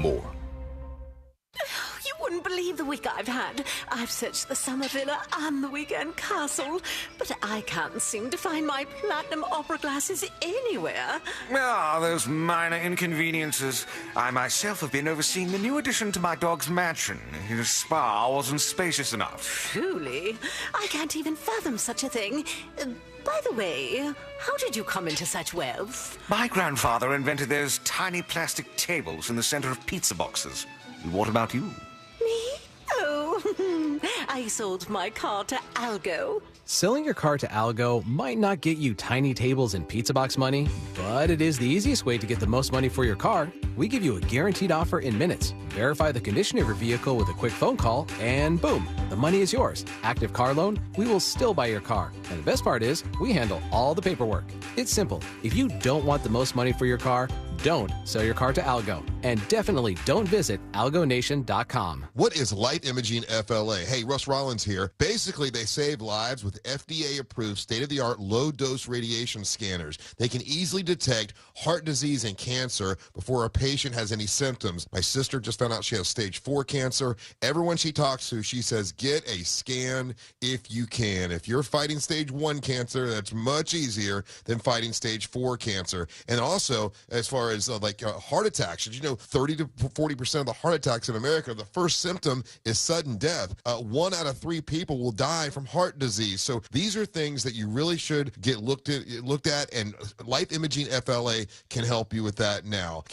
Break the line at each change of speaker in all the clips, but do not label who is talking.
more.
You wouldn't believe the week I've had. I've searched the summer villa and the weekend castle, but I can't seem to find my platinum opera glasses anywhere.
Those minor inconveniences. I myself have been overseeing the new addition to my dog's mansion. His spa wasn't spacious enough.
Truly, I can't even fathom such a thing. By the way, how did you come into such wealth?
My grandfather invented those tiny plastic tables in the center of pizza boxes. What about you?
Me? Oh, I sold my car to Algo.
Selling your car to Algo might not get you tiny tables and pizza box money, but it is the easiest way to get the most money for your car. We give you a guaranteed offer in minutes. Verify the condition of your vehicle with a quick phone call, and boom, the money is yours. Active car loan, we will still buy your car. And the best part is, we handle all the paperwork. It's simple. If you don't want the most money for your car, don't sell your car to Algo. And definitely don't visit algonation.com.
What is Light Imaging FLA? Hey, Russ Rollins here. Basically, they save lives with FDA-approved state-of-the-art low-dose radiation scanners. They can easily detect heart disease and cancer before a patient has any symptoms. My sister just found out she has stage 4 cancer. Everyone she talks to, she says, get a scan if you can. If you're fighting stage 1 cancer, that's much easier than fighting stage 4 cancer. And also, as far as heart attacks, did you know 30 to 40% of the heart attacks in America, the first symptom is sudden death. 1 out of 3 people will die from heart disease. So these are things that you really should get looked at, and Light Imaging FLA can help you with that now.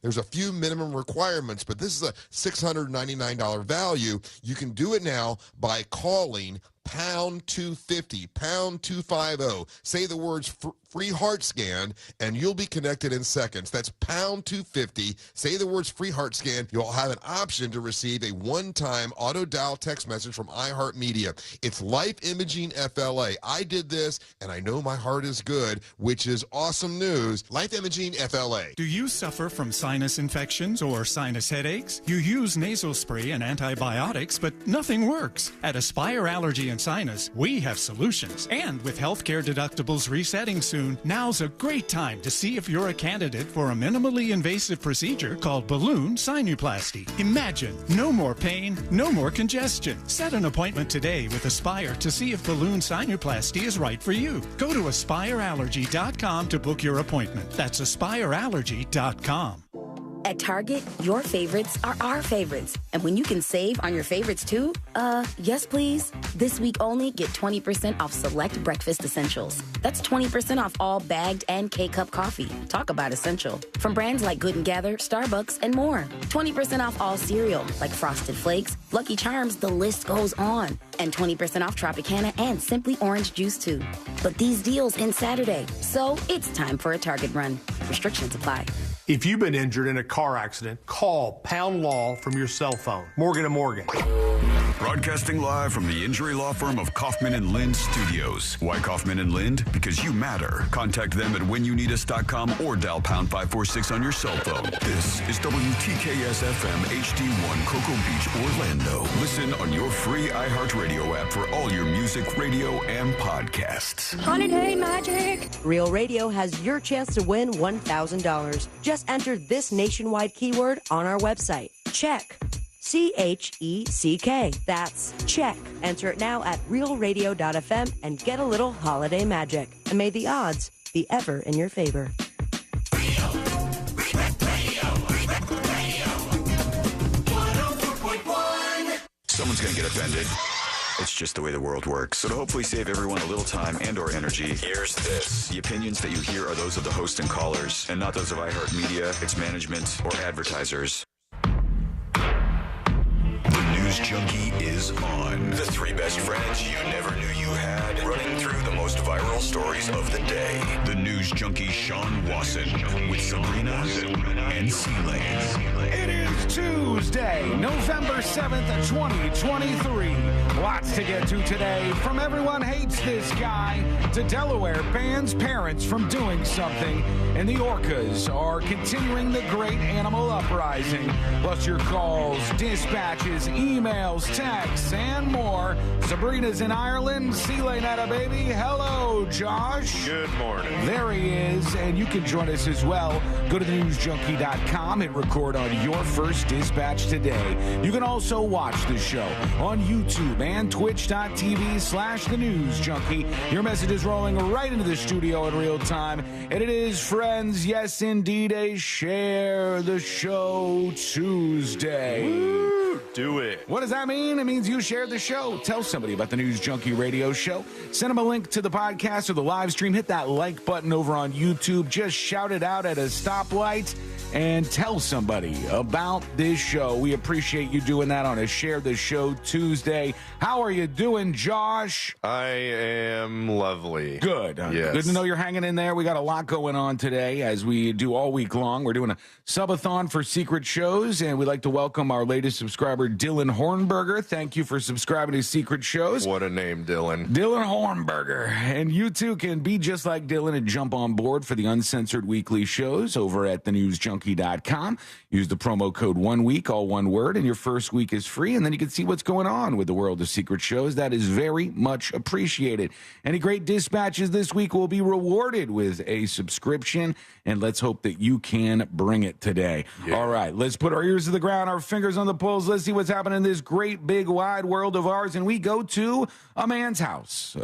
There's a few minimum requirements, but this is a $699 value. You can do it now by calling pound 250, pound 250. Say the words free heart scan, and you'll be connected in seconds. That's pound 250. Say the words free heart scan. You'll have an option to receive a one-time auto dial text message from iHeartMedia. It's Life Imaging FLA. I did this, and I know my heart is good, which is awesome news. Life Imaging FLA.
Do you suffer from sinus infections or sinus headaches? You use nasal spray and antibiotics, but nothing works. At Aspire Allergy and Sinus, we have solutions. And with healthcare deductibles resetting soon, now's a great time to see if you're a candidate for a minimally invasive procedure called balloon sinuplasty. Imagine no more pain, no more congestion. Set an appointment today with Aspire to see if balloon sinuplasty is right for you. Go to aspireallergy.com to book your appointment. That's aspireallergy.com.
At Target, your favorites are our favorites. And when you can save on your favorites too, yes please. This week only, get 20% off select breakfast essentials. That's 20% off all bagged and K-Cup coffee. Talk about essential. From brands like Good & Gather, Starbucks, and more. 20% off all cereal, like Frosted Flakes, Lucky Charms, the list goes on. And 20% off Tropicana and Simply Orange Juice too. But these deals end Saturday, so it's time for a Target run. Restrictions apply.
If you've been injured in a car accident, call Pound Law from your cell phone. Morgan & Morgan.
Broadcasting live from the injury law firm of Kaufman and Lind Studios. Why Kaufman and Lind? Because you matter. Contact them at whenyouneedus.com or dial pound 546 on your cell phone. This is WTKS FM HD1 Cocoa Beach, Orlando. Listen on your free iHeartRadio app for all your music, radio, and podcasts.
Holiday magic! Real Radio has your chance to win $1,000. Just enter this nationwide keyword on our website. Check. CHECK. That's check. Enter it now at realradio.fm and get a little holiday magic. And may the odds be ever in your favor.
Someone's going to get offended. It's just the way the world works. So to hopefully save everyone a little time and or energy, here's this. The opinions that you hear are those of the host and callers, and not those of iHeartMedia, its management, or advertisers.
The News Junkie is on.
The 3 best friends you never knew you had, running through the most viral stories of the day.
The News Junkie Sean Wasson with Sabrina and C-Lane.
It is Tuesday, November 7th, 2023. Lots to get to today. From everyone hates this guy to Delaware bans parents from doing something. and the Orcas are continuing the great animal uprising. Plus your calls, dispatches, emails, texts, and more. Sabrina's in Ireland. C-Lane had a baby. Hello, Josh.
Good morning.
There he is, and you can join us as well. Go to thenewsjunkie.com, hit record on your first dispatch today. You can also watch the show on YouTube and twitch.tv/thenewsjunkie. Your message is rolling right into the studio in real time, and it is, friends, yes, indeed, a Share the Show Tuesday.
Woo, do it.
What does that mean? It means you share the show. Tell somebody about the News Junkie radio show. Send them a link to the podcast or the live stream. Hit that like button over on YouTube. Just shout it out at a stoplight and tell somebody about this show. We appreciate you doing that on a Share the Show Tuesday. How are you doing, Josh?
I am lovely.
Good.
Yes.
Good to know you're hanging in there. We got a lot going on today, as we do all week long. We're doing a subathon for secret shows, and we'd like to welcome our latest subscriber, Dylan Hornberger. Thank you for subscribing to Secret Shows.
What a name, Dylan.
Dylan Hornberger. And you too can be just like Dylan and jump on board for the uncensored weekly shows over at thenewsjunkie.com. Use the promo code 1week, all one word, and your first week is free, and then you can see what's going on with the world of secret shows. That is very much appreciated. Any great dispatches this week will be rewarded with a subscription, and let's hope that you can bring it today. Yeah. All right, let's put our ears to the ground, our fingers on the pulse. Let's see what's happening in this great, big, wide world of ours, and we go to a man's house.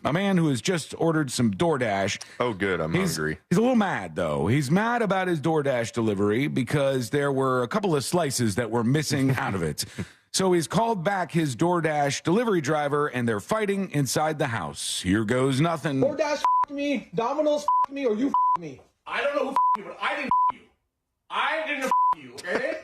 A man who has just ordered some DoorDash.
Oh, good. I'm hungry.
He's a little mad, though. He's mad about his DoorDash delivery because there were a couple of slices that were missing out of it. So he's called back his DoorDash delivery driver, and they're fighting inside the house. Here goes nothing.
DoorDash me, Domino's me, or you me. I don't know who you, but I didn't you. I didn't you, okay?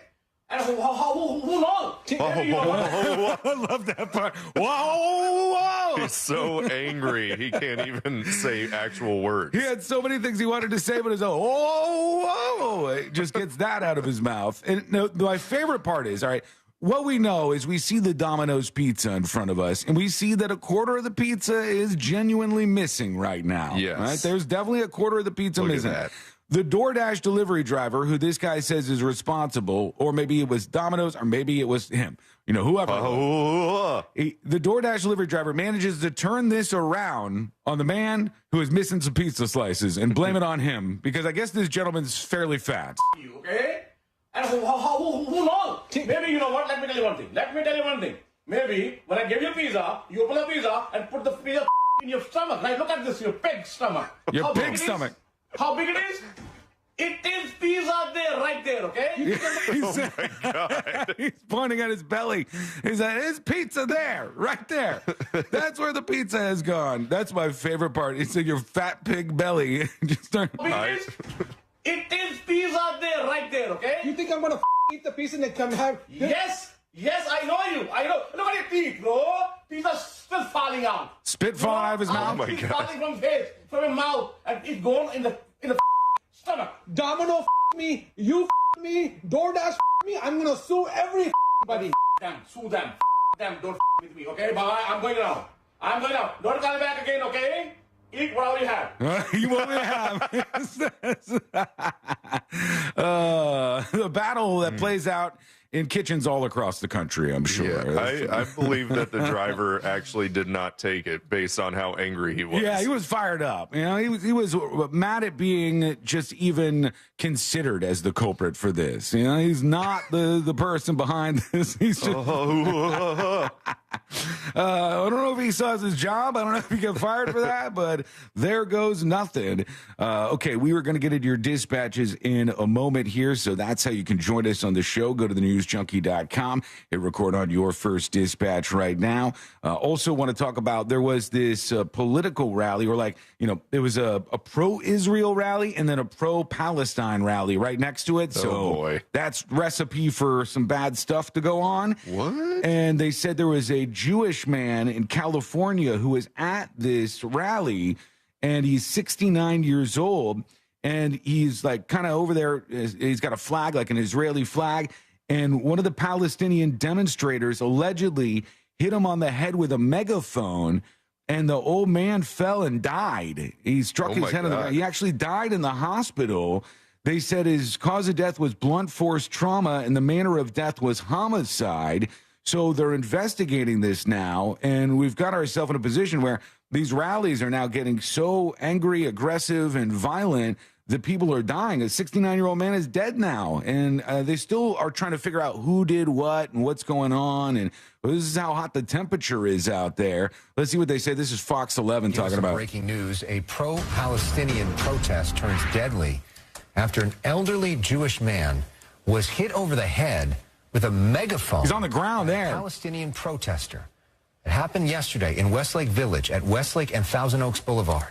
And who knows?
I love that part. Whoa!
He's so angry, he can't even say actual words.
He had so many things he wanted to say, but his whoa! It just gets that out of his mouth. And no, my favorite part is, all right, what we know is we see the Domino's pizza in front of us, and we see that a quarter of the pizza is genuinely missing right now.
Yes.
Right? There's definitely a quarter of the pizza
Look
missing.
At that.
The DoorDash delivery driver, who this guy says is responsible, or maybe it was Domino's, or maybe it was him, you know, whoever. The DoorDash delivery driver manages to turn this around on the man who is missing some pizza slices and blame it on him, because I guess this gentleman's fairly fat.
You, okay? And who knows? Maybe, you know what? Let me tell you one thing. Maybe when I give you pizza, you open the pizza and put the pizza in your stomach. Like, look at this, your pig stomach.
Your pig stomach.
How big it is? It is pizza there, right there, okay?
Oh, my God.
He's pointing at his belly. He said, "His pizza there, right there. That's where the pizza has gone." That's my favorite part. He said, "Your fat pig belly." Just
It is pizza there, right there, okay? You think I'm gonna eat the pizza and then come have... Yes, I know you. I know. Look at your teeth, bro. Pizza's still falling out.
Spit falling out of his mouth?
Oh, my
It's
God.
falling from his face, from his mouth, and it's going in the stomach. Domino me, you me, DoorDash me. I'm gonna sue everybody. Them, sue them, them. Don't with me, okay? Bye. I'm going now. Don't call me back again, okay? Eat whatever you have.
You want me to have. The battle that plays out in kitchens all across the country, I'm sure.
Yeah, I believe that the driver actually did not take it based on how angry he was.
Yeah, he was fired up. You know, he was mad at being just even considered as the culprit for this. You know, he's not the person behind this. He's just. I don't know if he saw his job. I don't know if he got fired for that, but there goes nothing. Okay, we were going to get into your dispatches in a moment here, so that's how you can join us on the show. Go to thenewsjunkie.com. Hit record on your first dispatch right now. Also want to talk about, there was this political rally, or like, you know, it was a pro-Israel rally and then a pro-Palestine rally right next to it. So
boy.
That's recipe for some bad stuff to go on.
What?
And they said there was a Jewish man in California who was at this rally, and he's 69 years old, and he's like kind of over there. He's got a flag, like an Israeli flag, and one of the Palestinian demonstrators allegedly hit him on the head with a megaphone and the old man fell and died. He struck his head on the ground. He actually died in the hospital. They said his cause of death was blunt force trauma, and the manner of death was homicide. So they're investigating this now, and we've got ourselves in a position where these rallies are now getting so angry, aggressive, and violent that people are dying. A 69-year-old man is dead now, and they still are trying to figure out who did what and what's going on, and this is how hot the temperature is out there. Let's see what they say. This is Fox 11 talking about.
Breaking news, a pro-Palestinian protest turns deadly after an elderly Jewish man was hit over the head with a megaphone.
He's on the ground there.
A Palestinian protester. It happened yesterday in Westlake Village at Westlake and Thousand Oaks Boulevard.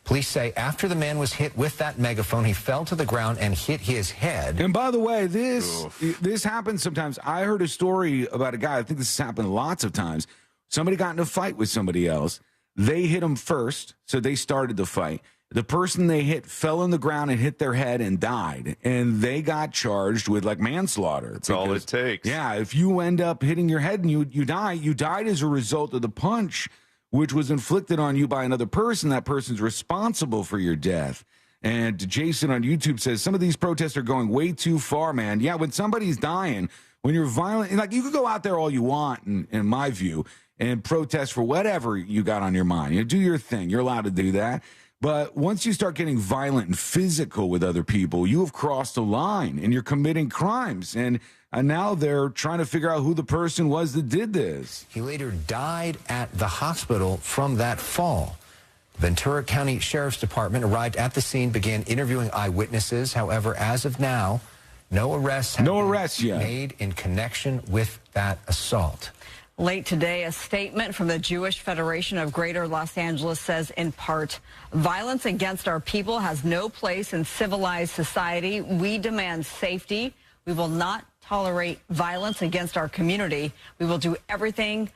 Police say after the man was hit with that megaphone, he fell to the ground and hit his head.
And by the way, this happens sometimes. I heard a story about a guy, I think this has happened lots of times. Somebody got in a fight with somebody else. They hit him first, so they started the fight. The person they hit fell on the ground and hit their head and died. And they got charged with like manslaughter.
That's all it takes.
Yeah, if you end up hitting your head and you died as a result of the punch, which was inflicted on you by another person. That person's responsible for your death. And Jason on YouTube says, some of these protests are going way too far, man. Yeah, when somebody's dying, when you're violent, like you could go out there all you want, in my view, and protest for whatever you got on your mind. You do your thing. You're allowed to do that. But once you start getting violent and physical with other people, you have crossed a line and you're committing crimes. And now they're trying to figure out who the person was that did this.
He later died at the hospital from that fall. Ventura County Sheriff's Department arrived at the scene, began interviewing eyewitnesses. However, as of now, no arrests have been made in connection with that assault.
Late today, a statement from the Jewish Federation of Greater Los Angeles says, in part, violence against our people has no place in civilized society. We demand safety. We will not tolerate violence against our community. We will do everything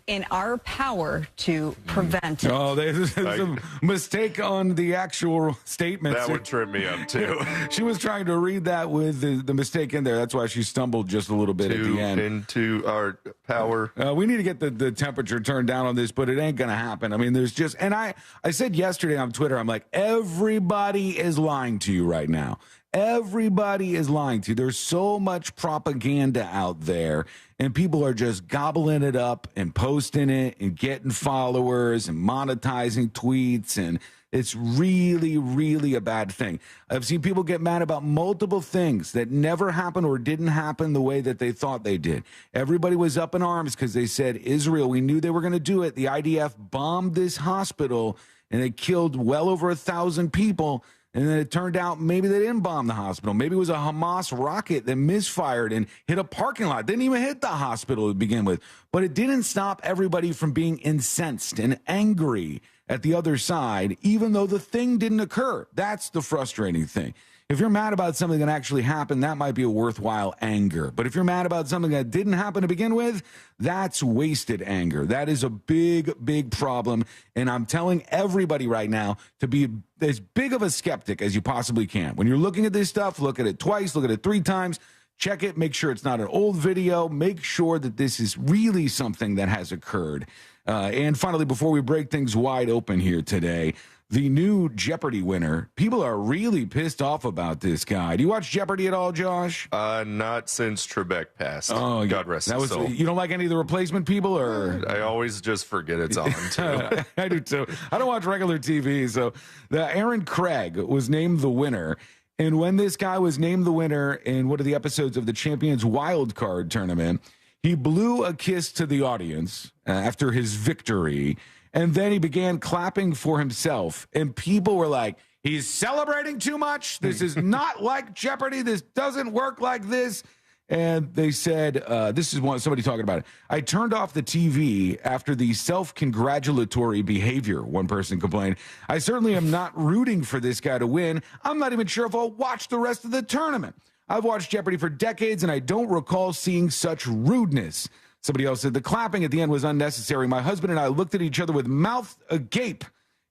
in our power to prevent it.
Oh, there's a mistake on the actual statement.
That would trip me up, too.
She was trying to read that with the mistake in there. That's why she stumbled just a little bit at the end.
Into our power.
We need to get the temperature turned down on this, but it ain't going to happen. I mean, there's just, and I said yesterday on Twitter, I'm like, everybody is lying to you right now. Everybody is lying to you. There's so much propaganda out there, and people are just gobbling it up and posting it and getting followers and monetizing tweets, and it's really, really a bad thing. I've seen people get mad about multiple things that never happened or didn't happen the way that they thought they did. Everybody was up in arms because they said, Israel, we knew they were going to do it. The IDF bombed this hospital, and it killed well over 1,000 people. And then it turned out maybe they didn't bomb the hospital. Maybe it was a Hamas rocket that misfired and hit a parking lot. Didn't even hit the hospital to begin with. But it didn't stop everybody from being incensed and angry at the other side, even though the thing didn't occur. That's the frustrating thing. If you're mad about something that actually happened, that might be a worthwhile anger. But if you're mad about something that didn't happen to begin with, that's wasted anger. That is a big, big problem. And I'm telling everybody right now to be as big of a skeptic as you possibly can. When you're looking at this stuff, look at it twice, look at it 3 times, check it, make sure it's not an old video, make sure that this is really something that has occurred. And finally, before we break things wide open here today, the new Jeopardy winner. People are really pissed off about this guy. Do you watch Jeopardy at all, Josh?
Not since Trebek passed.
Oh,
God rest his soul.
You don't like any of the replacement people, or?
I always just forget it's on, too.
I do, too. I don't watch regular TV. So Aaron Craig was named the winner. And when this guy was named the winner in one of the episodes of the Champions Wild Card Tournament, he blew a kiss to the audience after his victory. And then he began clapping for himself. And people were like, he's celebrating too much. This is not like Jeopardy. This doesn't work like this. And they said, this is somebody talking about it. I turned off the TV after the self-congratulatory behavior, one person complained. I certainly am not rooting for this guy to win. I'm not even sure if I'll watch the rest of the tournament. I've watched Jeopardy for decades, and I don't recall seeing such rudeness. Somebody else said the clapping at the end was unnecessary. My husband and I looked at each other with mouth agape.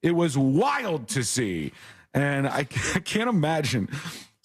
It was wild to see. And I can't imagine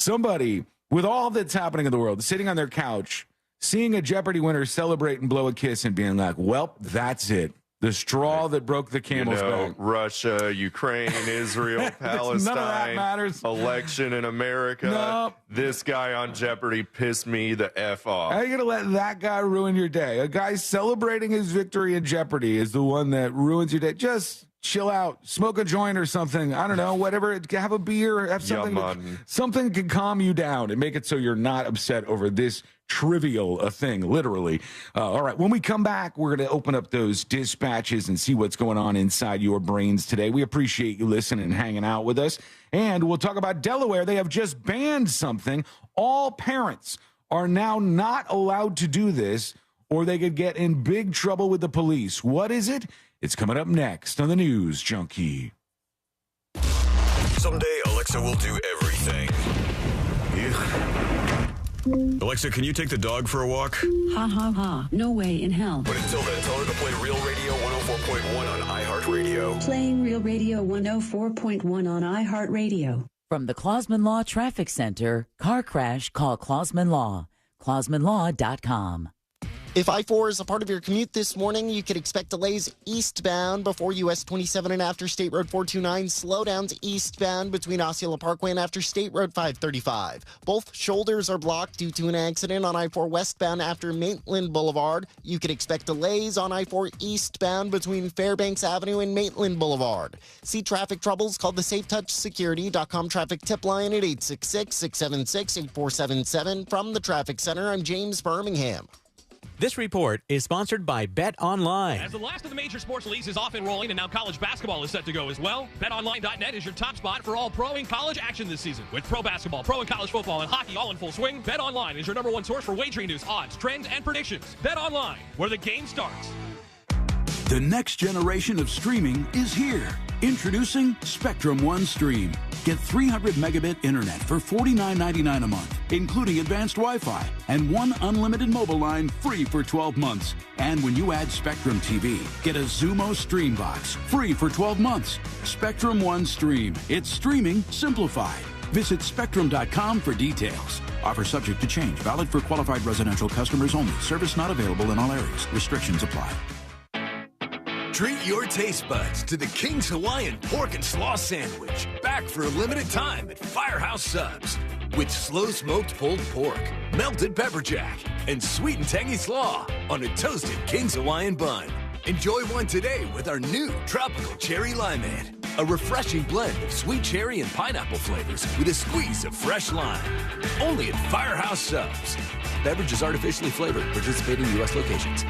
somebody with all that's happening in the world, sitting on their couch, seeing a Jeopardy winner celebrate and blow a kiss and being like, well, that's it. The straw that broke the camel's back.
Russia, Ukraine, Israel, Palestine.
None of that matters.
Election in America.
Nope.
This guy on Jeopardy pissed me the F off.
How are you going to let that guy ruin your day? A guy celebrating his victory in Jeopardy is the one that ruins your day. Just chill out, smoke a joint or something. I don't know, whatever. Have a beer, have something. Something can calm you down and make it so you're not upset over this trivial a thing, literally. All right, when we come back, we're going to open up those dispatches and see what's going on inside your brains today. We appreciate you listening and hanging out with us. And we'll talk about Delaware. They have just banned something. All parents are now not allowed to do this, or they could get in big trouble with the police. What is it? It's coming up next on the News Junkie.
Someday, Alexa will do everything. Alexa, can you take the dog for a walk?
Ha ha ha. No way in hell.
But until then, tell her to play Real Radio 104.1 on iHeartRadio.
Playing Real Radio 104.1 on iHeartRadio.
From the Clausman Law Traffic Center, car crash, call Clausman Law. ClausmanLaw.com.
If I-4 is a part of your commute this morning, you could expect delays eastbound before US 27 and after State Road 429, slowdowns eastbound between Osceola Parkway and after State Road 535. Both shoulders are blocked due to an accident on I-4 westbound after Maitland Boulevard. You could expect delays on I-4 eastbound between Fairbanks Avenue and Maitland Boulevard. See traffic troubles, call the SafeTouchSecurity.com traffic tip line at 866-676-8477. From the Traffic Center, I'm James Birmingham.
This report is sponsored by Bet Online.
As the last of the major sports leagues is off and rolling, and now college basketball is set to go as well, BetOnline.net is your top spot for all pro and college action this season. With pro basketball, pro and college football, and hockey all in full swing, BetOnline is your number one source for wagering news, odds, trends, and predictions. BetOnline, where the game starts.
The next generation of streaming is here. Introducing Spectrum One Stream. Get 300 megabit internet for $49.99 a month, including advanced Wi-Fi, and one unlimited mobile line free for 12 months. And when you add Spectrum TV, get a Xumo Stream Box free for 12 months. Spectrum One Stream. It's streaming simplified. Visit Spectrum.com for details. Offer subject to change. Valid for qualified residential customers only. Service not available in all areas. Restrictions apply.
Treat your taste buds to the King's Hawaiian Pork and Slaw Sandwich. Back for a limited time at Firehouse Subs. With slow-smoked pulled pork, melted pepper jack, and sweet and tangy slaw on a toasted King's Hawaiian bun. Enjoy one today with our new Tropical Cherry Limeade. A refreshing blend of sweet cherry and pineapple flavors with a squeeze of fresh lime. Only at Firehouse Subs. Beverage is artificially flavored. Participating U.S. locations.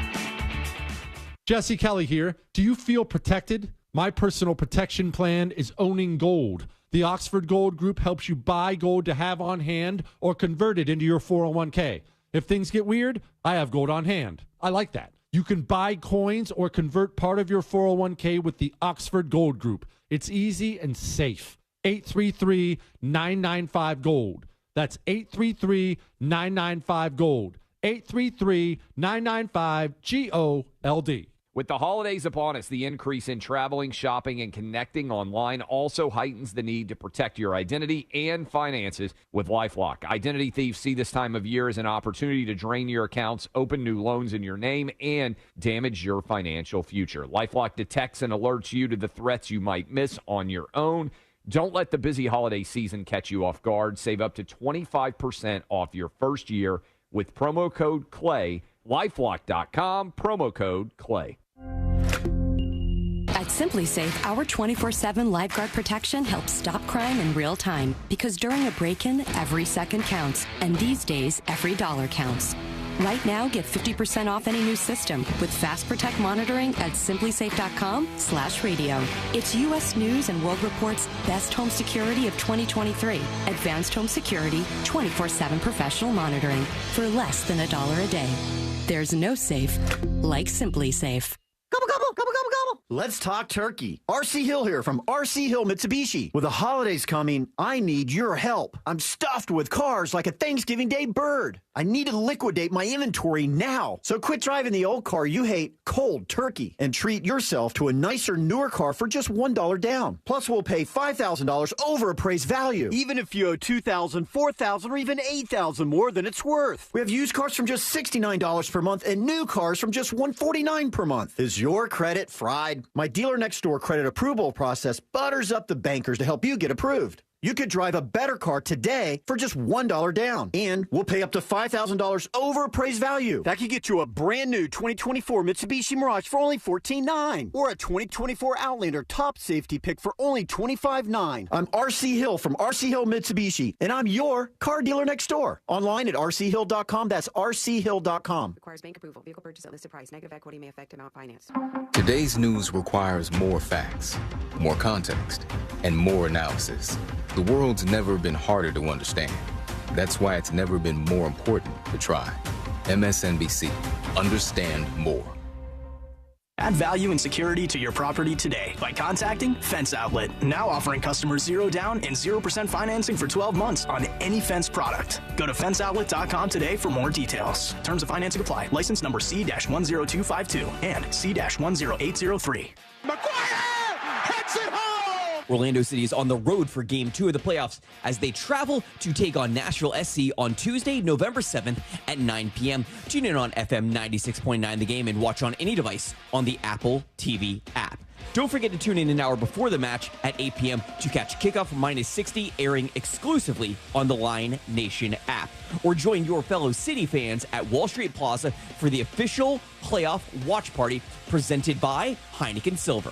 Jesse Kelly here. Do you feel protected? My personal protection plan is owning gold. The Oxford Gold Group helps you buy gold to have on hand or convert it into your 401k. If things get weird, I have gold on hand. I like that. You can buy coins or convert part of your 401k with the Oxford Gold Group. It's easy and safe. 833-995-GOLD. That's 833-995-GOLD. 833-995-GOLD.
With the holidays upon us, the increase in traveling, shopping, and connecting online also heightens the need to protect your identity and finances with LifeLock. Identity thieves see this time of year as an opportunity to drain your accounts, open new loans in your name, and damage your financial future. LifeLock detects and alerts you to the threats you might miss on your own. Don't let the busy holiday season catch you off guard. Save up to 25% off your first year with promo code CLAY. LifeLock.com, promo code CLAY.
At SimpliSafe, our 24/7 lifeguard protection helps stop crime in real time. Because during a break-in, every second counts. And these days, every dollar counts. Right now, get 50% off any new system with Fast Protect monitoring at simplisafe.com/radio. It's U.S. News and World Report's best home security of 2023. Advanced home security, 24/7 professional monitoring for less than $1 a day. There's no safe like SimpliSafe.
Gobble, gobble, gobble, gobble, gobble.
Hill? Let's talk turkey. RC Hill here from RC Hill Mitsubishi. With the holidays coming, I need your help. I'm stuffed with cars like a Thanksgiving Day bird. I need to liquidate my inventory now. So quit driving the old car you hate cold turkey and treat yourself to a nicer, newer car for just $1 down. Plus, we'll pay $5,000 over appraised value. Even if you owe $2,000, $4,000, or even $8,000 more than it's worth. We have used cars from just $69 per month and new cars from just $149 per month. Is your credit fried? My dealer next door credit approval process butters up the bankers to help you get approved. You could drive a better car today for just $1 down. And we'll pay up to $5,000 over appraised value. That could get you a brand new 2024 Mitsubishi Mirage for only $14,900. Or a 2024 Outlander top safety pick for only $25,900. I'm RC Hill from RC Hill Mitsubishi, and I'm your car dealer next door. Online at rchill.com. That's rchill.com.
Requires bank approval. Vehicle purchase at listed price. Negative equity may affect amount financed.
Today's news requires more facts, more context, and more analysis. The world's never been harder to understand. That's why it's never been more important to try. MSNBC. Understand more.
Add value and security to your property today by contacting Fence Outlet. Now offering customers 0 down and 0% financing for 12 months on any Fence product. Go to fenceoutlet.com today for more details. Terms of financing apply. License number C-10252 and C-10803.
McGuire hits it home!
Orlando City is on the road for Game 2 of the playoffs as they travel to take on Nashville SC on Tuesday, November 7th at 9 p.m. Tune in on FM 96.9 The Game and watch on any device on the Apple TV app. Don't forget to tune in an hour before the match at 8 p.m. to catch Kickoff -60 airing exclusively on the Lion Nation app. Or join your fellow City fans at Wall Street Plaza for the official playoff watch party presented by Heineken Silver.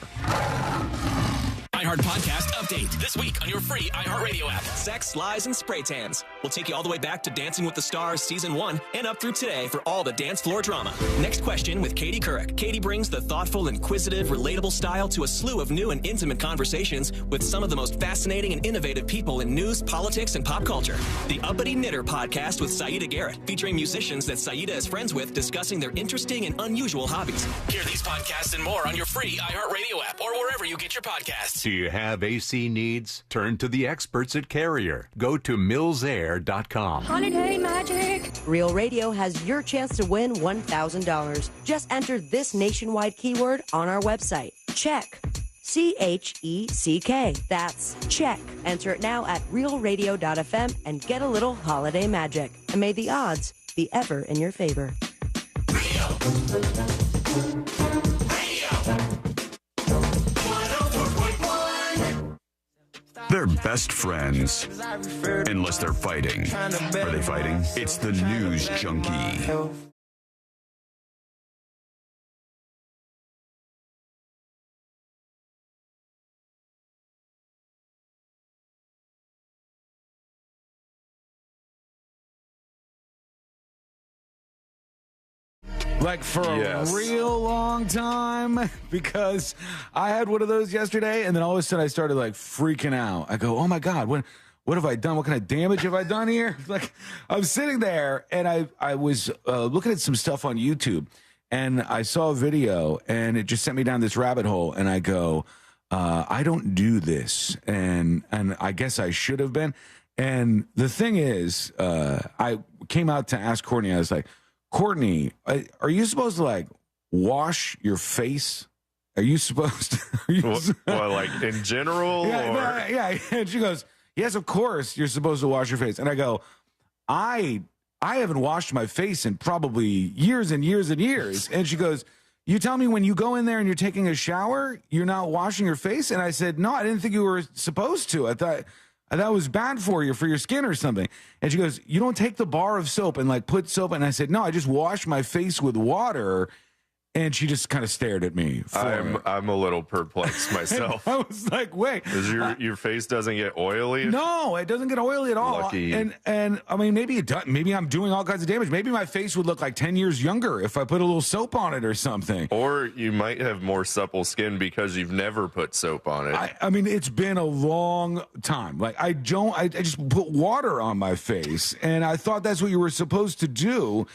iHeart Podcast Update. This week on your free iHeartRadio app. Sex, Lies, and Spray Tans. We'll take you all the way back to Dancing with the Stars Season 1 and up through today for all the dance floor drama. Next question with Katie Couric. Katie brings the thoughtful, inquisitive, relatable style to a slew of new and intimate conversations with some of the most fascinating and innovative people in news, politics, and pop culture. The Uppity Knitter Podcast with Saida Garrett, featuring musicians that Saida is friends with discussing their interesting and unusual hobbies. Hear these podcasts and more on your free iHeartRadio app or wherever you get your podcasts.
Do you have AC needs? Turn to the experts at Carrier. Go to millsair.com.
Holiday magic. Real Radio has your chance to win $1,000. Just enter this nationwide keyword on our website. Check. CHECK. That's check. Enter it now at realradio.fm and get a little holiday magic. And may the odds be ever in your favor.
They're best friends. Unless they're fighting. Are they fighting? It's the News Junkie.
Like for a real long time, because I had one of those yesterday, and then all of a sudden I started like freaking out. I go, oh my God, what have I done? What kind of damage have I done here? Like I'm sitting there and I was looking at some stuff on YouTube, and I saw a video, and it just sent me down this rabbit hole, and I go, I don't do this, and I guess I should have been. And the thing is, I came out to ask Courtney, I was like, Courtney, are you supposed to like wash your face? Are you supposed to?
Well, like in general?
Yeah. And she goes, yes, of course you're supposed to wash your face. And I go, I haven't washed my face in probably years and years and years. And she goes, you tell me when you go in there and you're taking a shower, you're not washing your face? And I said, no, I didn't think you were supposed to. I thought it was bad for you, for your skin or something. And she goes, you don't take the bar of soap and like put soap. And I said, no, I just wash my face with water. And she just kind of stared at me.
I'm a little perplexed myself.
I was like, wait.
Is your face doesn't get oily?
No, it doesn't get oily at all.
Lucky.
And I mean, maybe it does. Maybe I'm doing all kinds of damage. Maybe my face would look like 10 years younger if I put a little soap on it or something.
Or you might have more supple skin because you've never put soap on it.
I mean, it's been a long time. Like I just put water on my face, and I thought that's what you were supposed to do.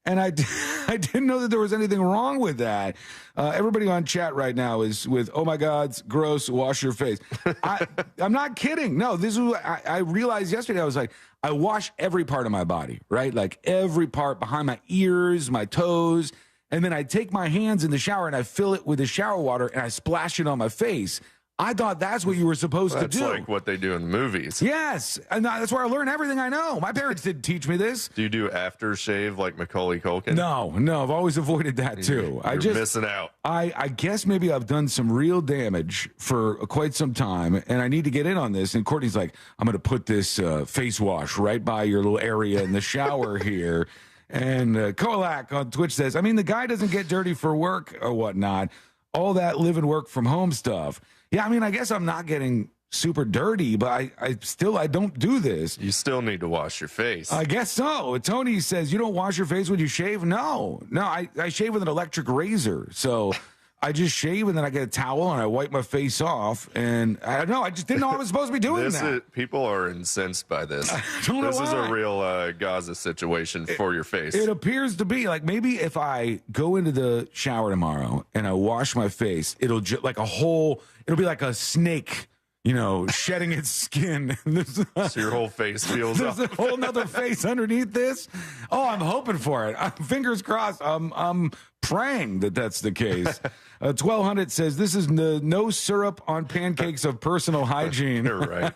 And I didn't know that there was anything wrong with that. Everybody on chat right now is with, oh my God, it's gross, wash your face. I'm not kidding. No, this is what I realized yesterday. I was like, I wash every part of my body, right? Like every part behind my ears, my toes. And then I take my hands in the shower and I fill it with the shower water and I splash it on my face. I thought that's what you were supposed to do.
That's like what they do in the movies.
Yes. And that's where I learned everything I know. My parents didn't teach me this.
Do you do aftershave like Macaulay Culkin?
No. I've always avoided that too.
You're missing out.
I guess maybe I've done some real damage for quite some time, and I need to get in on this. And Courtney's like, I'm going to put this face wash right by your little area in the shower here. And Kolak on Twitch says, I mean, the guy doesn't get dirty for work or whatnot. All that live and work from home stuff. Yeah, I mean, I guess I'm not getting super dirty, but I don't do this.
You still need to wash your face.
I guess so. Tony says, you don't wash your face when you shave? No, I shave with an electric razor. So I just shave and then I get a towel and I wipe my face off. And I don't know. I just didn't know I was supposed to be doing that.
People are incensed by this.
I don't know
this is
why.
a real Gaza situation for your face.
It appears to be like maybe if I go into the shower tomorrow and I wash my face, it'll be like a snake, shedding its skin.
So your whole face feels
There's a whole nother face underneath this. Oh, I'm hoping for it. Fingers crossed. I'm praying that that's the case. 1200 says, this is no syrup on pancakes of personal hygiene.
You're right.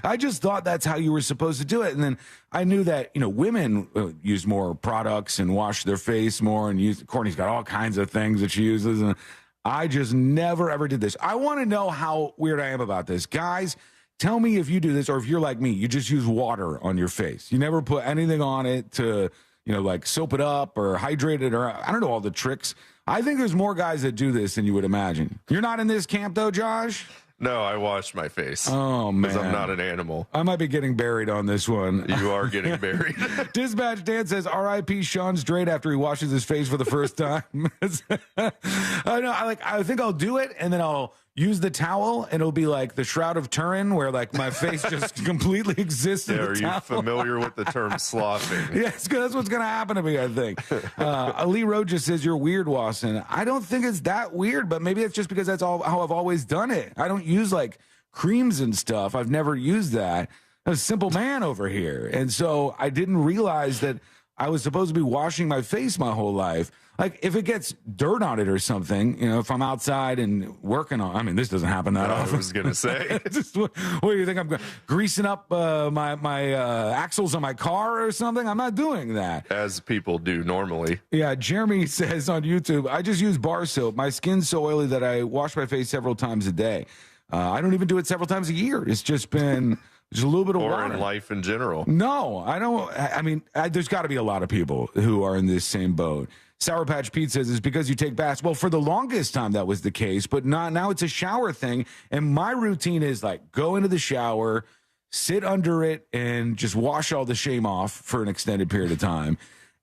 I just thought that's how you were supposed to do it. And then I knew that, women use more products and wash their face more. And Courtney's got all kinds of things that she uses. And I just never, ever did this. I want to know how weird I am about this. Guys, tell me if you do this or if you're like me. You just use water on your face. You never put anything on it to, like soap it up or hydrate it, or I don't know all the tricks. I think there's more guys that do this than you would imagine. You're not in this camp, though, Josh?
No, I wash my face.
Oh, man.
Because I'm not an animal.
I might be getting buried on this one.
You are getting buried.
Dispatch Dan says, R.I.P. Sean Straight after he washes his face for the first time. I know. I think I'll do it, and then I'll use the towel, and it'll be like the Shroud of Turin, where like my face just completely exists in the towel.
Are you familiar with the term sloughing?
Yes, that's what's going to happen to me, I think. Ali Road just says, you're weird, Wasson. I don't think it's that weird, but maybe it's just because that's how I've always done it. I don't use like creams and stuff. I've never used that. I'm a simple man over here. And so I didn't realize that I was supposed to be washing my face my whole life. Like, if it gets dirt on it or something, if I'm outside and working on, I mean, this doesn't happen that often.
I was going to say.
What do you think? I'm greasing up my axles on my car or something? I'm not doing that.
As people do normally.
Yeah, Jeremy says on YouTube, I just use bar soap. My skin's so oily that I wash my face several times a day. I don't even do it several times a year. It's just been... Just a little bit of water.
Or in life in general.
No, I don't. I mean, there's got to be a lot of people who are in this same boat. Sour Patch Pete says it's because you take baths. Well, for the longest time that was the case, but now it's a shower thing. And my routine is like go into the shower, sit under it, and just wash all the shame off for an extended period of time.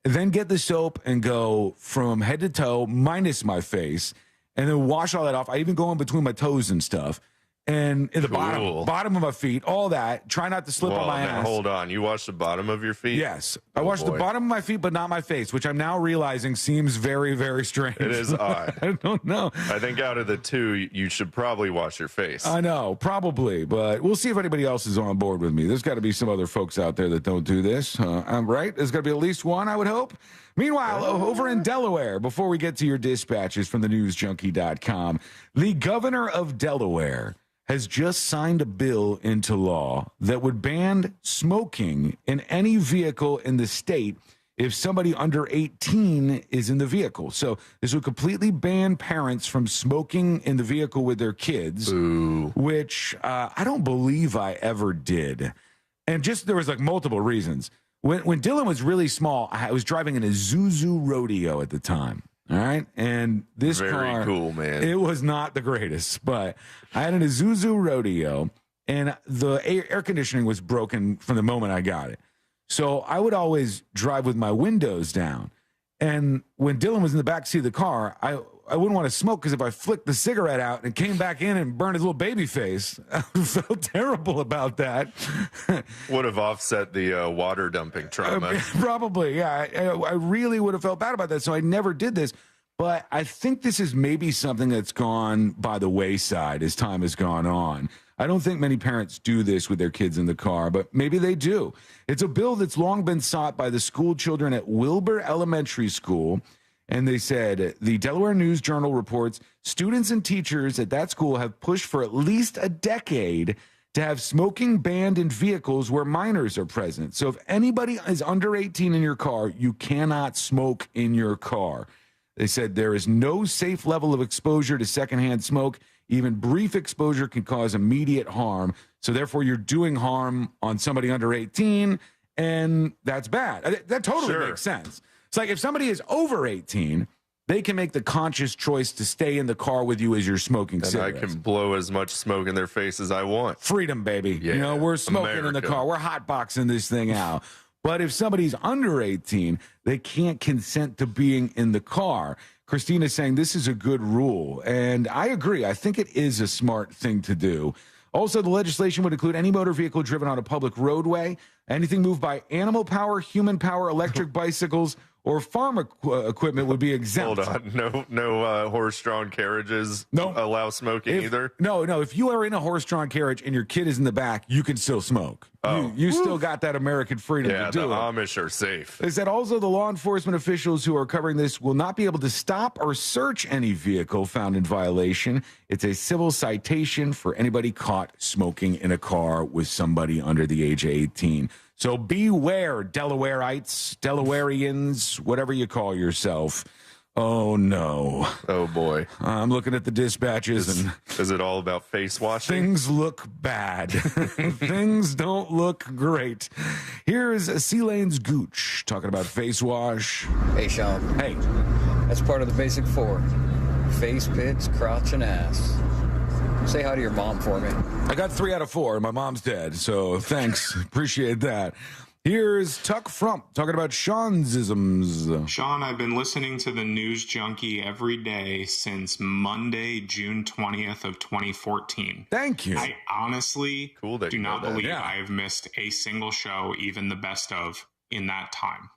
And then get the soap and go from head to toe, minus my face, and then wash all that off. I even go in between my toes and stuff. And in the bottom of my feet, all that. Try not to slip on my ass.
Hold on. You wash the bottom of your feet?
Yes. I wash the bottom of my feet, but not my face, which I'm now realizing seems very, very strange.
It is odd.
I don't know.
I think out of the two, you should probably wash your face.
I know, probably. But we'll see if anybody else is on board with me. There's got to be some other folks out there that don't do this. I'm right. There's got to be at least one, I would hope. Meanwhile, over in Delaware, before we get to your dispatches from the newsjunkie.com, the governor of Delaware has just signed a bill into law that would ban smoking in any vehicle in the state if somebody under 18 is in the vehicle. So this would completely ban parents from smoking in the vehicle with their kids, which I don't believe I ever did. And just there was like multiple reasons. When Dylan was really small, I was driving in a Zuzu Rodeo at the time. All right. And this car,
very cool, man.
It was not the greatest, but I had an Isuzu Rodeo and the air conditioning was broken from the moment I got it. So I would always drive with my windows down. And when Dylan was in the back seat of the car, I wouldn't want to smoke because if I flicked the cigarette out and came back in and burned his little baby face, I felt terrible about that.
Would have offset the water dumping trauma.
Probably, yeah. I really would have felt bad about that, so I never did this. But I think this is maybe something that's gone by the wayside as time has gone on. I don't think many parents do this with their kids in the car, but maybe they do. It's a bill that's long been sought by the school children at Wilbur Elementary School. And they said, the Delaware News Journal reports students and teachers at that school have pushed for at least a decade to have smoking banned in vehicles where minors are present. So if anybody is under 18 in your car, you cannot smoke in your car. They said there is no safe level of exposure to secondhand smoke. Even brief exposure can cause immediate harm. So therefore, you're doing harm on somebody under 18, and that's bad. That totally makes sense. It's like if somebody is over 18, they can make the conscious choice to stay in the car with you as you're smoking cigarettes.
I can blow as much smoke in their face as I want.
Freedom, baby.
Yeah,
you know, we're smoking in the car. We're hotboxing this thing out. But if somebody's under 18, they can't consent to being in the car. Christina's saying this is a good rule, and I agree. I think it is a smart thing to do. Also, the legislation would include any motor vehicle driven on a public roadway, anything moved by animal power, human power, electric bicycles, or farm equipment would be exempt.
Hold on. No horse-drawn carriages allow smoking either?
No. If you are in a horse-drawn carriage and your kid is in the back, you can still smoke.
Oh.
You still got that American freedom to do it.
Yeah, the Amish are safe.
They said also the law enforcement officials who are covering this will not be able to stop or search any vehicle found in violation. It's a civil citation for anybody caught smoking in a car with somebody under the age of 18. So beware, Delawareites, Delawareans, whatever you call yourself. Oh, no.
Oh, boy.
I'm looking at the dispatches.
Is it all about face washing?
Things look bad. Things don't look great. Here's C-Lane's Gooch talking about face wash.
Hey, Sean.
Hey.
That's part of the basic four. Face, pits, crotch, and ass. Say hi to your mom for me.
I got 3 out of 4. My mom's dead, so thanks. Appreciate that. Here's Tuck Frump talking about Sean's isms.
Sean, I've been listening to the News Junkie every day since Monday, June 20th of 2014.
Thank you.
I honestly do not believe
Yeah.
I have missed a single show, even the best of, in that time.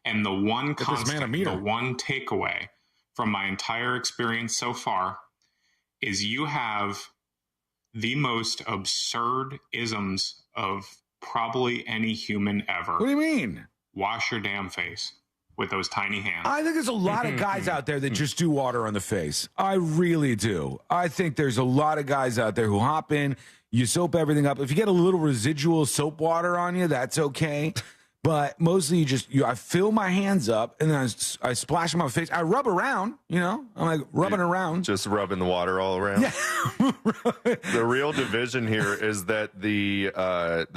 And the one constant, the one takeaway from my entire experience so far is you have the most absurd isms of probably any human ever.
What do you mean?
Wash your damn face with those tiny hands.
I think there's a lot of guys out there that just do water on the face. I really do. I think there's a lot of guys out there who hop in, you soap everything up. If you get a little residual soap water on you, that's okay. But mostly I fill my hands up and then I splash on my face. I rub around, I'm like rubbing around.
Just rubbing the water all around.
Yeah.
The real division here is that the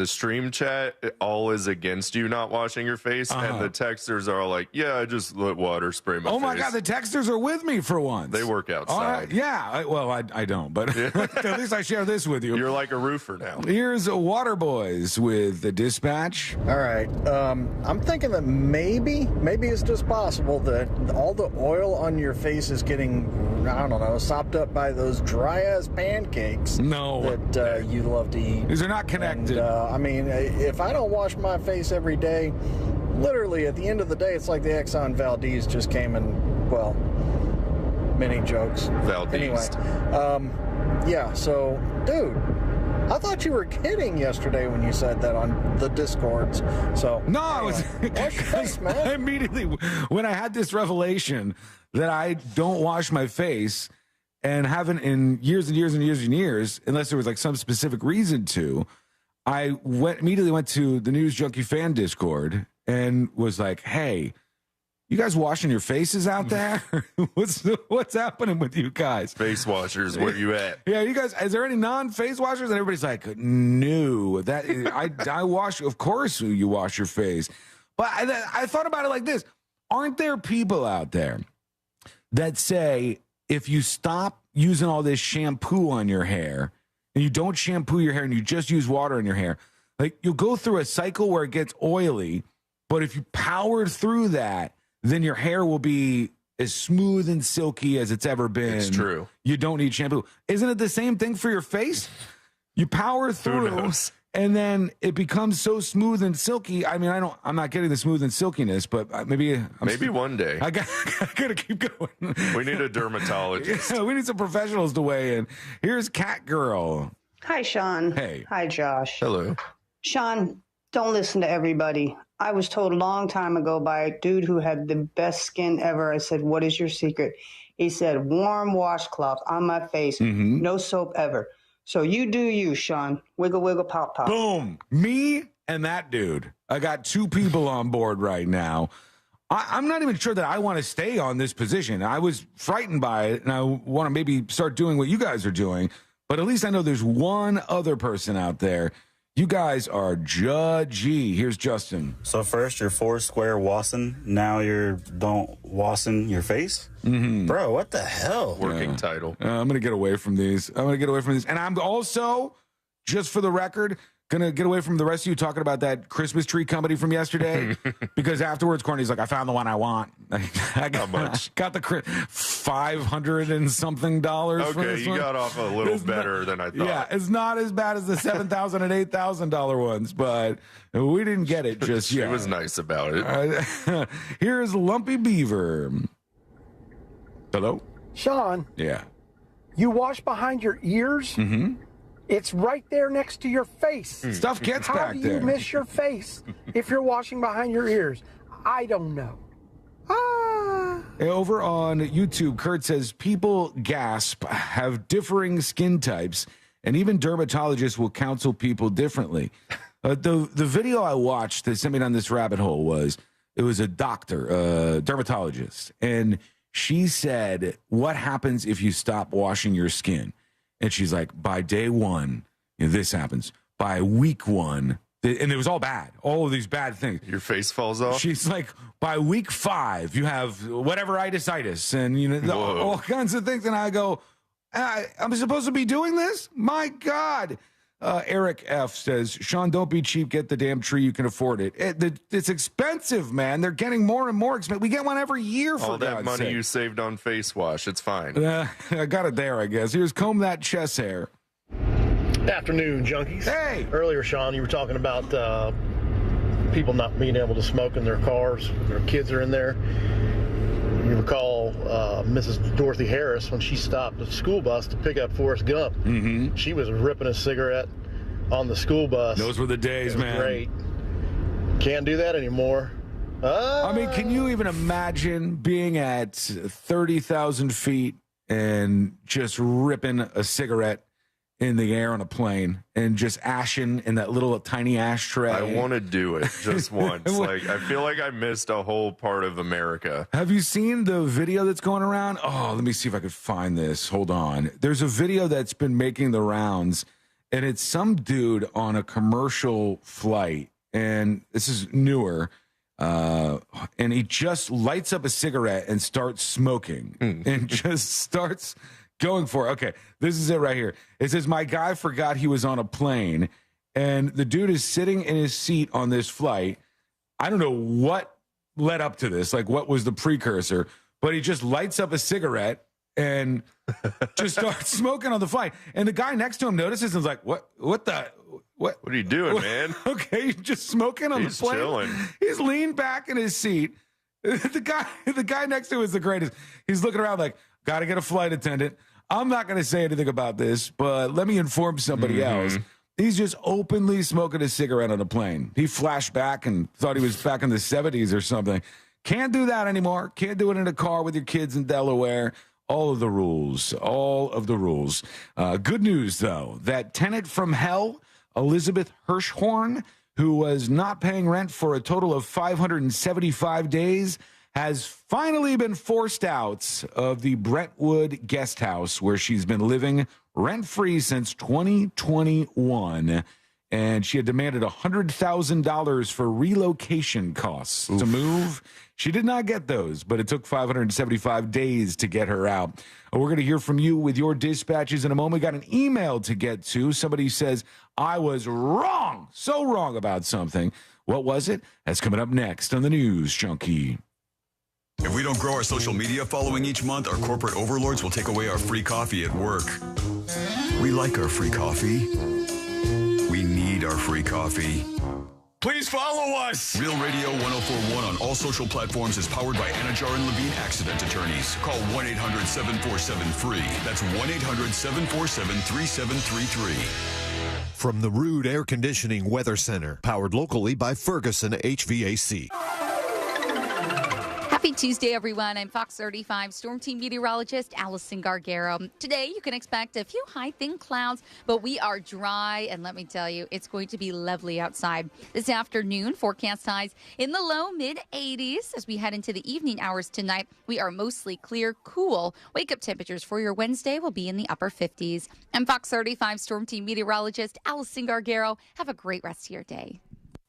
stream chat all is against you not washing your face, and the texters are all like, yeah, I just let water spray my face.
Oh my God, the texters are with me for once.
They work outside.
I don't, but at least I share this with you.
You're like a roofer now.
Here's Water Boys with the dispatch.
All right. I'm thinking that maybe it's just possible that all the oil on your face is getting, I don't know, sopped up by those dry-ass pancakes that you love to eat.
These are not connected.
And, if I don't wash my face every day, literally at the end of the day, it's like the Exxon Valdez just came and, well, many jokes.
Valdez.
Anyway, so, dude, I thought you were kidding yesterday when you said that on the Discords. So
no,
anyway, wash man.
I immediately, when I had this revelation that I don't wash my face and haven't in years and years and years and years, unless there was like some specific reason to, I immediately went to the News Junkie fan Discord and was like, hey, you guys washing your faces out there? What's happening with you guys?
Face washers, where you at?
Yeah, you guys, is there any non-face washers? And everybody's like, no, I wash, of course you wash your face. But I thought about it like this. Aren't there people out there that say, if you stop using all this shampoo on your hair and you don't shampoo your hair and you just use water in your hair, like you'll go through a cycle where it gets oily, but if you power through that, then your hair will be as smooth and silky as it's ever been.
It's true.
You don't need shampoo. Isn't it the same thing for your face? You power through, and then it becomes so smooth and silky. I mean, I'm not getting the smooth and silkiness, but maybe
one day.
I gotta keep going.
We need a dermatologist.
Yeah, we need some professionals to weigh in. Here's Cat Girl.
Hi, Sean.
Hey.
Hi, Josh.
Hello.
Sean, don't listen to everybody. I was told a long time ago by a dude who had the best skin ever. I said, what is your secret? He said, warm washcloth on my face, no soap ever. So you do you, Sean. Wiggle, wiggle, pop, pop.
Boom. Me and that dude. I got two people on board right now. I'm not even sure that I want to stay on this position. I was frightened by it, and I want to maybe start doing what you guys are doing. But at least I know there's one other person out there. You guys are judgy. Here's Justin.
So first you're four square wassing. Now you're don't wassing your face? Bro, what the hell?
Working title.
I'm going to get away from these. And I'm also, just for the record, going to get away from the rest of you talking about that Christmas tree company from yesterday. Because afterwards, Courtney's like, I found the one I want. I got,
How much?
Got the $500 and something.
Okay, you got off a little better than I thought.
Yeah, it's not as bad as the $7,000 and $8,000 ones, but we didn't get it just yet.
She was nice about it.
Here's Lumpy Beaver. Hello?
Sean.
Yeah.
You wash behind your ears? It's right there next to your face.
Stuff gets back
How do
there.
you miss your face if you're washing behind your ears? I don't know.
Over on YouTube, Kurt says people gasp, have differing skin types, and even dermatologists will counsel people differently. The video I watched that sent me down this rabbit hole was a doctor, a dermatologist, and she said, what happens if you stop washing your skin? And she's like, by day one, this happens. By week one, and it was all bad. All of these bad things.
Your face falls off?
She's like, by week 5, you have whatever itis, and all kinds of things. And I go, I'm supposed to be doing this? My God. Eric F. says, Sean, don't be cheap. Get the damn tree. You can afford it. It's expensive, man. They're getting more and more expensive. We get one every year for
all that
God's
money
sake.
you saved on face wash. It's fine.
I got it there, I guess. Here's Comb That Chest Hair.
Afternoon, junkies.
Hey.
Earlier, Sean, you were talking about people not being able to smoke in their cars. Their kids are in there. You recall Mrs. Dorothy Harris when she stopped the school bus to pick up Forrest Gump. She was ripping a cigarette on the school bus.
Those were the days, man.
Great. Can't do that anymore.
I mean, can you even imagine being at 30,000 feet and just ripping a cigarette in the air on a plane and just ashing in that little tiny ashtray?
I want to do it just once. Like, I feel like I missed a whole part of America.
Have you seen the video that's going around? Oh, let me see if I could find this. Hold on. There's a video that's been making the rounds, and it's some dude on a commercial flight, and this is newer, and he just lights up a cigarette and starts smoking and just starts going for it. Okay, this is it right here. It says, my guy forgot he was on a plane, and the dude is sitting in his seat on this flight. I don't know what led up to this, like what was the precursor, but he just lights up a cigarette and just starts smoking on the flight. And the guy next to him notices and is like, what
are you doing, man?
Okay, you're just smoking on the plane.
Chilling.
He's leaned back in his seat. The guy next to him is the greatest. He's looking around like, got to get a flight attendant. I'm not going to say anything about this, but let me inform somebody else. He's just openly smoking a cigarette on a plane. He flashed back and thought he was back in the 70s or something. Can't do that anymore. Can't do it in a car with your kids in Delaware. All of the rules. All of the rules. Good news, though, that tenant from hell, Elizabeth Hirschhorn, who was not paying rent for a total of 575 days, has finally been forced out of the Brentwood guest house where she's been living rent-free since 2021. And she had demanded $100,000 for relocation costs to move. She did not get those, but it took 575 days to get her out. We're going to hear from you with your dispatches in a moment. We got an email to get to. Somebody says, I was wrong, so wrong about something. What was it? That's coming up next on the News Junkie.
If we don't grow our social media following each month, our corporate overlords will take away our free coffee at work. We like our free coffee. We need our free coffee. Please follow us! Real Radio 104.1 on all social platforms is powered by Anajar and Levine Accident Attorneys. Call 1-800-747-FREE. That's 1-800-747-3733.
From the Rude Air Conditioning Weather Center, powered locally by Ferguson HVAC.
Happy Tuesday, everyone. I'm Fox 35 Storm Team meteorologist Allison Gargaro. Today, you can expect a few high, thin clouds, but we are dry, and let me tell you, it's going to be lovely outside. This afternoon, forecast highs in the low, mid-80s. As we head into the evening hours tonight, we are mostly clear, cool. Wake-up temperatures for your Wednesday will be in the upper 50s. I'm Fox 35 Storm Team meteorologist Allison Gargaro. Have a great rest of your day.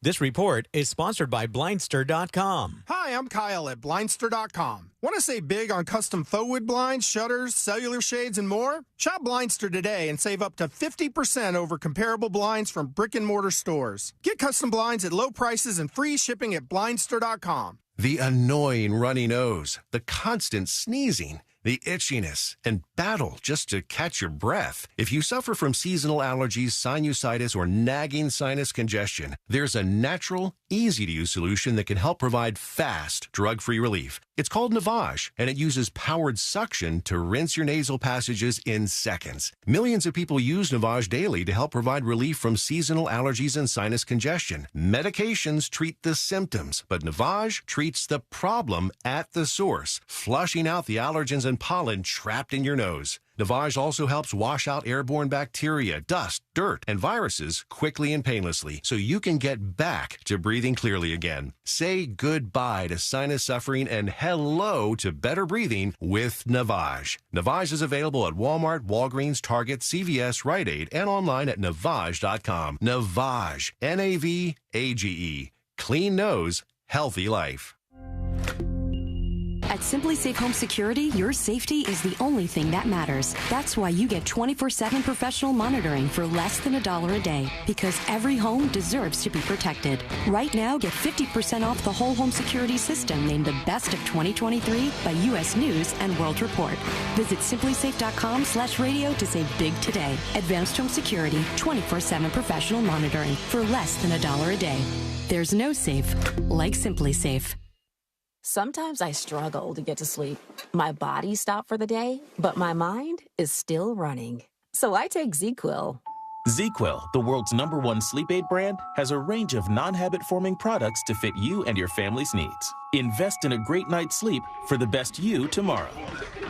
This report is sponsored by Blindster.com.
Hi, I'm Kyle at Blindster.com. Want to save big on custom faux wood blinds, shutters, cellular shades, and more? Shop Blindster today and save up to 50% over comparable blinds from brick-and-mortar stores. Get custom blinds at low prices and free shipping at Blindster.com.
The annoying runny nose, the constant sneezing, the itchiness, and battle just to catch your breath. If you suffer from seasonal allergies, sinusitis, or nagging sinus congestion, there's a natural, easy-to-use solution that can help provide fast, drug-free relief. It's called Navage, and it uses powered suction to rinse your nasal passages in seconds. Millions of people use Navage daily to help provide relief from seasonal allergies and sinus congestion. Medications treat the symptoms, but Navage treats the problem at the source, flushing out the allergens and pollen trapped in your nose. Navage also helps wash out airborne bacteria, dust, dirt, and viruses quickly and painlessly, so you can get back to breathing clearly again. Say goodbye to sinus suffering and hello to better breathing with Navage. Navage is available at Walmart, Walgreens, Target, CVS, Rite Aid, and online at Navage.com. Navage, N-A-V-A-G-E. Clean nose, healthy life.
At Simply Safe Home Security, your safety is the only thing that matters. That's why you get 24/7 professional monitoring for less than $1 a day, because every home deserves to be protected. Right now, get 50% off the whole home security system named the best of 2023 by U.S. News and World Report. Visit simplysafe.com/radio to save big today. Advanced Home Security, 24/7 professional monitoring for less than $1 a day. There's no safe like Simply Safe.
Sometimes I struggle to get to sleep. My body stopped for the day, but my mind is still running. So I take ZzzQuil.
ZzzQuil, the world's #1 sleep aid brand, has a range of non-habit-forming products to fit you and your family's needs. Invest in a great night's sleep for the best you tomorrow.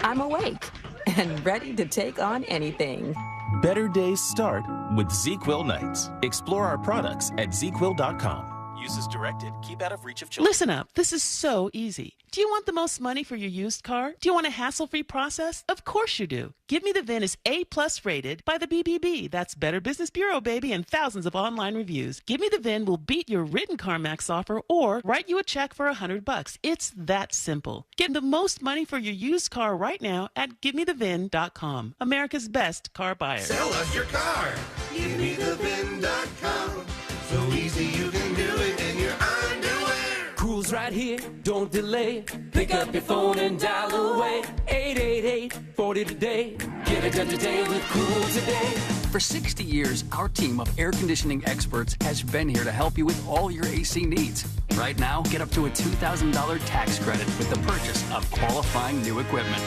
I'm awake and ready to take on anything.
Better days start with ZzzQuil nights. Explore our products at ZzzQuil.com. Use as directed. Keep out of reach of children.
Listen up. This is so easy. Do you want the most money for your used car? Do you want a hassle-free process? Of course you do. Give Me the VIN is A+ rated by the BBB. That's Better Business Bureau, baby, and thousands of online reviews. Give Me the VIN will beat your written CarMax offer or write you a check for $100. It's that simple. Get the most money for your used car right now at GiveMeTheVIN.com. America's best car buyer.
Sell us your car. GiveMeTheVIN.com. So easy you can do it in your underwear.
Cool's right here, don't delay. Pick up your phone and dial away. 888-40 today. Get it done today with Cool today.
For 60 years, our team of air conditioning experts has been here to help you with all your AC needs. Right now, get up to a $2,000 tax credit with the purchase of qualifying new equipment.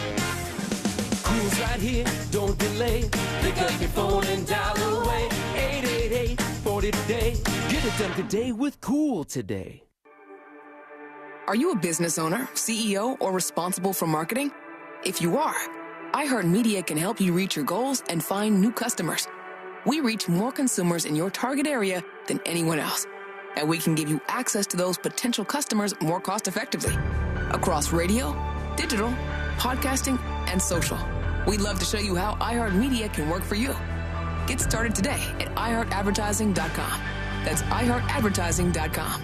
Cool's right here, don't delay. Pick up your phone and dial away. 888-40 today. Get it done today with Cool today.
Are you a business owner, CEO, or responsible for marketing? If you are, iHeartMedia can help you reach your goals and find new customers. We reach more consumers in your target area than anyone else, and we can give you access to those potential customers more cost-effectively across radio, digital, podcasting, and social. We'd love to show you how iHeartMedia can work for you. Get started today at iHeartAdvertising.com. That's iHeartAdvertising.com.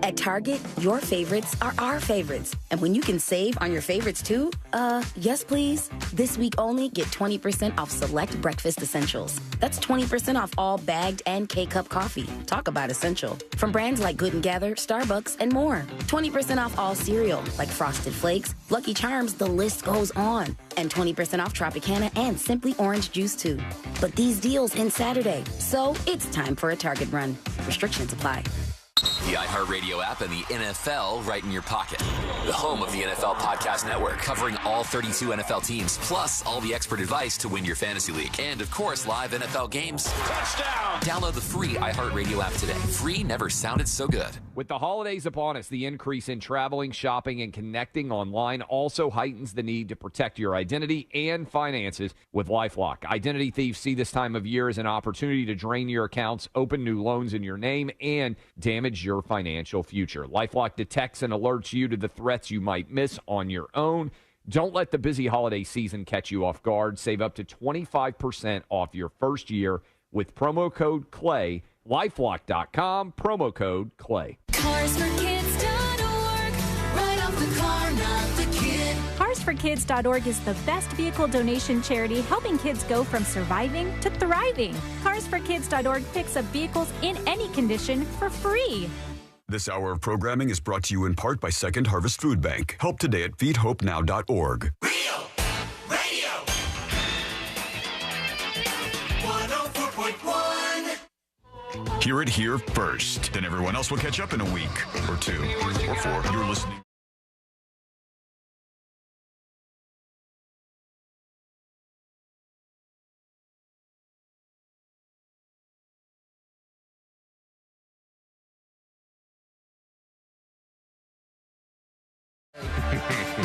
At Target, your favorites are our favorites. And when you can save on your favorites too, yes please. This week only, get 20% off select breakfast essentials. That's 20% off all bagged and K-Cup coffee. Talk about essential. From brands like Good & Gather, Starbucks, and more. 20% off all cereal, like Frosted Flakes, Lucky Charms, the list goes on. And 20% off Tropicana and Simply Orange Juice too. But these deals end Saturday, so it's time for a Target run. Restrictions apply.
The iHeartRadio app and the NFL right in your pocket. The home of the NFL Podcast Network, covering all 32 NFL teams, plus all the expert advice to win your fantasy league. And, of course, live NFL games. Touchdown! Download the free iHeartRadio app today. Free never sounded so good.
With the holidays upon us, the increase in traveling, shopping, and connecting online also heightens the need to protect your identity and finances with LifeLock. Identity thieves see this time of year as an opportunity to drain your accounts, open new loans in your name, and damage your financial future. LifeLock detects and alerts you to the threats you might miss on your own. Don't let the busy holiday season catch you off guard. Save up to 25% off your first year with promo code CLAY. LifeLock.com, promo code CLAY.
CarsForKids.org. Right off the car, not the kid.
CarsForKids.org is the best vehicle donation charity helping kids go from surviving to thriving. CarsForKids.org picks up vehicles in any condition for free.
This hour of programming is brought to you in part by Second Harvest Food Bank. Help today at feedhopenow.org.
Radio. 104.1.
Hear it here first. Then everyone else will catch up in a week or two or four. You're listening.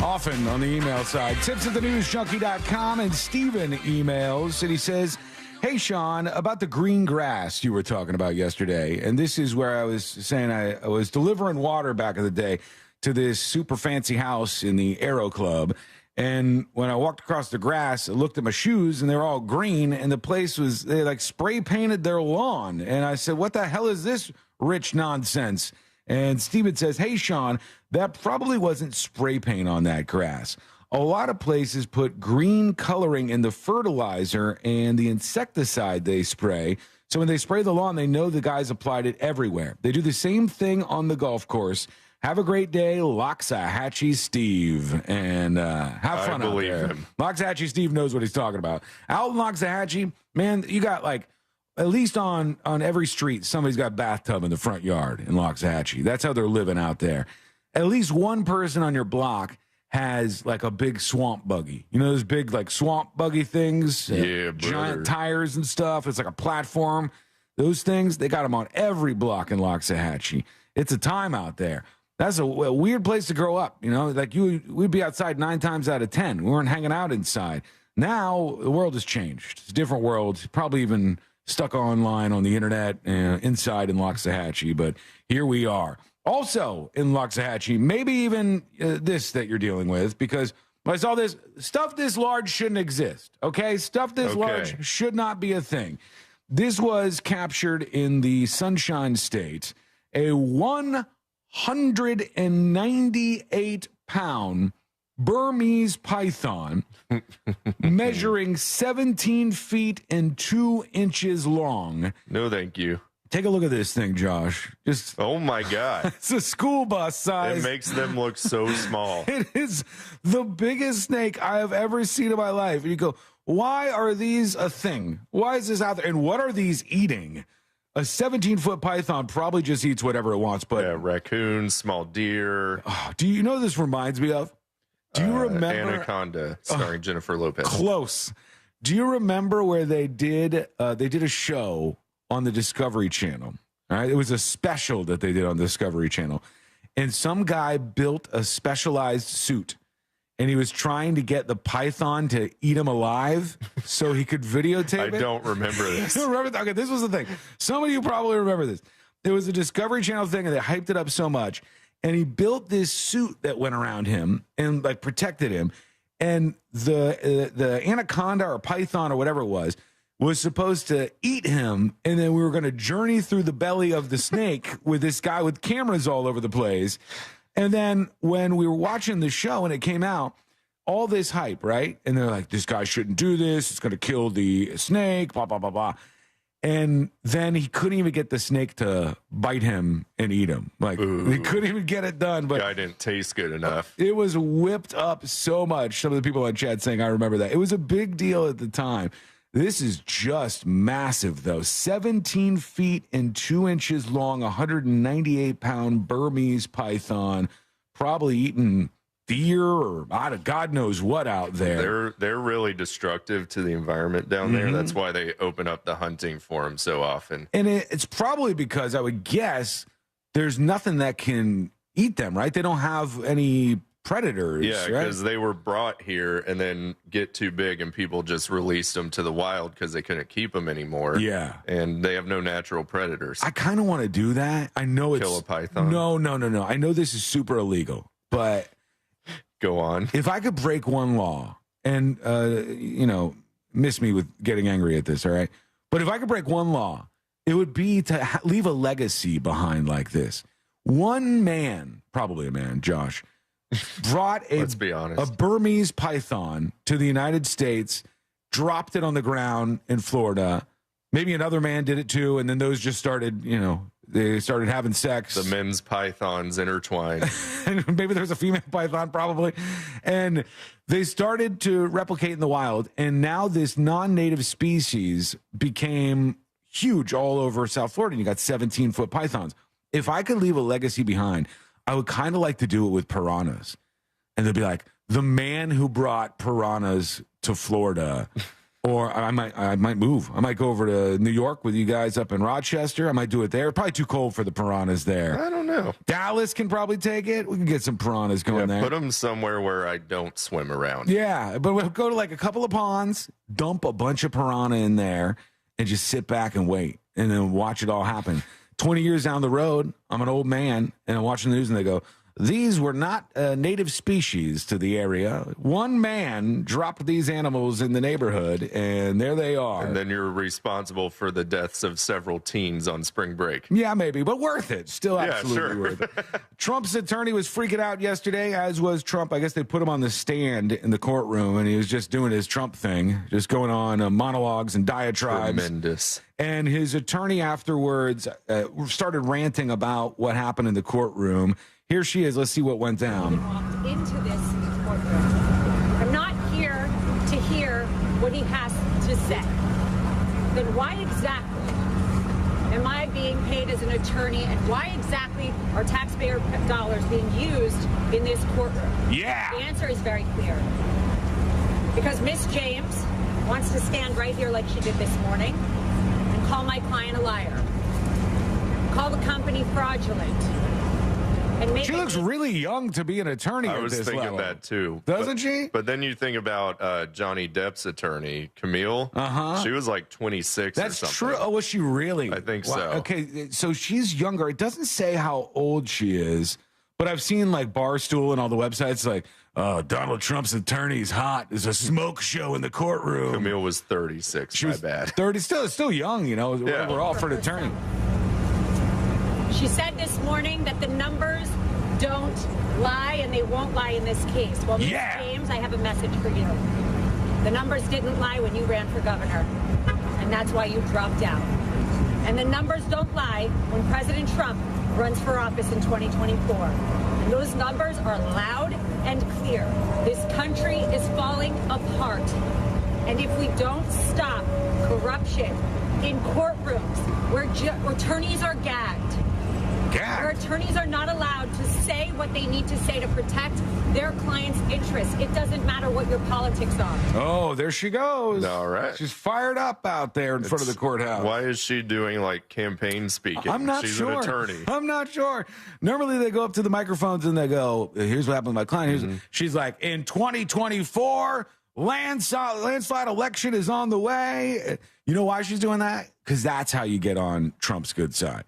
Often on the email side, tips at thenewsjunkie.com, and Steven emails and he says, hey, Sean, about the green grass you were talking about yesterday. And this is where I was saying I was delivering water back in the day to this super fancy house in the Aero Club. And when I walked across the grass, I looked at my shoes and they're all green. And the place was, they like spray painted their lawn. And I said, what the hell is this rich nonsense? And Steven says, hey, Sean, that probably wasn't spray paint on that grass. A lot of places put green coloring in the fertilizer and the insecticide they spray. So when they spray the lawn, they know the guys applied it everywhere. They do the same thing on the golf course. Have a great day, Loxahatchee Steve. And have fun out there. Him. Loxahatchee Steve knows what he's talking about. Out in Loxahatchee, man, you got like, at least on every street, somebody's got a bathtub in the front yard in Loxahatchee. That's how they're living out there. At least one person on your block has like a big swamp buggy. You know those big like swamp buggy things?
Yeah,
giant tires and stuff. It's like a platform. Those things, they got them on every block in Loxahatchee. It's a time out there. That's a weird place to grow up. You know, like we'd be outside 9 times out of 10. We weren't hanging out inside. Now the world has changed. It's a different world. Probably even stuck online on the internet inside in Loxahatchee, but here we are. Also in Loxahatchee, maybe even this that you're dealing with, because I saw this stuff this large shouldn't exist. Okay, stuff this large should not be a thing. This was captured in the Sunshine State. A 198-pound Burmese python measuring 17 feet and 2 inches long.
No, thank you.
Take a look at this thing, Josh. Just
oh my God.
It's a school bus size.
It makes them look so small.
It is the biggest snake I have ever seen in my life. And you go, why are these a thing? Why is this out there? And what are these eating? A 17-foot python probably just eats whatever it wants. But
yeah, raccoons, small deer.
Oh, do you know what this reminds me of? Do you remember
Anaconda, starring Jennifer Lopez?
Close. Do you remember where they did a show on the Discovery Channel? All right, it was a special that they did on the Discovery Channel, and some guy built a specialized suit, and he was trying to get the python to eat him alive so he could videotape it.
I don't remember this.
You don't remember? Okay, this was the thing. Some of you probably remember this. It was a Discovery Channel thing, and they hyped it up so much. And he built this suit that went around him and like protected him. And the anaconda or python or whatever it was was supposed to eat him, and then we were going to journey through the belly of the snake with this guy with cameras all over the place. And then when we were watching the show and it came out, all this hype, right? And they're like, this guy shouldn't do this. It's going to kill the snake, blah, blah, blah, blah. And then he couldn't even get the snake to bite him and eat him. Like, he couldn't even get it done. But
guy didn't taste good enough.
It was whipped up so much. Some of the people on chat saying, I remember that. It was a big deal at the time. This is just massive, though. 17 feet and 2 inches long, 198-pound Burmese python, probably eating deer or God knows what out there.
They're really destructive to the environment down there. That's why they open up the hunting for them so often.
And it's probably because I would guess there's nothing that can eat them, right? They don't have any predators.
Yeah, because they were brought here and then get too big and people just released them to the wild because they couldn't keep them anymore.
Yeah.
And they have no natural predators.
I kind of want to do that. I know
Kill a python.
No. I know this is super illegal, but
go on.
If I could break one law and, miss me with getting angry at this, all right? But if I could break one law, it would be to leave a legacy behind like this. One man, probably a man, Josh, brought
let's be honest,
a Burmese python to the United States, dropped it on the ground in Florida. Maybe another man did it too, and then those just started, they started having sex.
The men's pythons intertwined.
And maybe there's a female python, probably. And they started to replicate in the wild, and now this non-native species became huge all over South Florida. You got 17-foot pythons. If I could leave a legacy behind, I would kind of like to do it with piranhas. And they'd be like, the man who brought piranhas to Florida. Or I might move. I might go over to New York with you guys up in Rochester. I might do it there. Probably too cold for the piranhas there.
I don't know.
Dallas can probably take it. We can get some piranhas going there.
Put them somewhere where I don't swim around.
Yeah, but we'll go to like a couple of ponds, dump a bunch of piranha in there, and just sit back and wait, and then watch it all happen. 20 years down the road, I'm an old man, and I'm watching the news, and they go, these were not native species to the area. One man dropped these animals in the neighborhood, and there they are.
And then you're responsible for the deaths of several teens on spring break.
Yeah, maybe, but worth it. Still absolutely worth it. Trump's attorney was freaking out yesterday, as was Trump. I guess they put him on the stand in the courtroom, and he was just doing his Trump thing, just going on monologues and diatribes.
Tremendous.
And his attorney afterwards started ranting about what happened in the courtroom. Here she is. Let's see what went down.
Walked into this courtroom. I'm not here to hear what he has to say. Then why exactly am I being paid as an attorney, and why exactly are taxpayer dollars being used in this courtroom?
Yeah.
The answer is very clear. Because Miss James wants to stand right here like she did this morning and call my client a liar. Call the company fraudulent.
She looks really young to be an attorney at this level.
I was thinking that too.
Doesn't she?
But then you think about Johnny Depp's attorney, Camille.
Uh-huh.
She was like 26 or something.
That's true. Oh, was she really?
I think
wow.
so.
Okay, so she's younger. It doesn't say how old she is, but I've seen like Barstool and all the websites like, oh, Donald Trump's attorney's hot. There's a smoke show in the courtroom.
Camille was 36.
She was bad. 30, still young,
Yeah.
We're all for an attorney.
She said this morning that the numbers don't lie, and they won't lie in this case. Well, Ms. James, I have a message for you. The numbers didn't lie when you ran for governor, and that's why you dropped out. And the numbers don't lie when President Trump runs for office in 2024. And those numbers are loud and clear. This country is falling apart. And if we don't stop corruption in courtrooms where attorneys are gagged, where attorneys are not allowed to say what they need to say to protect their clients' interests. It doesn't matter what your politics are.
Oh, there she goes.
All right.
She's fired up out there in front of the courthouse.
Why is she doing like campaign speaking?
I'm not
She's
sure.
an attorney.
I'm not sure. Normally they go up to the microphones and they go, here's what happened with my client. She's like, in 2024, landslide election is on the way. You know why she's doing that? Because that's how you get on Trump's good side.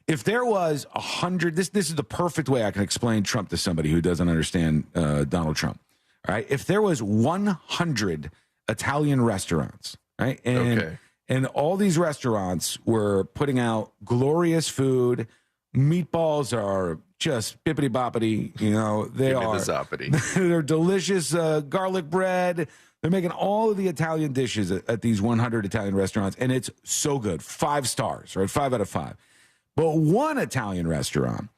If there was 100, this is the perfect way I can explain Trump to somebody who doesn't understand Donald Trump. All right, if there was 100 Italian restaurants, right, and And all these restaurants were putting out glorious food. Meatballs are just bippity boppity, they are.
Give me the zoppity.
They're delicious. Garlic bread. They're making all of the Italian dishes at these 100 Italian restaurants, and it's so good. 5 stars, right? 5 out of 5. But one Italian restaurant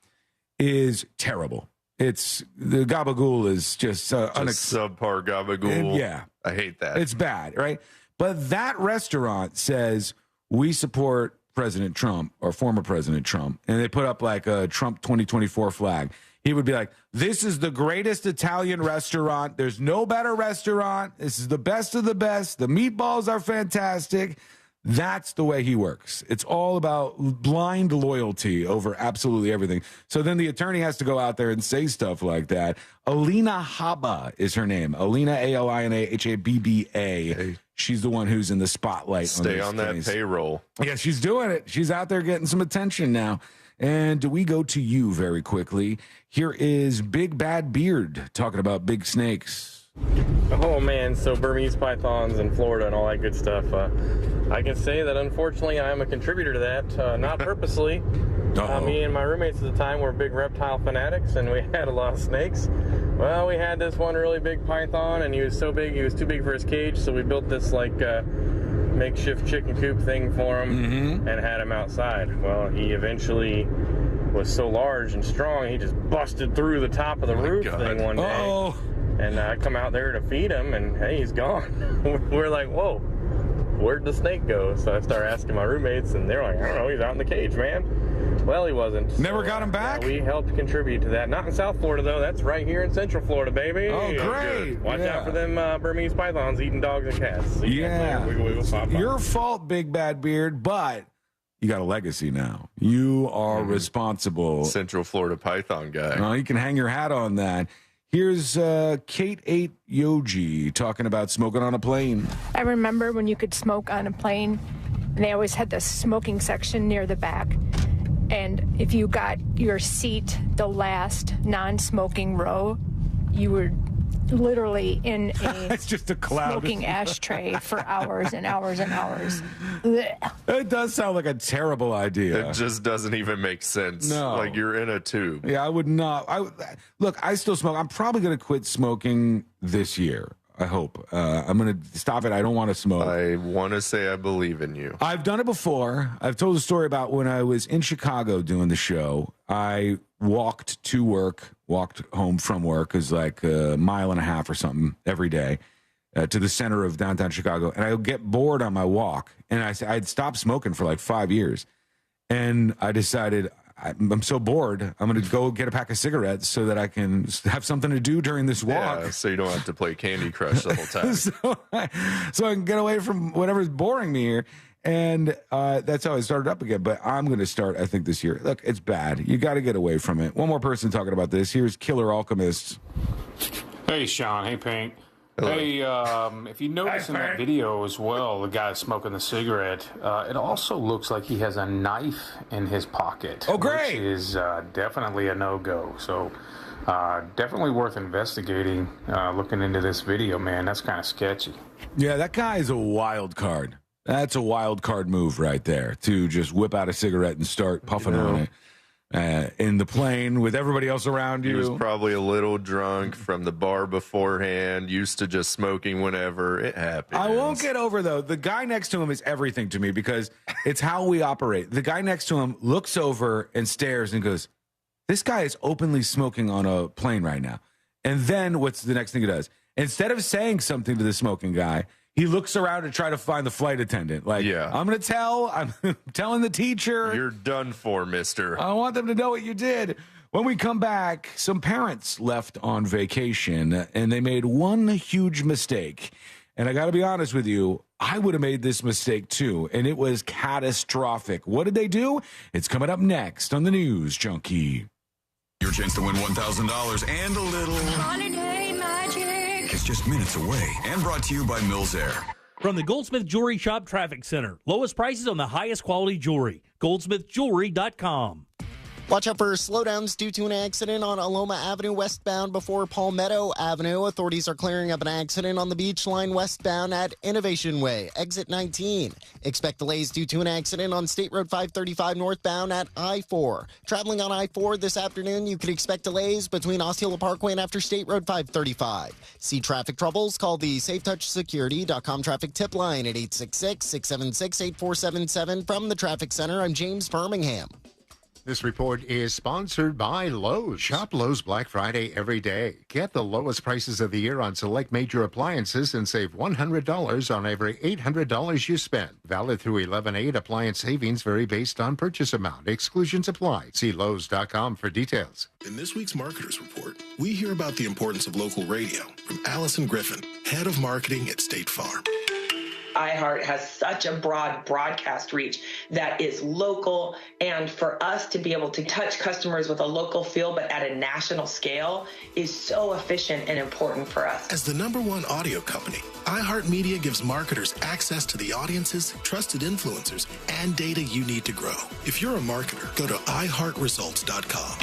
is terrible. It's the gabagool is just
subpar gabagool.
Yeah,
I hate that.
It's bad, right? But that restaurant says we support President Trump or former President Trump, and they put up like a Trump 2024 flag. He would be like, "This is the greatest Italian restaurant. There's no better restaurant. This is the best of the best. The meatballs are fantastic." That's the way he works. It's all about blind loyalty over absolutely everything. So then the attorney has to go out there and say stuff like that. Alina Habba is her name. Alina, Alinahabba. She's the one who's in the spotlight.
Stay on that payroll.
Yeah, she's doing it. She's out there getting some attention now. And do we go to you very quickly? Here is Big Bad Beard talking about big snakes.
Oh man, so Burmese pythons in Florida and all that good stuff. I can say that unfortunately I'm a contributor to that, not purposely. Me and my roommates at the time were big reptile fanatics, and we had a lot of snakes. Well, we had this one really big python, and he was so big, he was too big for his cage, so we built this makeshift chicken coop thing for him and had him outside. Well, he eventually was so large and strong, he just busted through the top of the roof thing one day. And I come out there to feed him, and hey, he's gone. We're like, whoa, where'd the snake go? So I start asking my roommates, and they're like, I don't know, he's out in the cage, man. Well, he wasn't.
Never got him back?
Yeah, we helped contribute to that. Not in South Florida, though. That's right here in Central Florida, baby.
Oh, great.
Watch out for them Burmese pythons eating dogs and cats. See you guys later. Wiggle, wiggle, pop, pop.
Your fault, Big Bad Beard, but you got a legacy now. You are responsible.
Central Florida python guy.
You can hang your hat on that. Here's Kate 8 Yogi talking about smoking on a plane.
I remember when you could smoke on a plane, and they always had the smoking section near the back. And if you got your seat, the last non-smoking row, you were literally in a
it's just a cloud
smoking ashtray for hours and hours and hours.
It does sound like a terrible idea.
It just doesn't even make sense.
No.
Like you're in a tube.
Yeah, I would not. Look, I still smoke. I'm probably going to quit smoking this year. I hope. I'm going to stop it. I don't want to smoke.
I want to say I believe in you.
I've done it before. I've told a story about when I was in Chicago doing the show. I walked to work, walked home from work. It was like a mile and a half or something every day to the center of downtown Chicago. And I would get bored on my walk. And I'd stopped smoking for like 5 years. And I decided, I'm so bored, I'm going to go get a pack of cigarettes so that I can have something to do during this walk.
Yeah, so you don't have to play Candy Crush the whole time.
so I can get away from whatever's boring me here. And that's how I started up again. But I'm going to start, I think, this year. Look, it's bad. You got to get away from it. One more person talking about this. Here's Killer Alchemist.
Hey, Sean. Hey, Pink.
Hello.
Hey, if you notice in that video as well, the guy smoking the cigarette, it also looks like he has a knife in his pocket.
Oh, great.
Which is definitely a no-go. So definitely worth investigating, looking into this video, man. That's kind of sketchy.
Yeah, that guy is a wild card. That's a wild card move right there, to just whip out a cigarette and start puffing on it. In the plane with everybody else around you.
He was probably a little drunk from the bar beforehand, used to just smoking whenever it happens.
I won't get over, though. The guy next to him is everything to me because it's how we operate. The guy next to him looks over and stares and goes, this guy is openly smoking on a plane right now. And then what's the next thing he does? Instead of saying something to the smoking guy, he looks around to try to find the flight attendant. Like,
yeah.
I'm telling the teacher.
You're done for, mister.
I want them to know what you did. When we come back, some parents left on vacation, and they made one huge mistake. And I got to be honest with you, I would have made this mistake too, and it was catastrophic. What did they do? It's coming up next on the News Junkie.
Your chance to win $1,000 and a little
Holiday magic.
is just minutes away, and brought to you by Mills Air.
From the Goldsmith Jewelry Shop Traffic Center. Lowest prices on the highest quality jewelry. GoldsmithJewelry.com.
Watch out for slowdowns due to an accident on Aloma Avenue westbound before Palmetto Avenue. Authorities are clearing up an accident on the Beach Line westbound at Innovation Way, exit 19. Expect delays due to an accident on State Road 535 northbound at I-4. Traveling on I-4 this afternoon, you could expect delays between Osceola Parkway and after State Road 535. See traffic troubles? Call the SafeTouchSecurity.com traffic tip line at 866-676-8477. From the Traffic Center, I'm James Birmingham.
This report is sponsored by Lowe's. Shop Lowe's Black Friday every day. Get the lowest prices of the year on select major appliances and save $100 on every $800 you spend. Valid through 11/8. Appliance savings vary based on purchase amount. Exclusions apply. See Lowe's.com for details.
In this week's Marketers Report, we hear about the importance of local radio from Allison Griffin, head of marketing at State Farm.
iHeart has such a broad broadcast reach that is local, and for us to be able to touch customers with a local feel but at a national scale is so efficient and important for us.
As the #1 audio company, iHeartMedia gives marketers access to the audiences, trusted influencers, and data you need to grow. If you're a marketer, go to iHeartResults.com.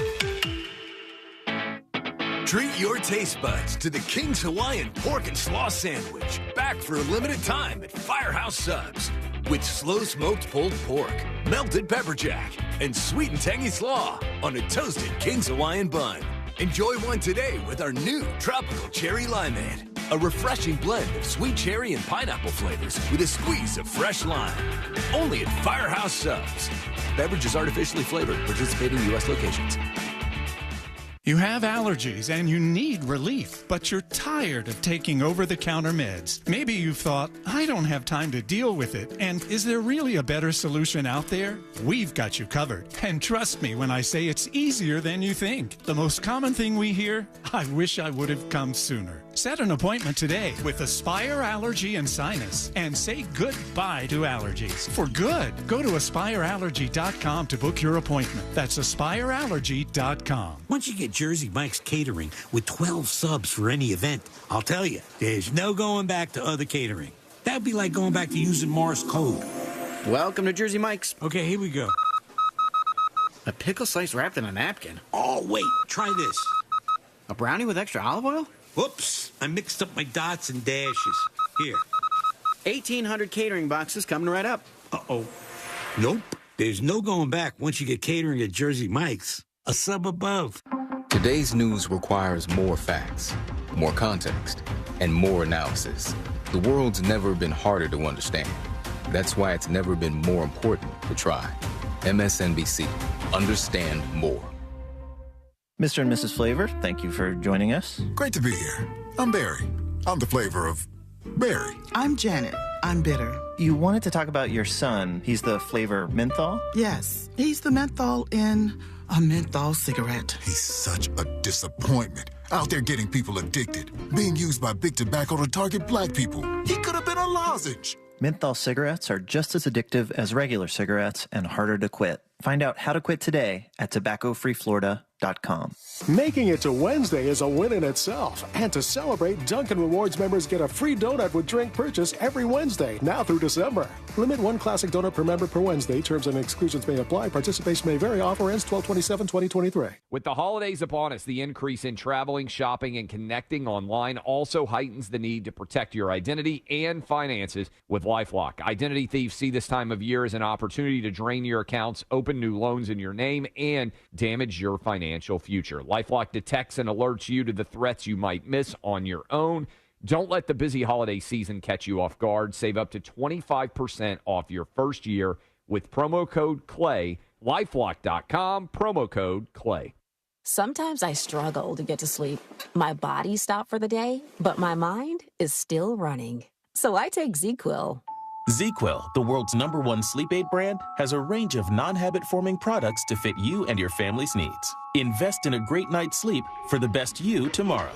Treat your taste buds to the King's Hawaiian Pork and Slaw Sandwich. Back for a limited time at Firehouse Subs. With slow-smoked pulled pork, melted pepper jack, and sweet and tangy slaw on a toasted King's Hawaiian bun. Enjoy one today with our new Tropical Cherry Limeade. A refreshing blend of sweet cherry and pineapple flavors with a squeeze of fresh lime. Only at Firehouse Subs. Beverages artificially flavored. Participating U.S. locations.
You have allergies and you need relief, but you're tired of taking over-the-counter meds. Maybe you've thought, I don't have time to deal with it, and is there really a better solution out there? We've got you covered. And trust me when I say it's easier than you think. The most common thing we hear, I wish I would have come sooner. Set an appointment today with Aspire Allergy and Sinus and say goodbye to allergies. For good. Go to AspireAllergy.com to book your appointment. That's AspireAllergy.com.
Once you get Jersey Mike's catering with 12 subs for any event, I'll tell you, there's no going back to other catering. That'd be like going back to using Morse code.
Welcome to Jersey Mike's.
Okay, here we go.
A pickle slice wrapped in a napkin.
Oh, wait, try this.
A brownie with extra olive oil?
Whoops, I mixed up my dots and dashes. Here.
1,800 catering boxes coming right up.
Uh-oh. Nope, there's no going back once you get catering at Jersey Mike's. A sub above.
Today's news requires more facts, more context, and more analysis. The world's never been harder to understand. That's why it's never been more important to try. MSNBC. Understand more.
Mr. and Mrs. Flavor, thank you for joining us.
Great to be here. I'm Barry. I'm the flavor of Barry.
I'm Janet. I'm bitter.
You wanted to talk about your son. He's the flavor menthol?
Yes, he's the menthol in a menthol cigarette.
He's such a disappointment. Out there getting people addicted. Being used by big tobacco to target black people. He could have been a lozenge.
Menthol cigarettes are just as addictive as regular cigarettes and harder to quit. Find out how to quit today at tobaccofreeflorida.com.
Making it to Wednesday is a win in itself. And to celebrate, Dunkin' Rewards members get a free donut with drink purchase every Wednesday, now through December. Limit one classic donut per member per Wednesday. Terms and exclusions may apply. Participation may vary. Offer ends 12/27/2023.
With the holidays upon us, the increase in traveling, shopping, and connecting online also heightens the need to protect your identity and finances with LifeLock. Identity thieves see this time of year as an opportunity to drain your accounts, open new loans in your name, and damage your financial future. LifeLock detects and alerts you to the threats you might miss on your own. Don't let the busy holiday season catch you off guard. Save up to 25% off your first year with promo code CLAY. LifeLock.com, promo code CLAY.
Sometimes I struggle to get to sleep. My body stopped for the day, but my mind is still running. So I take ZQuil.
ZQuil, the world's #1 sleep aid brand, has a range of non-habit-forming products to fit you and your family's needs. Invest in a great night's sleep for the best you tomorrow.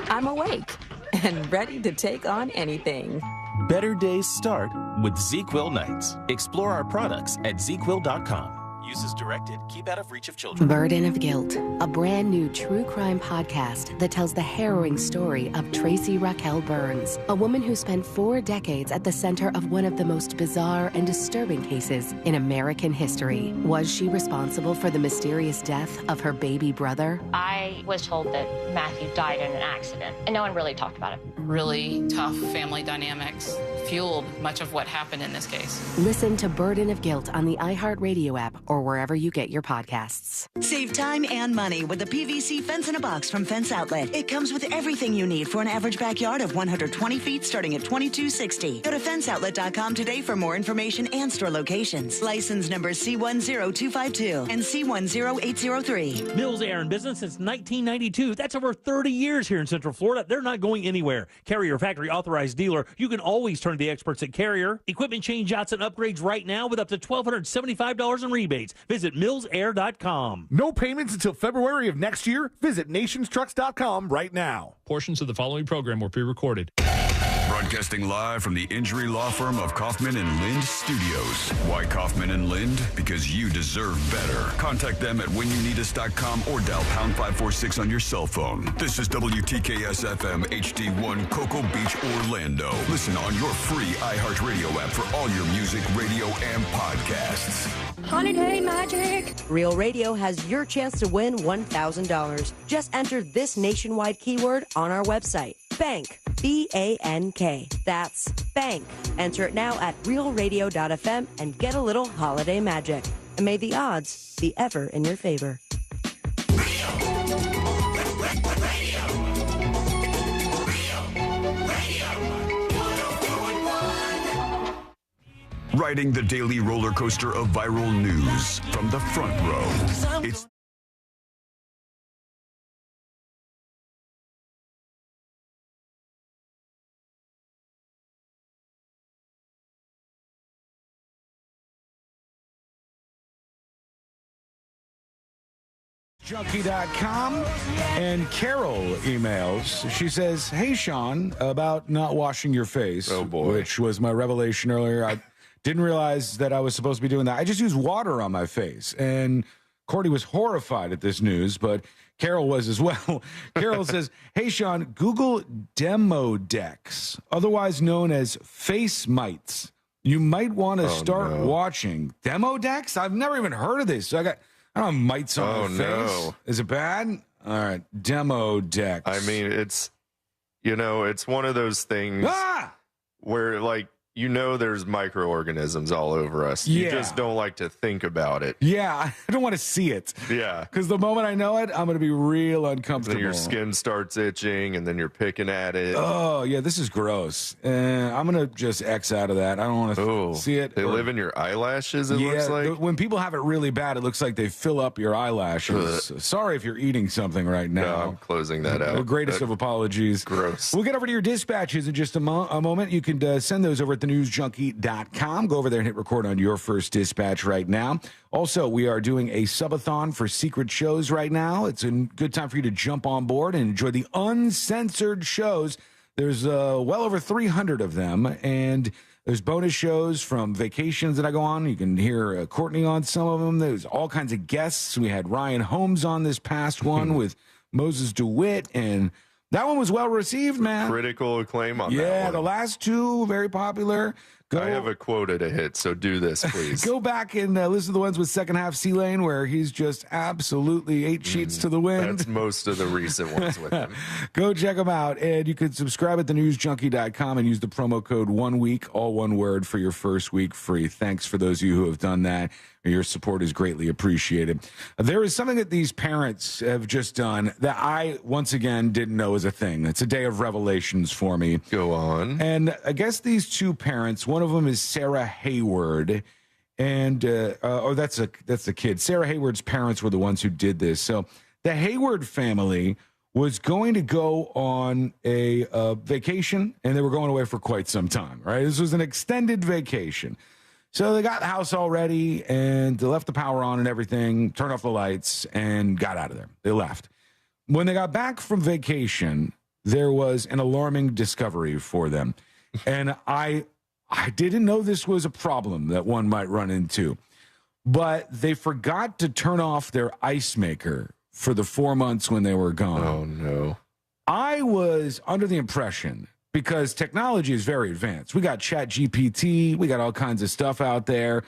I'm awake and ready to take on anything.
Better days start with ZQuil nights. Explore our products at ZQuil.com. Use as directed. Keep out of reach of children.
Burden of Guilt, a brand new true crime podcast that tells the harrowing story of Tracy Raquel Burns, a woman who spent 4 decades at the center of one of the most bizarre and disturbing cases in American history. Was she responsible for the mysterious death of her baby brother?
I was told that Matthew died in an accident, and no one really talked about it.
Really tough family dynamics fueled much of what happened in this case.
Listen to Burden of Guilt on the iHeartRadio app or wherever you get your podcasts.
Save time and money with the PVC fence in a box from Fence Outlet. It comes with everything you need for an average backyard of 120 feet starting at $22.60. Go to fenceoutlet.com today for more information and store locations. License number C10252 and C10803.
Mills Air in business since 1992. That's over 30 years here in Central Florida. They're not going anywhere. Carrier factory authorized dealer. You can always turn to the experts at Carrier. Equipment change outs and upgrades right now with up to $1,275 in rebates. Visit millsair.com.
No payments until February of next year? Visit nationstrucks.com right now.
Portions of the following program were pre-recorded.
Broadcasting live from the injury law firm of Kaufman and Lind Studios. Why Kaufman and Lind? Because you deserve better. Contact them at whenyouneedus.com or dial pound 546 on your cell phone. This is WTKS FM HD1 Cocoa Beach, Orlando. Listen on your free iHeartRadio app for all your music, radio, and podcasts.
Holiday magic.
Real Radio has your chance to win $1,000. Just enter this nationwide keyword on our website. Bank. B-A-N-K. That's bank. Enter it now at realradio.fm and get a little holiday magic. And may the odds be ever in your favor.
Riding the daily roller coaster of viral news from the front row. It's
Junkie.com, and Carol emails. She says, "Hey, Sean, about not washing your face." Oh, boy. Which was my revelation earlier. I didn't realize that I was supposed to be doing that. I just use water on my face. And Cordy was horrified at this news, but Carol was as well. Carol says, "Hey, Sean, Google Demodex, otherwise known as face mites. You might want to start watching." Demodex? I've never even heard of this. So I don't have mites on my face.
No.
Is it bad? All right. Demodex.
I mean, it's one of those things where, like, there's microorganisms all over us. You just don't like to think about it.
Yeah, I don't want to see it.
Yeah.
Because the moment I know it, I'm going to be real uncomfortable.
Then your skin starts itching, and then you're picking at it.
Oh, yeah, this is gross. I'm going to just X out of that. I don't want to see it.
They live in your eyelashes, it looks like?
When people have it really bad, it looks like they fill up your eyelashes. Sorry if you're eating something right now.
No, I'm closing that out.
The greatest of apologies.
Gross.
We'll get over to your dispatches in just a moment. You can send those over at thenewsjunkie.com. Go over there and hit record on your first dispatch right now. Also, we are doing a subathon for secret shows right now. It's a good time for you to jump on board and enjoy the uncensored shows. There's well over 300 of them, and there's bonus shows from vacations that I go on. You can hear Courtney on some of them. There's all kinds of guests. We had Ryan Holmes on this past one with Moses DeWitt, and that one was well received, man.
Critical acclaim on that one.
Yeah, the last two, very popular.
I have a quota to hit, so do this, please.
Go back and listen to the ones with second half C-Lane, where he's just absolutely 8 sheets to the wind.
That's most of the recent ones with him.
Go check them out. And you can subscribe at thenewsjunkie.com and use the promo code 1week, all one word, for your first week free. Thanks for those of you who have done that. Your support is greatly appreciated. There is something that these parents have just done that I, once again, didn't know was a thing. It's a day of revelations for me.
Go on.
And I guess these two parents, one of them is Sarah Hayward, and that's the kid. Sarah Hayward's parents were the ones who did this. So the Hayward family was going to go on a vacation, and they were going away for quite some time, right? This was an extended vacation. So they got the house all ready, and they left the power on and everything, turned off the lights, and got out of there. They left. When they got back from vacation, there was an alarming discovery for them. And I didn't know this was a problem that one might run into. but they forgot to turn off their ice maker for the 4 months when they were gone.
Oh, no.
I was under the impression, because technology is very advanced. We got ChatGPT. We got all kinds of stuff out there.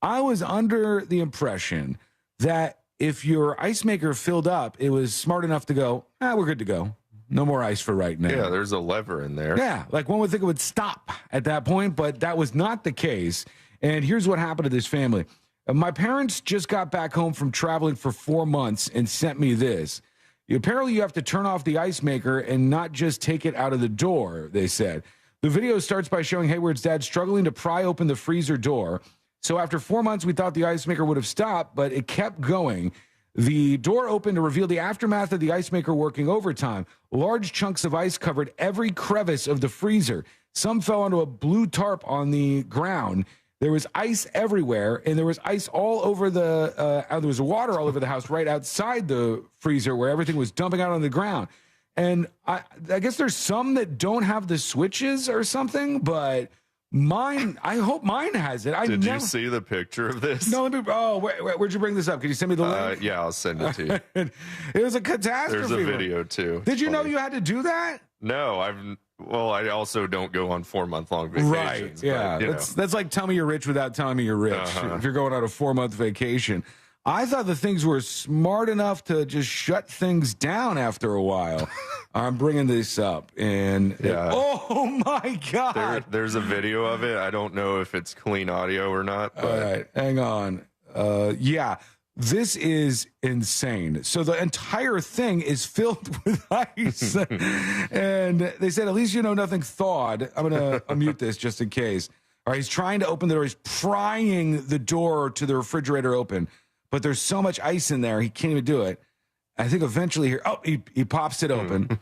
I was under the impression that if your ice maker filled up, it was smart enough to go, we're good to go. No more ice for right now.
Yeah, there's a lever in there.
Yeah, like one would think it would stop at that point, but that was not the case. And here's what happened to this family. My parents just got back home from traveling for 4 months and sent me this. Apparently, you have to turn off the ice maker and not just take it out of the door, they said. The video starts by showing Hayward's dad struggling to pry open the freezer door. So after 4 months, we thought the ice maker would have stopped, but it kept going. The door opened to reveal the aftermath of the ice maker working overtime. Large chunks of ice covered every crevice of the freezer. Some fell onto a blue tarp on the ground. There was ice everywhere, and there was ice all over there was water all over the house right outside the freezer where everything was dumping out on the ground. And I guess there's some that don't have the switches or something, but mine, I hope mine has it.
Did you see the picture of this?
No, where'd you bring this up? Could you send me the link?
Yeah, I'll send it to you.
It was a catastrophe.
There's a video, too.
Did you know you had to do that?
No, I also don't go on 4-month-long vacations.
Right, yeah.
But,
that's like tell me you're rich without telling me you're rich. If you're going on a 4-month vacation. I thought the things were smart enough to just shut things down after a while. I'm bringing this up, and oh my God.
There's a video of it. I don't know if it's clean audio or not. But.
All right, hang on. This is insane. So the entire thing is filled with ice. And they said, at least you know nothing thawed. I'm going to unmute this just in case. All right, he's trying to open the door. He's prying the door to the refrigerator open. But there's so much ice in there, he can't even do it. I think eventually here, he pops it open.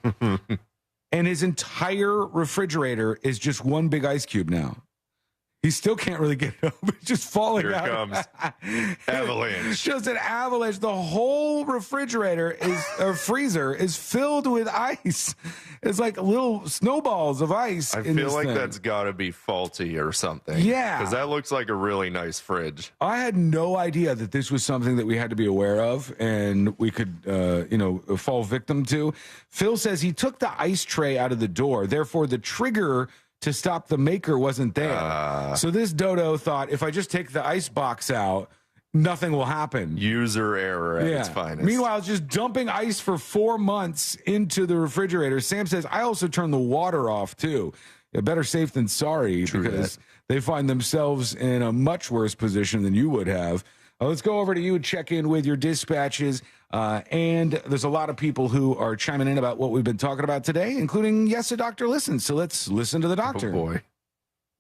And his entire refrigerator is just one big ice cube now. He still can't really get it open. It's just falling out.
Here comes avalanche.
It's just an avalanche. The whole refrigerator freezer is filled with ice. It's like little snowballs of ice.
I feel like that's got to be faulty or something.
Yeah.
Because that looks like a really nice fridge.
I had no idea that this was something that we had to be aware of and we could, fall victim to. Phil says he took the ice tray out of the door. Therefore, the trigger to stop the maker wasn't there. So this dodo thought, if I just take the ice box out, nothing will happen.
User error at its finest.
Meanwhile, just dumping ice for 4 months into the refrigerator. Sam says, I also turned the water off, too. Better safe than sorry, because they find themselves in a much worse position than you would have. Let's go over to you and check in with your dispatches. And there's a lot of people who are chiming in about what we've been talking about today, including Yes, a Doctor Listens. So let's listen to the doctor.
Oh, boy.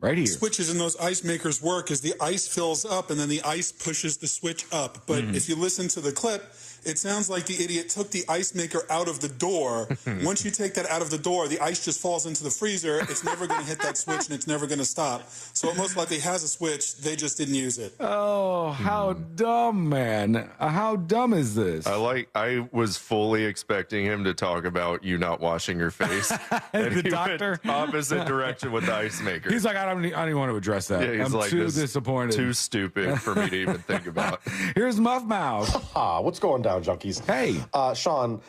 Right here.
Switches in those ice makers work is the ice fills up and then the ice pushes the switch up. But if you listen to the clip, it sounds like the idiot took the ice maker out of the door. Once you take that out of the door, the ice just falls into the freezer. It's never going to hit that switch, and it's never going to stop. So it most likely has a switch. They just didn't use it.
Oh, how dumb, man. How dumb is this?
I was fully expecting him to talk about you not washing your face. And
the doctor?
Went opposite direction with the ice maker.
He's like, I don't even want to address that.
Yeah, he's
I'm
like,
too disappointed.
Too stupid for me to even think about.
Here's Muff Mouth.
What's going down, junkies?
Hey.
Sean,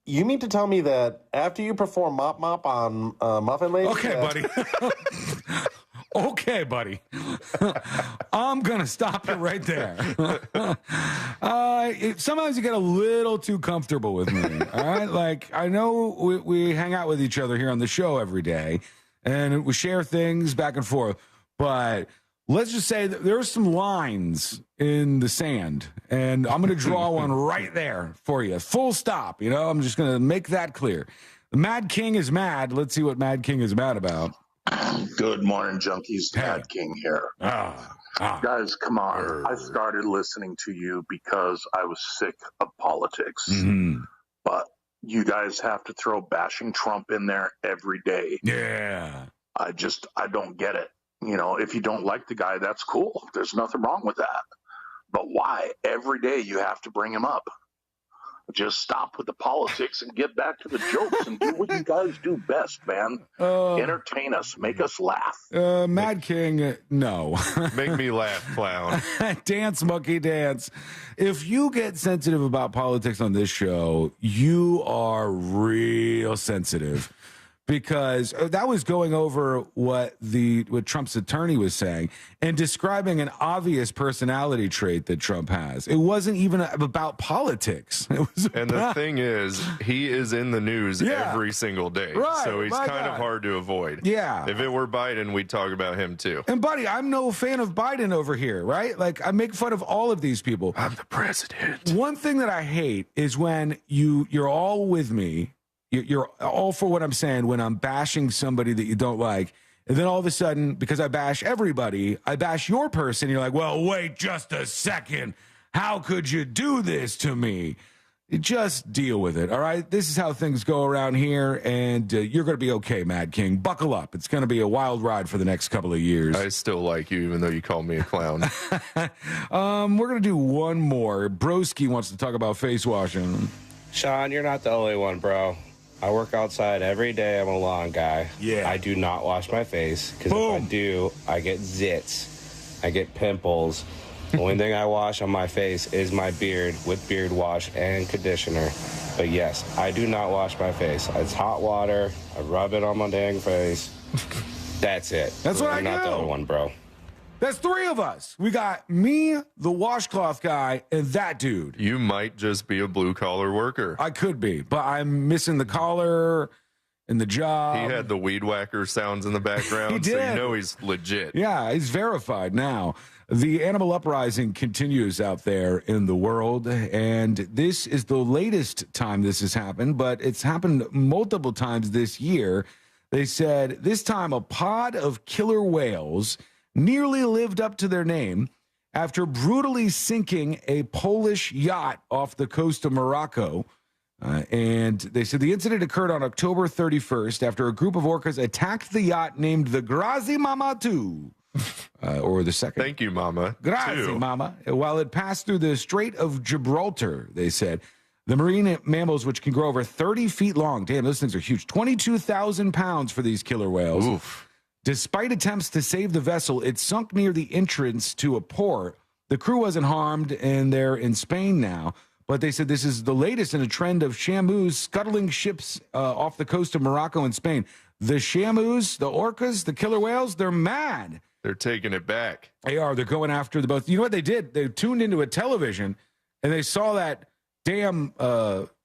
you mean to tell me that after you perform Mop Mop on Muffin Lady?
Okay, buddy. Okay, buddy. I'm going to stop you right there. Sometimes you get a little too comfortable with me, all right? Like, I know we hang out with each other here on the show every day, and we share things back and forth, but let's just say that there's some lines in the sand, and I'm going to draw one right there for you. Full stop, I'm just going to make that clear. The Mad King is mad. Let's see what Mad King is mad about.
Good morning, junkies. Mad King here. Guys, come on. I started listening to you because I was sick of politics. But you guys have to throw bashing Trump in there every day.
Yeah.
I don't get it. If you don't like the guy, that's cool. There's nothing wrong with that. But why? Every day you have to bring him up. Just stop with the politics and get back to the jokes and do what you guys do best, man. Entertain us. Make us laugh.
Mad King, no.
Make me laugh, clown.
Dance, monkey, dance. If you get sensitive about politics on this show, you are real sensitive. Because that was going over what Trump's attorney was saying and describing an obvious personality trait that Trump has. It wasn't even about politics.
And the thing is, he is in the news every single day.
Right,
so he's kind of hard to avoid.
Yeah.
If it were Biden, we'd talk about him too.
And buddy, I'm no fan of Biden over here, right? Like, I make fun of all of these people.
I'm the president.
One thing that I hate is when you're all with me. You're all for what I'm saying when I'm bashing somebody that you don't like. And then all of a sudden, because I bash everybody, I bash your person. You're like, well, wait just a second. How could you do this to me? Just deal with it, all right? This is how things go around here, and you're going to be okay, Mad King. Buckle up. It's going to be a wild ride for the next couple of years.
I still like you, even though you call me a clown.
We're going to do one more. Broski wants to talk about face washing.
Sean, you're not the only one, bro. I work outside every day. I'm a lawn guy.
Yeah.
I do not wash my face because if I do, I get zits. I get pimples. The only thing I wash on my face is my beard with beard wash and conditioner. But yes, I do not wash my face. It's hot water. I rub it on my dang face. That's it.
That's what I do.
You're not the only one, bro.
That's three of us. We got me, the washcloth guy, and that dude.
You might just be a blue-collar worker.
I could be, but I'm missing the collar and the job.
He had the weed whacker sounds in the background,
He did.
so you know he's legit.
Yeah, he's verified now. The animal uprising continues out there in the world, and this is the latest time this has happened, but it's happened multiple times this year. They said this time a pod of killer whales nearly lived up to their name after brutally sinking a Polish yacht off the coast of Morocco. And they said the incident occurred on October 31st after a group of orcas attacked the yacht named the Grazi Mama 2, or the second.
Thank you, Mama.
Grazi Mama. While it passed through the Strait of Gibraltar, they said. The marine mammals, which can grow over 30 feet long, damn, those things are huge, 22,000 pounds for these killer whales.
Oof.
Despite attempts to save the vessel, it sunk near the entrance to a port. The crew wasn't harmed, and they're in Spain now. But they said this is the latest in a trend of shamus scuttling ships off the coast of Morocco and Spain. The shamus, the orcas, the killer whales, they're mad.
They're taking it back.
They are. They're going after the both. You know what they did? They tuned into a television, and they saw that damn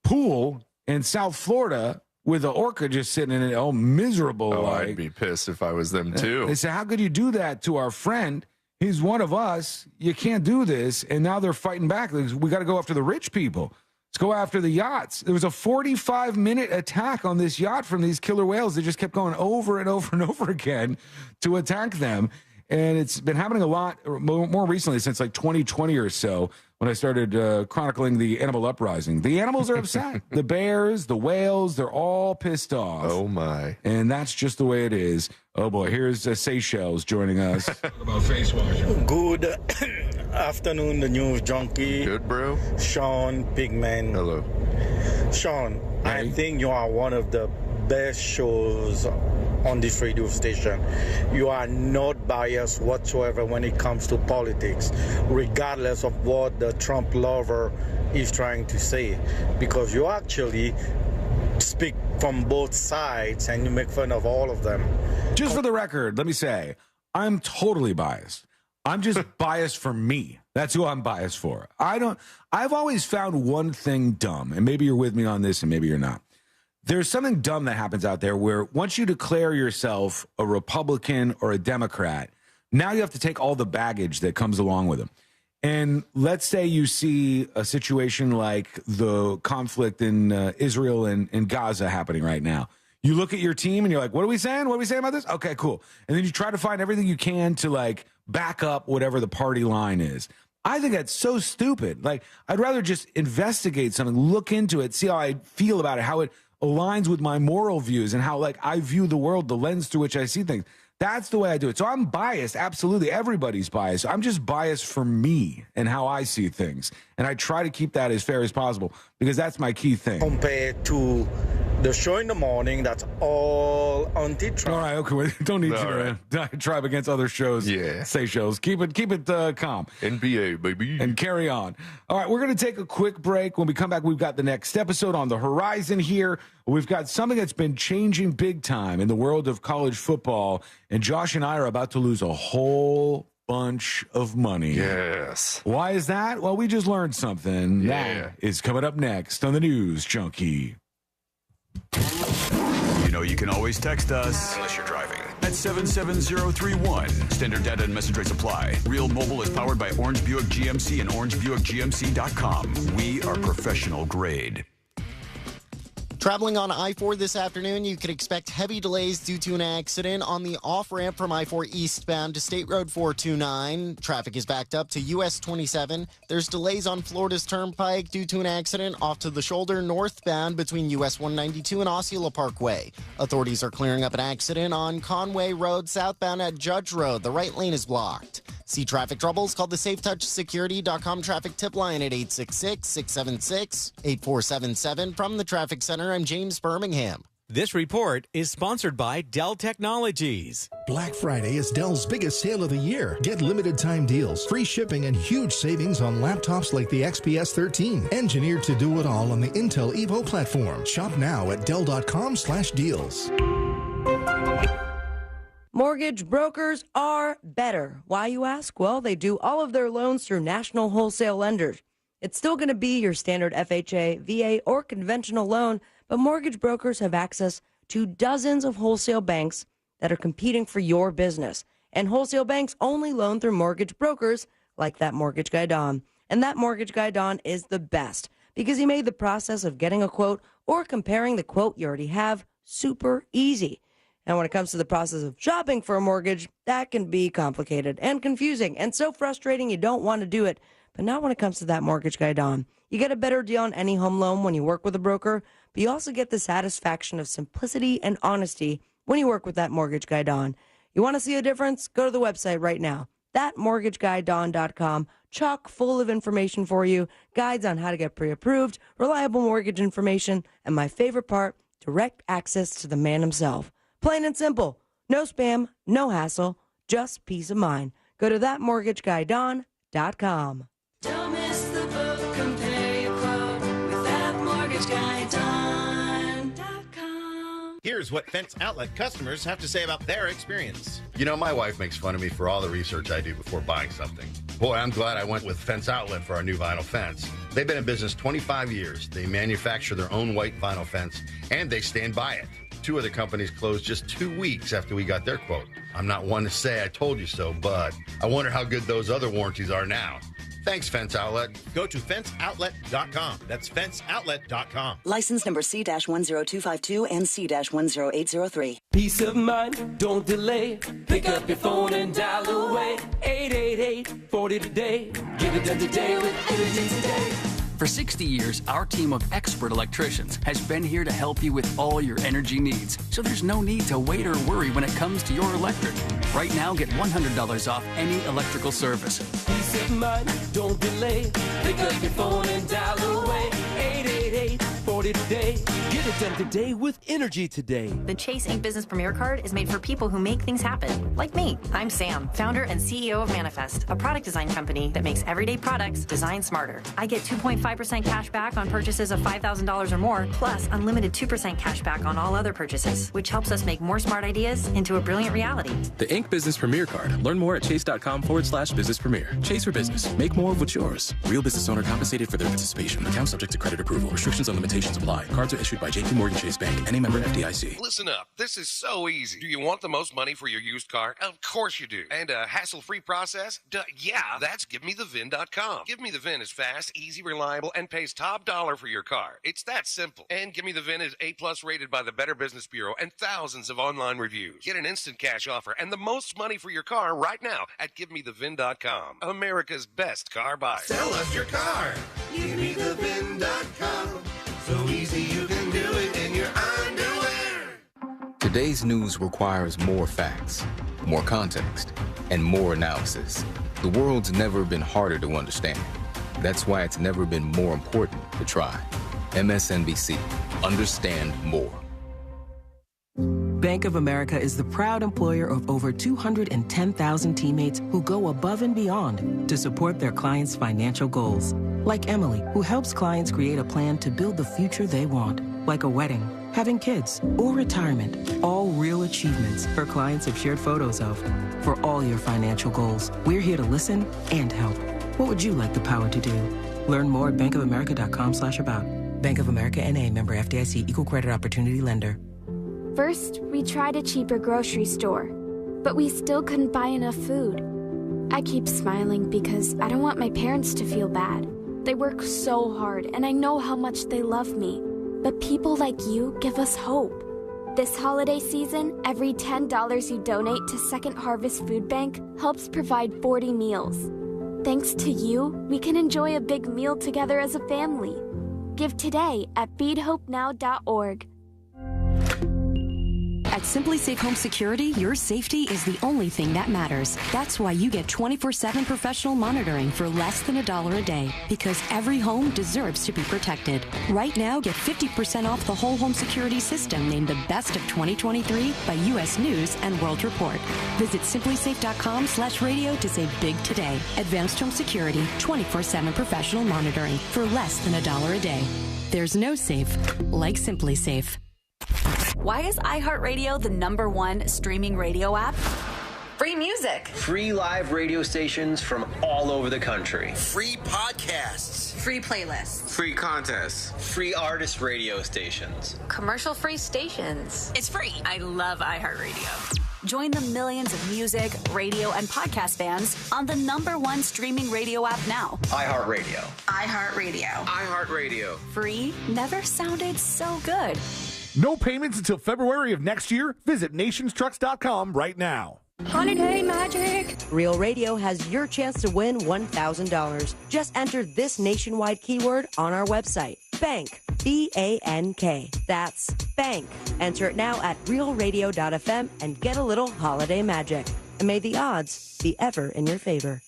pool in South Florida with an orca just sitting in it, all miserable.
Oh, I'd be pissed if I was them too.
They said, how could you do that to our friend? He's one of us. You can't do this. And now they're fighting back. We got to go after the rich people. Let's go after the yachts. There was a 45-minute attack on this yacht from these killer whales. They just kept going over and over and over again to attack them. And it's been happening a lot more recently, since like 2020 or so, when I started chronicling the animal uprising. The animals are upset. The bears, the whales, they're all pissed off.
Oh, my.
And that's just the way it is. Oh, boy. Here's Seychelles joining us.
Talk about face washing. Good afternoon, the news junkie.
Good, bro.
Sean Pigman.
Hello.
Sean,
Hey.
I think you are one of the best shows on this radio station. You are not biased whatsoever when it comes to politics, regardless of what the Trump lover is trying to say, because you actually speak from both sides and you make fun of all of them.
Just for the record, let me say, I'm totally biased. I'm just biased for me. That's who I'm biased for. I've always found one thing dumb, and maybe you're with me on this and maybe you're not. There's something dumb that happens out there where once you declare yourself a Republican or a Democrat, now you have to take all the baggage that comes along with them. And let's say you see a situation like the conflict in Israel and Gaza happening right now. You look at your team and you're like, what are we saying? What are we saying about this? Okay, cool. And then you try to find everything you can to like back up whatever the party line is. I think that's so stupid. Like, I'd rather just investigate something, look into it, see how I feel about it, how it aligns with my moral views and how like I view the world, the lens through which I see things. That's the way I do it. So I'm biased. Absolutely. Everybody's biased. I'm just biased for me and how I see things. And I try to keep that as fair as possible because that's my key thing.
Compared to the show in the morning, that's all anti-Trump.
All right, okay. Don't need you to tribe against other shows. Yeah. Seychelles. Keep it calm.
NBA, baby.
And carry on. All right, we're going to take a quick break. When we come back, we've got the next episode on the horizon here. We've got something that's been changing big time in the world of college football. And Josh and I are about to lose a whole bunch of money.
Yes.
Why is that? Well, we just learned something.
Yeah.
That is coming up next on the News Junkie.
You know you can always text us, unless you're driving, at 77031. Standard data and message rates apply. Real Mobile is powered by Orange Buick GMC and orangebuickgmc.com. We are professional grade.
Traveling on I-4 this afternoon, you could expect heavy delays due to an accident on the off-ramp from I-4 eastbound to State Road 429. Traffic is backed up to US 27. There's delays on Florida's Turnpike due to an accident off to the shoulder northbound between US 192 and Osceola Parkway. Authorities are clearing up an accident on Conway Road southbound at Judge Road. The right lane is blocked. See traffic troubles? Call the SafeTouchSecurity.com traffic tip line at 866-676-8477. From the Traffic Center, I'm James Birmingham.
This report is sponsored by Dell Technologies.
Black Friday is Dell's biggest sale of the year. Get limited time deals, free shipping, and huge savings on laptops like the XPS 13. Engineered to do it all on the Intel Evo platform. Shop now at Dell.com/deals.
Mortgage brokers are better. Why, you ask? Well, they do all of their loans through national wholesale lenders. It's still going to be your standard FHA, VA, or conventional loan, but mortgage brokers have access to dozens of wholesale banks that are competing for your business. And wholesale banks only loan through mortgage brokers like that mortgage guy Don. And that mortgage guy Don is the best because he made the process of getting a quote or comparing the quote you already have super easy. And when it comes to the process of shopping for a mortgage, that can be complicated and confusing and so frustrating you don't want to do it. But not when it comes to that mortgage guy, Don. You get a better deal on any home loan when you work with a broker, but you also get the satisfaction of simplicity and honesty when you work with that mortgage guy, Don. You want to see a difference? Go to the website right now, thatmortgageguydon.com. Chock full of information for you, guides on how to get pre-approved, reliable mortgage information, and my favorite part, direct access to the man himself. Plain and simple. No spam, no hassle, just peace of mind. Go to thatmortgageguydon.com.
Don't miss the book, compare your quote with thatmortgageguydon.com.
Here's what Fence Outlet customers have to say about their experience.
You know, my wife makes fun of me for all the research I do before buying something. Boy, I'm glad I went with Fence Outlet for our new vinyl fence. They've been in business 25 years. They manufacture their own white vinyl fence, and they stand by it. Two other companies closed just 2 weeks after we got their quote. I'm not one to say I told you so, but I wonder how good those other warranties are now. Thanks, Fence Outlet.
Go to fenceoutlet.com. That's fenceoutlet.com.
License number C-10252 and C-10803.
Peace of mind, don't delay. Pick up your phone and dial away. 888-40 today. Get it done today with Energy Today.
For 60 years, our team of expert electricians has been here to help you with all your energy needs, so there's no need to wait or worry when it comes to your electric. Right now, get $100 off any electrical service.
Peace of mind, don't delay. Pick up your phone and dial away. 888-40 today. Get it done today with Energy Today.
The Chase Ink Business Premier Card is made for people who make things happen, like me. I'm Sam, founder and CEO of Manifest, a product design company that makes everyday products designed smarter. I get 2.5% cash back on purchases of $5,000 or more, plus unlimited 2% cash back on all other purchases, which helps us make more smart ideas into a brilliant reality.
The Ink Business Premier Card. Learn more at chase.com/business premier. Chase for business. Make more of what's yours. Real business owner compensated for their participation. Account subject to credit approval. Restrictions on limitations apply. Cards are issued by J.P. Morgan Chase Bank, any member FDIC.
Listen up. This is so easy. Do you want the most money for your used car? Of course you do. And a hassle-free process? Yeah, that's GiveMeTheVin.com. Give Me the VIN is fast, easy, reliable, and pays top dollar for your car. It's that simple. And Give Me the VIN is A+ rated by the Better Business Bureau and thousands of online reviews. Get an instant cash offer and the most money for your car right now at GiveMeTheVin.com. America's best car buyer.
Sell us your car. GiveMeTheVin.com. So easy you can do it in your underwear.
Today's news requires more facts, more context, and more analysis. The world's never been harder to understand. That's why it's never been more important to try. MSNBC. Understand more.
Bank of America is the proud employer of over 210,000 teammates who go above and beyond to support their clients' financial goals. Like Emily, who helps clients create a plan to build the future they want, like a wedding, having kids, or retirement. All real achievements her clients have shared photos of. For all your financial goals, we're here to listen and help. What would you like the power to do? Learn more at bankofamerica.com/about. Bank of America NA, member FDIC, equal credit opportunity lender.
First, we tried a cheaper grocery store, but we still couldn't buy enough food. I keep smiling because I don't want my parents to feel bad. They work so hard, and I know how much they love me. But people like you give us hope. This holiday season, every $10 you donate to Second Harvest Food Bank helps provide 40 meals. Thanks to you, we can enjoy a big meal together as a family. Give today at feedhopenow.org.
At Simply Safe Home Security, your safety is the only thing that matters. That's why you get 24/7 professional monitoring for less than $1 a day, because every home deserves to be protected. Right now, get 50% off the whole home security system named the best of 2023 by U.S. News and World Report. Visit simplysafe.com/radio to save big today. Advanced Home Security, 24/7 professional monitoring for less than $1 a day. There's no safe like Simply Safe.
Why is iHeartRadio the #1 streaming radio app? Free music.
Free live radio stations from all over the country.
Free podcasts. Free playlists.
Free contests. Free artist radio stations.
Commercial-free stations. It's free. I love iHeartRadio. Join the millions of music, radio, and podcast fans on the #1 streaming radio app now.
iHeartRadio.
iHeartRadio.
iHeartRadio.
Free never sounded so good.
No payments until February of next year. Visit nationstrucks.com right now.
Holiday magic! Real Radio has your chance to win $1,000. Just enter this nationwide keyword on our website. Bank. B-A-N-K. That's bank. Enter it now at realradio.fm and get a little holiday magic. And may the odds be ever in your favor.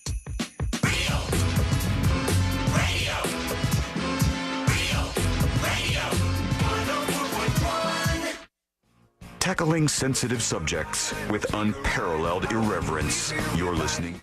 Tackling sensitive subjects with unparalleled irreverence. You're listening.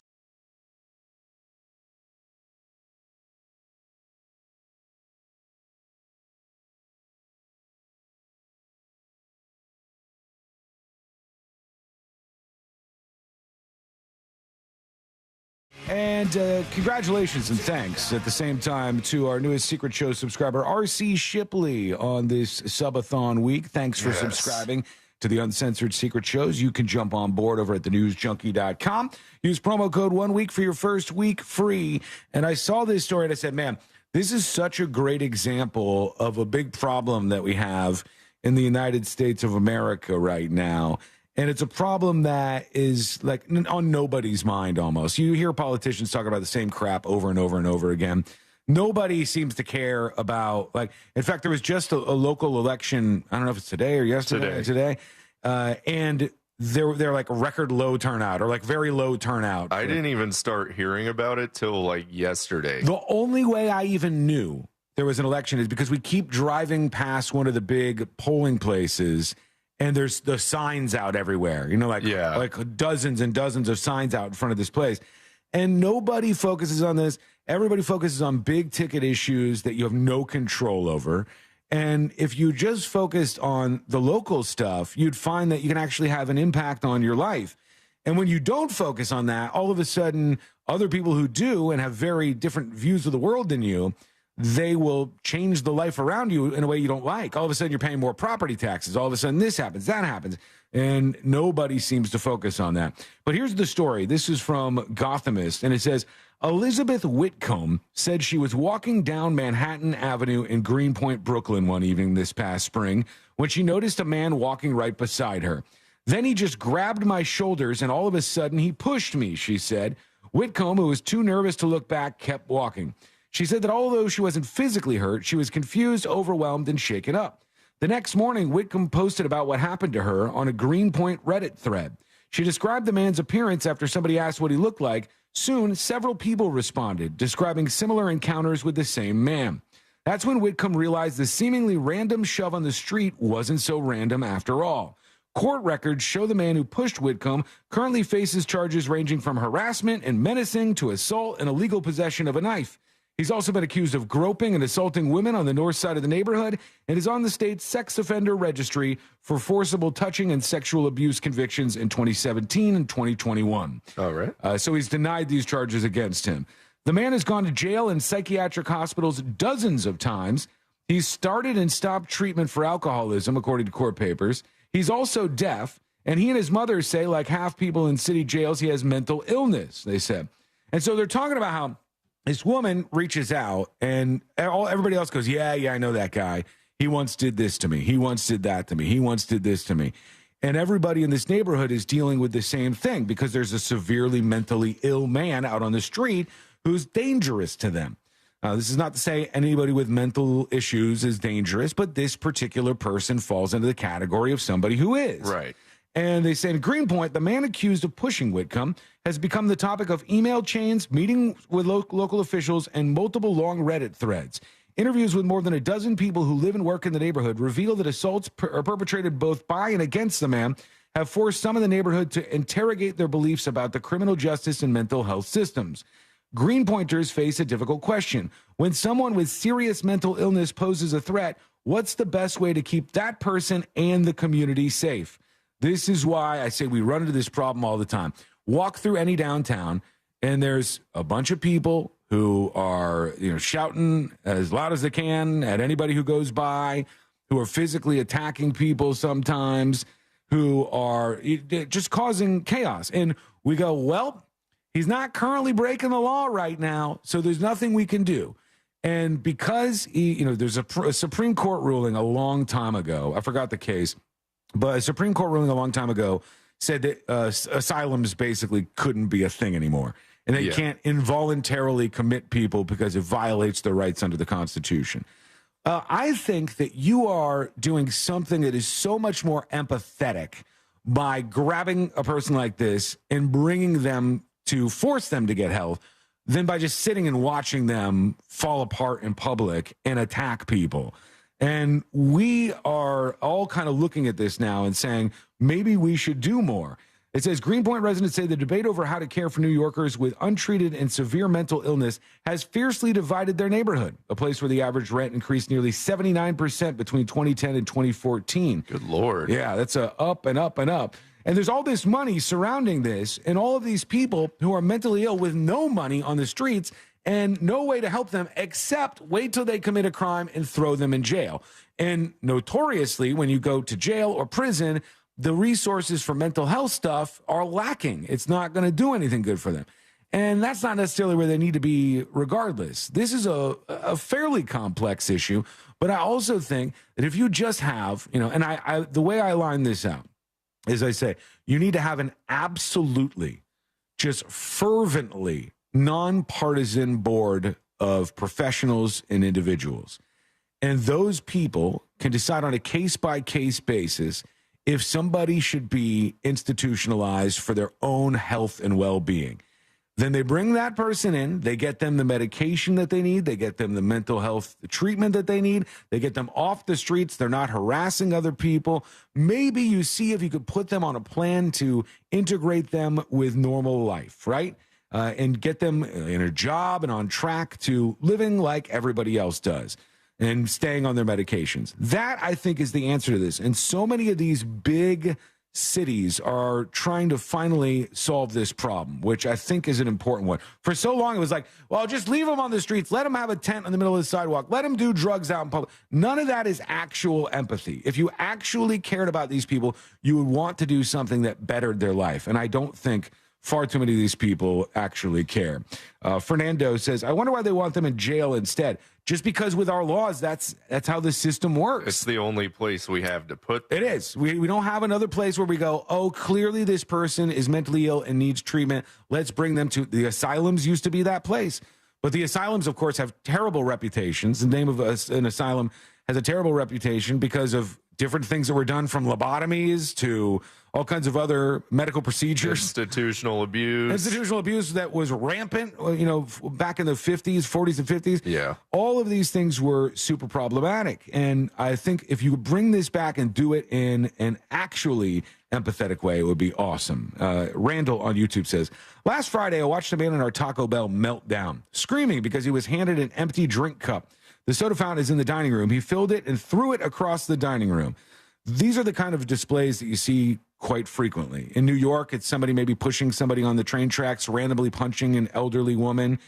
And congratulations and thanks at the same time to our newest Secret Show subscriber, R.C. Shipley, on this subathon week. Thanks for subscribing to the Uncensored Secret Shows. You can jump on board over at thenewsjunkie.com. Use promo code 1week for your first week free. And I saw this story and I said, man, this is such a great example of a big problem that we have in the United States of America right now. And it's a problem that is like on nobody's mind almost. You hear politicians talk about the same crap over and over and over again. Nobody seems to care about, like, in fact, there was just a local election. I don't know if it's today or yesterday. And they're like a record low turnout or like very low turnout.
I didn't even start hearing about it till like yesterday.
The only way I even knew there was an election is because we keep driving past one of the big polling places and there's the signs out everywhere, you know, like dozens and dozens of signs out in front of this place. And nobody focuses on this. Everybody focuses on big ticket issues that you have no control over. And if you just focused on the local stuff, you'd find that you can actually have an impact on your life. And when you don't focus on that, all of a sudden, other people who do and have very different views of the world than you, they will change the life around you in a way you don't like. All of a sudden, you're paying more property taxes. All of a sudden, this happens, that happens. And nobody seems to focus on that. But here's the story. This is from Gothamist, and it says, Elizabeth Whitcomb said she was walking down Manhattan Avenue in Greenpoint, Brooklyn one evening this past spring when she noticed a man walking right beside her. Then he just grabbed my shoulders, and all of a sudden he pushed me, she said. Whitcomb, who was too nervous to look back, kept walking. She said that although she wasn't physically hurt, she was confused, overwhelmed, and shaken up. The next morning, Whitcomb posted about what happened to her on a Greenpoint Reddit thread. She described the man's appearance after somebody asked what he looked like. Soon, several people responded, describing similar encounters with the same man. That's when Whitcomb realized the seemingly random shove on the street wasn't so random after all. Court records show the man who pushed Whitcomb currently faces charges ranging from harassment and menacing to assault and illegal possession of a knife. He's also been accused of groping and assaulting women on the north side of the neighborhood and is on the state's sex offender registry for forcible touching and sexual abuse convictions in 2017 and 2021.
All right.
So he's denied these charges against him. The man has gone to jail and psychiatric hospitals dozens of times. He's started and stopped treatment for alcoholism, according to court papers. He's also deaf, and he and his mother say, like half people in city jails, he has mental illness, they said. And so they're talking about how this woman reaches out, and everybody else goes, yeah, I know that guy. He once did this to me. He once did that to me. He once did this to me. And everybody in this neighborhood is dealing with the same thing because there's a severely mentally ill man out on the street who's dangerous to them. This is not to say anybody with mental issues is dangerous, but this particular person falls into the category of somebody who is.
Right.
And they say in Greenpoint, the man accused of pushing Whitcomb has become the topic of email chains, meeting with local officials, and multiple long Reddit threads. Interviews with more than a dozen people who live and work in the neighborhood reveal that assaults are perpetrated both by and against the man have forced some in the neighborhood to interrogate their beliefs about the criminal justice and mental health systems. Greenpointers face a difficult question. When someone with serious mental illness poses a threat, what's the best way to keep that person and the community safe? This is why I say we run into this problem all the time. Walk through any downtown, and there's a bunch of people who are, shouting as loud as they can at anybody who goes by, who are physically attacking people sometimes, who are just causing chaos. And we go, well, he's not currently breaking the law right now, so there's nothing we can do. And because there's a Supreme Court ruling a long time ago, I forgot the case, but a Supreme Court ruling a long time ago said that asylums basically couldn't be a thing anymore. And they can't involuntarily commit people because it violates their rights under the Constitution. I think that you are doing something that is so much more empathetic by grabbing a person like this and bringing them to force them to get help than by just sitting and watching them fall apart in public and attack people. And we are all kind of looking at this now and saying, maybe we should do more. It says, Greenpoint residents say the debate over how to care for New Yorkers with untreated and severe mental illness has fiercely divided their neighborhood, a place where the average rent increased nearly 79% between 2010 and 2014.
Good Lord.
Yeah, that's a up and up and up. And there's all this money surrounding this, and all of these people who are mentally ill with no money on the streets and no way to help them except wait till they commit a crime and throw them in jail. And notoriously, when you go to jail or prison, the resources for mental health stuff are lacking. It's not going to do anything good for them. And that's not necessarily where they need to be regardless. This is a fairly complex issue, but I also think that if you just have, and I the way I line this out is I say, you need to have an absolutely, just fervently nonpartisan board of professionals and individuals. And those people can decide on a case-by-case basis if somebody should be institutionalized for their own health and well-being. Then they bring that person in, they get them the medication that they need, they get them the mental health treatment that they need, they get them off the streets, they're not harassing other people. Maybe you see if you could put them on a plan to integrate them with normal life, right? And get them in a job and on track to living like everybody else does and staying on their medications. That, I think, is the answer to this. And so many of these big cities are trying to finally solve this problem, which I think is an important one. For so long, it was like, well, just leave them on the streets. Let them have a tent in the middle of the sidewalk. Let them do drugs out in public. None of that is actual empathy. If you actually cared about these people, you would want to do something that bettered their life. And I don't think far too many of these people actually care. Fernando says, I wonder why they want them in jail instead. Just because with our laws, that's how the system works.
It's the only place we have to put them.
It is. We don't have another place where we go, oh, clearly this person is mentally ill and needs treatment. Let's bring them to the asylums. Used to be that place. But the asylums, of course, have terrible reputations. The name of an asylum has a terrible reputation because of different things that were done, from lobotomies to all kinds of other medical procedures.
Institutional abuse
that was rampant, back in the 50s, 40s, and 50s.
Yeah.
All of these things were super problematic. And I think if you bring this back and do it in an actually empathetic way, it would be awesome. Randall on YouTube says, last Friday, I watched a man in our Taco Bell melt down, screaming because he was handed an empty drink cup. The soda fountain is in the dining room. He filled it and threw it across the dining room. These are the kind of displays that you see quite frequently. In New York, it's somebody maybe pushing somebody on the train tracks, randomly punching an elderly woman.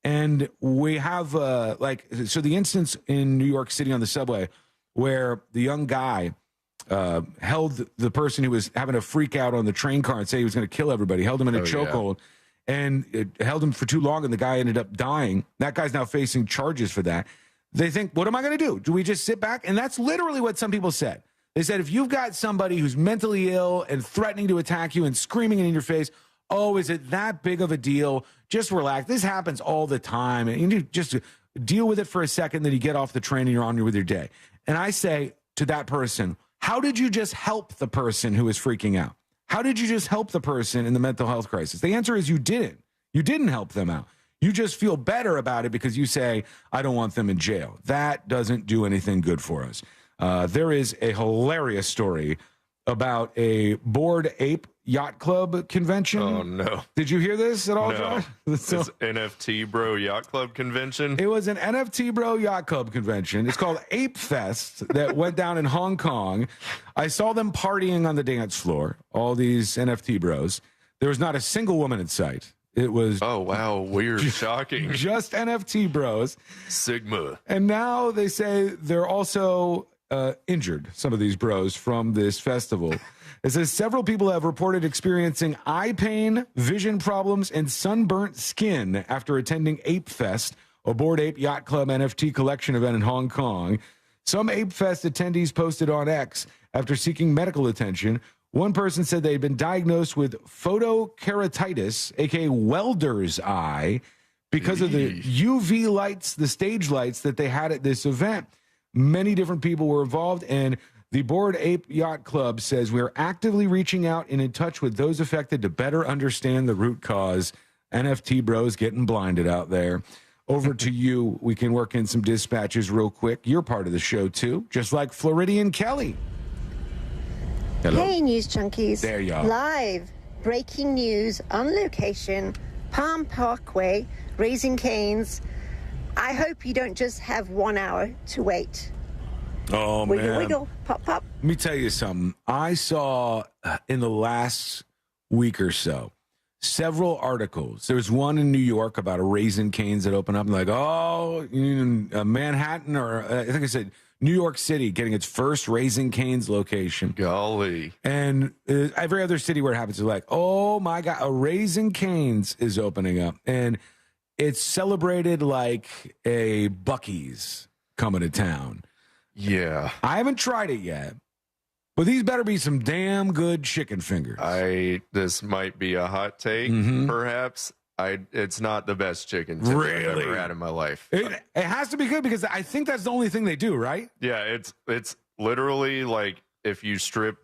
And we have, so the instance in New York City on the subway where the young guy held the person who was having a freak out on the train car and say he was going to kill everybody, held him in a chokehold, and it held him for too long, and the guy ended up dying. That guy's now facing charges for that. They think, what am I going to do? Do we just sit back? And that's literally what some people said. They said, if you've got somebody who's mentally ill and threatening to attack you and screaming in your face, oh, is it that big of a deal? Just relax. This happens all the time. And you just deal with it for a second, then you get off the train and you're on with your day. And I say to that person, how did you just help the person who is freaking out? How did you just help the person in the mental health crisis? The answer is you didn't. You didn't help them out. You just feel better about it because you say, I don't want them in jail. That doesn't do anything good for us. There is a hilarious story about a Bored Ape Yacht Club convention.
Oh, no.
Did you hear this at all,
No.
John?
It's NFT Bro Yacht Club convention.
It was an NFT Bro Yacht Club convention. It's called Ape Fest that went down in Hong Kong. I saw them partying on the dance floor, all these NFT bros. There was not a single woman in sight. It was...
Oh, wow. Weird. Shocking.
Just NFT bros.
Sigma.
And now they say they're also injured, some of these bros, from this festival. It says several people have reported experiencing eye pain, vision problems, and sunburnt skin after attending Ape Fest, a Bored Ape Yacht Club NFT collection event in Hong Kong. Some Ape Fest attendees posted on X after seeking medical attention. One person said they had been diagnosed with photokeratitis, aka welder's eye, because of the UV lights, the stage lights that they had at this event. Many different people were involved, and the Bored Ape Yacht Club says we are actively reaching out and in touch with those affected to better understand the root cause. NFT bros getting blinded out there. Over to you. We can work in some dispatches real quick. You're part of the show, too, just like Floridian Kelly. Hello.
Hey, News Junkies.
There you are.
Live breaking news on location, Palm Parkway, Raising Cane's. I hope you don't just have 1 hour to wait.
Oh,
wiggle,
man.
Wiggle, pop, pop.
Let me tell you something. I saw in the last week or so several articles. There was one in New York about a Raising Cane's that opened up. And like, Manhattan, or I think I said New York City getting its first Raising Cane's location.
Golly.
And every other city where it happens is like, oh, my God, a Raising Cane's is opening up. And it's celebrated like a Buc-ee's coming to town.
Yeah.
I haven't tried it yet, but these better be some damn good chicken fingers.
This might be a hot take, perhaps. It's not the best chicken tender I've ever had in my life.
It has to be good because I think that's the only thing they do, right?
Yeah, it's literally like if you strip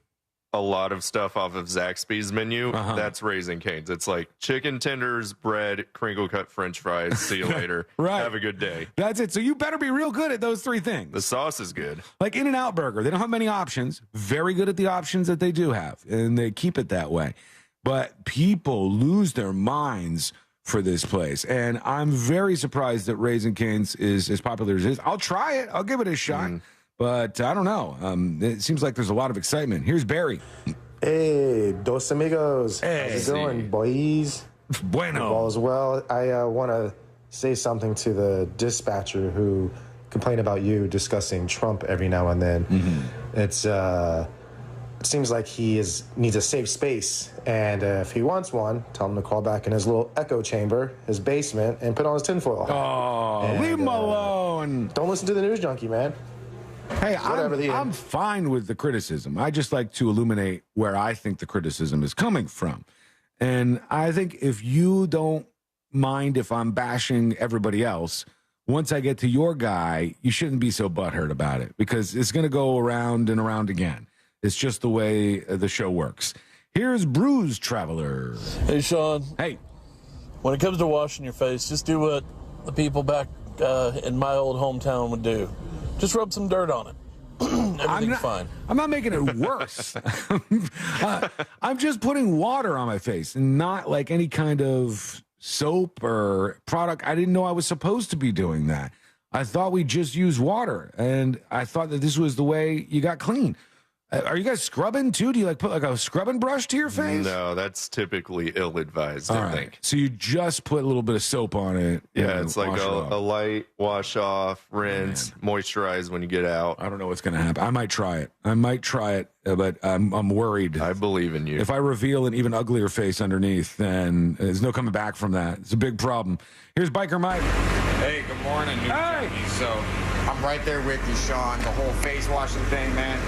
a lot of stuff off of Zaxby's menu, that's Raising Cane's. It's like chicken tenders, bread, crinkle cut French fries. See you later.
Right.
Have a good day.
That's it. So you better be real good at those three things.
The sauce is good.
Like In-N-Out Burger, they don't have many options. Very good at the options that they do have, and they keep it that way. But people lose their minds for this place, and I'm very surprised that Raising Cane's is as popular as it is. I'll try it. I'll give it a shot. But I don't know. It seems like there's a lot of excitement. Here's Barry.
Hey, dos amigos.
Hey.
How's it going, boys?
Bueno.
All's well. I want to say something to the dispatcher who complained about you discussing Trump every now and then. It seems like he needs a safe space, and if he wants one, tell him to call back in his little echo chamber, his basement, and put on his tinfoil hat.
Oh, leave him alone.
Don't listen to the news junkie, man.
Hey, I'm fine with the criticism. I just like to illuminate where I think the criticism is coming from. And I think if you don't mind if I'm bashing everybody else, once I get to your guy, you shouldn't be so butthurt about it because it's going to go around and around again. It's just the way the show works. Here's Bruise Traveler.
Hey, Sean.
Hey.
When it comes to washing your face, just do what the people back in my old hometown would do. Just rub some dirt on it. Everything's fine.
I'm not making it worse. I'm just putting water on my face and not like any kind of soap or product. I didn't know I was supposed to be doing that. I thought we just use water, and I thought that this was the way you got clean. Are you guys scrubbing too? Do you like put like a scrubbing brush to your face?
No, that's typically ill-advised, I think.
So you just put a little bit of soap on it.
Yeah, it's like a light wash off, rinse, moisturize when you get out.
I don't know what's going to happen. I might try it, but I'm worried.
I believe in you.
If I reveal an even uglier face underneath, then there's no coming back from that. It's a big problem. Here's Biker Mike.
Hey, good morning, new junkie. So I'm right there with you, Sean. The whole face washing thing, man.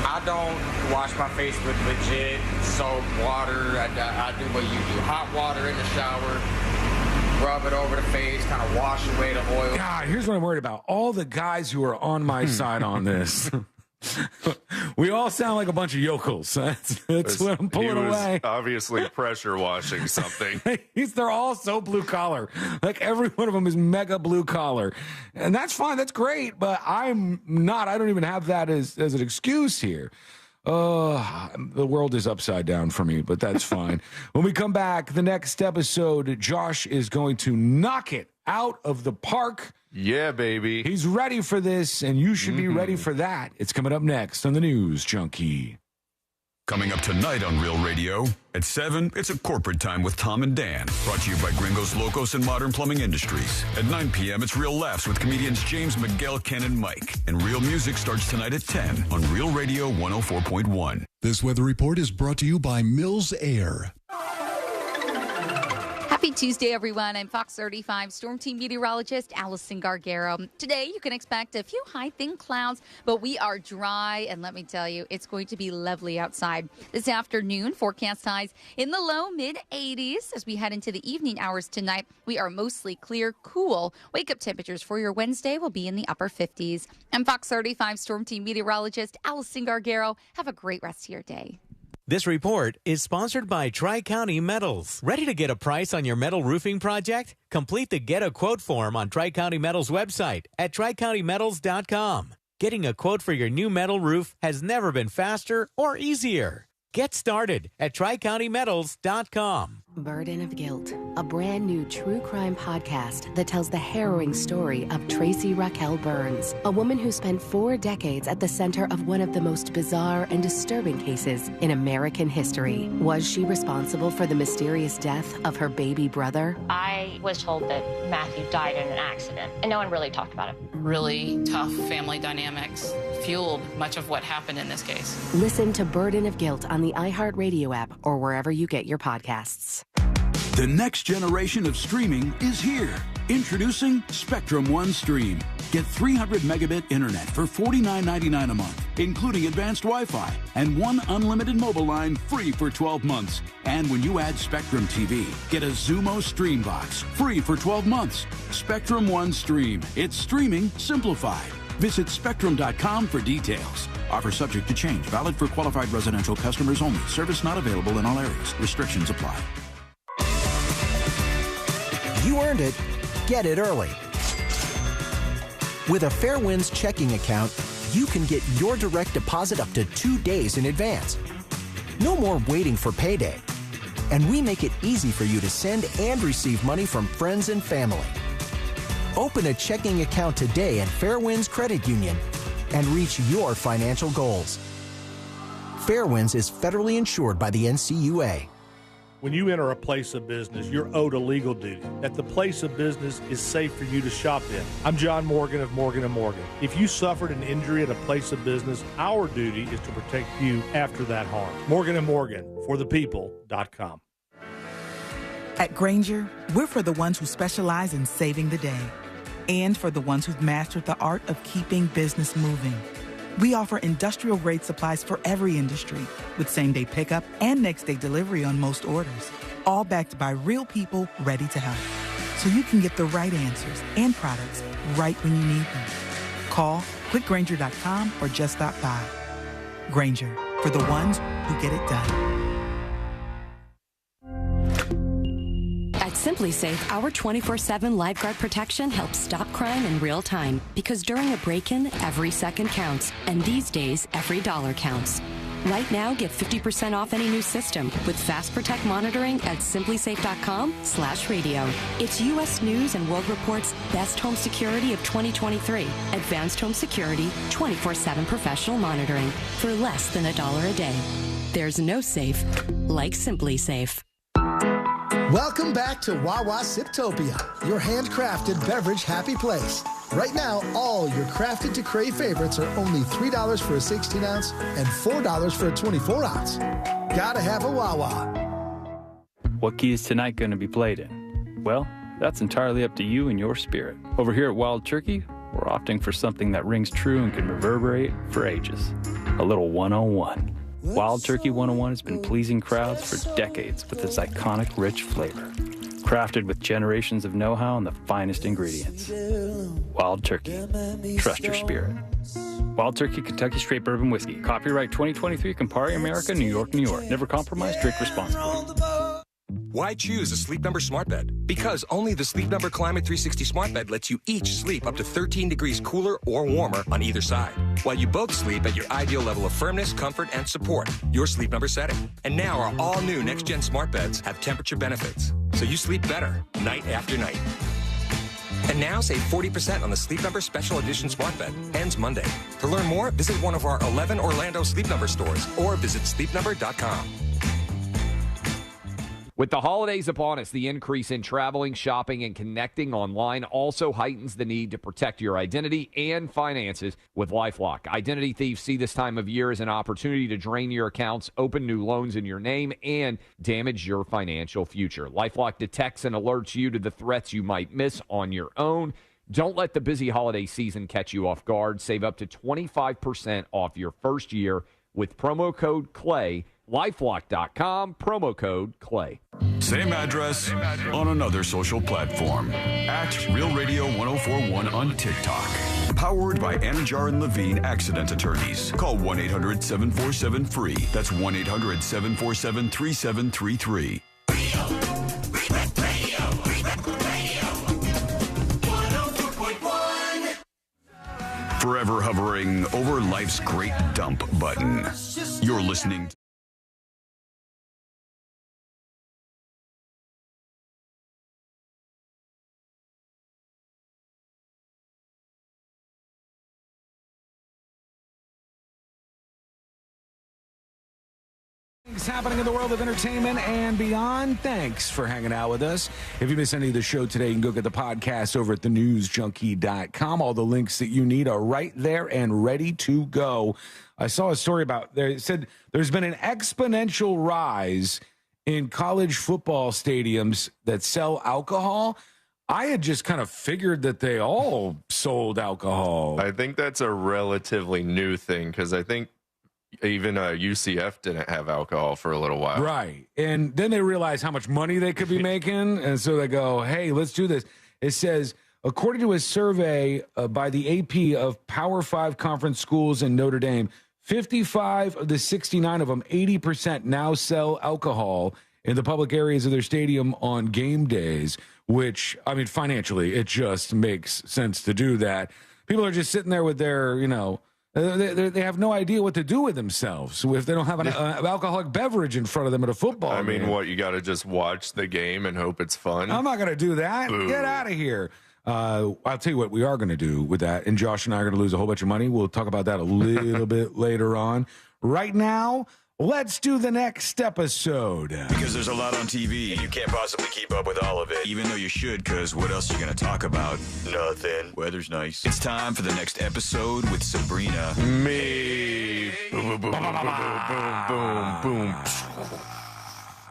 I don't wash my face with legit soap, water. I do what you do. Hot water in the shower, rub it over the face, kind of wash away the oil.
God, here's what I'm worried about. All the guys who are on my side on this. We all sound like a bunch of yokels. That's what I'm pulling away.
Obviously pressure washing something.
They're all so blue collar. Like every one of them is mega blue collar. And that's fine. That's great. But I'm not. I don't even have that as an excuse here. The world is upside down for me, but that's fine. When we come back, the next episode, Josh is going to knock it out of the park.
Yeah, baby.
He's ready for this, and you should be ready for that. It's coming up next on the News Junkie.
Coming up tonight on Real Radio at 7, it's a corporate time with Tom and Dan. Brought to you by Gringos Locos and Modern Plumbing Industries. At 9 p.m., it's Real Laughs with comedians James, Miguel, Ken, and Mike. And Real Music starts tonight at 10 on Real Radio 104.1.
This weather report is brought to you by Mills Air.
Happy Tuesday, everyone. I'm Fox 35 Storm Team meteorologist Allison Gargaro. Today, you can expect a few high, thin clouds, but we are dry, and let me tell you, it's going to be lovely outside. This afternoon, forecast highs in the low, mid-80s. As we head into the evening hours tonight, we are mostly clear, cool. Wake-up temperatures for your Wednesday will be in the upper 50s. I'm Fox 35 Storm Team meteorologist Allison Gargaro. Have a great rest of your day.
This report is sponsored by Tri-County Metals. Ready to get a price on your metal roofing project? Complete the Get a Quote form on Tri-County Metals website at tricountymetals.com. Getting a quote for your new metal roof has never been faster or easier. Get started at tricountymetals.com.
Burden of Guilt, a brand new true crime podcast that tells the harrowing story of Tracy Raquel Burns, a woman who spent 4 decades at the center of one of the most bizarre and disturbing cases in American history. Was she responsible for the mysterious death of her baby brother?
I was told that Matthew died in an accident, and no one really talked about it.
Really tough family dynamics fueled much of what happened in this case.
Listen to Burden of Guilt on the iHeartRadio app or wherever you get your podcasts.
The next generation of streaming is here. Introducing Spectrum One Stream. Get 300 megabit internet for $49.99 a month, including advanced Wi-Fi, and 1 unlimited mobile line free for 12 months. And when you add Spectrum TV, get a Zumo Stream Box free for 12 months. Spectrum One Stream. It's streaming simplified. Visit Spectrum.com for details. Offer subject to change. Valid for qualified residential customers only. Service not available in all areas. Restrictions apply.
You earned it. Get it early. With a Fairwinds checking account, you can get your direct deposit up to 2 days in advance. No more waiting for payday. And we make it easy for you to send and receive money from friends and family. Open a checking account today at Fairwinds Credit Union and reach your financial goals. Fairwinds is federally insured by the NCUA.
When you enter a place of business, you're owed a legal duty that the place of business is safe for you to shop in. I'm John Morgan of Morgan & Morgan. If you suffered an injury at a place of business, our duty is to protect you after that harm. Morgan & Morgan, forthepeople.com.
At Grainger, we're for the ones who specialize in saving the day and for the ones who've mastered the art of keeping business moving. We offer industrial-grade supplies for every industry with same-day pickup and next-day delivery on most orders, all backed by real people ready to help. so you can get the right answers and products right when you need them. Call quickgrainger.com or just stop by. Grainger, for the ones who get it done.
At Simply Safe, our 24/7 lifeguard protection helps stop crime in real time. Because during a break-in, every second counts. And these days, every dollar counts. Right now, get 50% off any new system with Fast Protect monitoring at simplysafe.com/radio. It's U.S. News and World Report's Best Home Security of 2023. Advanced Home Security, 24/7 professional monitoring for less than $1 a day. There's no safe like Simply Safe.
Welcome back to Wawa Siptopia, your handcrafted beverage happy place. Right now, all your crafted to crave favorites are only $3 for a 16-ounce and $4 for a 24-ounce. Gotta have a Wawa.
What key is tonight going to be played in? Well, that's entirely up to you and your spirit. Over here at Wild Turkey, we're opting for something that rings true and can reverberate for ages. A little 101. Wild Turkey 101 has been pleasing crowds for decades with its iconic rich flavor. Crafted with generations of know-how and the finest ingredients. Wild Turkey. Trust your spirit. Wild Turkey Kentucky Straight Bourbon Whiskey. Copyright 2023 Campari America, New York, New York. Never compromise, drink responsibly.
Why choose a Sleep Number smart bed? Because only the Sleep Number Climate 360 smart bed lets you each sleep up to 13 degrees cooler or warmer on either side, while you both sleep at your ideal level of firmness, comfort, and support, your Sleep Number setting. And now our all-new next-gen smart beds have temperature benefits, so you sleep better night after night. And now save 40% on the Sleep Number Special Edition smart bed. Ends Monday. To learn more, visit one of our 11 Orlando Sleep Number stores or visit sleepnumber.com.
With the holidays upon us, the increase in traveling, shopping, and connecting online also heightens the need to protect your identity and finances with LifeLock. Identity thieves see this time of year as an opportunity to drain your accounts, open new loans in your name, and damage your financial future. LifeLock detects and alerts you to the threats you might miss on your own. Don't let the busy holiday season catch you off guard. Save up to 25% off your first year with promo code CLAY. LifeLock.com, promo code CLAY.
Same address on another social platform. At Real Radio 1041 on TikTok. Powered by Anajar and Levine Accident Attorneys. Call 1-800-747-FREE. That's 1-800-747-3733. Forever hovering over life's great dump button. You're listening to
Things happening in the world of entertainment and beyond. Thanks for hanging out with us. If you miss any of the show today, you can go get the podcast over at thenewsjunkie.com. All the links that you need are right there and ready to go. I saw a story about, they said there's been an exponential rise in college football stadiums that sell alcohol. I had just kind of figured that they all sold alcohol.
I think that's a relatively new thing because I think even UCF didn't have alcohol for a little while.
Right. And then they realize how much money they could be making. And so they go, hey, let's do this. It says, according to a survey by the AP of Power 5 conference schools in Notre Dame, 55 of the 69 of them, 80% now sell alcohol in the public areas of their stadium on game days, which, I mean, financially, it just makes sense to do that. People are just sitting there with their, you know, they have no idea what to do with themselves if they don't have an alcoholic beverage in front of them at a football game.
I mean, what, you got to just watch the game and hope it's fun?
I'm not going to do that. Boo. Get out of here. I'll tell you what we are going to do with that, and Josh and I are going to lose a whole bunch of money. We'll talk about that a little bit later on. Right now, let's do the next episode.
Because there's a lot on TV. You can't possibly keep up with all of it. Even though you should, because what else are you going to talk about? Nothing. Weather's nice. It's time for the next episode with Sabrina.
Me. Boom, boom, boom, boom, boom.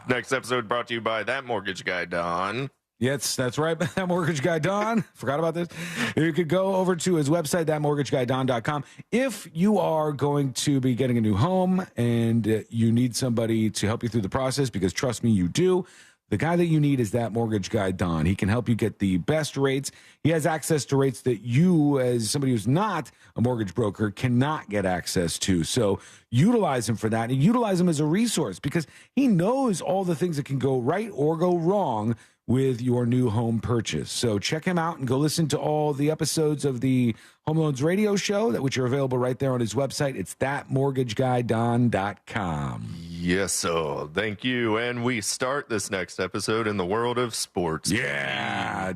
Next episode brought to you by That Mortgage Guy, Don.
Yes, that's right. That mortgage guy, Don. Forgot about this. You could go over to his website, thatmortgageguyDon.com. If you are going to be getting a new home and you need somebody to help you through the process, because trust me, you do, the guy that you need is that mortgage guy, Don. He can help you get the best rates. He has access to rates that you, as somebody who's not a mortgage broker, cannot get access to. So utilize him for that, and utilize him as a resource because he knows all the things that can go right or go wrong with your new home purchase. So check him out and go listen to all the episodes of the Home Loans Radio Show, which are available right there on his website. It's thatmortgageguyDon.com.
Yes, sir. Thank you. And we start this next episode in the world of sports.
Yeah.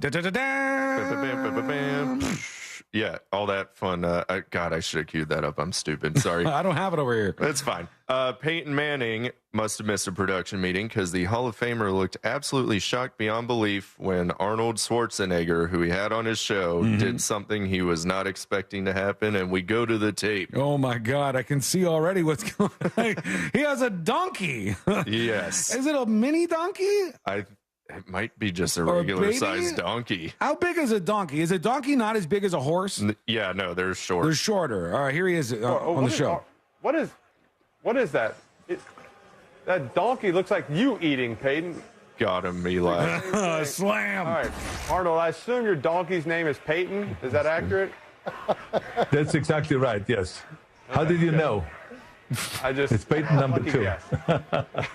Yeah, all that fun. God, I should have queued that up. I'm stupid. Sorry.
I don't have it over here.
It's fine. Peyton Manning must have missed a production meeting because the Hall of Famer looked absolutely shocked beyond belief when Arnold Schwarzenegger, who he had on his show, did something he was not expecting to happen, and we go to the tape.
Oh, my God. I can see already what's going on. He has a donkey.
Yes.
Is it a mini donkey?
It might be just a regular-sized donkey.
How big is a donkey? Is a donkey not as big as a horse?
Yeah, no, they're short.
They're shorter. All right, here he is on the show.
What is that? That donkey looks like you eating, Peyton.
Got him, Eli.
Slam.
All right, Arnold, I assume your donkey's name is Peyton. Is that accurate?
That's exactly right, yes. How did you know? It's Peyton number 2.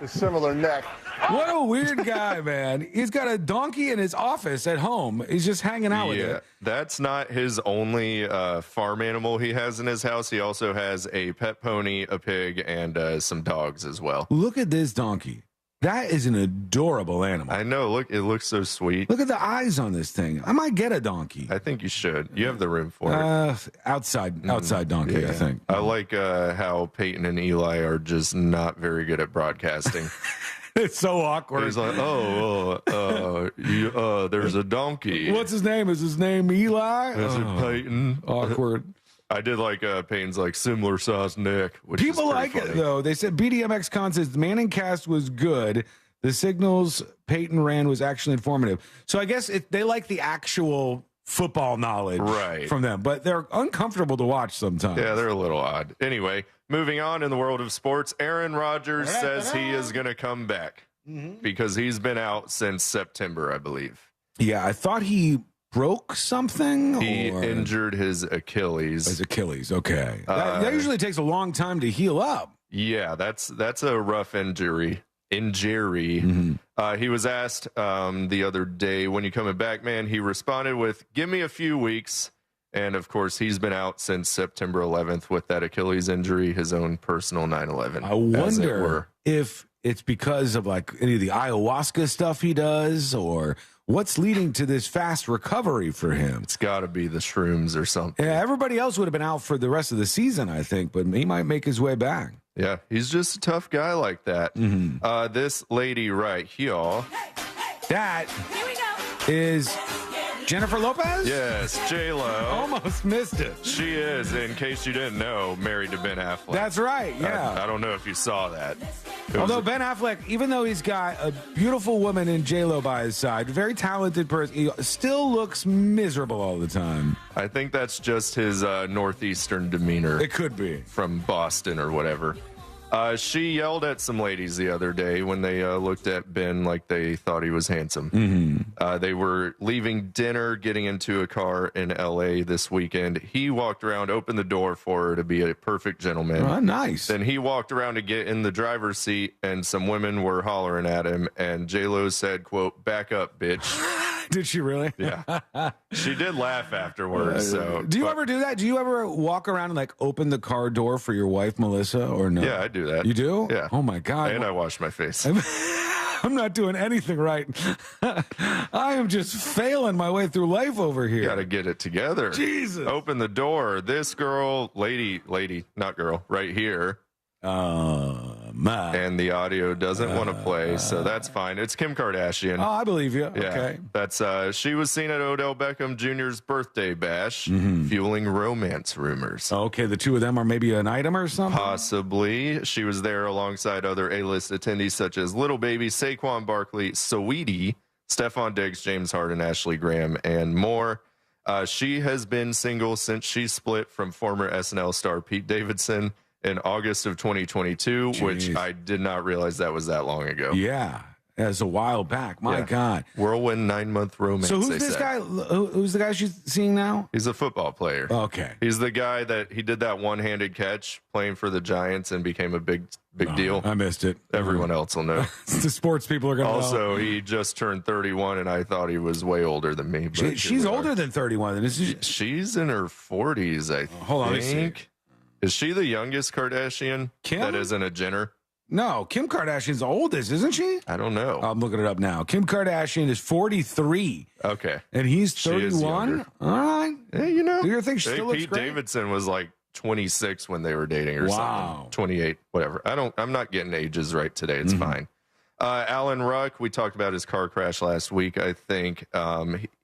A similar neck.
What a weird guy, man. He's got a donkey in his office at home. He's just hanging out with it.
That's not his only farm animal he has in his house. He also has a pet pony, a pig, and some dogs as well.
Look at this donkey. That is an adorable animal.
I know. Look, it looks so sweet.
Look at the eyes on this thing. I might get a donkey.
I think you should. You have the room for it.
Outside donkey,
yeah.
I think.
I like how Peyton and Eli are just not very good at broadcasting.
It's so awkward.
He's like, there's a donkey.
What's his name? Is his name Eli?
Is it Peyton?
Awkward.
I did like Payne's like similar sized neck. Which
People
is
like
funny.
it though. They said BDMX Con says the Manning cast was good. The signals Peyton ran was actually informative. So I guess they like the actual football knowledge from them, but they're uncomfortable to watch sometimes.
Yeah, they're a little odd. Anyway, moving on in the world of sports, Aaron Rodgers says he is going to come back because he's been out since September, I believe.
Yeah, I thought he broke something.
He injured his Achilles.
His Achilles, okay. That usually takes a long time to heal up.
Yeah, that's a rough injury. He was asked the other day, when you coming back, man? He responded with, give me a few weeks. And, of course, he's been out since September 11th with that Achilles injury, his own personal 9/11.
I wonder if it's because of, like, any of the ayahuasca stuff he does or what's leading to this fast recovery for him.
It's got to be the shrooms or something.
Yeah, everybody else would have been out for the rest of the season, I think, but he might make his way back.
Yeah, he's just a tough guy like that. This lady right here.
That is Jennifer Lopez?
Yes, J-Lo.
Almost missed it.
She is, in case you didn't know, married to Ben Affleck.
That's right, yeah.
I don't know if you saw that.
Although Ben Affleck, even though he's got a beautiful woman in J-Lo by his side, very talented person, he still looks miserable all the time.
I think that's just his northeastern demeanor.
It could be.
From Boston or whatever. She yelled at some ladies the other day when they looked at Ben like they thought he was handsome. They were leaving dinner, getting into a car in L.A. this weekend. He walked around, opened the door for her to be a perfect gentleman.
Oh, nice.
Then he walked around to get in the driver's seat, and some women were hollering at him, and J-Lo said, quote, back up, bitch.
Did she really?
Yeah. She did laugh afterwards.
Do you ever do that? Do you ever walk around and like open the car door for your wife, Melissa, or no?
Yeah, I do that.
You do?
Yeah.
Oh my God.
And I wash my face.
I'm not doing anything right. I am just failing my way through life over here.
Got to get it together.
Jesus.
Open the door. This girl, lady, not girl, right here. And the audio doesn't want to play, so that's fine. It's Kim Kardashian.
Oh, I believe you.
Yeah,
okay.
That's she was seen at Odell Beckham Jr.'s birthday bash, fueling romance rumors.
Okay, the two of them are maybe an item or something?
Possibly. She was there alongside other A-list attendees such as Little Baby, Saquon Barkley, Saweetie, Stephon Diggs, James Harden, Ashley Graham, and more. She has been single since she split from former SNL star Pete Davidson in August of 2022, which I did not realize that was that long ago.
Yeah. as a while back. My God.
Whirlwind 9-month romance.
So who's this guy? Who's the guy she's seeing now?
He's a football player.
Okay.
He's the guy that he did that one-handed catch playing for the Giants and became a big deal.
I missed it.
Everyone else will know.
The sports people are going to know.
Also, he just turned 31, and I thought he was way older than me. But
she's older than 31.
She's in her 40s, I think.
Hold on, let me see.
Is she the youngest Kardashian?
Kim?
That isn't a Jenner?
No, Kim Kardashian's the oldest, isn't she?
I don't know.
I'm looking it up now. Kim Kardashian is 43.
Okay.
And he's 31? All right.
Hey, you know.
Do you think she still looks
Pete
great?
Davidson was like 26 when they were dating or something. 28, whatever. I'm not getting ages right today. It's fine. Alan Ruck, we talked about his car crash last week. I think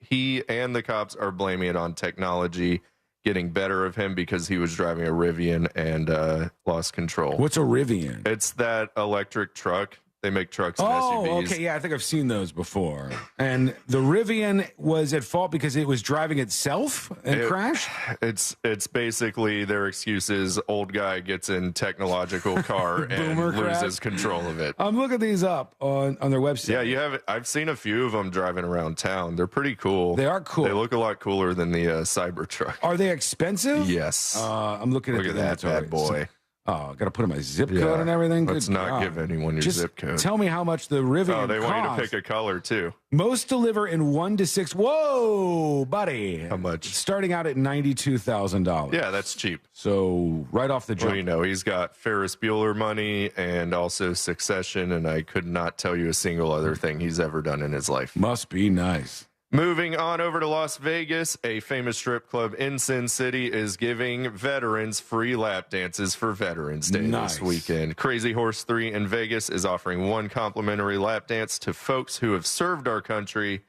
he and the cops are blaming it on technology getting better of him because he was driving a Rivian and lost control.
What's a Rivian?
It's that electric truck. They make trucks and SUVs.
Oh, okay. Yeah, I think I've seen those before. And the Rivian was at fault because it was driving itself and crashed?
It's basically their excuse is old guy gets in technological car and loses control of it.
I'm looking these up on their website.
Yeah, you have. I've seen a few of them driving around town. They're pretty cool.
They are cool.
They look a lot cooler than the Cybertruck.
Are they expensive?
Yes.
I'm looking at
that bad boy.
I got to put in my zip code and everything.
Let's not give anyone your zip code.
Tell me how much the Rivian
Oh, they want you
costs.
to pick a color too.
Most deliver in 1 to 6. Whoa, buddy!
How much?
Starting out at $92,000.
Yeah, that's cheap.
So right off the jump.
Well, you know, he's got Ferris Bueller money and also Succession, and I could not tell you a single other thing he's ever done in his life.
Must be nice.
Moving on over to Las Vegas, a famous strip club in Sin City is giving veterans free lap dances for Veterans Day this weekend. Crazy Horse 3 in Vegas is offering 1 complimentary lap dance to folks who have served our country.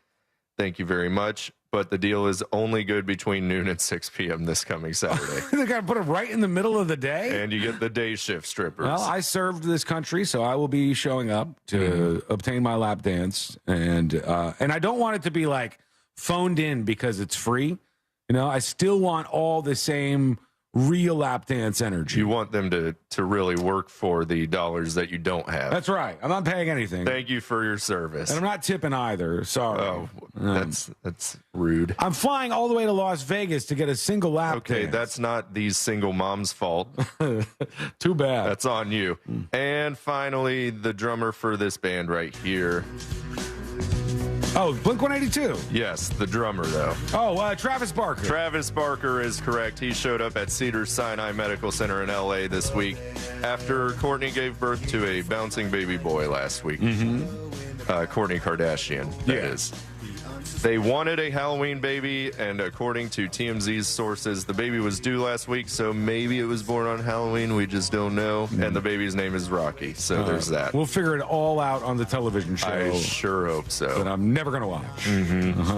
Thank you very much. But the deal is only good between noon and 6 p.m. this coming Saturday.
They got to put it right in the middle of the day?
And you get the day shift strippers.
Well, I served this country, so I will be showing up to obtain my lap dance. And I don't want it to be like phoned in because it's free. You know, I still want all the same real lap dance energy.
You want them to really work for the dollars that you don't have.
That's right. I'm not paying anything.
Thank you for your service.
And I'm not tipping either. Sorry.
Oh, that's rude.
I'm flying all the way to Las Vegas to get a single lap dance.
Okay, that's not these single moms' fault.
Too bad.
That's on you. And finally, the drummer for this band right here.
Oh, Blink-182.
Yes, the drummer, though.
Oh, Travis Barker.
Travis Barker is correct. He showed up at Cedars-Sinai Medical Center in L.A. this week after Kourtney gave birth to a bouncing baby boy last week. Kourtney Kardashian, that is. They wanted a Halloween baby, and according to TMZ's sources, the baby was due last week, so maybe it was born on Halloween. We just don't know. And the baby's name is Rocky, so there's that.
We'll figure it all out on the television show.
I sure hope so.
But I'm never going to watch.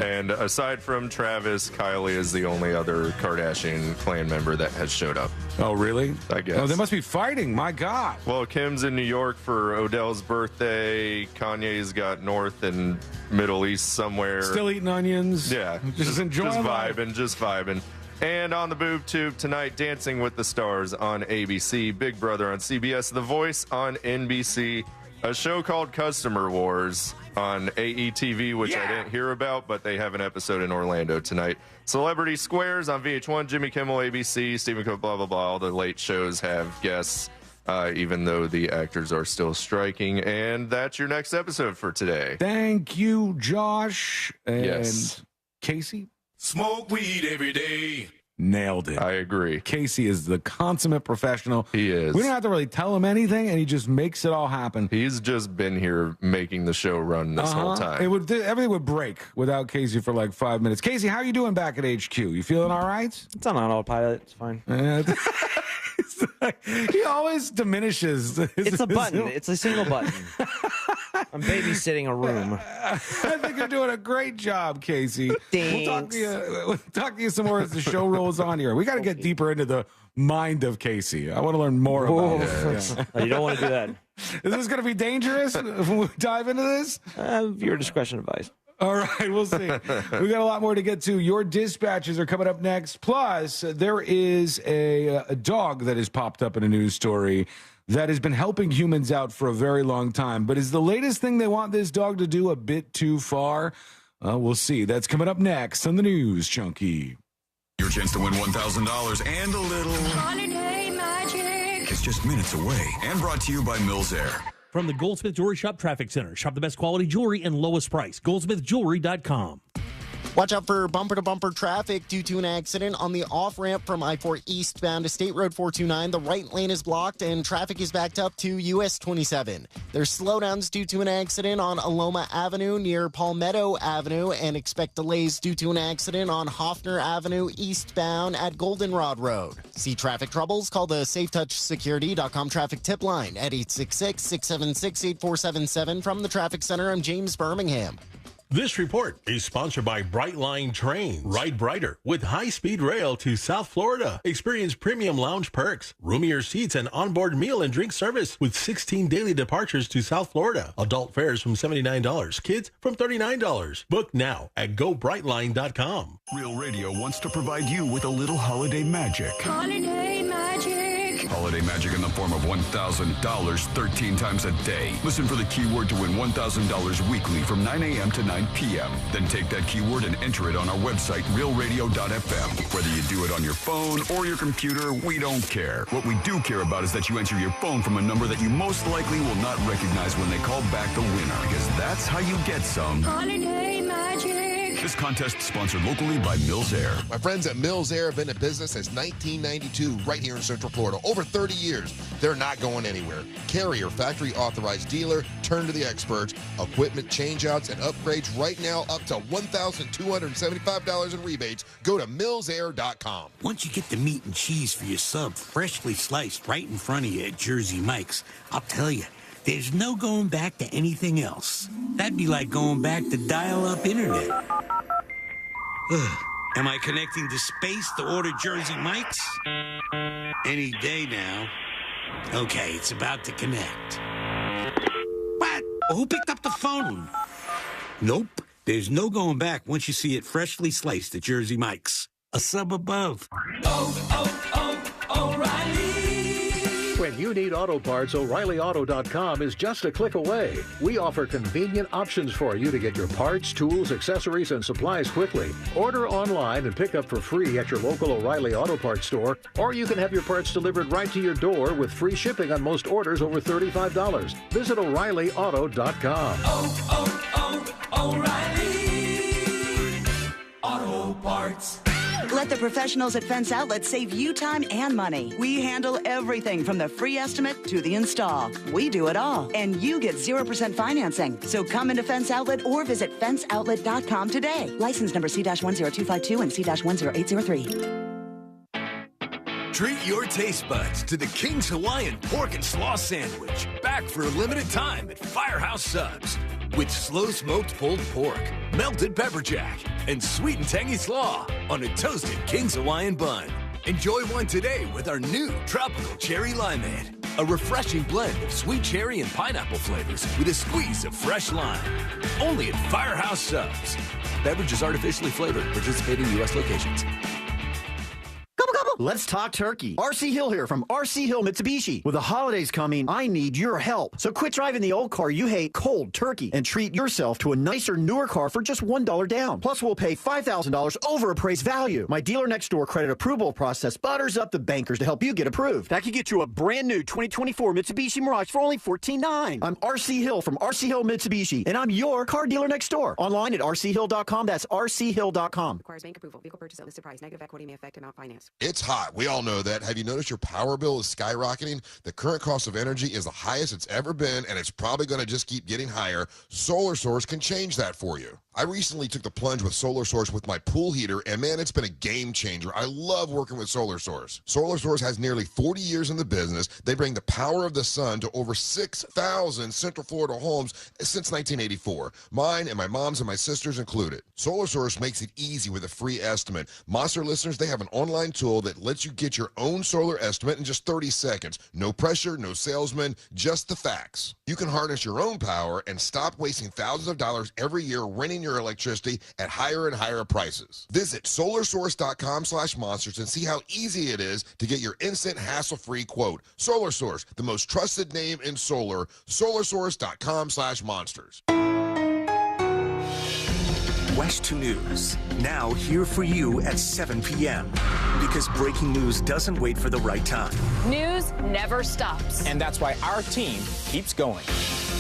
And aside from Travis, Kylie is the only other Kardashian clan member that has showed up.
Oh, really?
I guess.
Oh, they must be fighting. My God.
Well, Kim's in New York for Odell's birthday. Kanye's got North and Middle East somewhere.
Still eating onions.
Yeah.
Just enjoying life.
Just vibing. And on the boob tube tonight, Dancing with the Stars on ABC, Big Brother on CBS, The Voice on NBC, a show called Customer Wars on AETV, which I didn't hear about, but they have an episode in Orlando tonight. Celebrity Squares on VH1, Jimmy Kimmel, ABC, Stephen Cook, blah, blah, blah. All the late shows have guests, even though the actors are still striking. And that's your next episode for today.
Thank you, Josh. And
Yes.
Casey?
Smoke weed every day.
Nailed it.
I agree.
Casey is the consummate professional.
He is.
We don't have to really tell him anything, and he just makes it all happen.
He's just been here making the show run this whole time.
Everything would break without Casey for like 5 minutes. Casey, how are you doing back at HQ? You feeling all right?
It's on autopilot. It's fine.
He always diminishes.
It's a button. It's a single button. I'm babysitting a room.
I think you're doing a great job, Casey.
Thanks.
We'll talk to you some more as the show rolls on here. We got to get deeper into the mind of Casey. I want to learn more about it.
Yeah. You don't want to do that.
Is this going to be dangerous when we dive into this?
Viewer discretion advised.
All right, we'll see. We got a lot more to get to. Your dispatches are coming up next. Plus, there is a dog that has popped up in a news story that has been helping humans out for a very long time. But is the latest thing they want this dog to do a bit too far? We'll see. That's coming up next on the News Junkie.
Your chance to win $1,000 and a little
Holiday magic.
is just minutes away, and brought to you by Mills Air.
From the Goldsmith Jewelry Shop Traffic Center. Shop the best quality jewelry and lowest price. GoldsmithJewelry.com.
Watch out for bumper-to-bumper traffic due to an accident on the off-ramp from I-4 eastbound to State Road 429. The right lane is blocked and traffic is backed up to US 27. There's slowdowns due to an accident on Aloma Avenue near Palmetto Avenue, and expect delays due to an accident on Hoffner Avenue eastbound at Goldenrod Road. See traffic troubles? Call the SafeTouchSecurity.com traffic tip line at 866-676-8477. From the Traffic Center, I'm James Birmingham.
This report is sponsored by Brightline Trains. Ride brighter with high-speed rail to South Florida. Experience premium lounge perks, roomier seats, and onboard meal and drink service with 16 daily departures to South Florida. Adult fares from $79, kids from $39. Book now at GoBrightline.com.
Real Radio wants to provide you with a little holiday magic.
Holiday magic.
Holiday magic in the form of $1,000 13 times a day. Listen for the keyword to win $1,000 weekly from 9 a.m. to 9 p.m. Then take that keyword and enter it on our website, realradio.fm. Whether you do it on your phone or your computer, we don't care. What we do care about is that you answer your phone from a number that you most likely will not recognize when they call back the winner, because that's how you get some
Holiday magic.
This contest is sponsored locally by Mills Air.
My friends at Mills Air have been in business since 1992 right here in Central Florida. Over 30 years. They're not going anywhere. Carrier, factory authorized dealer, turn to the experts. Equipment changeouts and upgrades right now up to $1,275 in rebates. Go to millsair.com.
Once you get the meat and cheese for your sub freshly sliced right in front of you at Jersey Mike's, I'll tell you, there's no going back to anything else. That'd be like going back to dial-up internet. Am I connecting to space to order Jersey Mike's? Any day now. Okay, it's about to connect. What? Who picked up the phone? Nope. There's no going back once you see it freshly sliced at Jersey Mike's. A sub above.
O'Reilly. When you need auto parts, O'ReillyAuto.com is just a click away. We offer convenient options for you to get your parts, tools, accessories, and supplies quickly. Order online and pick up for free at your local O'Reilly Auto Parts store, or you can have your parts delivered right to your door with free shipping on most orders over $35. Visit O'ReillyAuto.com. O'Reilly Auto Parts.
Let the professionals at Fence Outlet save you time and money. We handle everything from the free estimate to the install. We do it all, and you get 0% financing. So come into Fence Outlet or visit fenceoutlet.com today. License number C-10252 and C-10803.
Treat your taste buds to the King's Hawaiian Pork and Slaw Sandwich. Back for a limited time at Firehouse Subs. With slow-smoked pulled pork, melted pepper jack, and sweet and tangy slaw on a toasted King's Hawaiian bun. Enjoy one today with our new Tropical Cherry Limeade. A refreshing blend of sweet cherry and pineapple flavors with a squeeze of fresh lime. Only at Firehouse Subs. Beverage is artificially flavored. Participating U.S. locations.
Let's talk turkey. RC Hill here from RC Hill Mitsubishi. With the holidays coming, I need your help. So quit driving the old car you hate cold turkey and treat yourself to a nicer, newer car for just $1 down. Plus, we'll pay $5,000 over appraised value. My dealer next door credit approval process butters up the bankers to help you get approved. I could get you a brand new 2024 Mitsubishi Mirage for only $14,900. I'm RC Hill from RC Hill Mitsubishi, and I'm your car dealer next door. Online at rchill.com. That's rchill.com.
Requires bank approval. Vehicle purchase at listed price. Negative equity may affect amount financed.
It's hot. We all know that. Have you noticed your power bill is skyrocketing? The current cost of energy is the highest it's ever been, and it's probably going to just keep getting higher. Solar Source can change that for you. I recently took the plunge with Solar Source with my pool heater, and man, it's been a game changer. I love working with Solar Source. Solar Source has nearly 40 years in the business. They bring the power of the sun to over 6,000 Central Florida homes since 1984. Mine and my mom's and my sister's included. Solar Source makes it easy with a free estimate. Monster listeners, they have an online tool that lets you get your own solar estimate in just 30 seconds. No pressure, no salesman, just the facts. You can harness your own power and stop wasting thousands of dollars every year renting your electricity at higher and higher prices. Visit solarsource.com/monsters and see how easy it is to get your instant hassle-free quote. Solar Source, the most trusted name in solar. solarsource.com/monsters.
West 2 News, now here for you at 7 p.m. Because breaking news doesn't wait for the right time.
News never stops.
And that's why our team keeps going.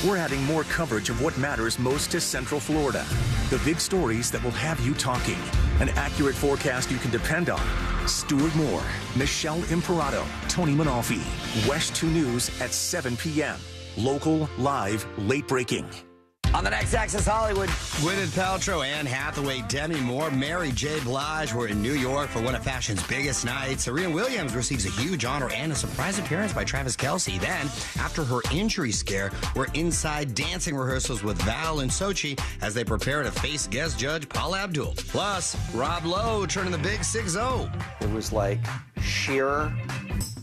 We're adding more coverage of what matters most to Central Florida. The big stories that will have you talking. An accurate forecast you can depend on. Stuart Moore, Michelle Imperato, Tony Manalfi. West 2 News at 7 p.m. Local, live, late breaking.
On the next Access Hollywood, Gwyneth Paltrow, Anne Hathaway, Demi Moore, Mary J. Blige were in New York for one of fashion's biggest nights. Serena Williams receives a huge honor and a surprise appearance by Travis Kelce. Then, after her injury scare, we're inside dancing rehearsals with Val and Sochi as they prepare to face guest judge Paula Abdul. Plus, Rob Lowe turning the big 6-0.
It was like sheer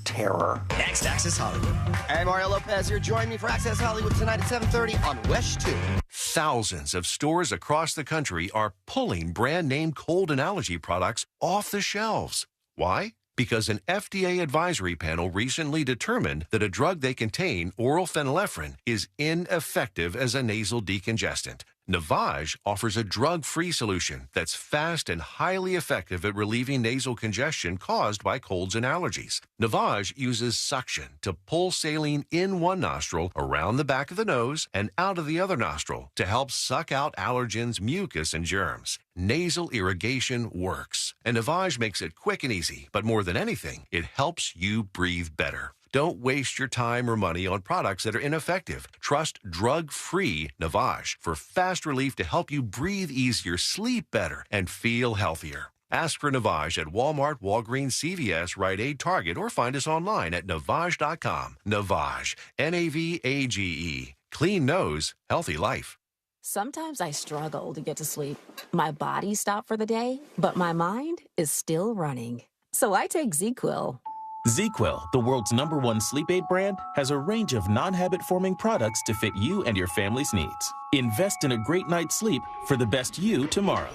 terror.
Next, Access Hollywood. Hey, Mario Lopez here. Join me for Access Hollywood tonight at 7:30 on West 2.
Thousands of stores across the country are pulling brand name cold and allergy products off the shelves. Why? Because an FDA advisory panel recently determined that a drug they contain, oral phenylephrine, is ineffective as a nasal decongestant. Navage offers a drug-free solution that's fast and highly effective at relieving nasal congestion caused by colds and allergies. Navage uses suction to pull saline in one nostril, around the back of the nose, and out of the other nostril to help suck out allergens, mucus, and germs. Nasal irrigation works, and Navage makes it quick and easy, but more than anything, it helps you breathe better. Don't waste your time or money on products that are ineffective. Trust drug-free Navage for fast relief to help you breathe easier, sleep better, and feel healthier. Ask for Navage at Walmart, Walgreens, CVS, Rite Aid, Target, or find us online at Navage.com. Navage, Navage. Clean nose, healthy life.
Sometimes I struggle to get to sleep. My body stopped for the day, but my mind is still running. So I take ZQuil.
ZQuil, the world's #1 sleep aid brand, has a range of non-habit-forming products to fit you and your family's needs. Invest in a great night's sleep for the best you tomorrow.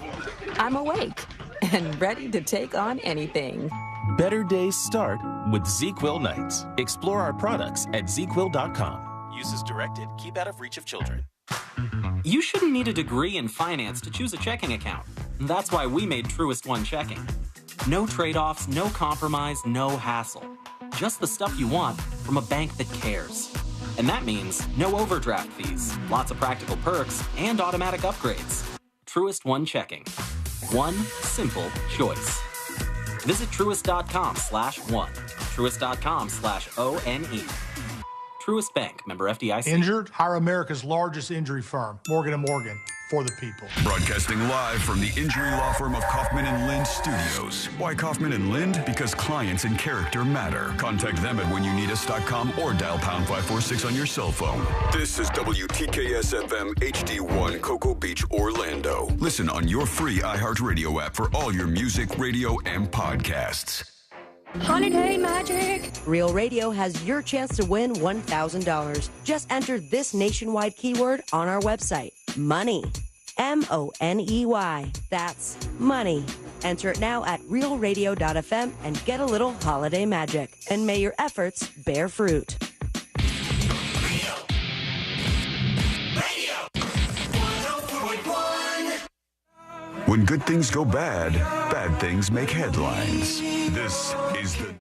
I'm awake and ready to take on anything.
Better days start with ZQuil nights. Explore our products at ZQuil.com. Use as directed. Keep out of reach of children.
You shouldn't need a degree in finance to choose a checking account. That's why we made Truist One Checking. No trade-offs, no compromise, no hassle. Just the stuff you want from a bank that cares. And that means no overdraft fees, lots of practical perks, and automatic upgrades. Truist One Checking. One simple choice. Visit Truist.com/one. Truist.com/ONE. Truist Bank, member FDIC.
Injured? Hire America's largest injury firm, Morgan & Morgan, for the people.
Broadcasting live from the injury law firm of Kaufman & Lind Studios. Why Kaufman & Lind? Because clients and character matter. Contact them at whenyouneedus.com or dial pound 546 on your cell phone. This is WTKS-FM HD1 Cocoa Beach, Orlando. Listen on your free iHeartRadio app for all your music, radio, and podcasts.
Holiday magic.
Real Radio has your chance to win $1,000. Just enter this nationwide keyword on our website. Money. MONEY. That's money. Enter it now at realradio.fm and get a little holiday magic. And may your efforts bear fruit.
When good things go bad, bad things make headlines. This is the...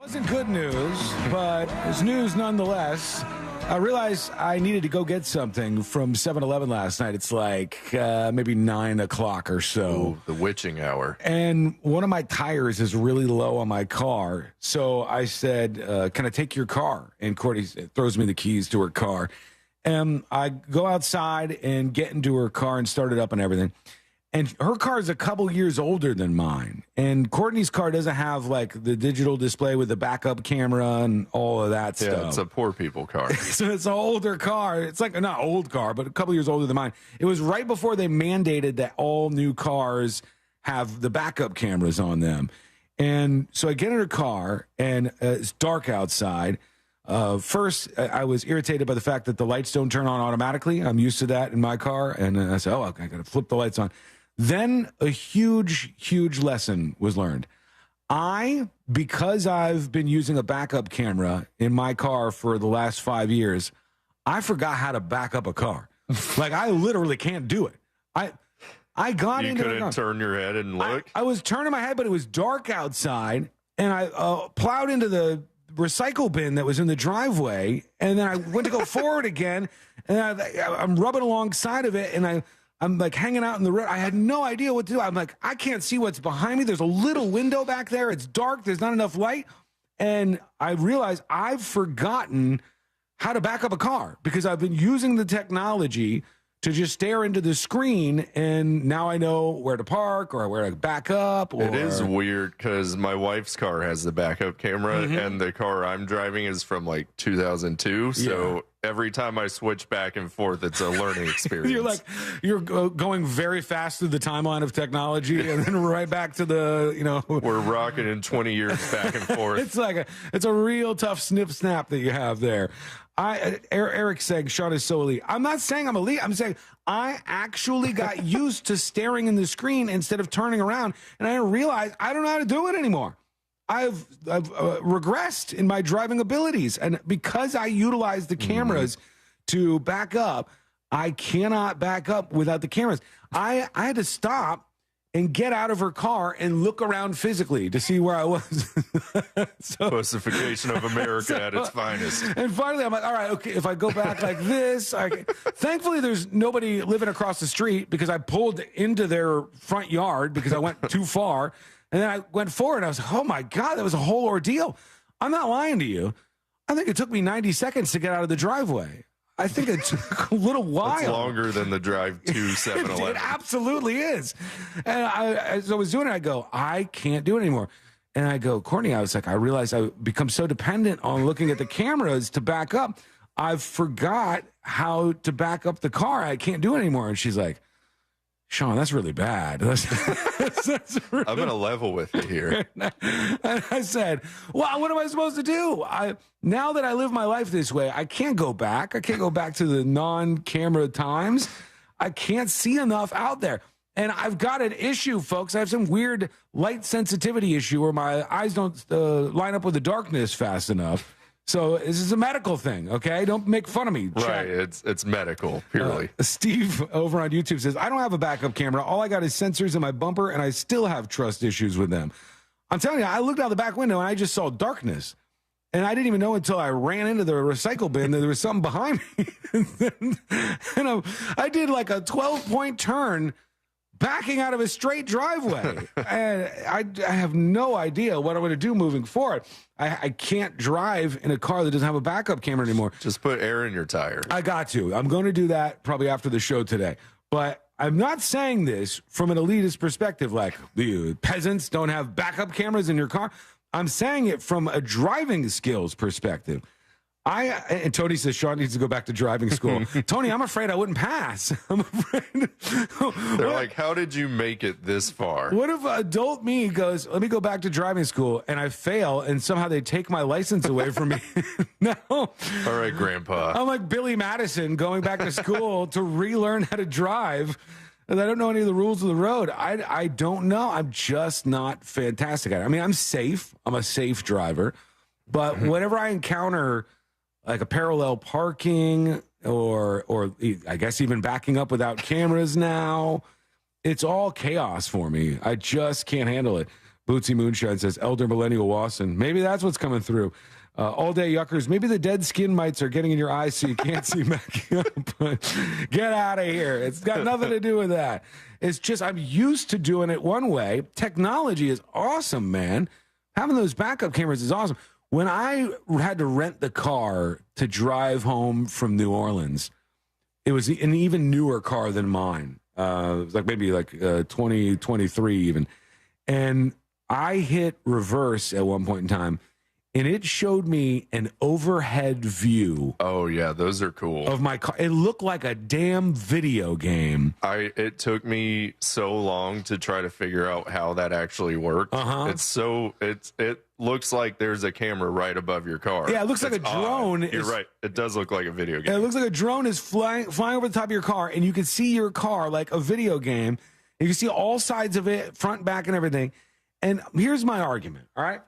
Wasn't good news, but it's news nonetheless. I realized I needed to go get something from 7-Eleven last night. It's like maybe 9 o'clock or so.
Ooh, the witching hour.
And one of my tires is really low on my car. So I said, can I take your car? And Courtney throws me the keys to her car. And I go outside and get into her car and start it up and everything. And her car is a couple years older than mine. And Courtney's car doesn't have like the digital display with the backup camera and all of that stuff.
Yeah, it's a poor people car.
So it's an older car. It's like not old car, but a couple years older than mine. It was right before they mandated that all new cars have the backup cameras on them. And so I get in her car, and it's dark outside. First, I was irritated by the fact that the lights don't turn on automatically. I'm used to that in my car. And I said, I got to flip the lights on. Then a huge lesson was learned. Because I've been using a backup camera in my car for the last 5 years, I forgot how to back up a car. Like, I literally can't do it. I got into it.
You couldn't turn your head and look?
I was turning my head, but it was dark outside, and I plowed into the recycle bin that was in the driveway, and then I went to go forward again, and I'm rubbing alongside of it, and I'm like hanging out in the road. I had no idea what to do. I'm like, I can't see what's behind me. There's a little window back there. It's dark. There's not enough light. And I realized I've forgotten how to back up a car because I've been using the technology to just stare into the screen, and now I know where to park or where to back up.
It is weird because my wife's car has the backup camera, and the car I'm driving is from like 2002. So every time I switch back and forth, it's a learning experience.
you're going very fast through the timeline of technology, and then right back to the,
we're rocking in 20 years back and forth.
It's a real tough snap that you have there. Eric saying Sean is so elite. I'm not saying I'm elite. I'm saying I actually got used to staring in the screen instead of turning around, and I realized I don't know how to do it anymore. I've regressed in my driving abilities, and because I utilize the cameras to back up, I cannot back up without the cameras. I had to stop and get out of her car and look around physically to see where I was.
Pussification of America at its finest.
And finally, I'm like, all right, okay, if I go back like this, thankfully there's nobody living across the street because I pulled into their front yard because I went too far. And then I went forward, and I was like, oh, my God, that was a whole ordeal. I'm not lying to you. I think it took me 90 seconds to get out of the driveway. I think it took a little while.
It's longer than the drive to 7-Eleven.
It absolutely is. And as I was doing it, I go, I can't do it anymore. And I go, Courtney, I was like, I realized I become so dependent on looking at the cameras to back up. I forgot how to back up the car. I can't do it anymore. And she's like, Sean, that's really bad. That's really
I'm going to level with you here.
And I said, well, what am I supposed to do? Now that I live my life this way, I can't go back. I can't go back to the non-camera times. I can't see enough out there. And I've got an issue, folks. I have some weird light sensitivity issue where my eyes don't line up with the darkness fast enough. So this is a medical thing, okay? Don't make fun of me.
Right, it's medical, purely.
Steve over on YouTube says, I don't have a backup camera. All I got is sensors in my bumper, and I still have trust issues with them. I'm telling you, I looked out the back window, and I just saw darkness. And I didn't even know until I ran into the recycle bin that there was something behind me. and I did like a 12-point turn backing out of a straight driveway. And I have no idea what I'm going to do moving forward. I can't drive in a car that doesn't have a backup camera anymore.
Just put air in your tires.
I got to. I'm going to do that probably after the show today. But I'm not saying this from an elitist perspective, like the peasants don't have backup cameras in your car. I'm saying it from a driving skills perspective. And Tony says Sean needs to go back to driving school. Tony, I'm afraid I wouldn't pass. I'm afraid.
They're like, how did you make it this far?
What if adult me goes, let me go back to driving school, and I fail, and somehow they take my license away from me? No.
All right, Grandpa.
I'm like Billy Madison going back to school to relearn how to drive. And I don't know any of the rules of the road. I don't know. I'm just not fantastic at it. I mean, I'm safe. I'm a safe driver. But whenever I encounter like a parallel parking or I guess even backing up without cameras now, it's all chaos for me. I just can't handle it. Bootsy Moonshine says, Elder Millennial Wasson. Maybe that's what's coming through. All Day Yuckers, maybe the dead skin mites are getting in your eyes so you can't see backing up. But get out of here. It's got nothing to do with that. It's just I'm used to doing it one way. Technology is awesome, man. Having those backup cameras is awesome. When I had to rent the car to drive home from New Orleans, it was an even newer car than mine. It was like maybe 2023 even. And I hit reverse at one point in time, and it showed me an overhead view.
Oh, yeah, those are cool.
Of my car. It looked like a damn video game.
It took me so long to try to figure out how that actually worked. It looks like there's a camera right above your car.
Yeah, it looks like a drone.
You're right. It does look like a video game.
It looks like a drone is flying over the top of your car, and you can see your car like a video game. You can see all sides of it, front, back, and everything. And here's my argument, all right?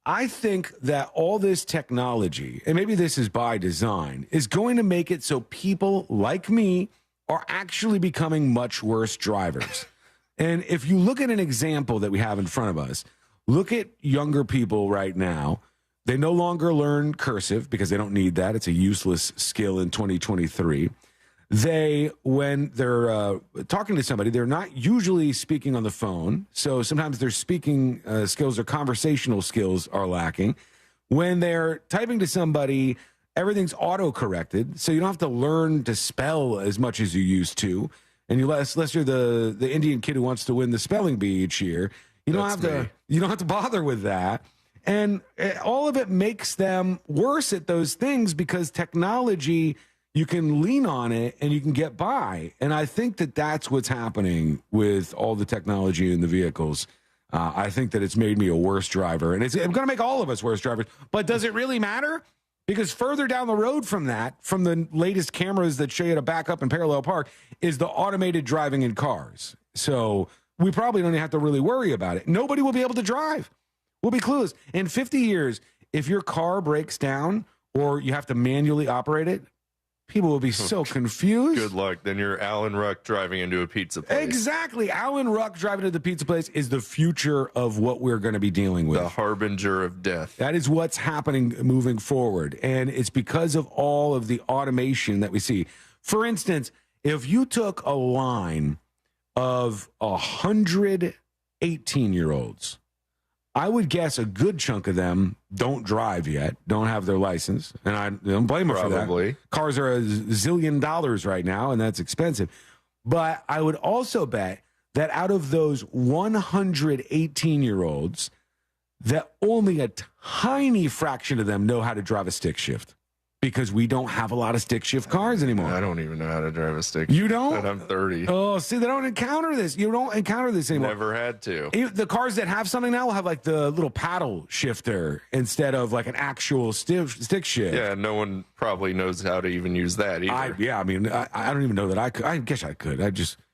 I think that all this technology, and maybe this is by design, is going to make it so people like me are actually becoming much worse drivers. And if you look at an example that we have in front of us, look at younger people right now. They no longer learn cursive because they don't need that. It's a useless skill in 2023. When they're talking to somebody, they're not usually speaking on the phone. So sometimes their speaking skills or conversational skills are lacking. When they're typing to somebody, everything's auto-corrected. So you don't have to learn to spell as much as you used to. And unless you're the Indian kid who wants to win the spelling bee each year, you don't have to bother with that. And all of it makes them worse at those things because technology, you can lean on it and you can get by. And I think that that's what's happening with all the technology in the vehicles. I think that it's made me a worse driver. And it's going to make all of us worse drivers. But does it really matter? Because further down the road from that, from the latest cameras that show you to back up and parallel park, is the automated driving in cars. So we probably don't even have to really worry about it. Nobody will be able to drive. We'll be clueless. In 50 years, if your car breaks down or you have to manually operate it, people will be so confused.
Good luck. Then you're Alan Ruck driving into a pizza place.
Exactly. Alan Ruck driving to the pizza place is the future of what we're going to be dealing with.
The harbinger of death.
That is what's happening moving forward. And it's because of all of the automation that we see. For instance, if you took a line of 100 18-year-olds, I would guess a good chunk of them don't drive yet, don't have their license, and I don't blame them for that. Cars are $1 zillion right now, and that's expensive. But I would also bet that out of those 100 18-year-olds, that only a tiny fraction of them know how to drive a stick shift. Because we don't have a lot of stick shift cars anymore.
I don't even know how to drive a stick.
You don't?
And I'm 30.
Oh, see, they don't encounter this. You don't encounter this anymore.
Never had to.
The cars that have something now will have like the little paddle shifter instead of like an actual stick shift.
Yeah, no one probably knows how to even use that either.
I don't even know that I could. I guess I could.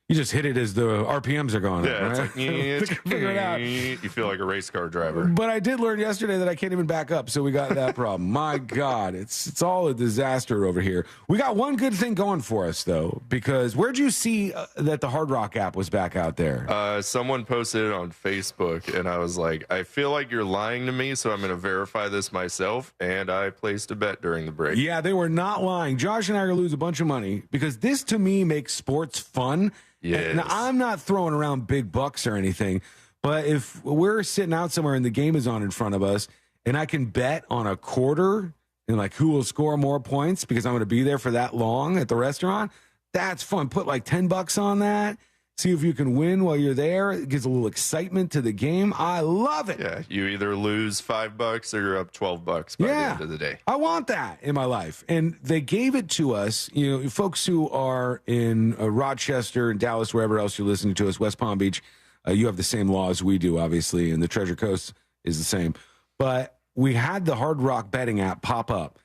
You just hit it as the RPMs are going up, right?
It's like, figure it out. You feel like a race car driver.
But I did learn yesterday that I can't even back up, so we got that problem. My God, it's all a disaster over here. We got one good thing going for us, though, because where'd you see that the Hard Rock app was back out there?
Someone posted it on Facebook, and I was like, I feel like you're lying to me, so I'm going to verify this myself, and I placed a bet during the break.
Yeah, they were not lying. Josh and I are going to lose a bunch of money, because this, to me, makes sports fun.
Yes.
Now, I'm not throwing around big bucks or anything, but if we're sitting out somewhere and the game is on in front of us and I can bet on a quarter and like who will score more points because I'm going to be there for that long at the restaurant, that's fun. Put like $10 on that. See if you can win while you're there. It gives a little excitement to the game. I love it.
Yeah, you either lose $5 or you're up $12 by the end of the day.
I want that in my life. And they gave it to us, folks who are in Rochester and Dallas, wherever else you're listening to us, West Palm Beach, you have the same laws we do, obviously, and the Treasure Coast is the same. But we had the Hard Rock betting app pop up.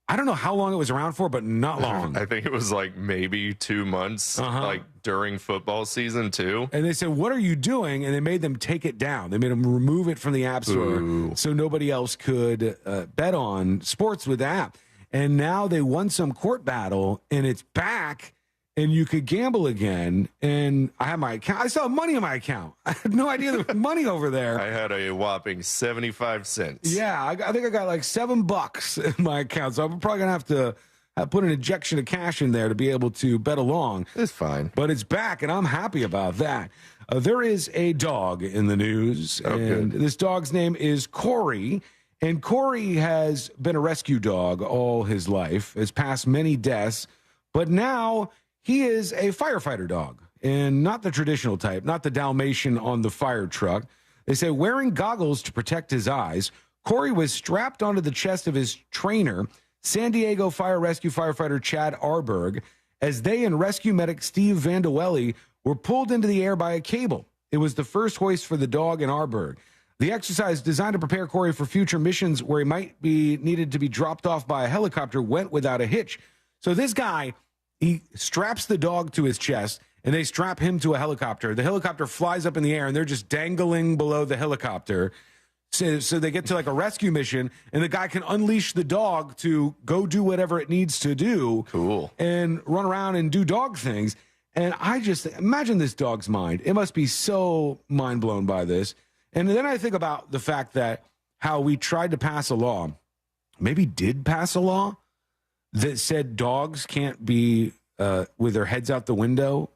I don't know how long it was around for, but not long.
I think it was like maybe 2 months, like during football season too.
And they said, what are you doing? And they made them take it down. They made them remove it from the App Store so nobody else could bet on sports with the app. And now they won some court battle, and it's back, and you could gamble again. And I have my account. I still have money in my account. I had no idea there was money over there.
I had a whopping 75 cents.
Yeah, I think I got like $7 in my account. So I'm probably going to have to put an injection of cash in there to be able to bet along.
It's fine.
But it's back, and I'm happy about that. There is a dog in the news, and this dog's name is Corey. And Corey has been a rescue dog all his life, has passed many deaths, but now he is a firefighter dog. and not the traditional type, not the Dalmatian on the fire truck. They say wearing goggles to protect his eyes, Corey was strapped onto the chest of his trainer, San Diego Fire Rescue firefighter Chad Arberg, as they and rescue medic Steve Vandelelli were pulled into the air by a cable. It was the first hoist for the dog and Arberg. The exercise, designed to prepare Corey for future missions where he might be needed to be dropped off by a helicopter, went without a hitch. So this guy, he straps the dog to his chest, and they strap him to a helicopter. The helicopter flies up in the air, and they're just dangling below the helicopter. So they get to like a rescue mission, and the guy can unleash the dog to go do whatever it needs to do.
Cool.
And run around and do dog things. And I just imagine this dog's mind. It must be so mind blown by this. And then I think about the fact that how we tried to pass a law, maybe did pass a law that said dogs can't be with their heads out the window.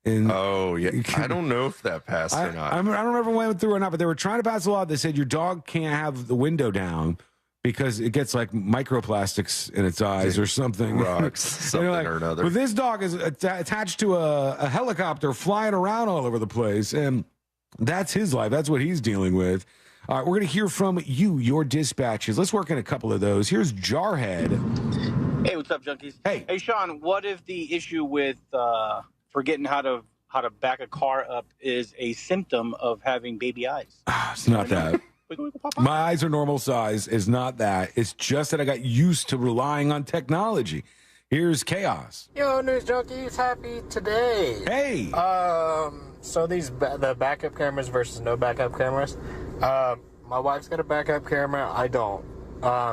And
oh, yeah. I don't know if that passed or not.
I don't remember if it went through or not, but they were trying to pass a law that said your dog can't have the window down because it gets like microplastics in its eyes or something.
Rocks, something like, or another.
But this dog is attached to a helicopter flying around all over the place, and that's his life. That's what he's dealing with. All right, we're going to hear from you, your dispatches. Let's work in a couple of those. Here's Jarhead.
Hey, what's up, junkies?
Hey,
Sean. What if the issue with forgetting how to back a car up is a symptom of having baby eyes?
It's not that. My eyes are normal size. It's not that. It's just that I got used to relying on technology. Here's Chaos.
Yo, news junkies, happy today.
Hey.
So the backup cameras versus no backup cameras. My wife's got a backup camera. I don't.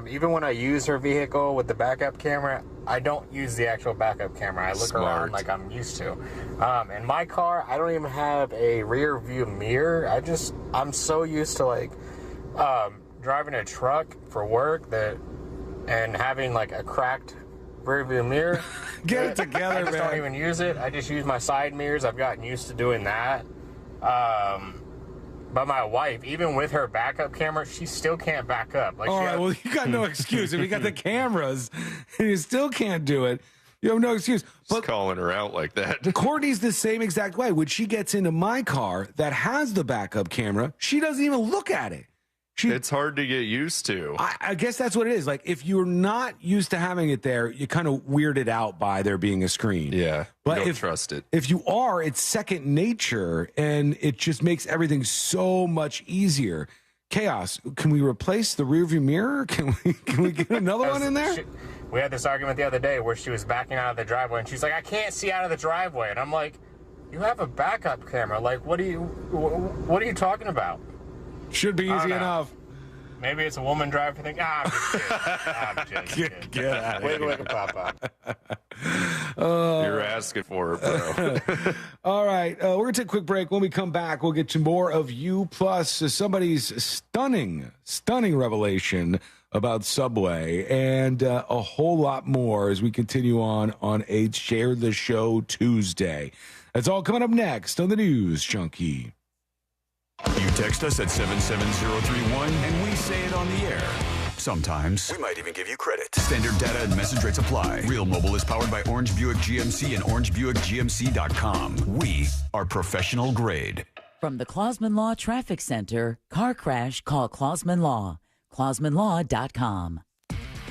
Even when I use her vehicle with the backup camera, I don't use the actual backup camera. I look around like I'm used to. In my car, I don't even have a rear view mirror. I'm so used to like driving a truck for work and having like a cracked rear view mirror.
Get it together, man.
I just don't even use it. I just use my side mirrors. I've gotten used to doing that. But my wife, even with her backup camera, she still can't back up. Like,
all right, well, you got no excuse. If you got the cameras and you still can't do it, you have no excuse.
But calling her out like that.
Courtney's the same exact way. When she gets into my car that has the backup camera, she doesn't even look at it.
It's hard to get used to.
I guess that's what it is. Like, if you're not used to having it there, you're kind of weirded out by there being a screen.
Yeah,
but
don't trust it.
If you are, it's second nature, and it just makes everything so much easier. Chaos, can we replace the rearview mirror? Can we get another one in there?
We had this argument the other day where she was backing out of the driveway, and she's like, I can't see out of the driveway. And I'm like, you have a backup camera. Like, what are you talking about?
Should be easy enough.
Maybe it's a woman driving thing. I'm just kidding.
Get out of here.
Wiggle, pop.
You're asking for it, bro.
All right. We're going to take a quick break. When we come back, we'll get to more of you, plus somebody's stunning revelation about Subway, and a whole lot more as we continue on a Share the Show Tuesday. That's all coming up next on the News Junkie.
You text us at 77031 and we say it on the air. Sometimes we might even give you credit. Standard data and message rates apply. Real Mobile is powered by Orange Buick GMC and OrangeBuickGMC.com. We are professional grade.
From the Clausman Law Traffic Center, car crash, call Clausman Law. ClausmanLaw.com.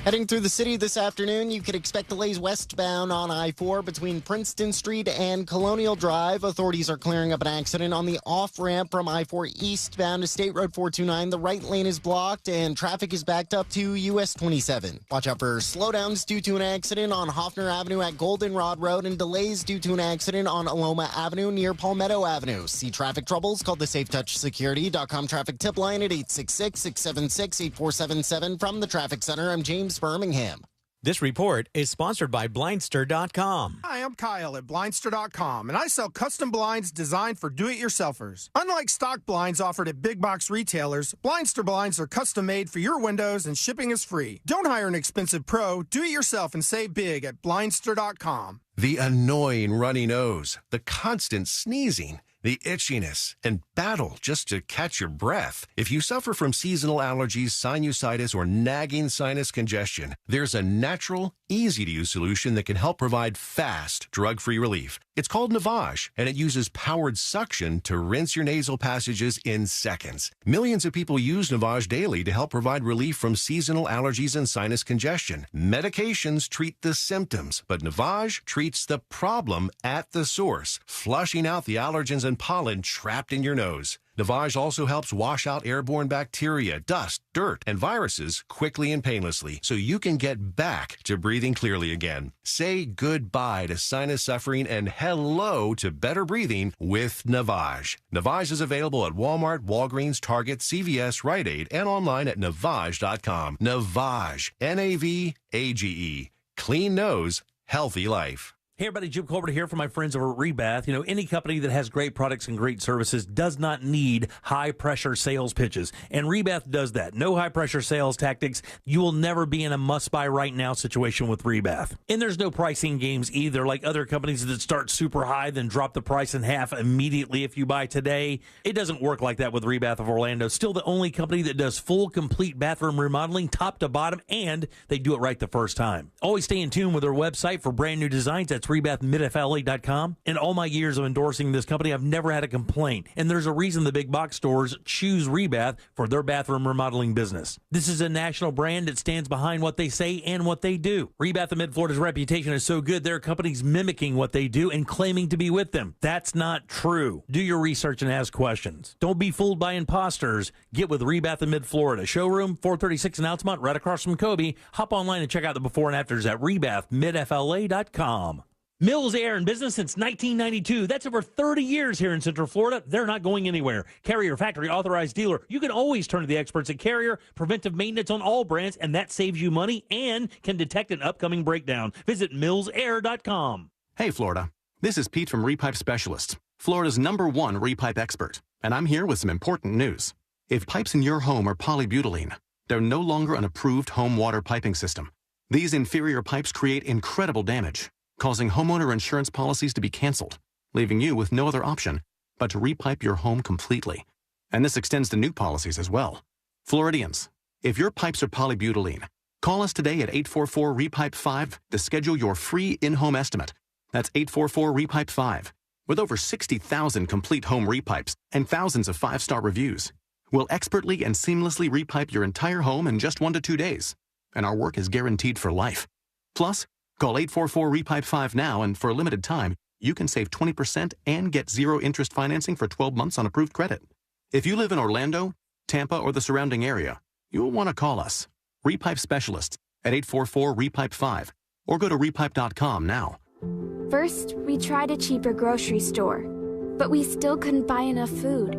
Heading through the city this afternoon, you could expect delays westbound on I-4 between Princeton Street and Colonial Drive. Authorities are clearing up an accident on the off-ramp from I-4 eastbound to State Road 429. The right lane is blocked and traffic is backed up to US 27. Watch out for slowdowns due to an accident on Hoffner Avenue at Goldenrod Road and delays due to an accident on Aloma Avenue near Palmetto Avenue. See traffic troubles? Call the SafeTouchSecurity.com traffic tip line at 866-676-8477. From the Traffic Center, I'm James Birmingham.
This report is sponsored by Blindster.com.
Hi, I'm Kyle at Blindster.com, and I sell custom blinds designed for do-it-yourselfers. Unlike stock blinds offered at big box retailers, Blindster blinds are custom made for your windows and shipping is free. Don't hire an expensive pro. Do it yourself and save big at Blindster.com.
The annoying runny nose, the constant sneezing, the itchiness, and battle just to catch your breath. If you suffer from seasonal allergies, sinusitis, or nagging sinus congestion, there's a natural, easy-to-use solution that can help provide fast, drug-free relief. It's called Navage, and it uses powered suction to rinse your nasal passages in seconds. Millions of people use Navage daily to help provide relief from seasonal allergies and sinus congestion. Medications treat the symptoms, but Navage treats the problem at the source, flushing out the allergens and pollen trapped in your nose. Navage also helps wash out airborne bacteria, dust, dirt, and viruses quickly and painlessly, so you can get back to breathing clearly again. Say goodbye to sinus suffering and hello to better breathing with Navage. Navage is available at Walmart, Walgreens, Target, CVS, Rite Aid, and online at Navage.com. Navage, N-A-V-A-G-E. Clean nose, healthy life.
Hey everybody, Jim Colbert here from my friends over at Rebath. You know, any company that has great products and great services does not need high-pressure sales pitches, and Rebath does that. No high-pressure sales tactics. You will never be in a must-buy right now situation with Rebath. And there's no pricing games either, like other companies that start super high, then drop the price in half immediately if you buy today. It doesn't work like that with Rebath of Orlando. Still the only company that does full, complete bathroom remodeling, top to bottom, and they do it right the first time. Always stay in tune with their website for brand new designs. That's RebathMidFLA.com. In all my years of endorsing this company, I've never had a complaint. And there's a reason the big box stores choose Rebath for their bathroom remodeling business. This is a national brand that stands behind what they say and what they do. Rebath of Mid-Florida's reputation is so good, there are companies mimicking what they do and claiming to be with them. That's not true. Do your research and ask questions. Don't be fooled by imposters. Get with Rebath of Mid-Florida. Showroom 436 in Altamont, right across from Kobe. Hop online and check out the before and afters at RebathMidFLA.com. Mills Air in business since 1992. That's over 30 years here in Central Florida. They're not going anywhere. Carrier factory authorized dealer. You can always turn to the experts at Carrier. Preventive maintenance on all brands, and that saves you money and can detect an upcoming breakdown. Visit millsair.com.
Hey, Florida. This is Pete from Repipe Specialists, Florida's #1 repipe expert. And I'm here with some important news. If pipes in your home are polybutylene, they're no longer an approved home water piping system. These inferior pipes create incredible damage, causing homeowner insurance policies to be canceled, leaving you with no other option but to repipe your home completely. And this extends to new policies as well. Floridians, if your pipes are polybutylene, call us today at 844-REPIPE-5 to schedule your free in-home estimate. That's 844-REPIPE-5. With over 60,000 complete home repipes and thousands of 5-star reviews, we'll expertly and seamlessly repipe your entire home in just 1 to 2 days. And our work is guaranteed for life. Plus, call 844-REPIPE-5 now, and for a limited time, you can save 20% and get zero interest financing for 12 months on approved credit. If you live in Orlando, Tampa, or the surrounding area, you'll want to call us, Repipe Specialists, at 844-REPIPE-5, or go to repipe.com now.
First, we tried a cheaper grocery store, but we still couldn't buy enough food.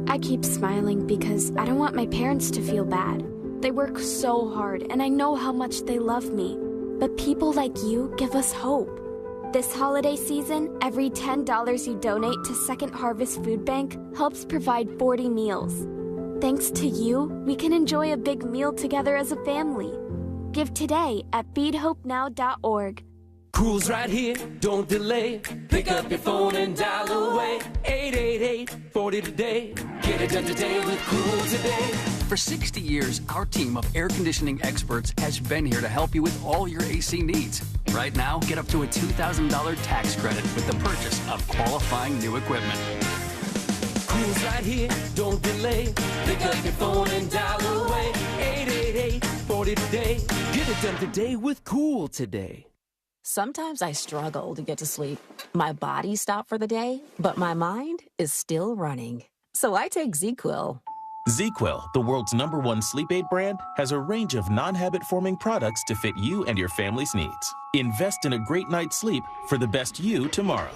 I keep smiling because I don't want my parents to feel bad. They work so hard, and I know how much they love me. But people like you give us hope. This holiday season, every $10 you donate to Second Harvest Food Bank helps provide 40 meals. Thanks to you, we can enjoy a big meal together as a family. Give today at feedhopenow.org.
Cool's right here, don't delay. Pick up your phone and dial away. 888-40 today. Get it done today with Cool today.
For 60 years, our team of air conditioning experts has been here to help you with all your AC needs. Right now, get up to a $2,000 tax credit with the purchase of qualifying new equipment.
Cool's right here, don't delay. Pick up your phone and dial away. 888-40 today. Get it done today with Cool today.
Sometimes I struggle to get to sleep. My body stopped for the day, but my mind is still running. So I take ZQuil.
ZQuil, the world's #1 sleep aid brand, has a range of non-habit-forming products to fit you and your family's needs. Invest in a great night's sleep for the best you tomorrow.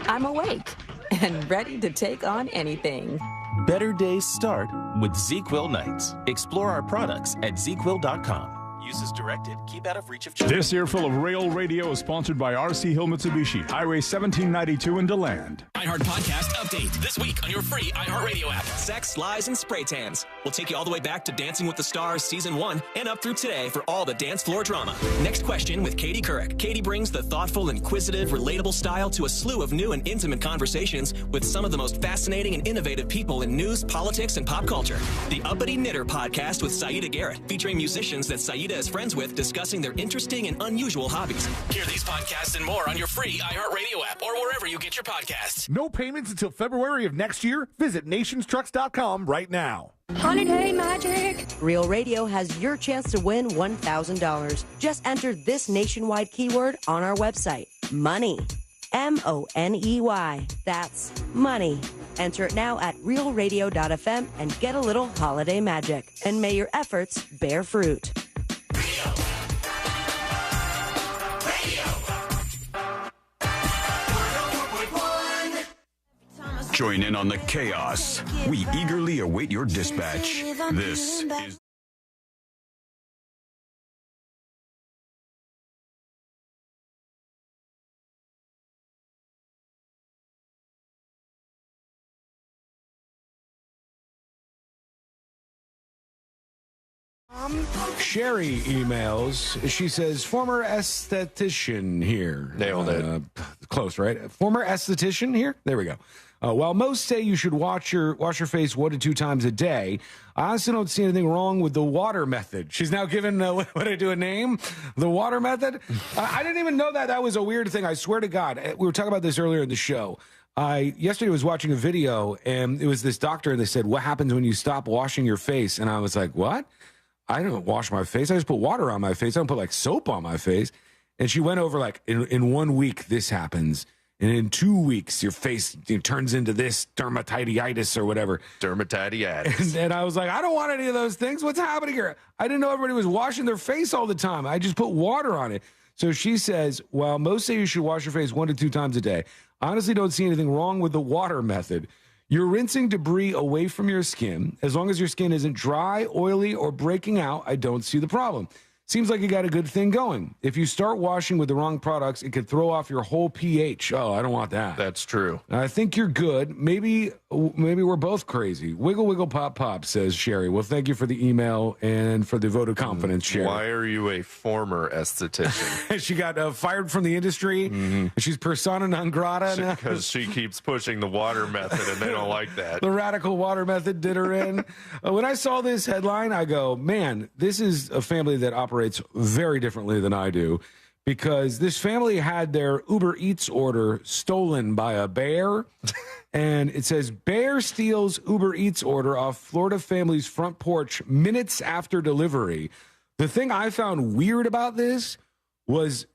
I'm awake and ready to take on anything.
Better days start with ZQuil nights. Explore our products at ZQuil.com. Use as directed. Keep out of reach of children.
This earful of Rail Radio is sponsored by RC Hill Mitsubishi, Highway 1792 in DeLand.
iHeart Podcast update. This week on your free iHeartRadio app. Sex, Lies, and Spray Tans. We'll take you all the way back to Dancing with the Stars Season 1 and up through today for all the dance floor drama. Next question with Katie Couric. Katie brings the thoughtful, inquisitive, relatable style to a slew of new and intimate conversations with some of the most fascinating and innovative people in news, politics, and pop culture. The Uppity Knitter Podcast with Saida Garrett, featuring musicians that Saida is friends with discussing their interesting and unusual hobbies. Hear these podcasts and more on your free iHeartRadio app or wherever you get your podcasts.
No payments until February of next year? Visit nationstrucks.com right now.
Holiday magic.
Real Radio has your chance to win $1,000. Just enter this nationwide keyword on our website. Money. MONEY. That's money. Enter it now at realradio.fm and get a little holiday magic. And may your efforts bear fruit.
Join in on the chaos. We eagerly await your dispatch. This is...
Sherry emails. She says, former esthetician here.
Nailed it.
Close, right? Former esthetician here? There we go. While most say you should wash your face 1 to 2 times a day, I honestly don't see anything wrong with the water method. She's now given, what I do, a name? The water method? I didn't even know that was a weird thing. I swear to God. We were talking about this earlier in the show. Yesterday was watching a video, and it was this doctor, and they said, what happens when you stop washing your face? And I was like, what? I don't wash my face. I just put water on my face. I don't put soap on my face. And she went over in 1 week, this happens. And in 2 weeks, your face turns into this dermatitis or whatever.
Dermatitis.
And I was like, I don't want any of those things. What's happening here? I didn't know everybody was washing their face all the time. I just put water on it. So she says, while most say you should wash your face 1 to 2 times a day, I honestly don't see anything wrong with the water method. You're rinsing debris away from your skin. As long as your skin isn't dry, oily, or breaking out, I don't see the problem. Seems like you got a good thing going. If you start washing with the wrong products, it could throw off your whole pH. Oh, I don't want that.
That's true.
I think you're good. Maybe we're both crazy. Wiggle, wiggle, pop, pop, says Sherry. Well, thank you for the email and for the vote of confidence, Sherry.
Why are you a former esthetician?
She got fired from the industry. Mm-hmm. She's persona non grata now.
Because she keeps pushing the water method, and they don't like that.
The radical water method did her in. When I saw this headline, I go, man, this is a family that operates very differently than I do, because this family had their Uber Eats order stolen by a bear. And it says, bear steals Uber Eats order off Florida family's front porch minutes after delivery. The thing I found weird about this was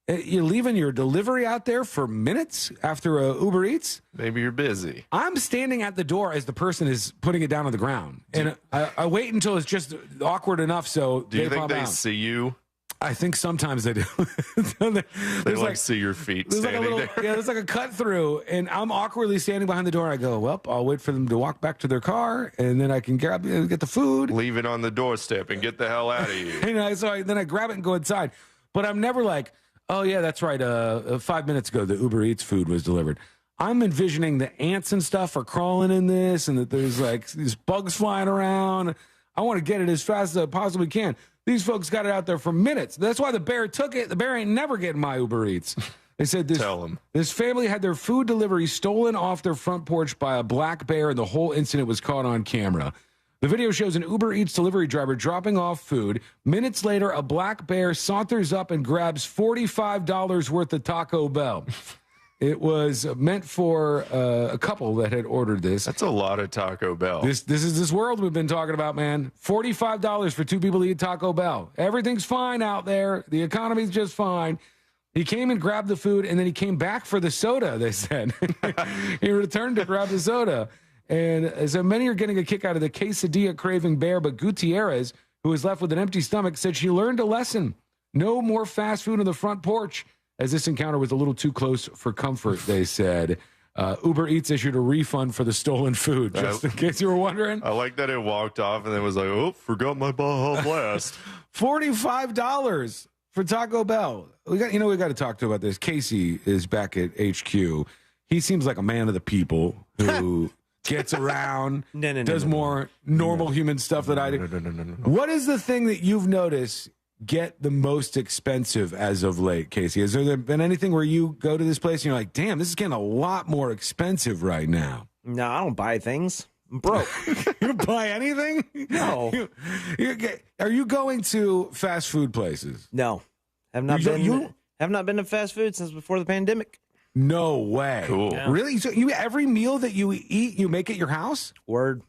you're leaving your delivery out there for minutes after a Uber Eats?
Maybe you're busy.
I'm standing at the door as the person is putting it down on the ground. And I wait until it's just awkward enough so
do you think they see you?
I think sometimes they do.
They see your feet standing there.
Yeah, there's a cut through, and I'm awkwardly standing behind the door. I go, well, I'll wait for them to walk back to their car, and then I can get the food.
Leave it on the doorstep and get the hell out of here.
Then I grab it and go inside. But I'm never like, oh, yeah, that's right. 5 minutes ago, the Uber Eats food was delivered. I'm envisioning the ants and stuff are crawling in this, and that there's these bugs flying around. I want to get it as fast as I possibly can. These folks got it out there for minutes. That's why the bear took it. The bear ain't never getting my Uber Eats. They said this family had their food delivery stolen off their front porch by a black bear, and the whole incident was caught on camera. The video shows an Uber Eats delivery driver dropping off food. Minutes later, a black bear saunters up and grabs $45 worth of Taco Bell. It was meant for a couple that had ordered this.
That's a lot of Taco Bell.
This is this world we've been talking about, man. $45 for 2 people to eat Taco Bell. Everything's fine out there. The economy's just fine. He came and grabbed the food, and then he came back for the soda, they said. He returned to grab the soda. And so many are getting a kick out of the quesadilla craving bear, but Gutierrez, who was left with an empty stomach, said she learned a lesson. No more fast food on the front porch. As this encounter was a little too close for comfort, they said. Uber Eats issued a refund for the stolen food, just in case you were wondering.
I like that it walked off and then was like, oh, forgot my Baja Blast.
$45 for Taco Bell. We got to talk to about this. Casey is back at HQ. he seems like a man of the people who gets around, does more normal human stuff that I do. What is the thing that you've noticed get the most expensive as of late, Casey? Has there been anything where you go to this place and you're like, damn, this is getting a lot more expensive right now?
No, I don't buy things. I'm broke.
You don't buy anything?
No.
Are you going to fast food places?
No. Have not been to fast food since before the pandemic.
No way.
Cool.
Yeah.
Really? So every meal that you eat, you make at your house?
Word.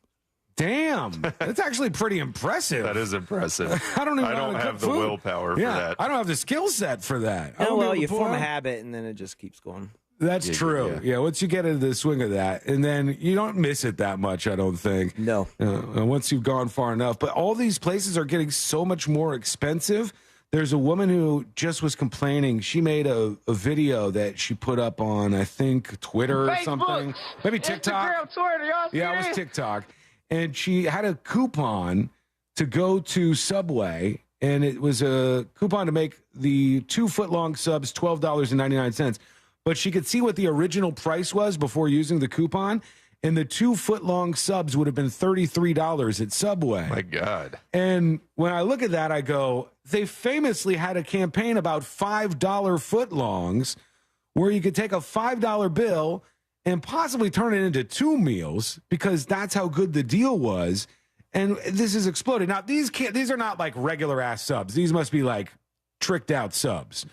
Damn. That's actually pretty impressive.
That is impressive.
I don't
have the willpower for that.
I don't have the skill set for that.
Oh, well, you form a habit and then it just keeps going.
That's true. Yeah, once you get into the swing of that, and then you don't miss it that much, I don't think.
No.
Once you've gone far enough. But all these places are getting so much more expensive. There's a woman who just was complaining. She made a video that she put up on, I think, Twitter or something. Maybe TikTok.
Instagram, Twitter, y'all see
Yeah, it was TikTok. And she had a coupon to go to Subway, and it was a coupon to make the 2-foot-long subs $12.99. But she could see what the original price was before using the coupon, and the 2-foot-long subs would have been $33 at Subway.
My God.
And when I look at that, I go, they famously had a campaign about $5 footlongs where you could take a $5 bill and possibly turn it into 2 meals because that's how good the deal was. And this has exploded. Now, these are not like regular ass subs. These must be like tricked out subs.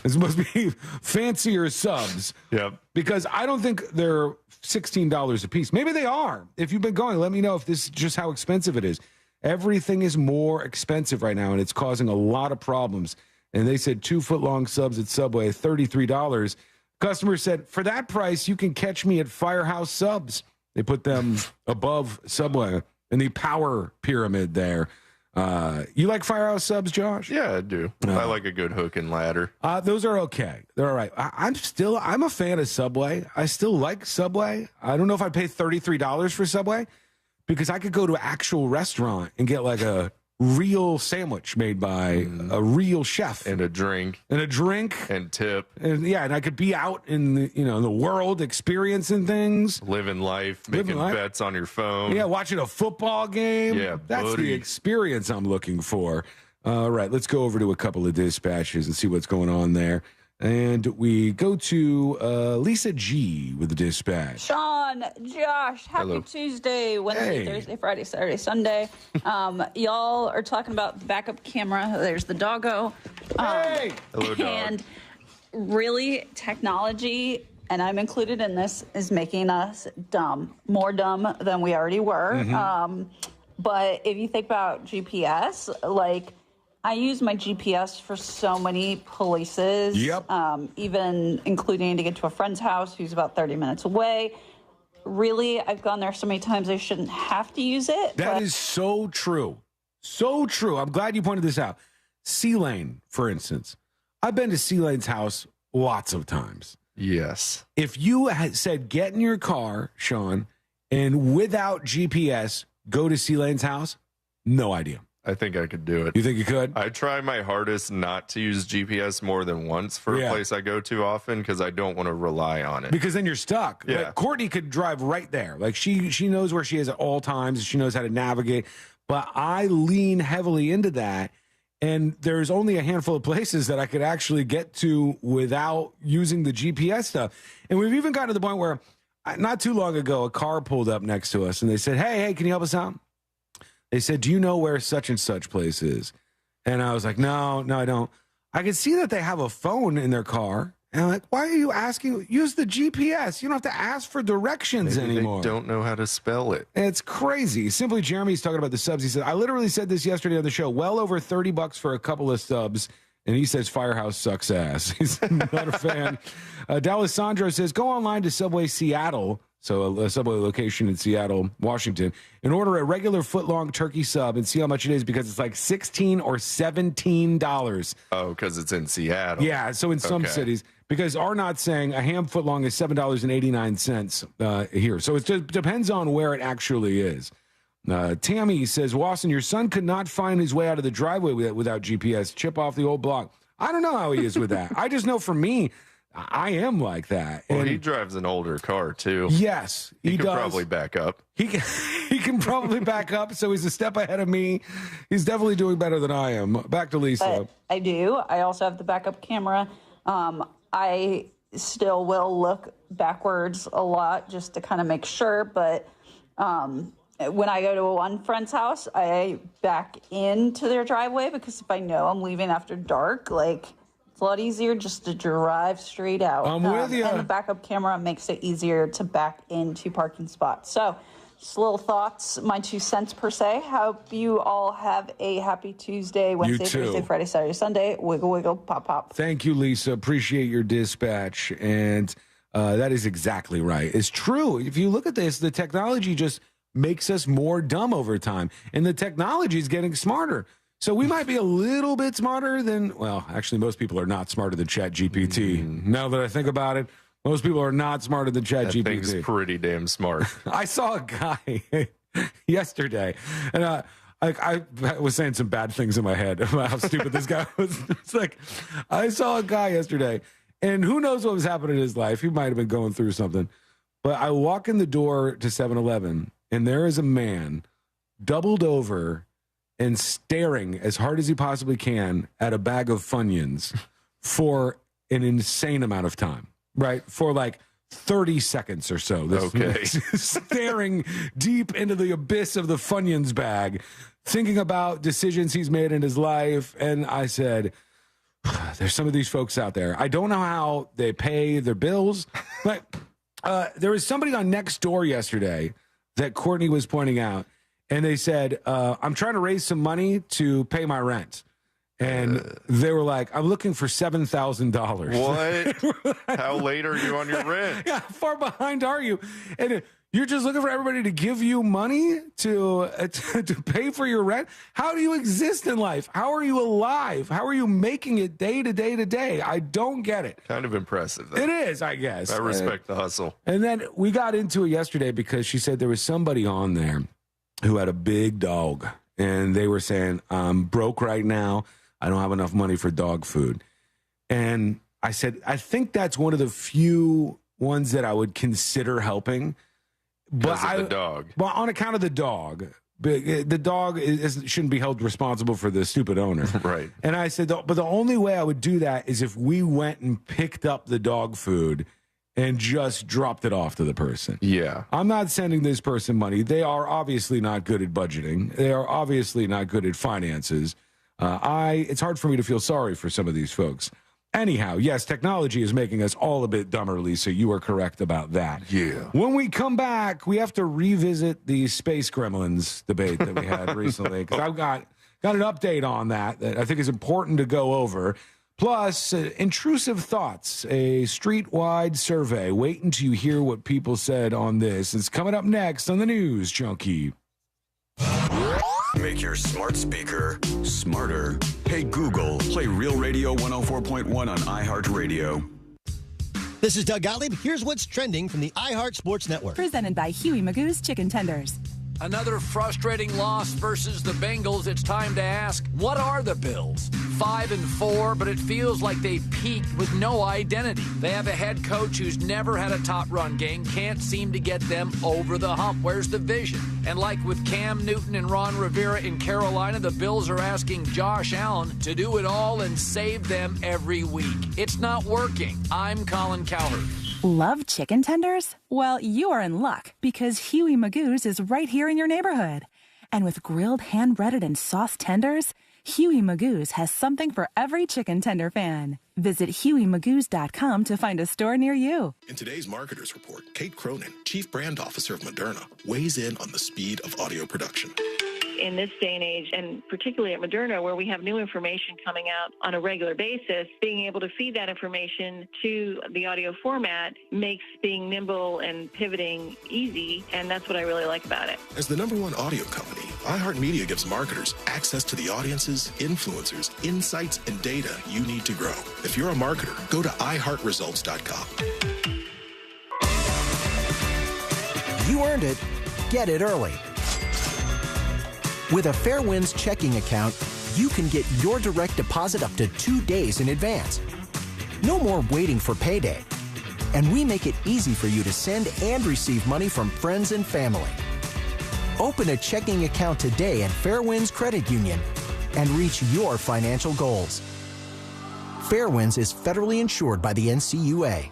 This must be fancier subs.
Yep.
Because I don't think they're $16 a piece. Maybe they are. If you've been going, let me know if this is just how expensive it is. Everything is more expensive right now, and it's causing a lot of problems. And they said 2-foot-long subs at Subway, $33. Customers said, for that price, you can catch me at Firehouse Subs. They put them above Subway in the power pyramid there. You like Firehouse Subs, Josh?
Yeah, I do. I like a good hook and ladder.
Those are okay. They're all right. I'm a fan of Subway. I still like Subway. I don't know if I'd pay $33 for Subway because I could go to an actual restaurant and get like a real sandwich made by a real chef.
And a drink.
And
tip.
And I could be out in the world experiencing things.
Living life, making bets on your phone.
Yeah, watching a football game.
Yeah,
that's the experience I'm looking for. All right, let's go over to a couple of dispatches and see what's going on there. And we go to Lisa G with the dispatch.
Sean, Josh, happy
Hello.
Tuesday, Wednesday, Thursday, Friday, Saturday, Sunday. Y'all are talking about the backup camera. There's the doggo.
Hey!
Hello, dog.
And really, technology, and I'm included in this, is making us dumb. More dumb than we already were.
Mm-hmm.
But if you think about GPS, like, I use my GPS for so many places.
Yep.
Even including to get to a friend's house who's about 30 minutes away. Really, I've gone there so many times I shouldn't have to use it.
That is so true. So true. I'm glad you pointed this out. C-Lane, for instance. I've been to C-Lane's house lots of times.
Yes.
If you had said, get in your car, Sean, and without GPS, go to C-Lane's house, no idea.
I think I could do it.
You think you could?
I try my hardest not to use GPS more than once for a place I go to often because I don't want to rely on it.
Because then you're stuck.
Yeah.
Like Courtney could drive right there. Like she knows where she is at all times. She knows how to navigate. But I lean heavily into that. And there's only a handful of places that I could actually get to without using the GPS stuff. And we've even gotten to the point where not too long ago, a car pulled up next to us and they said, hey, can you help us out? They said, do you know where such and such place is? And I was like, no, I don't. I could see that they have a phone in their car. And I'm like, why are you asking? Use the GPS. You don't have to ask for directions
Maybe
anymore.
They don't know how to spell it.
It's crazy. Simply Jeremy's talking about the subs. He said, I literally said this yesterday on the show. Well over $30 for a couple of subs. And he says Firehouse sucks ass. He's not a fan. D'Alessandro says, go online to Subway Seattle. So a Subway location in Seattle, Washington, and order a regular foot-long turkey sub and see how much it is because it's like $16 or $17.
Oh, because it's in Seattle.
Yeah, so in some cities. Because Arnott's saying a ham foot-long is $7.89 here. So it just depends on where it actually is. Tammy says, Wasson, your son could not find his way out of the driveway without GPS. Chip off the old block. I don't know how he is with that. I just know for me, I am like that.
Well,
and
he drives an older car too.
Yes,
he could
does.
probably back up.
He can probably back up, so he's a step ahead of me. He's definitely doing better than I am. Back to Lisa.
But I do. I also have the backup camera. I still will look backwards a lot just to kind of make sure, but when I go to one friend's house, I back into their driveway because if I know I'm leaving after dark, like, it's a lot easier just to drive straight out.
I'm with you.
And the backup camera makes it easier to back into parking spots. So, just little thoughts, my 2 cents per se. Hope you all have a happy Tuesday, Wednesday, Thursday, Friday, Saturday, Sunday. Wiggle, wiggle, pop, pop.
Thank you, Lisa. Appreciate your dispatch. And that is exactly right. It's true. If you look at this, the technology just makes us more dumb over time. And the technology is getting smarter. So we might be a little bit smarter than, well, actually, most people are not smarter than ChatGPT. Now that I think about it, most people are not smarter than ChatGPT.
That thing's pretty damn smart.
I saw a guy yesterday, and I was saying some bad things in my head about how stupid this guy was. It's like, I saw a guy yesterday, and who knows what was happening in his life. He might have been going through something. But I walk in the door to 7-Eleven, and there is a man doubled over and staring as hard as he possibly can at a bag of Funyuns for an insane amount of time, right? For like 30 seconds or so.
Okay.
Staring deep into the abyss of the Funyuns bag, thinking about decisions he's made in his life. And I said, there's some of these folks out there. I don't know how they pay their bills, but there was somebody on Nextdoor yesterday that Courtney was pointing out. And they said, I'm trying to raise some money to pay my rent. And they were like, I'm looking for $7,000.
What? How late are you on your rent?
Yeah, how far behind are you? And you're just looking for everybody to give you money to pay for your rent? How do you exist in life? How are you alive? How are you making it day to day to day? I don't get it.
Kind of impressive, though.
It is, I guess.
I respect the hustle.
And then we got into it yesterday because she said there was somebody on there who had a big dog, and they were saying, I'm broke right now. I don't have enough money for dog food. And I said, I think that's one of the few ones that I would consider helping.
Because of the dog.
But on account of the dog. The dog shouldn't be held responsible for the stupid owner.
Right.
And I said, but the only way I would do that is if we went and picked up the dog food and just dropped it off to the person.
Yeah.
I'm not sending this person money. They are obviously not good at budgeting. They are obviously not good at finances. It's hard for me to feel sorry for some of these folks. Anyhow, yes, technology is making us all a bit dumber, Lisa. You are correct about that.
Yeah.
When we come back, we have to revisit the space gremlins debate that we had recently, because I've got an update on that I think is important to go over. Plus, intrusive thoughts, a street-wide survey. Wait until you hear what people said on this. It's coming up next on the News Junkie.
Make your smart speaker smarter. Hey, Google, play Real Radio 104.1 on iHeartRadio.
This is Doug Gottlieb. Here's what's trending from the iHeart Sports Network.
Presented by Huey Magoo's Chicken Tenders.
Another frustrating loss versus the Bengals. It's time to ask, what are the Bills? 5-4, but it feels like they peaked with no identity. They have a head coach who's never had a top run game, can't seem to get them over the hump. Where's the vision? And like with Cam Newton and Ron Rivera in Carolina, the Bills are asking Josh Allen to do it all and save them every week. It's not working. I'm Colin Cowherd.
Love chicken tenders? Well, you are in luck because Huey Magoo's is right here in your neighborhood. And with grilled, hand-breaded, and sauced tenders, Huey Magoo's has something for every chicken tender fan. Visit HueyMagoos.com to find a store near you.
In today's Marketers Report, Kate Cronin, Chief Brand Officer of Moderna, weighs in on the speed of audio production.
In this day and age, and particularly at Moderna, where we have new information coming out on a regular basis, being able to feed that information to the audio format makes being nimble and pivoting easy, and that's what I really like about it.
As the #1 audio company, iHeartMedia gives marketers access to the audiences, influencers, insights, and data you need to grow. If you're a marketer, go to iHeartResults.com.
You earned it. Get it early. With a Fairwinds checking account, you can get your direct deposit up to 2 days in advance. No more waiting for payday. And we make it easy for you to send and receive money from friends and family. Open a checking account today at Fairwinds Credit Union and reach your financial goals. Fairwinds is federally insured by the NCUA.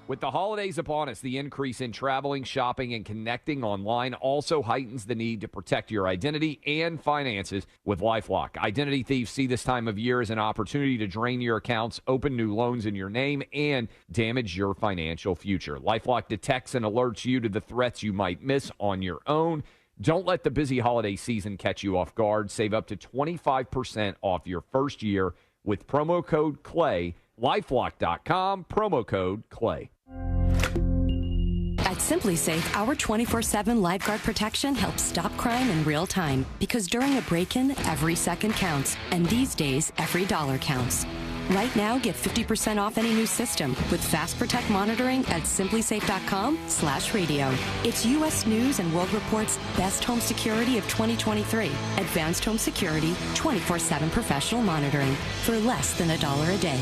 With the holidays upon us, the increase in traveling, shopping, and connecting online also heightens the need to protect your identity and finances with LifeLock. Identity thieves see this time of year as an opportunity to drain your accounts, open new loans in your name, and damage your financial future. LifeLock detects and alerts you to the threats you might miss on your own. Don't let the busy holiday season catch you off guard. Save up to 25% off your first year with promo code CLAY. LifeLock.com, promo code CLAY.
At Simply Safe, our 24/7 lifeguard protection helps stop crime in real time. Because during a break-in, every second counts. And these days, every dollar counts. Right now, get 50% off any new system with Fast Protect monitoring at simplysafe.com/radio. It's U.S. News and World Report's best home security of 2023. Advanced home security, 24/7 professional monitoring for less than $1 a day.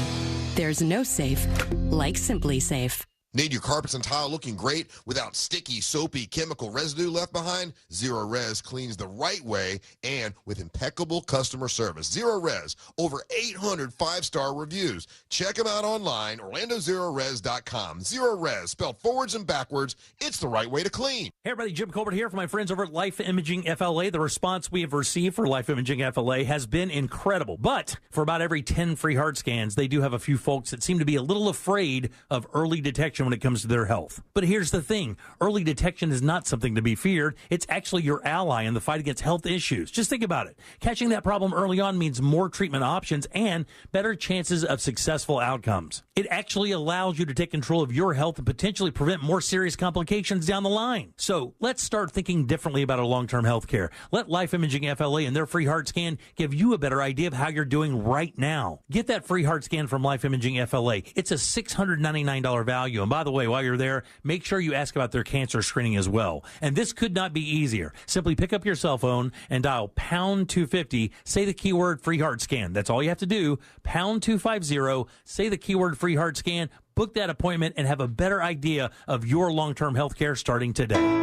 There's no safe like Simply Safe.
Need your carpets and tile looking great without sticky, soapy, chemical residue left behind? Zero Res cleans the right way and with impeccable customer service. Zero Res, over 800 five-star reviews. Check them out online, orlandozerores.com. Zero Res, spelled forwards and backwards. It's the right way to clean.
Hey everybody, Jim Colbert here for my friends over at Life Imaging FLA. The response we have received for Life Imaging FLA has been incredible. But for about every 10 free heart scans, they do have a few folks that seem to be a little afraid of early detection when it comes to their health. But here's the thing. Early detection is not something to be feared. It's actually your ally in the fight against health issues. Just think about it. Catching that problem early on means more treatment options and better chances of successful outcomes. It actually allows you to take control of your health and potentially prevent more serious complications down the line. So let's start thinking differently about our long-term health care. Let Life Imaging FLA and their free heart scan give you a better idea of how you're doing right now. Get that free heart scan from Life Imaging FLA. It's a $699 value. And by the way, while you're there, make sure you ask about their cancer screening as well. And this could not be easier. Simply pick up your cell phone and dial pound 250, say the keyword free heart scan. That's all you have to do. Pound 250, say the keyword free heart scan, book that appointment, and have a better idea of your long-term health care starting today.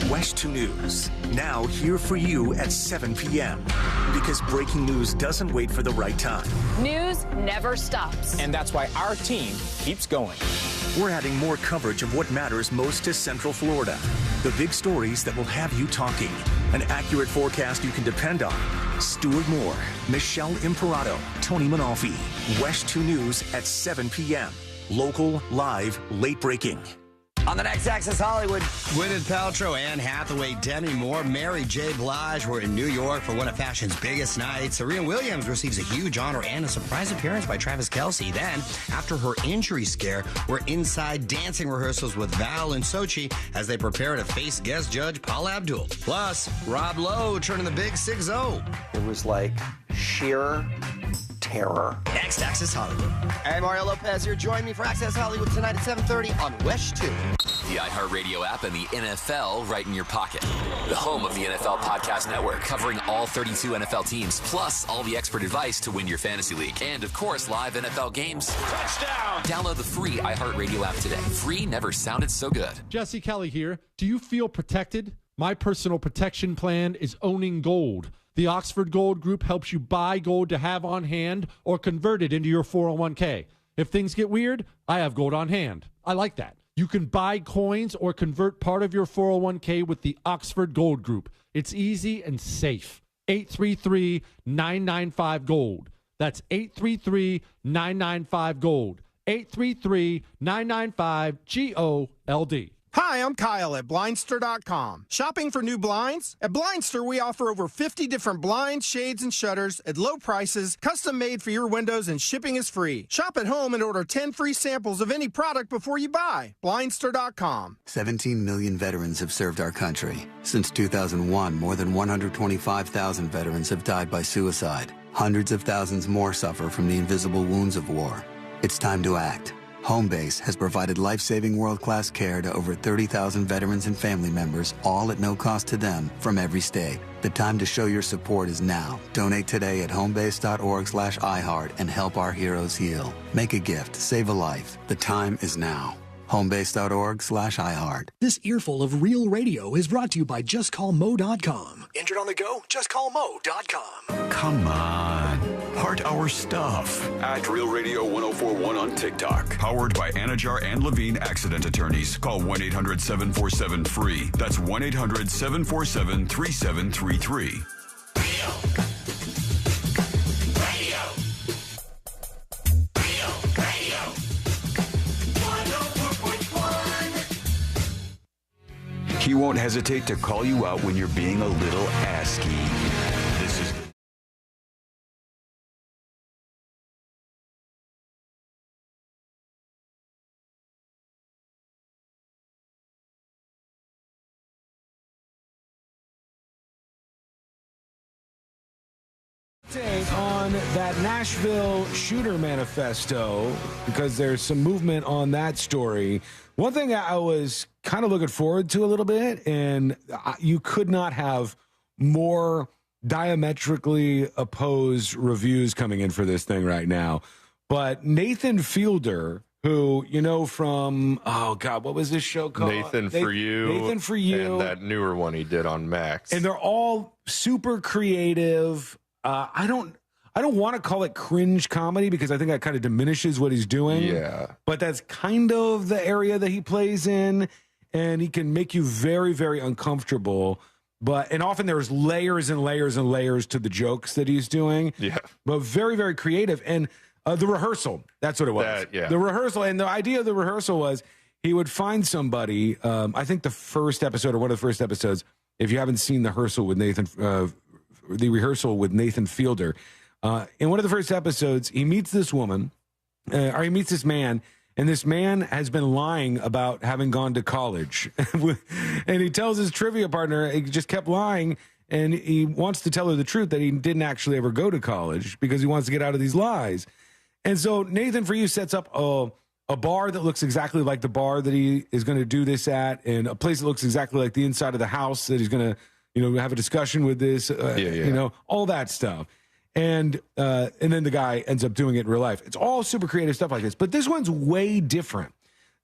West 2 News, now here for you at 7 p.m. Because breaking news doesn't wait for the right time.
News never stops.
And that's why our team keeps going. We're adding more coverage of what matters most to Central Florida. The big stories that will have you talking. An accurate forecast you can depend on. Stuart Moore, Michelle Imperato, Tony Manalfi. West 2 News at 7 p.m. Local, live, late breaking.
On the next Access Hollywood, Gwyneth Paltrow, Anne Hathaway, Demi Moore, Mary J. Blige were in New York for one of fashion's biggest nights. Serena Williams receives a huge honor and a surprise appearance by Travis Kelce. Then, after her injury scare, we're inside dancing rehearsals with Val and Sochi as they prepare to face guest judge Paula Abdul. Plus, Rob Lowe turning the big 6-0.
It was like sheer terror.
Next, Access Hollywood. Hey, Mario Lopez here. Join me for Access Hollywood tonight at 7:30 on West 2.
The iHeartRadio app and the NFL right in your pocket. The home of the NFL Podcast Network, covering all 32 NFL teams, plus all the expert advice to win your fantasy league. And, of course, live NFL games. Touchdown! Download the free iHeartRadio app today. Free never sounded so good.
Jesse Kelly here. Do you feel protected? My personal protection plan is owning gold. The Oxford Gold Group helps you buy gold to have on hand or convert it into your 401k. If things get weird, I have gold on hand. I like that. You can buy coins or convert part of your 401k with the Oxford Gold Group. It's easy and safe. 833-995-GOLD. That's 833-995-GOLD. 833-995-GOLD.
Hi, I'm Kyle at Blindster.com. Shopping for new blinds? At Blindster, we offer over 50 different blinds, shades, and shutters at low prices, custom made for your windows, and shipping is free. Shop at home and order 10 free samples of any product before you buy. Blindster.com.
17 million veterans have served our country. Since 2001, more than 125,000 veterans have died by suicide. Hundreds of thousands more suffer from the invisible wounds of war. It's time to act. Homebase has provided life-saving world-class care to over 30,000 veterans and family members, all at no cost to them from every state. The time to show your support is now. Donate today at homebase.org/iHeart and help our heroes heal. Make a gift, save a life. The time is now. Homebase.org/iHeart.
This earful of real radio is brought to you by JustCallMo.com. Injured on the go? JustCallMo.com.
Come on. Heart our stuff. At Real Radio 1041 on TikTok. Powered by Anajar and Levine Accident Attorneys. Call 1-800-747-FREE. That's 1-800-747-3733. He won't hesitate to call you out when you're being a little ASCII. This is
on that Nashville shooter manifesto, because there's some movement on that story. One thing I was kind of looking forward to a little bit, and you could not have more diametrically opposed reviews coming in for this thing right now. But Nathan Fielder, who you know from, oh God, what was this show called?
Nathan for You, and that newer one he did on Max.
And they're all super creative. I don't want to call it cringe comedy because I think that kind of diminishes what he's doing.
Yeah.
But that's kind of the area that he plays in, and he can make you very, very uncomfortable. And often there's layers and layers and layers to the jokes that he's doing.
Yeah.
But very, very creative. And the rehearsal, that's what it was. The rehearsal, and the idea of the rehearsal was he would find somebody, I think the first episode or one of the first episodes, if you haven't seen the rehearsal with Nathan Fielder, in one of the first episodes, he meets this woman, or he meets this man, and this man has been lying about having gone to college. And he tells his trivia partner, he just kept lying, and he wants to tell her the truth that he didn't actually ever go to college because he wants to get out of these lies. And so Nathan For You sets up a bar that looks exactly like the bar that he is going to do this at, and a place that looks exactly like the inside of the house that he's going to, have a discussion with this, all that stuff. And then the guy ends up doing it in real life. It's all super creative stuff like this. But this one's way different.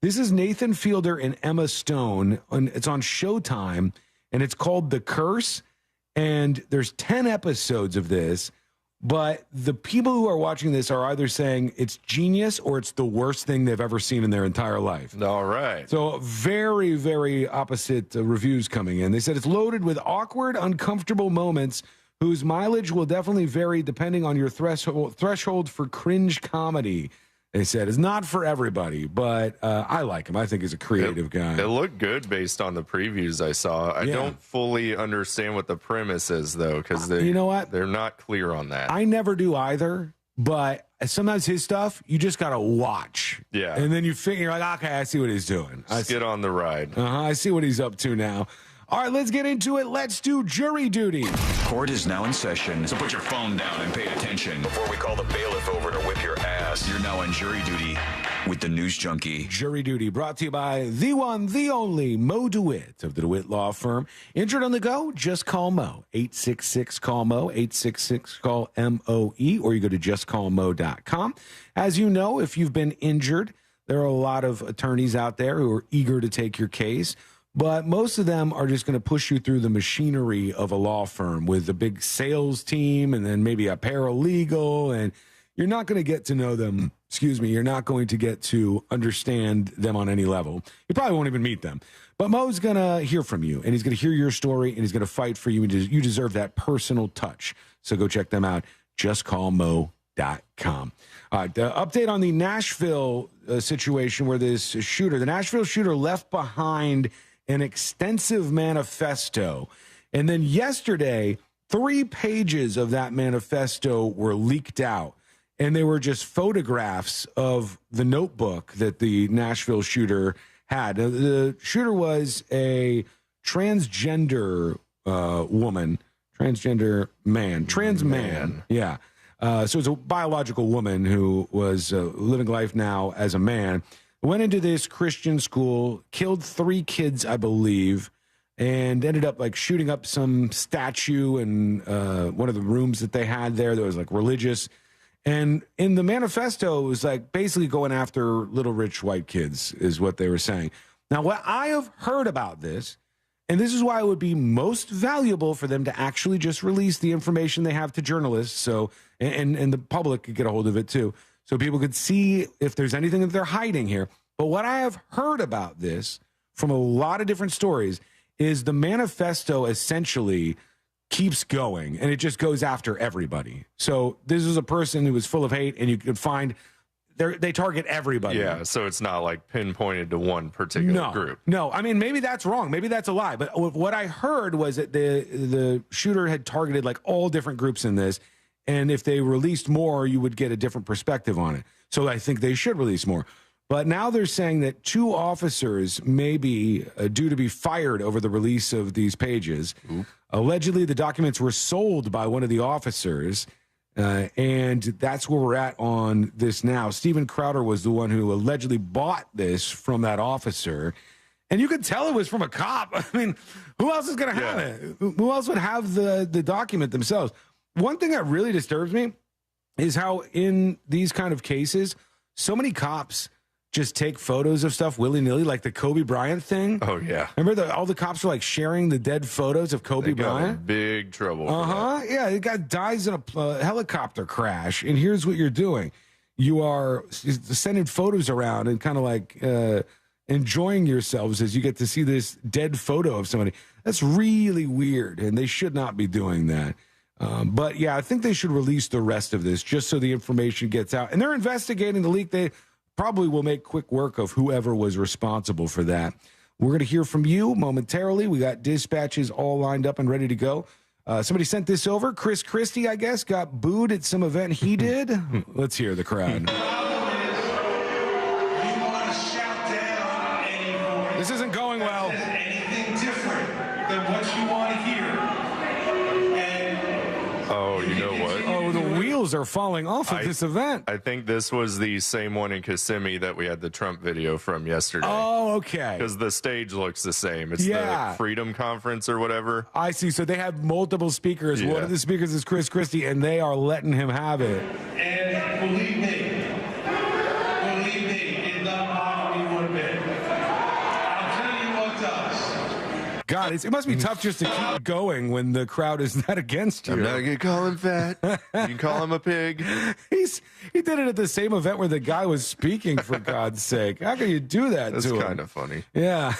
This is Nathan Fielder and Emma Stone. It's on Showtime, and it's called The Curse. And there's 10 episodes of this. But the people who are watching this are either saying it's genius or it's the worst thing they've ever seen in their entire life.
All right.
So very, very opposite reviews coming in. They said it's loaded with awkward, uncomfortable moments whose mileage will definitely vary depending on your threshold for cringe comedy. They said it's not for everybody, but I like him. I think he's a creative guy.
It looked good based on the previews I saw. I don't fully understand what the premise is, though, because
you know what?
They're not clear on that.
I never do either, but sometimes his stuff, you just got to watch.
Yeah.
And then you figure, you're like, okay, I see what he's doing.
Get on the ride.
I see what he's up to now. All right, let's get into it. Let's do jury duty.
Court is now in session, so put your phone down and pay attention before we call the bailiff over to whip your ass. You're now on jury duty with the News Junkie.
Jury duty brought to you by the one, the only Mo DeWitt of the DeWitt Law Firm. Injured on the go? Just call Mo. 866-CALL-MO, 866-CALL-MOE, or you go to justcallmo.com. As you know, if you've been injured, there are a lot of attorneys out there who are eager to take your case. But most of them are just going to push you through the machinery of a law firm with a big sales team and then maybe a paralegal. And you're not going to get to know them. You're not going to get to understand them on any level. You probably won't even meet them. But Mo's going to hear from you, and he's going to hear your story, and he's going to fight for you. And you deserve that personal touch. So go check them out. JustCallMo.com. All right, the update on the Nashville situation where the Nashville shooter left behind an extensive manifesto. And then yesterday, 3 pages of that manifesto were leaked out. And they were just photographs of the notebook that the Nashville shooter had. The shooter was a transgender woman, transgender man, trans man. Yeah. So it's a biological woman who was living life now as a man. Went into this Christian school, killed 3 kids, I believe, and ended up like shooting up some statue in one of the rooms that they had there that was like religious. And in the manifesto, it was like basically going after little rich white kids is what they were saying. Now, what I have heard about this, and this is why it would be most valuable for them to actually just release the information they have to journalists, so and the public could get a hold of it too, so people could see if there's anything that they're hiding here. But what I have heard about this from a lot of different stories is the manifesto essentially keeps going, and it just goes after everybody. So this is a person who was full of hate, and you could find they target everybody.
Yeah, so it's not like pinpointed to one particular group.
No, I mean, maybe that's wrong. Maybe that's a lie. But what I heard was that the shooter had targeted like all different groups in this, and if they released more, you would get a different perspective on it. So I think they should release more. But now they're saying that 2 officers may be due to be fired over the release of these pages. Ooh. Allegedly, the documents were sold by one of the officers, and that's where we're at on this now. Steven Crowder was the one who allegedly bought this from that officer, and you could tell it was from a cop. I mean, who else is going to have it? Who else would have the document themselves? One thing that really disturbs me is how in these kind of cases, so many cops just take photos of stuff willy-nilly, like the Kobe Bryant thing.
Oh, yeah.
Remember all the cops were like sharing the dead photos of Kobe Bryant?
In big trouble.
Yeah, the guy dies in a helicopter crash, and here's what you're doing. You are sending photos around and kind of like enjoying yourselves as you get to see this dead photo of somebody. That's really weird, and they should not be doing that. But, yeah, I think they should release the rest of this just so the information gets out. And they're investigating the leak. They probably will make quick work of whoever was responsible for that. We're going to hear from you momentarily. We got dispatches all lined up and ready to go. Somebody sent this over. Chris Christie, I guess, got booed at some event he did. Let's hear the crowd. This isn't going well.
Anything different than what you want to hear.
Oh, you know what?
Oh, the wheels are falling off of this event.
I think this was the same one in Kissimmee that we had the Trump video from yesterday.
Oh, okay.
Because the stage looks the same. It's the Freedom Conference or whatever.
I see. So they have multiple speakers. Yeah. One of the speakers is Chris Christie, and they are letting him have it.
And believe me, it doesn't bother me one bit. I'll tell you what does.
God, it must be tough just to keep going when the crowd is not against you.
I'm not going to call him fat. You can call him a pig.
He did it at the same event where the guy was speaking, for God's sake. How can you do that
That's
to him?
That's kind of funny.
Yeah.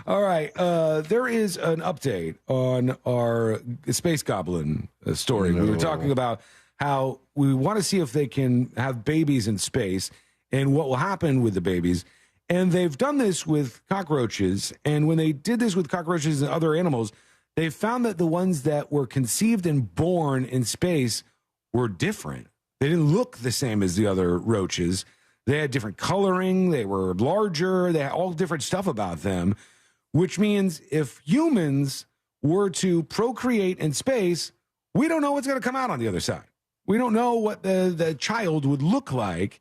All right. There is an update on our Space Goblin story. No. We were talking about how we want to see if they can have babies in space and what will happen with the babies. And they've done this with cockroaches. And when they did this with cockroaches and other animals, they found that the ones that were conceived and born in space were different. They didn't look the same as the other roaches. They had different coloring. They were larger. They had all different stuff about them, which means if humans were to procreate in space, we don't know what's going to come out on the other side. We don't know what the child would look like.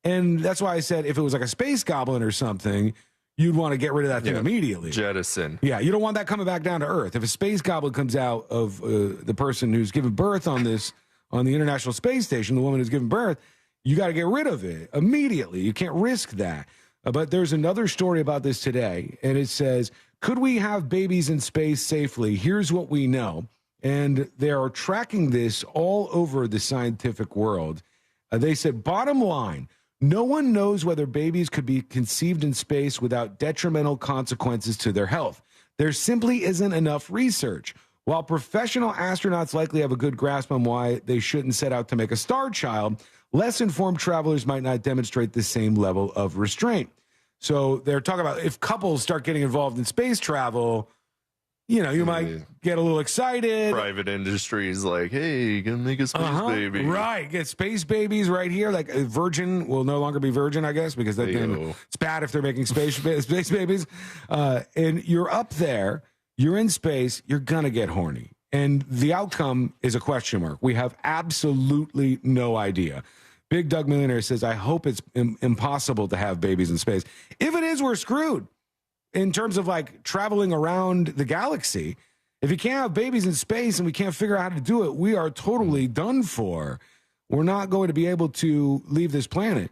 And that's why I said if it was like a space goblin or something, you'd want to get rid of that thing immediately.
Jettison.
Yeah, you don't want that coming back down to Earth. If a space goblin comes out of the person who's given birth on the International Space Station, the woman who's given birth, you got to get rid of it immediately. You can't risk that. But there's another story about this today, and it says, could we have babies in space safely? Here's what we know. And they are tracking this all over the scientific world. They said, bottom line, no one knows whether babies could be conceived in space without detrimental consequences to their health. There simply isn't enough research. While professional astronauts likely have a good grasp on why they shouldn't set out to make a star child, less informed travelers might not demonstrate the same level of restraint. So they're talking about if couples start getting involved in space travel, you might get a little excited.
Private industry is like, hey, gonna make a space baby.
Right, get space babies right here. Like Virgin will no longer be Virgin, I guess, because it's bad if they're making space babies. And you're up there, you're in space, you're gonna get horny. And the outcome is a question mark. We have absolutely no idea. Big Doug Millionaire says, I hope it's impossible to have babies in space. If it is, we're screwed in terms of like traveling around the galaxy. If you can't have babies in space and we can't figure out how to do it, we are totally done for. We're not going to be able to leave this planet.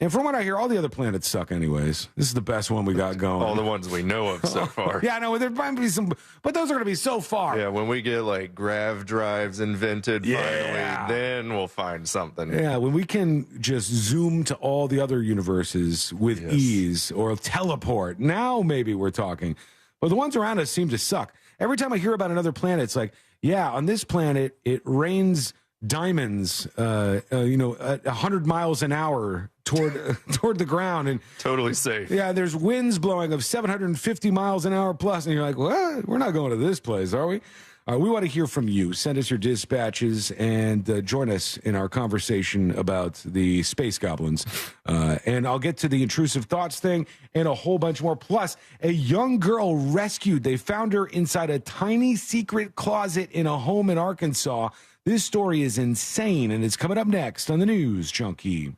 And from what I hear, all the other planets suck anyways. This is the best one we got going.
All the ones we know of so far.
Yeah, I know. There might be some, but those are going to be so far.
Yeah, when we get like grav drives invented finally, then we'll find something.
Yeah, when we can just zoom to all the other universes with ease or teleport, now maybe we're talking. But the ones around us seem to suck. Every time I hear about another planet, it's like, yeah, on this planet, it rains diamonds, at 100 miles an hour toward the ground, and
totally safe.
Yeah, there's winds blowing of 750 miles an hour plus, and you're like, what? We're not going to this place, are we? We want to hear from you. Send us your dispatches and join us in our conversation about the space goblins. And I'll get to the intrusive thoughts thing and a whole bunch more. Plus, a young girl rescued. They found her inside a tiny secret closet in a home in Arkansas. This story is insane, and it's coming up next on the News Junkie.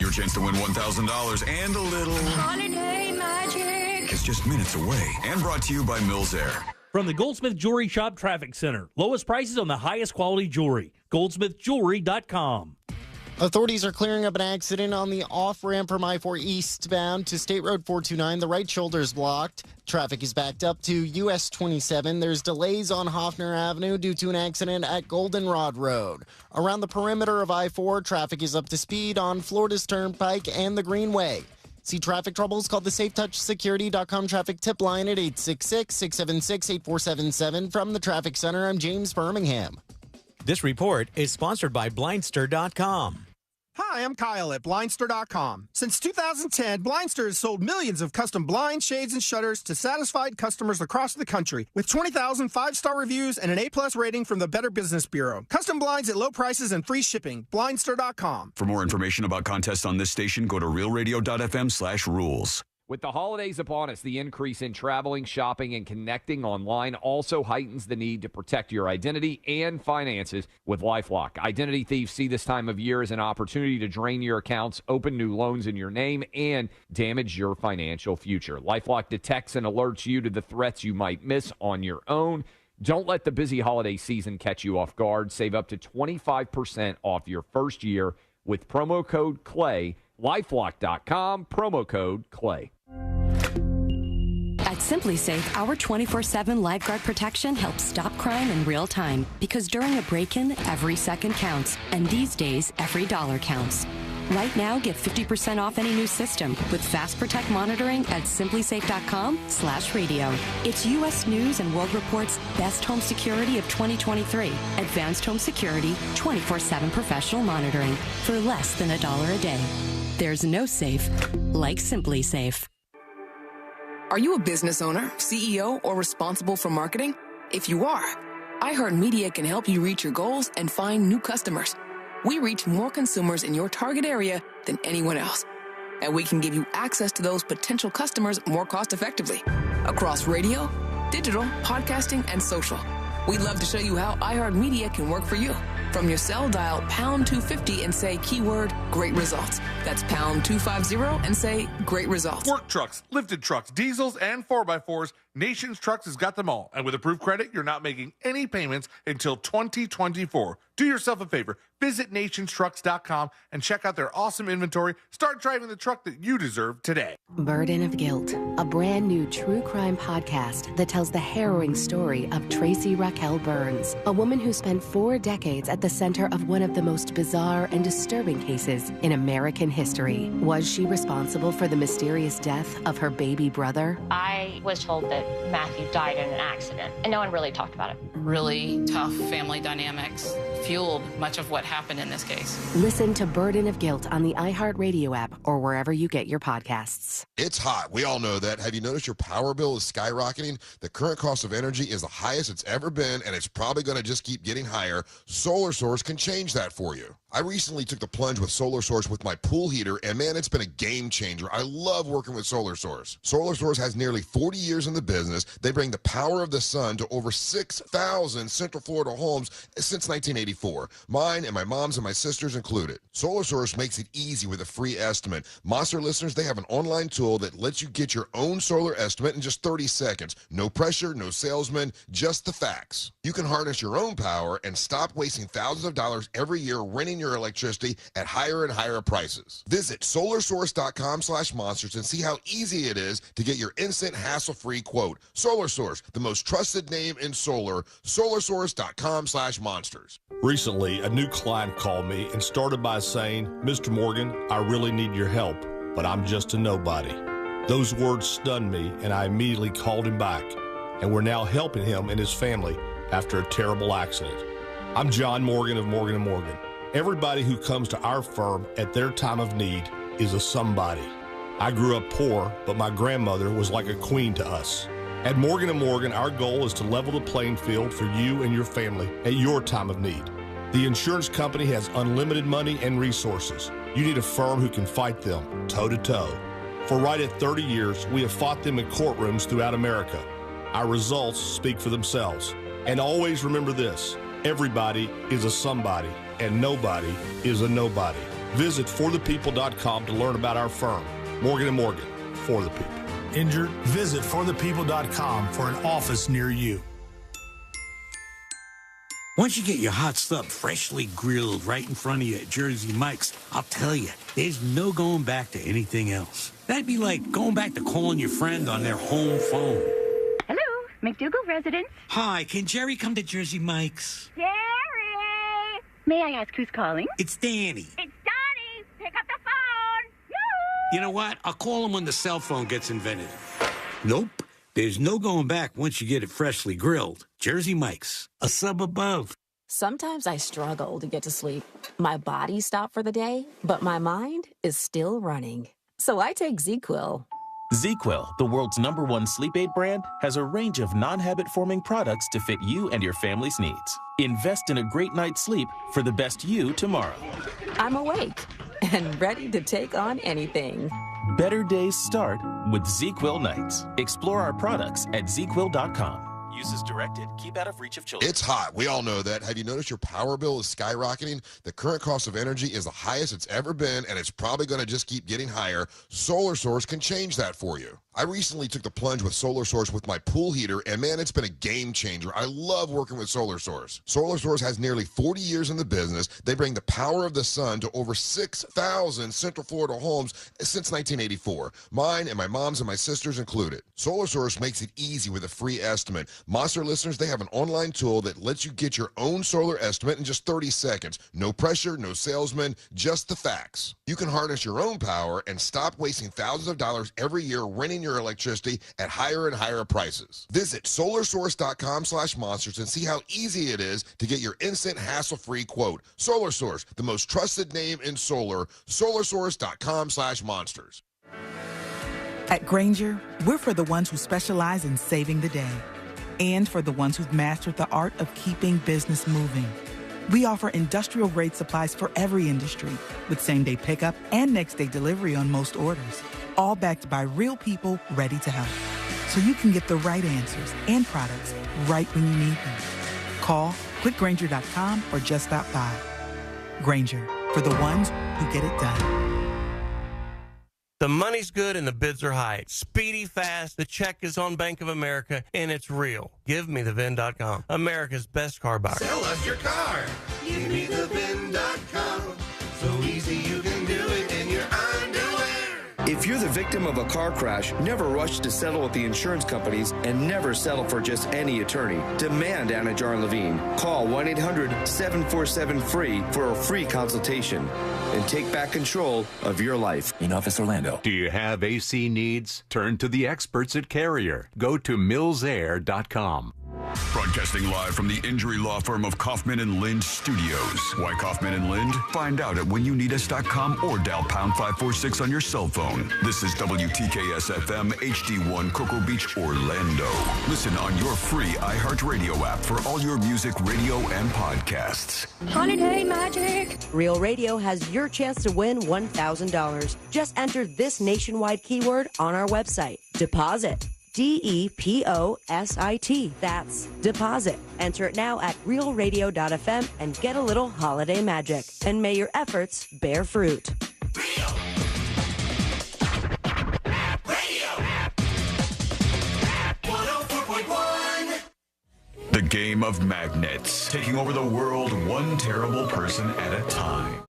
Your chance to win $1,000 and a little
holiday magic
is just minutes away, and brought to you by Mills Air.
From the Goldsmith Jewelry Shop Traffic Center. Lowest prices on the highest quality jewelry. GoldsmithJewelry.com.
Authorities are clearing up an accident on the off-ramp from I-4 eastbound to State Road 429. The right shoulder is blocked. Traffic is backed up to US 27. There's delays on Hoffner Avenue due to an accident at Goldenrod Road. Around the perimeter of I-4, traffic is up to speed on Florida's Turnpike and the Greenway. See traffic troubles? Call the SafeTouchSecurity.com traffic tip line at 866-676-8477. From the Traffic Center, I'm James Birmingham.
This report is sponsored by Blindster.com.
Hi, I'm Kyle at Blindster.com. Since 2010, Blindster has sold millions of custom blinds, shades, and shutters to satisfied customers across the country with 20,000 five-star reviews and an A-plus rating from the Better Business Bureau. Custom blinds at low prices and free shipping. Blindster.com.
For more information about contests on this station, go to realradio.fm/rules.
With the holidays upon us, the increase in traveling, shopping, and connecting online also heightens the need to protect your identity and finances with LifeLock. Identity thieves see this time of year as an opportunity to drain your accounts, open new loans in your name, and damage your financial future. LifeLock detects and alerts you to the threats you might miss on your own. Don't let the busy holiday season catch you off guard. Save up to 25% off your first year with promo code CLAY. LifeLock.com, promo code CLAY.
At SimpliSafe, our 24/7 lifeguard protection helps stop crime in real time. Because during a break-in, every second counts. And these days, every dollar counts. Right now, get 50% off any new system with Fast Protect monitoring at simplissafe.com/radio. It's U.S. News and World Report's best home security of 2023. Advanced home security, 24/7 professional monitoring for less than $1 a day. There's no safe like SimpliSafe.
Are you a business owner, CEO, or responsible for marketing? If you are, iHeartMedia can help you reach your goals and find new customers. We reach more consumers in your target area than anyone else. And we can give you access to those potential customers more cost-effectively across radio, digital, podcasting, and social. We'd love to show you how iHeartMedia can work for you. From your cell, dial pound 250 and say keyword great results. That's pound 250 and say great results.
Work trucks, lifted trucks, diesels, and 4x4s, Nations Trucks has got them all. And with approved credit, you're not making any payments until 2024. Do yourself a favor. Visit nationstrucks.com and check out their awesome inventory. Start driving the truck that you deserve today.
Burden of Guilt, a brand new true crime podcast that tells the harrowing story of Tracy Raquel Burns, a woman who spent 4 decades at the center of one of the most bizarre and disturbing cases in American history. Was she responsible for the mysterious death of her baby brother?
I was told that Matthew died in an accident, and no one really talked about it.
Really tough family dynamics.
fueled much of what happened in this case.
Listen to Burden of Guilt on the iHeartRadio app or wherever you get your podcasts.
It's hot. We all know that. Have you noticed your power bill is skyrocketing? The current cost of energy is the highest it's ever been, and it's probably going to just keep getting higher. Solar Source can change that for you. I recently took the plunge with Solar Source with my pool heater, and man, it's been a game changer. I love working with Solar Source. Solar Source has nearly 40 years in the business. They bring the power of the sun to over 6,000 Central Florida homes since 1984. Mine and my mom's and my sister's included. Solar Source makes it easy with a free estimate. Monster listeners, they have an online tool that lets you get your own solar estimate in just 30 seconds. No pressure, no salesman, just the facts. You can harness your own power and stop wasting thousands of dollars every year renting your electricity at higher and higher prices. Visit solarsource.com/monsters and see how easy it is to get your instant hassle-free quote. Solar Source, the most trusted name in solar. solarsource.com/monsters.
Recently, a new client called me and started by saying, "Mr. Morgan, I really need your help, but I'm just a nobody." Those words stunned me, and I immediately called him back, and we're now helping him and his family after a terrible accident. I'm John Morgan of Morgan & Morgan. Everybody who comes to our firm at their time of need is a somebody. I grew up poor, but my grandmother was like a queen to us. At Morgan & Morgan, our goal is to level the playing field for you and your family at your time of need. The insurance company has unlimited money and resources. You need a firm who can fight them toe-to-toe. For right at 30 years, we have fought them in courtrooms throughout America. Our results speak for themselves. And always remember this, everybody is a somebody, and nobody is a nobody. Visit forthepeople.com to learn about our firm. Morgan & Morgan, for the people.
Injured? Visit forthepeople.com for an office near you.
Once you get your hot stuff freshly grilled right in front of you at Jersey Mike's, I'll tell you, there's no going back to anything else. That'd be like going back to calling your friend on their home phone.
Hello, McDougal residence.
Hi, can Jerry come to Jersey Mike's?
Jerry! May I ask who's calling?
It's Danny.
It's Donnie! Pick up the phone! Yoo-hoo!
You know what? I'll call him when the cell phone gets invented. Nope. There's no going back once you get it freshly grilled. Jersey Mike's, a sub above.
Sometimes I struggle to get to sleep. My body stopped for the day, but my mind is still running. So I take ZQuil.
ZQuil, the world's #1 sleep aid brand, has a range of non-habit-forming products to fit you and your family's needs. Invest in a great night's sleep for the best you tomorrow.
I'm awake and ready to take on anything.
Better days start with ZQuil nights. Explore our products at ZQuil.com. Use as directed. Keep out of reach of children.
It's hot. We all know that. Have you noticed your power bill is skyrocketing? The current cost of energy is the highest it's ever been, and it's probably going to just keep getting higher. Solar Source can change that for you. I recently took the plunge with Solar Source with my pool heater, and man, it's been a game changer. I love working with Solar Source. Solar Source has nearly 40 years in the business. They bring the power of the sun to over 6,000 Central Florida homes since 1984. Mine and my mom's and my sister's included. Solar Source makes it easy with a free estimate. Monster listeners, they have an online tool that lets you get your own solar estimate in just 30 seconds. No pressure, no salesman, just the facts. You can harness your own power and stop wasting thousands of dollars every year renting your electricity at higher and higher prices. Visit solarsource.com/monsters and see how easy it is to get your instant hassle-free quote. Solar Source, the most trusted name in solar. solarsource.com/monsters.
At Grainger, we're for the ones who specialize in saving the day and for the ones who've mastered the art of keeping business moving. We offer industrial-grade supplies for every industry with same-day pickup and next-day delivery on most orders, all backed by real people ready to help. So you can get the right answers and products right when you need them. Call quickgrainger.com or just stop by. Grainger, for the ones who get it done.
The money's good and the bids are high. It's speedy, fast, the check is on Bank of America, and it's real. Give me the VIN.com, America's best car buyer.
Sell us your car. Give me the VIN.com. So easy you can do it in your underwear.
If you're the victim of a car crash, never rush to settle with the insurance companies and never settle for just any attorney. Demand Anna Jar Levine. Call 1-800-747-FREE for a free consultation and take back control of your life.
In Office Orlando. Do you have AC needs? Turn to the experts at Carrier. Go to millsair.com.
Broadcasting live from the injury law firm of Kaufman and Lind Studios. Why Kaufman and Lind? Find out at whenyouneedus.com or dial pound 546 on your cell phone. This is WTKS FM HD1 Cocoa Beach, Orlando. Listen on your free iHeartRadio app for all your music, radio, and podcasts.
Holiday magic! Real Radio has your chance to win $1,000. Just enter this nationwide keyword on our website. Deposit. DEPOSIT. That's deposit. Enter it now at realradio.fm and get a little holiday magic. And may your efforts bear fruit.
The game of magnets, taking over the world one terrible person at a time.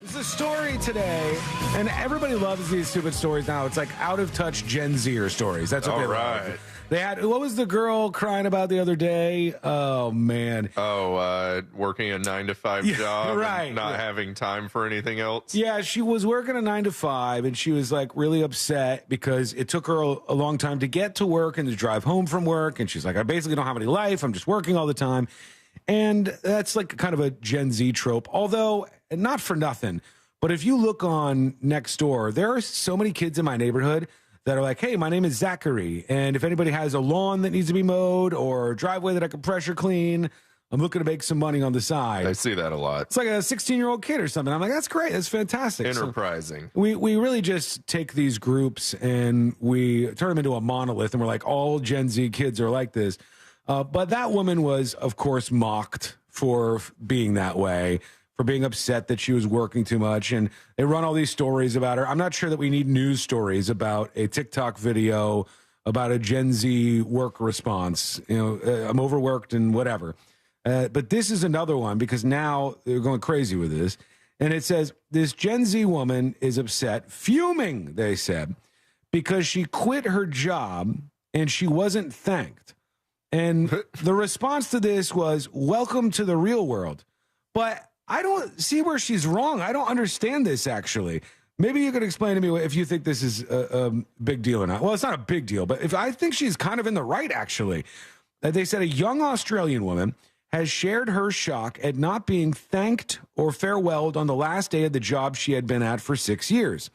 It's a story today, and everybody loves these stupid stories now. It's like out-of-touch Gen Zer stories. That's what they love. They had, what was the girl crying about the other day? Oh, man.
Working a 9-to-5 job and not having time for anything else.
Yeah, she was working a 9-to-5, and she was, like, really upset because it took her a long time to get to work and to drive home from work, and she's like, I basically don't have any life. I'm just working all the time. And that's, like, kind of a Gen Z trope, although not for nothing. But if you look on Nextdoor, there are so many kids in my neighborhood that are like, hey, my name is Zachary, and if anybody has a lawn that needs to be mowed or a driveway that I can pressure clean, I'm looking to make some money on the side.
I see that a lot.
It's like a 16-year-old kid or something. I'm like, that's great. That's fantastic.
Enterprising.
So we really just take these groups and we turn them into a monolith, and we're like, all Gen Z kids are like this. But that woman was, of course, mocked for being that way, for being upset that she was working too much. And they run all these stories about her. I'm not sure that we need news stories about a TikTok video about a Gen Z work response. I'm overworked and whatever. But this is another one because now they're going crazy with this. And it says, this Gen Z woman is upset, fuming, they said, because she quit her job and she wasn't thanked. And the response to this was, welcome to the real world. But I don't see where she's wrong. I don't understand this, actually. Maybe you could explain to me if you think this is a big deal or not. Well, it's not a big deal, but if I think she's kind of in the right, actually. They said a young Australian woman has shared her shock at not being thanked or farewelled on the last day of the job she had been at for 6 years.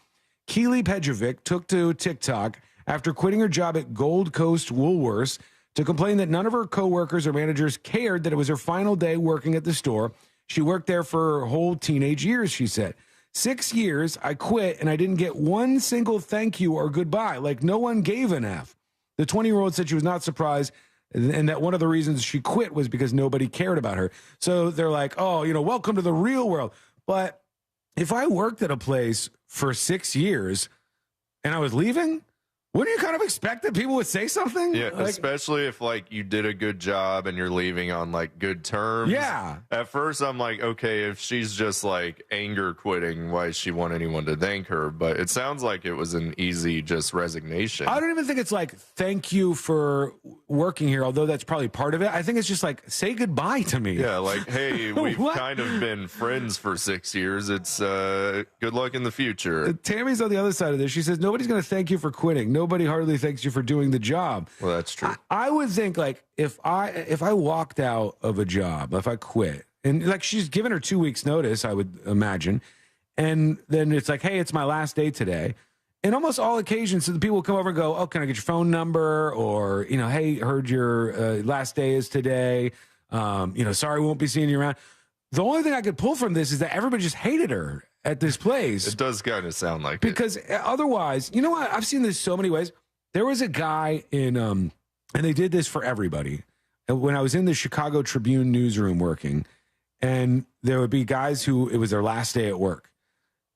Keely Pejovic took to TikTok after quitting her job at Gold Coast Woolworths to complain that none of her coworkers or managers cared that it was her final day working at the store. She worked there for her whole teenage years, she said. 6 years, I quit, and I didn't get one single thank you or goodbye. Like, no one gave an F. The 20-year-old said she was not surprised, and that one of the reasons she quit was because nobody cared about her. So they're like, oh, welcome to the real world. But if I worked at a place for 6 years and I was leaving, wouldn't you kind of expect that people would say something?
Yeah, especially if, you did a good job and you're leaving on, good terms.
Yeah.
At first, I'm like, okay, if she's just, anger quitting, why does she want anyone to thank her? But it sounds like it was an easy just resignation.
I don't even think it's thank you for working here, although that's probably part of it. I think it's just say goodbye to me.
Yeah, hey, we've kind of been friends for 6 years. It's good luck in the future.
Tammy's on the other side of this. She says, nobody's going to thank you for quitting. Nobody hardly thanks you for doing the job.
Well, that's true.
I would think if I walked out of a job, if I quit, and she's given her 2 weeks notice, I would imagine, and then it's hey, it's my last day today. In almost all occasions, the people will come over and go, oh, can I get your phone number? Or, hey, heard your last day is today. Sorry, won't be seeing you around. The only thing I could pull from this is that everybody just hated her at this place.
It does kind of sound like
because otherwise, you know what? I've seen this so many ways. There was a guy in, and they did this for everybody. When I was in the Chicago Tribune newsroom working, and there would be guys who it was their last day at work.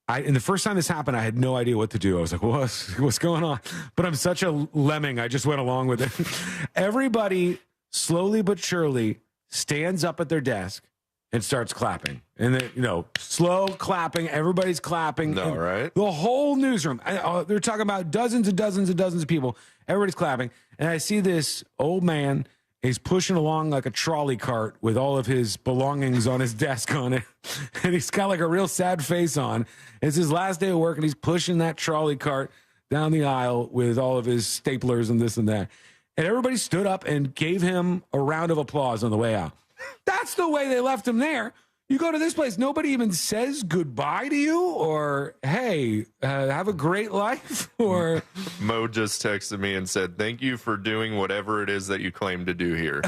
And the first time this happened, I had no idea what to do. I was like, what's going on? But I'm such a lemming. I just went along with it. Everybody slowly but surely stands up at their desk and starts clapping. And then, slow clapping. Everybody's clapping.
No, right?
The whole newsroom. They're talking about dozens and dozens and dozens of people. Everybody's clapping. And I see this old man He's pushing along like a trolley cart with all of his belongings on his desk on it. And he's got like a real sad face on. It's his last day of work, and he's pushing that trolley cart down the aisle with all of his staplers and this and that. And everybody stood up and gave him a round of applause on the way out. That's the way they left him there. You go to this place, nobody even says goodbye to you or, hey, have a great life. Or
Mo just texted me and said, thank you for doing whatever it is that you claim to do here.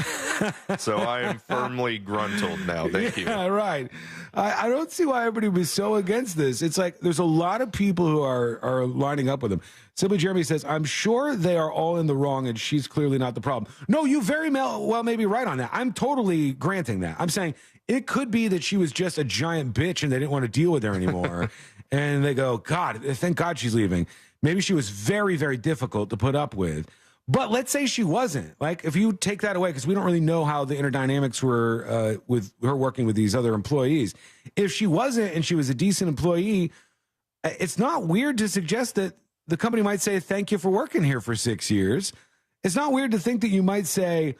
So I am firmly gruntled now. Thank you.
Yeah, right. I don't see why everybody was so against this. It's like there's a lot of people who are lining up with him. Simply Jeremy says, I'm sure they are all in the wrong and she's clearly not the problem. No, you very well may be right on that. I'm totally granting that. I'm saying it could be that she was just a giant bitch and they didn't want to deal with her anymore. And they go, God, thank God she's leaving. Maybe she was very, very difficult to put up with. But let's say she wasn't. Like, if you take that away, because we don't really know how the inner dynamics were with her working with these other employees. If she wasn't and she was a decent employee, it's not weird to suggest that the company might say, thank you for working here for 6 years. It's not weird to think that you might say,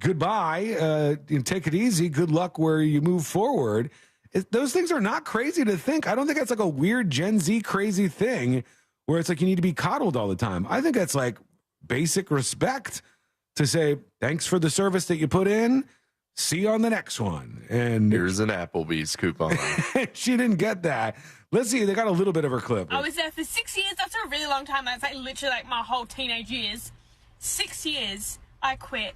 goodbye, take it easy, good luck where you move forward. Those things are not crazy to think. I don't think that's like a weird Gen Z crazy thing where it's like you need to be coddled all the time. I think that's like basic respect to say, thanks for the service that you put in. See you on the next one. And
here's an Applebee's coupon.
She didn't get that. Let's see. They got a little bit of her clip.
I was there for 6 years. That's a really long time. That's like literally like my whole teenage years. 6 years, I quit.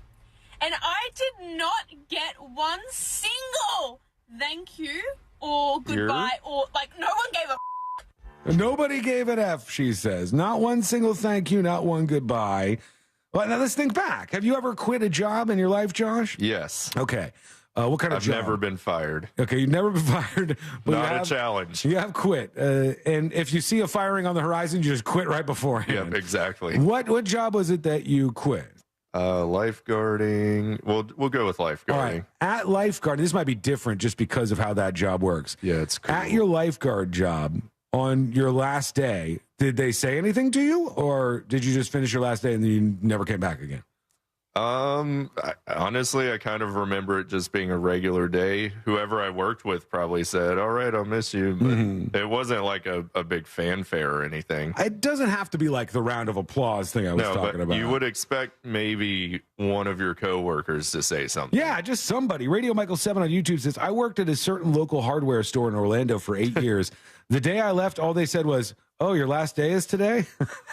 And I did not get one single thank you or goodbye or like no one gave a
Nobody gave an F, she says. Not one single thank you, not one goodbye. Well, now let's think back. Have you ever quit a job in your life, Josh?
Yes.
Okay. What kind of job?
I've never been fired.
Okay, you've never been fired. But
Not a challenge.
You have quit. And if you see a firing on the horizon, you just quit right beforehand.
Yep, exactly.
What job was it that you quit?
Lifeguarding. We'll go with lifeguarding.
All right. At lifeguard, this might be different just because of how that job works.
Yeah, it's cool.
At your lifeguard job, on your last day, did they say anything to you, or did you just finish your last day and then you never came back again?
Honestly, I kind of remember it just being a regular day. Whoever I worked with probably said, all right, I'll miss you. But it wasn't like a big fanfare or anything.
It doesn't have to be like the round of applause thing I was talking about.
You would expect maybe one of your coworkers to say something.
Yeah, just somebody. Radio Michael 7 on YouTube says, I worked at a certain local hardware store in Orlando for 8 years. The day I left, all they said was, oh, your last day is today?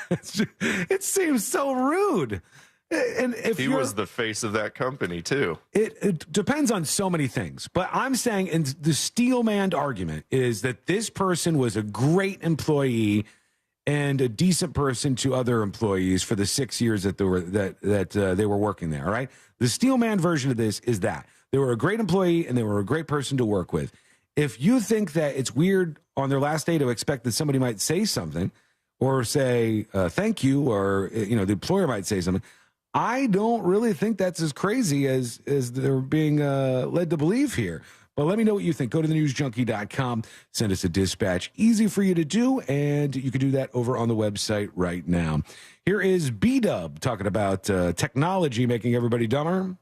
It seems so rude. And if
he was the face of that company too.
It depends on so many things, but I'm saying, and the steelman argument is that this person was a great employee and a decent person to other employees for the 6 years that they were working there. All right, the steelman version of this is that they were a great employee and they were a great person to work with. If you think that it's weird on their last day to expect that somebody might say something or say thank you, or the employer might say something, I don't really think that's as crazy as they're being led to believe here. But let me know what you think. Go to thenewsjunkie.com. Send us a dispatch. Easy for you to do, and you can do that over on the website right now. Here is B-Dub talking about technology making everybody dumber.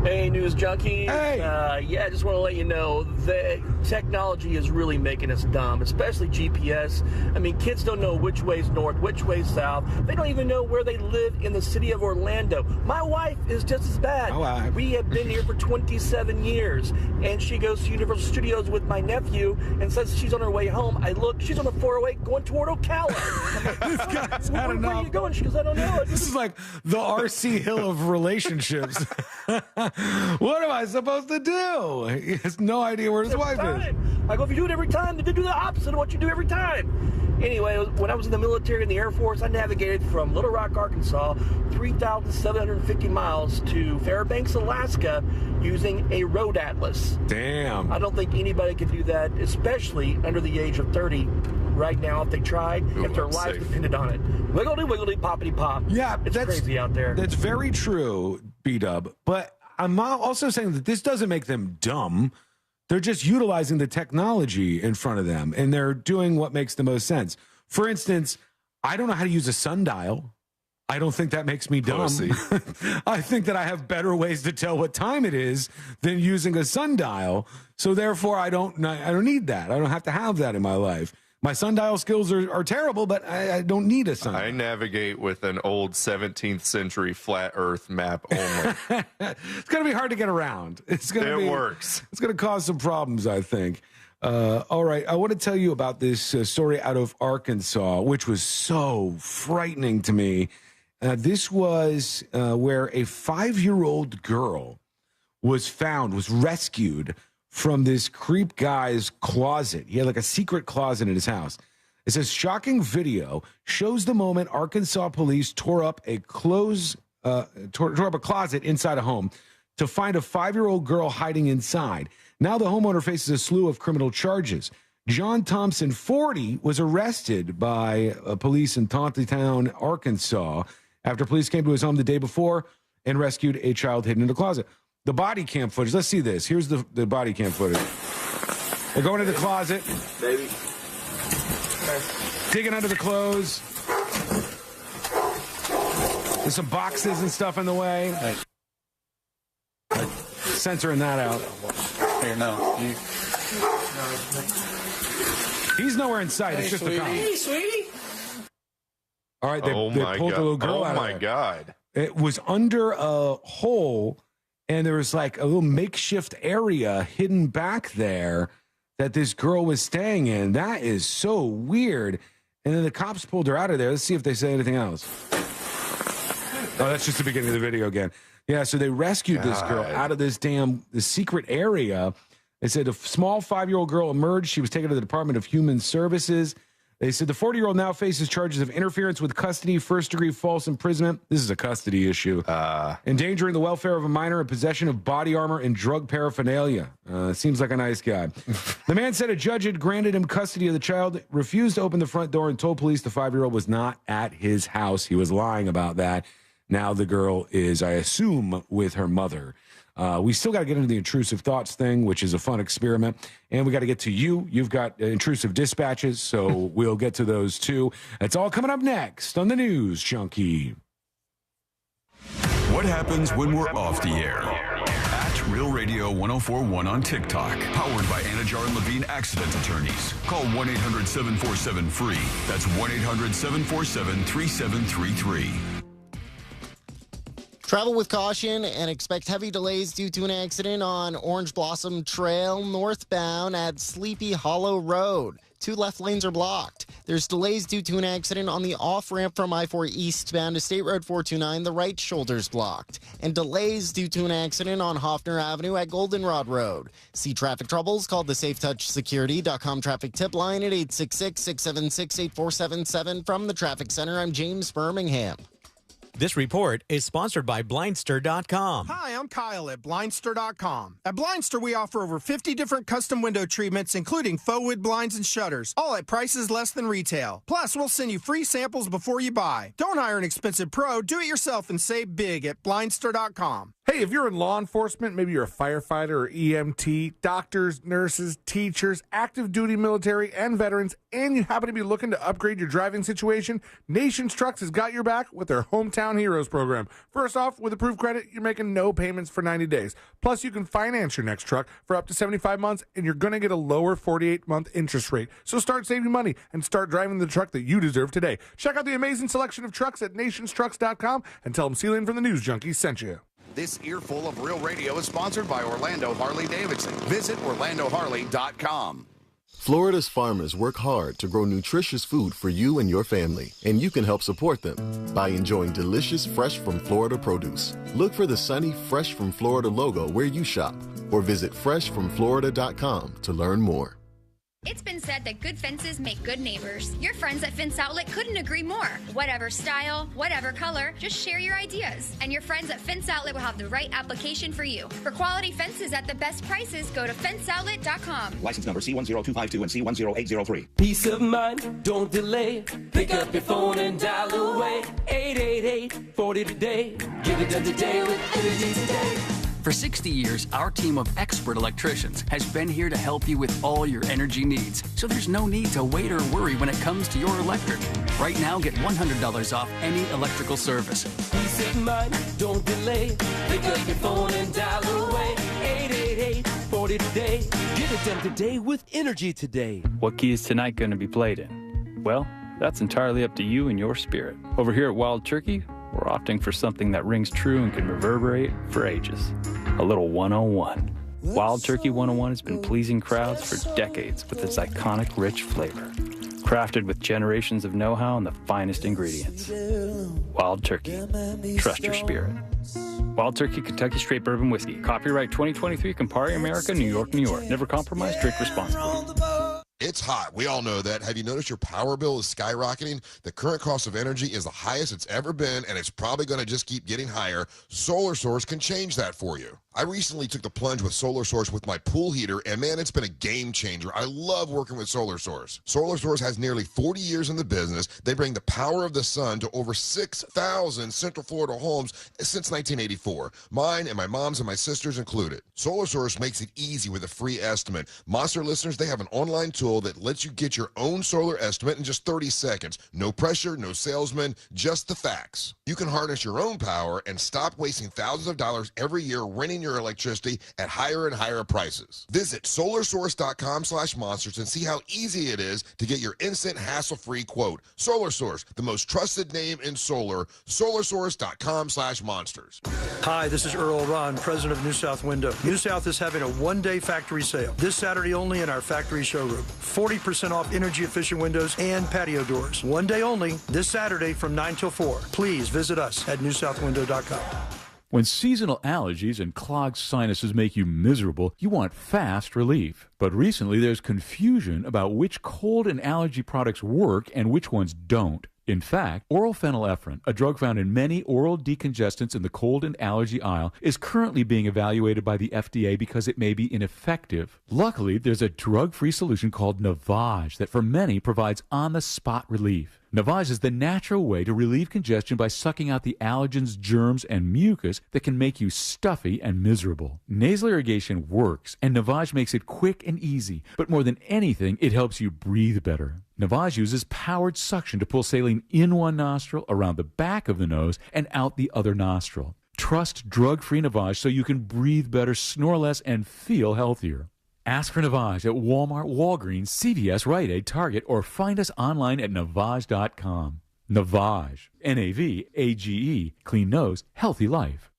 Hey, News Junkie.
Hey.
I just want to let you know that technology is really making us dumb, especially GPS. I mean, kids don't know which way's north, which way's south. They don't even know where they live in the city of Orlando. My wife is just as bad.
Oh,
we have been here for 27 years, and she goes to Universal Studios with my nephew and says she's on her way home. I look, she's on the 408 going toward Ocala.
This guy's had enough.
Where are you going? She goes, I don't know.
This is like the RC Hill of relationships. What am I supposed to do? He has no idea where his wife is.
I go, if you do it every time, then do the opposite of what you do every time. Anyway, when I was in the military in the Air Force, I navigated from Little Rock, Arkansas, 3,750 miles to Fairbanks, Alaska, using a road atlas.
Damn.
I don't think anybody could do that, especially under the age of 30 right now if they tried, if their lives depended on it. Wiggly, wiggly, poppity pop.
Yeah,
it's crazy out there.
That's very true, B-Dub. But I'm also saying that this doesn't make them dumb. They're just utilizing the technology in front of them, and they're doing what makes the most sense. For instance, I don't know how to use a sundial. I don't think that makes me dumb. I think that I have better ways to tell what time it is than using a sundial. So therefore, I don't need that. I don't have to have that in my life. My sundial skills are terrible, but I don't need a sundial.
I navigate with an old 17th century flat Earth map only.
It's going to be hard to get around. It
works.
It's going to cause some problems, I think. All right, I want to tell you about this story out of Arkansas, which was so frightening to me. This was where a 5-year-old girl was rescued from this creep guy's closet. He had like a secret closet in his house. It says, shocking video shows the moment Arkansas police tore up a closet inside a home to find a 5-year-old girl hiding inside. Now the homeowner faces a slew of criminal charges. John Thompson, 40, was arrested by police in Tontitown, Arkansas, after police came to his home the day before and rescued a child hidden in the closet. The body cam footage, let's see this. Here's the body cam footage. They're going to the closet.
Baby.
Digging under the clothes. There's some boxes and stuff in the way. Censoring that out.
Here, no.
He's nowhere in sight. It's just a comment.
Hey, sweetie.
All right, they pulled the little girl out of there.
Oh, my God.
It was under a hole, and there was like a little makeshift area hidden back there that this girl was staying in. That is so weird. And then the cops pulled her out of there. Let's see if they say anything else. Oh, that's just the beginning of the video again. Yeah, so they rescued this girl out of this secret area. They said a small 5-year-old girl emerged. She was taken to the Department of Human Services. They said the 40-year-old now faces charges of interference with custody, first-degree false imprisonment. This is a custody issue. Endangering the welfare of a minor and possession of body armor and drug paraphernalia. Seems like a nice guy. The man said a judge had granted him custody of the child, refused to open the front door, and told police the 5-year-old was not at his house. He was lying about that. Now the girl is, I assume, with her mother. We still got to get into the intrusive thoughts thing, which is a fun experiment. And we got to get to you. You've got intrusive dispatches, so we'll get to those too. It's all coming up next on the News Junkie.
What happens when we're off the air? At Real Radio 1041 on TikTok. Powered by Anajar and Levine Accident Attorneys. Call 1-800-747-FREE. That's 1-800-747-3733.
Travel with caution and expect heavy delays due to an accident on Orange Blossom Trail northbound at Sleepy Hollow Road. 2 left lanes are blocked. There's delays due to an accident on the off-ramp from I-4 eastbound to State Road 429. The right shoulder's blocked. And delays due to an accident on Hoffner Avenue at Goldenrod Road. See traffic troubles? Call the SafeTouchSecurity.com traffic tip line at 866-676-8477. From the Traffic Center, I'm James Birmingham.
This report is sponsored by Blindster.com.
Hi, I'm Kyle at Blindster.com. At Blindster, we offer over 50 different custom window treatments, including faux wood blinds and shutters, all at prices less than retail. Plus, we'll send you free samples before you buy. Don't hire an expensive pro. Do it yourself and save big at Blindster.com.
Hey, if you're in law enforcement, maybe you're a firefighter or EMT, doctors, nurses, teachers, active duty military, and veterans, and you happen to be looking to upgrade your driving situation, Nations Trucks has got your back with their Hometown Heroes program. First off, with approved credit, you're making no payments for 90 days. Plus, you can finance your next truck for up to 75 months, and you're going to get a lower 48-month interest rate. So start saving money and start driving the truck that you deserve today. Check out the amazing selection of trucks at nationstrucks.com and tell them Celine from the News Junkies sent you.
This earful of Real Radio is sponsored by Orlando Harley-Davidson. Visit OrlandoHarley.com.
Florida's farmers work hard to grow nutritious food for you and your family, and you can help support them by enjoying delicious Fresh from Florida produce. Look for the sunny Fresh from Florida logo where you shop, or visit freshfromflorida.com to learn more.
It's been said that good fences make good neighbors. Your friends at Fence Outlet couldn't agree more. Whatever style, whatever color, just share your ideas. And your friends at Fence Outlet will have the right application for you. For quality fences at the best prices, go to fenceoutlet.com.
License number C10252 and C10803.
Peace of mind, don't delay. Pick up your phone and dial away. 888-40 today. Get it done today with Energy Today.
For 60 years, our team of expert electricians has been here to help you with all your energy needs, so there's no need to wait or worry when it comes to your electric. Right now, get $100 off any electrical service.
Peace of mind, don't delay. Pick up your phone and dial away. 888-40 today. Get it done today with Energy Today.
What key is tonight going to be played in? Well, that's entirely up to you and your spirit. Over here at Wild Turkey, we're opting for something that rings true and can reverberate for ages. A little 101. Wild Turkey 101 has been pleasing crowds for decades with its iconic rich flavor. Crafted with generations of know-how and the finest ingredients. Wild Turkey. Trust your spirit. Wild Turkey Kentucky Straight Bourbon Whiskey. Copyright 2023, Campari America, New York, New York. Never compromise, drink responsibly.
It's hot. We all know that. Have you noticed your power bill is skyrocketing? The current cost of energy is the highest it's ever been, and it's probably going to just keep getting higher. Solar Source can change that for you. I recently took the plunge with Solar Source with my pool heater, and man, it's been a game changer. I love working with Solar Source. Solar Source has nearly 40 years in the business. They bring the power of the sun to over 6,000 Central Florida homes since 1984. Mine and my mom's and my sister's included. Solar Source makes it easy with a free estimate. Monster listeners, they have an online tool that lets you get your own solar estimate in just 30 seconds. No pressure, no salesman, just the facts. You can harness your own power and stop wasting thousands of dollars every year renting your electricity at higher and higher prices. Visit solarsource.com/monsters and see how easy it is to get your instant hassle-free quote. Solar Source, the most trusted name in solar. solarsource.com/monsters.
Hi, this is Earl Ron, president of New South Window. New South is having a one-day factory sale this Saturday only in our factory showroom. 40% off energy-efficient windows and patio doors. One day only, this Saturday from 9 till 4. Please visit us at newsouthwindow.com.
When seasonal allergies and clogged sinuses make you miserable, you want fast relief. But recently there's confusion about which cold and allergy products work and which ones don't. In fact, oral phenylephrine, a drug found in many oral decongestants in the cold and allergy aisle, is currently being evaluated by the FDA because it may be ineffective. Luckily, there's a drug-free solution called Navage that for many provides on-the-spot relief. Navage is the natural way to relieve congestion by sucking out the allergens, germs, and mucus that can make you stuffy and miserable. Nasal irrigation works, and Navage makes it quick and easy, but more than anything, it helps you breathe better. Navage uses powered suction to pull saline in one nostril, around the back of the nose, and out the other nostril. Trust drug-free Navage so you can breathe better, snore less, and feel healthier. Ask for Navage at Walmart, Walgreens, CVS, Rite Aid, Target, or find us online at Navage.com. Navage, N-A-V-A-G-E, clean nose, healthy life.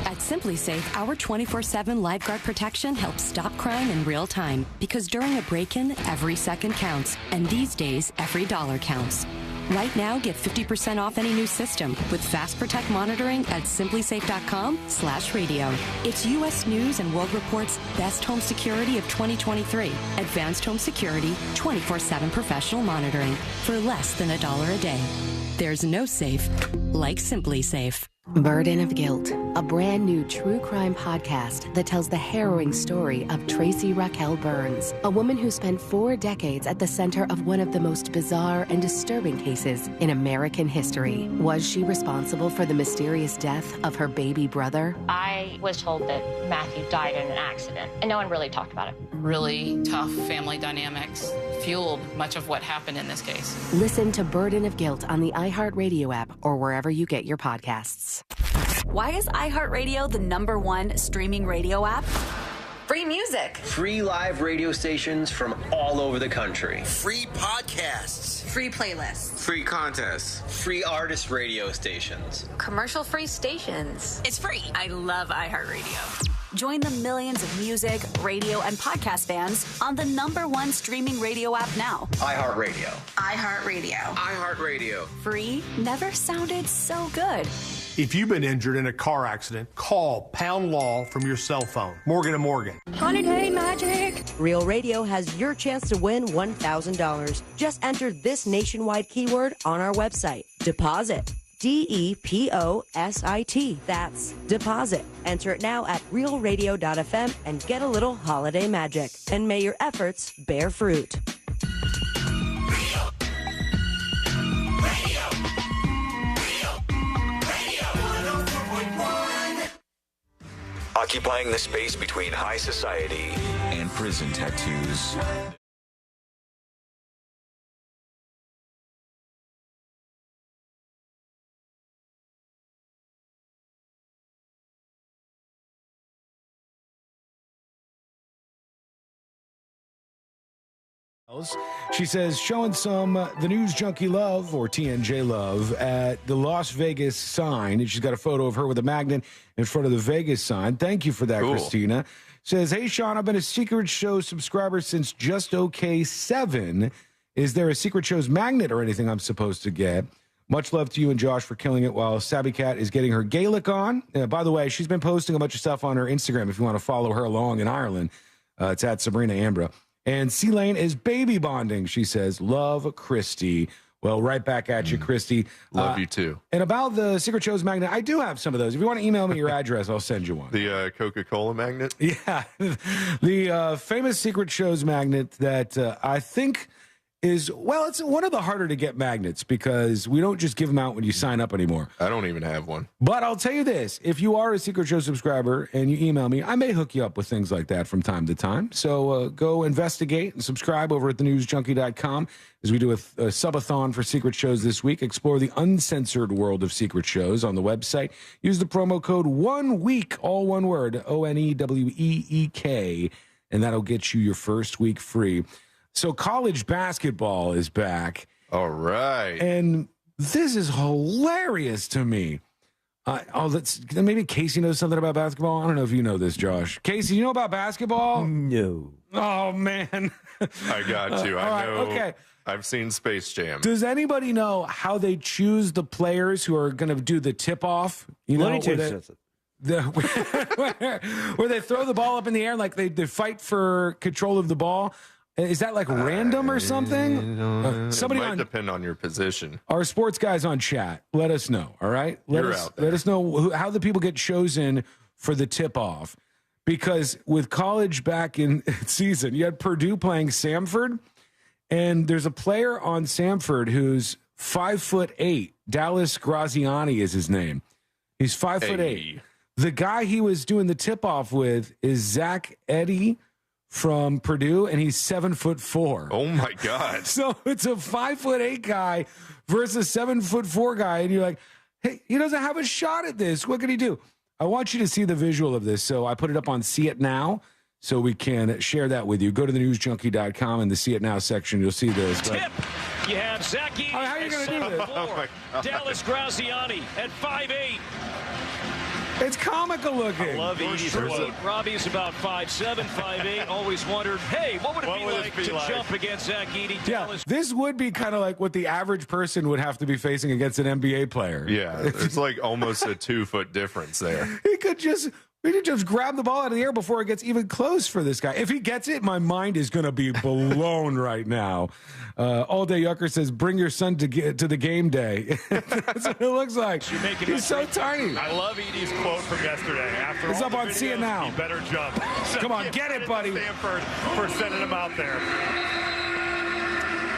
At Simply Safe, our 24/7 lifeguard protection helps stop crime in real time. Because during a break-in, every second counts. And these days, every dollar counts. Right now, get 50% off any new system with Fast Protect monitoring at simplysafe.com/radio. It's U.S. News and World Report's best home security of 2023. Advanced home security, 24/7 professional monitoring for less than $1 a day. There's no safe like Simply Safe. Burden of Guilt, a brand new true crime podcast that tells the harrowing story of Tracy Raquel Burns, a woman who spent 4 decades at the center of one of the most bizarre and disturbing cases in American history. Was she responsible for the mysterious death of her baby brother?
I was told that Matthew died in an accident, and no one really talked about it.
Really tough family dynamics fueled much of what happened in this case.
Listen to Burden of Guilt on the iHeartRadio app or wherever you get your podcasts.
Why is iHeartRadio the #1 streaming radio app? Free music.
Free live radio stations from all over the country.
Free podcasts. Free playlists.
Free contests. Free artist radio stations.
Commercial-free stations. It's free. I love iHeartRadio. Join the millions of music, radio, and podcast fans on the #1 streaming radio app now.
iHeartRadio.
iHeartRadio.
iHeartRadio.
Free never sounded so good.
If you've been injured in a car accident, call Pound Law from your cell phone. Morgan & Morgan.
Holiday Magic! Real Radio has your chance to win $1,000. Just enter this nationwide keyword on our website. Deposit. DEPOSIT. That's deposit. Enter it now at realradio.fm and get a little holiday magic. And may your efforts bear fruit.
occupying the space between high society and prison tattoos.
She says, showing some the News Junkie love, or TNJ love, at the Las Vegas sign. And she's got a photo of her with a magnet in front of the Vegas sign. Thank you for that, cool. Christina. Says, hey, Sean, I've been a Secret Show subscriber since Just OK 7. Is there a Secret Show's magnet or anything I'm supposed to get? Much love to you and Josh for killing it while Sabby Cat is getting her Gaelic on. By the way, she's been posting a bunch of stuff on her Instagram if you want to follow her along in Ireland. It's at Sabrina Ambra. And C-Lane is baby bonding, she says. Love, Christy. Well, right back at you, Christy.
Love you, too.
And about the Secret Show's magnet, I do have some of those. If you want to email me your address, I'll send you one.
The Coca-Cola magnet?
Yeah. The famous Secret Show's magnet that I think is, well, it's one of the harder to get magnets because we don't just give them out when you sign up anymore.
I don't even have one.
But I'll tell you this. If you are a Secret Show subscriber and you email me, I may hook you up with things like that from time to time. So go investigate and subscribe over at thenewsjunkie.com as we do a subathon for Secret Shows this week. Explore the uncensored world of Secret Shows on the website. Use the promo code ONEWEEK, all one word, ONEWEEK, and that'll get you your first week free. So college basketball is back.
All right.
And this is hilarious to me. Maybe Casey knows something about basketball. I don't know if you know this, Josh. Casey, you know about basketball?
No.
Oh, man.
I got you. I know.
Okay.
I've seen Space Jam.
Does anybody know how they choose the players who are going to do the tip-off? You know,
Looney Tunes does it.
Where they throw the ball up in the air like they fight for control of the ball. Is that like random or something?
Somebody might depend on your position.
Our sports guys on chat, let us know. All right, let us know how the people get chosen for the tip-off. Because with college back in season, you had Purdue playing Samford, and there's a player on Samford who's 5'8". Dallas Graziani is his name. He's 5'8". The guy he was doing the tip-off with is Zach Edey from Purdue, and he's 7'4".
Oh my God.
So it's a 5'8" guy versus a 7'4" guy, and you're like, hey, he doesn't have a shot at this. What can he do? I want you to see the visual of this, so I put it up on See It Now so we can share that with you. Go to thenewsjunkie.com in the See It Now section. You'll see this.
Tip. You have Zach Edey
how are you going to do this?
Dallas Graziani at 5'8".
It's comical looking.
I love Edie's quote. Robbie's about 5'7", 5'8". Always wondered, hey, what would it be like to jump against Zach Edey?
Yeah, this would be kind of like what the average person would have to be facing against an NBA player.
Yeah, it's like almost a 2-foot difference there.
He could just grab the ball out of the air before it gets even close for this guy. If he gets it, my mind is going to be blown right now. All Day Yucker says, bring your son to the game day. That's what it looks like. He's so tiny.
I love Edie's quote from yesterday. After
it's
all
up
the
on
videos,
See It Now.
You better jump. So
come on, get it, buddy.
Stanford for sending him out there.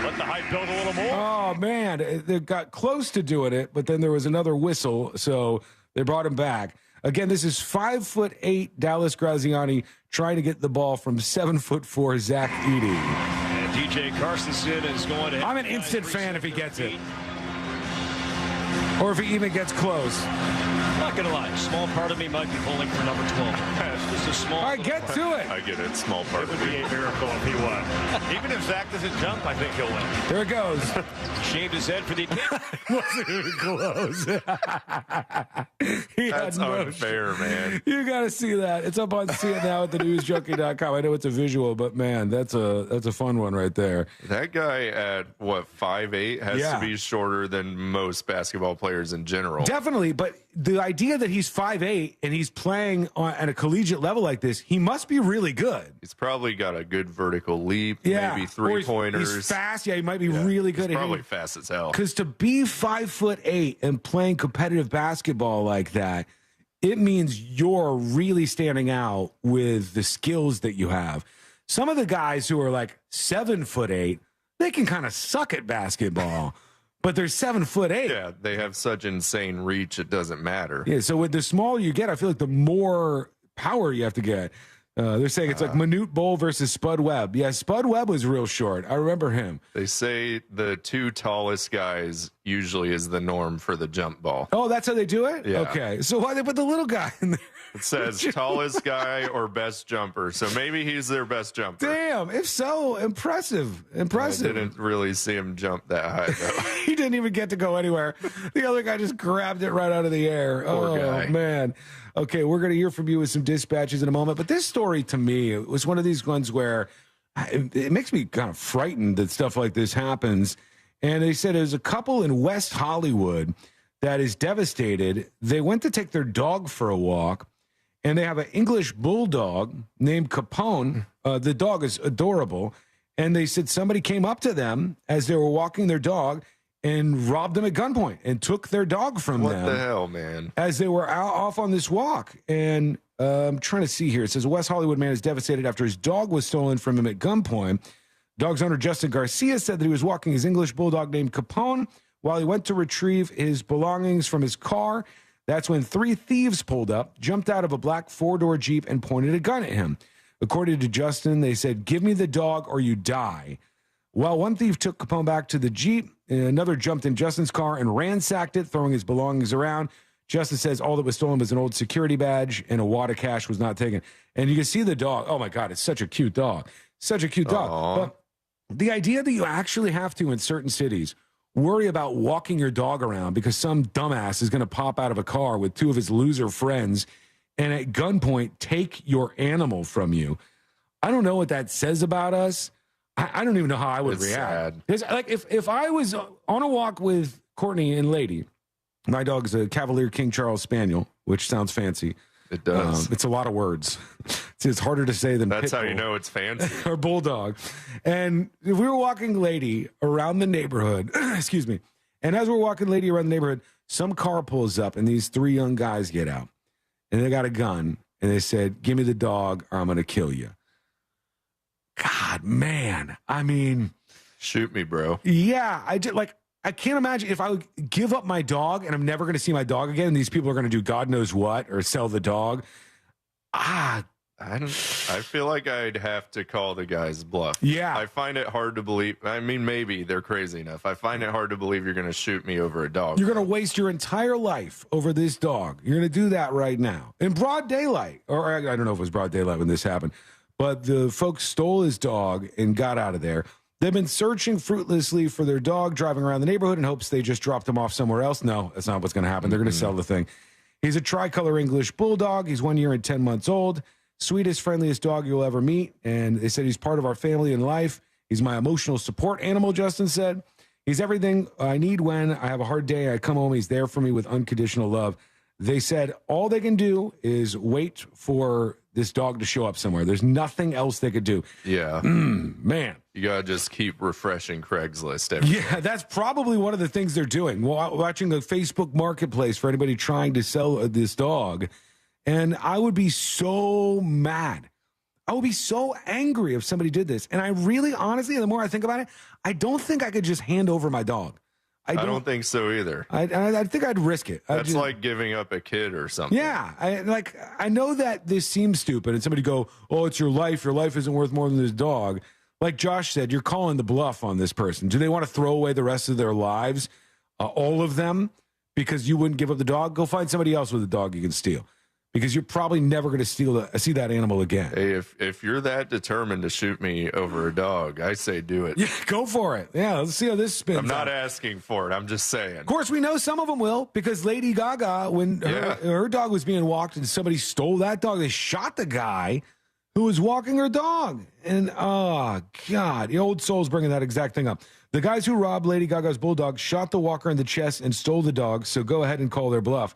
Let the hype build a little more.
Oh, man. They got close to doing it, but then there was another whistle, so they brought him back. Again, this is 5'8" Dallas Graziani trying to get the ball from 7'4" Zach Edey.
And DJ Carstensen is going to.
I'm an instant fan if he gets it, or if he even gets close.
Not gonna lie, small part of me might be pulling for number 12. It's just a small.
All right, get to it.
I get it. Small part.
It would be a miracle if he won. Even if Zach doesn't jump, I think he'll win.
There it goes.
Shaved his head for the.
Wasn't even close.
That's unfair, man.
You got to see that. It's up on See It Now at thenewsjunkie.com. I know it's a visual, but man, that's a fun one right there.
That guy at what 5'8" has to be shorter than most basketball players in general.
Definitely, but the idea that he's 5'8" and he's playing at a collegiate level like this, he must be really good.
He's probably got a good vertical leap, maybe three-pointers.
He's fast. Yeah, he might be really good.
He's probably fast as hell.
Because to be 5'8" and playing competitive basketball like that, it means you're really standing out with the skills that you have. Some of the guys who are like 7'8", they can kind of suck at basketball. But they're 7'8".
Yeah, they have such insane reach, it doesn't matter.
Yeah, so with the smaller you get, I feel like the more power you have to get. They're saying it's like Manute Bol versus Spud Webb. Yeah, Spud Webb was real short. I remember him.
They say the 2 tallest guys usually is the norm for the jump ball.
Oh, that's how they do it?
Yeah.
Okay. So why they put the little guy in there?
It says tallest guy or best jumper. So maybe he's their best jumper.
Damn. If so, impressive.
I didn't really see him jump that high, though.
He didn't even get to go anywhere. The other guy just grabbed it right out of the air.
Poor guy.
Man. Okay, we're going to hear from you with some dispatches in a moment. But this story, to me, it was one of these ones where it makes me kind of frightened that stuff like this happens. And they said there's a couple in West Hollywood that is devastated. They went to take their dog for a walk, and they have an English bulldog named Capone. The dog is adorable. And they said somebody came up to them as they were walking their dog and robbed them at gunpoint and took their dog from them.
What the hell, man?
As they were off on this walk. And I'm trying to see here. It says a West Hollywood man is devastated after his dog was stolen from him at gunpoint. Dog's owner, Justin Garcia, said that he was walking his English bulldog named Capone while he went to retrieve his belongings from his car. That's when 3 thieves pulled up, jumped out of a black 4-door Jeep, and pointed a gun at him. According to Justin, they said, "Give me the dog or you die." Well, one thief took Capone back to the Jeep. Another jumped in Justin's car and ransacked it, throwing his belongings around. Justin says all that was stolen was an old security badge and a wad of cash was not taken. And you can see the dog. Oh, my God, it's such a cute dog. Such a cute dog.
Aww.
But the idea that you actually have to, in certain cities, worry about walking your dog around because some dumbass is going to pop out of a car with 2 of his loser friends and at gunpoint take your animal from you. I don't know what that says about us. I don't even know how I would react. Sad. Like if I was on a walk with Courtney and Lady, my dog's a Cavalier King Charles Spaniel, which sounds fancy.
It does.
It's a lot of words. It's harder to say than
That's how
Pitbull
you know it's fancy.
or bulldog. And if we were walking Lady around the neighborhood, excuse me, and as we're walking Lady around the neighborhood, some car pulls up and these 3 young guys get out and they got a gun and they said, "Give me the dog or I'm going to kill you." God, man. I mean,
shoot me, bro.
Yeah, I can't imagine if I would give up my dog and I'm never going to see my dog again. And these people are going to do God knows what or sell the dog. I
feel like I'd have to call the guy's bluff.
Yeah.
I find it hard to believe. I mean, maybe they're crazy enough. I find it hard to believe you're going to shoot me over a dog.
You're going to waste your entire life over this dog. You're going to do that right now in broad daylight. Or I don't know if it was broad daylight when this happened. But the folks stole his dog and got out of there. They've been searching fruitlessly for their dog, driving around the neighborhood in hopes they just dropped him off somewhere else. No, that's not what's going to happen. They're going to sell the thing. He's a tricolor English bulldog. He's 1 year and 10 months old. Sweetest, friendliest dog you'll ever meet. And they said he's part of our family and life. He's my emotional support animal, Justin said. He's everything I need when I have a hard day. I come home. He's there for me with unconditional love. They said all they can do is wait for this dog to show up somewhere. There's nothing else they could do.
Yeah.
Man.
You got to just keep refreshing Craigslist.
Yeah, that's probably one of the things they're doing. Watching the Facebook marketplace for anybody trying to sell this dog. And I would be so mad. I would be so angry if somebody did this. And I really, honestly, the more I think about it, I don't think I could just hand over my dog.
I don't think so either.
I think I'd risk it.
That's like giving up a kid or something.
Yeah. I know that this seems stupid and somebody go, "Oh, it's your life. Your life isn't worth more than this dog." Like Josh said, you're calling the bluff on this person. Do they want to throw away the rest of their lives? All of them? Because you wouldn't give up the dog? Go find somebody else with a dog you can steal. Because you're probably never going to see that animal again.
Hey, if you're that determined to shoot me over a dog, I say do it.
Yeah, go for it. Yeah, let's see how this spins.
I'm not asking for it. I'm just saying.
Of course, we know some of them will, because Lady Gaga, when her dog was being walked and somebody stole that dog, they shot the guy who was walking her dog. And, oh, God, the old soul's bringing that exact thing up. The guys who robbed Lady Gaga's bulldog shot the walker in the chest and stole the dog, so go ahead and call their bluff.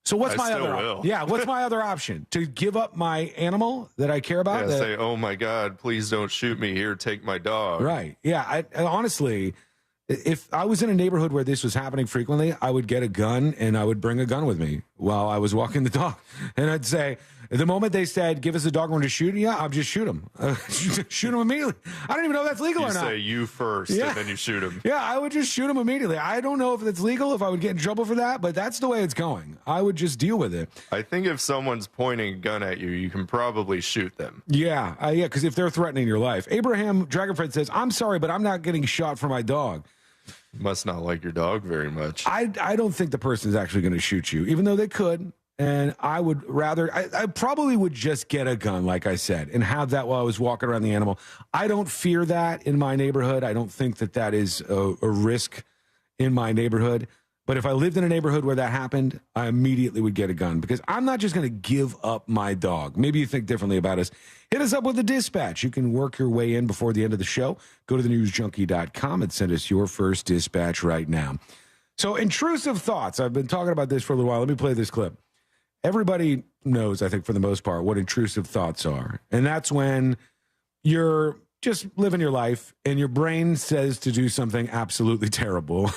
So what's my other option? Yeah, what's my other option? To give up my animal that I care about?
Yeah, say, "Oh my God, please don't shoot me here. Take my dog."
Right. Yeah. I honestly, if I was in a neighborhood where this was happening frequently, I would get a gun and I would bring a gun with me while I was walking the dog, and I'd say, The moment they said, give us a dog, we're going to shoot, I'll just shoot him. Shoot him immediately. I don't even know if that's legal or not.
You say you first, and then you shoot him.
Yeah, I would just shoot him immediately. I don't know if it's legal, if I would get in trouble for that, but that's the way it's going. I would just deal with it.
I think if someone's pointing a gun at you, you can probably shoot them.
Yeah, because if they're threatening your life. Abraham Dragonfred says, I'm sorry, but I'm not getting shot for my dog.
Must not like your dog very much.
I don't think the person is actually going to shoot you, even though they could. And I would rather, I probably would just get a gun, like I said, and have that while I was walking around the animal. I don't fear that in my neighborhood. I don't think that is a risk in my neighborhood. But if I lived in a neighborhood where that happened, I immediately would get a gun because I'm not just going to give up my dog. Maybe you think differently about us. Hit us up with the dispatch. You can work your way in before the end of the show. Go to thenewsjunkie.com and send us your first dispatch right now. So intrusive thoughts. I've been talking about this for a little while. Let me play this clip. Everybody knows, I think, for the most part, what intrusive thoughts are. And that's when you're just living your life and your brain says to do something absolutely terrible.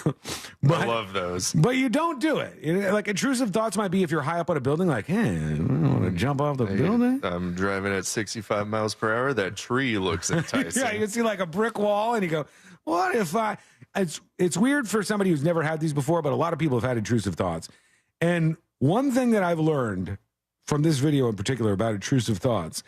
I love those.
But you don't do it. Like intrusive thoughts might be if you're high up on a building, like, hey, I want to jump off the building.
I'm driving at 65 miles per hour. That tree looks enticing.
Yeah, you can see like a brick wall and you go, what if I... It's weird for somebody who's never had these before, but a lot of people have had intrusive thoughts. And one thing that I've learned from this video in particular about intrusive thoughts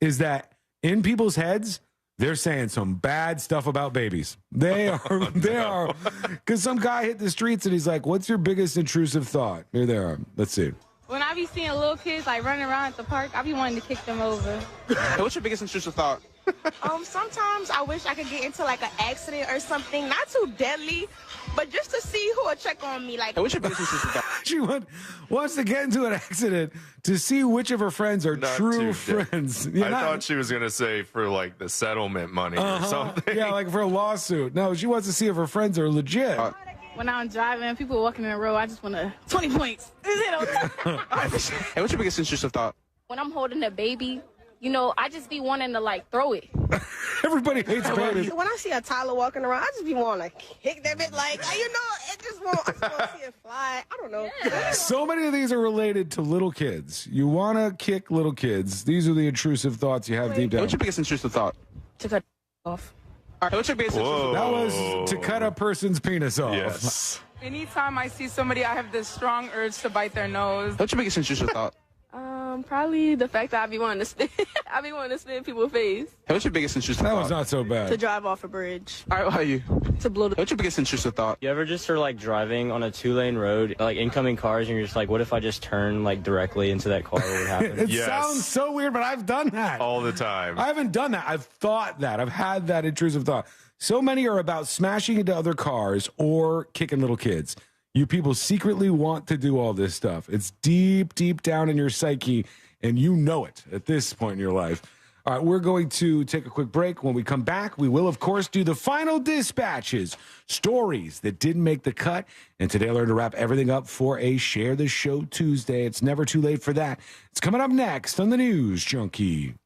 is that in people's heads, they're saying some bad stuff about babies. They are, because some guy hit the streets and he's like, what's your biggest intrusive thought? Here they are. Let's see.
When I be seeing little kids like running around at the park, I be wanting to kick them over.
Hey, what's your biggest intrusive thought?
Sometimes I wish I could get into like an accident or something, not too deadly, but just to see who would check on me. Like,
hey, what's your biggest intrusive thought?
She wants to get into an accident to see which of her friends are
Not
true friends.
I thought she was going to say for like the settlement money or something.
Yeah, like for a lawsuit. No, she wants to see if her friends are legit.
When I'm driving, people walking in a row, I just want to 20 points.
Hey, what's your biggest intrusive thought?
When I'm holding a baby, I just be wanting to like throw it.
Everybody hates babies.
When I see a toddler walking around, I just be wanting to kick that bit. Like, I just want to see it fly. I don't know. Yeah.
So many of these are related to little kids. You want to kick little kids. These are the intrusive thoughts you have deep down.
What's your biggest intrusive thought?
To cut off.
Hey, what's your biggest intrusive
That
thought?
was to cut a person's penis off.
Yes.
Anytime I see somebody, I have this strong urge to bite their nose.
What's your biggest intrusive thought?
Probably the fact that I be wanting to spit. I be wanting to spit in people's face.
Hey, what's your biggest intrusive
That
thought?
was not so bad.
To drive off a bridge.
All right, what are you?
To blow the...
What's your biggest intrusive thought?
You ever just are like driving on a 2-lane road, like incoming cars, and you're just like, what if I just turn like directly into that car? What would happen?
It sounds so weird, but I've done that.
All the time.
I haven't done that. I've thought that. I've had that intrusive thought. So many are about smashing into other cars or kicking little kids. You people secretly want to do all this stuff. It's deep, deep down in your psyche, and you know it at this point in your life. All right, we're going to take a quick break. When we come back, we will, of course, do the final dispatches, stories that didn't make the cut. And today I learned to wrap everything up for a Share the Show Tuesday. It's never too late for that. It's coming up next on the News Junkie.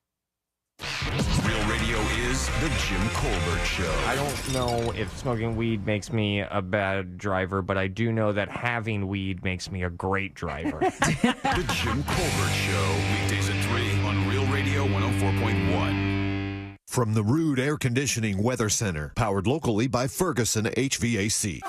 Real Radio is the Jim Colbert Show.
I don't know if smoking weed makes me a bad driver, but I do know that having weed makes me a great driver.
The Jim Colbert Show, weekdays at 3 on Real Radio 104.1.
From the Rude Air Conditioning Weather Center, powered locally by Ferguson HVAC.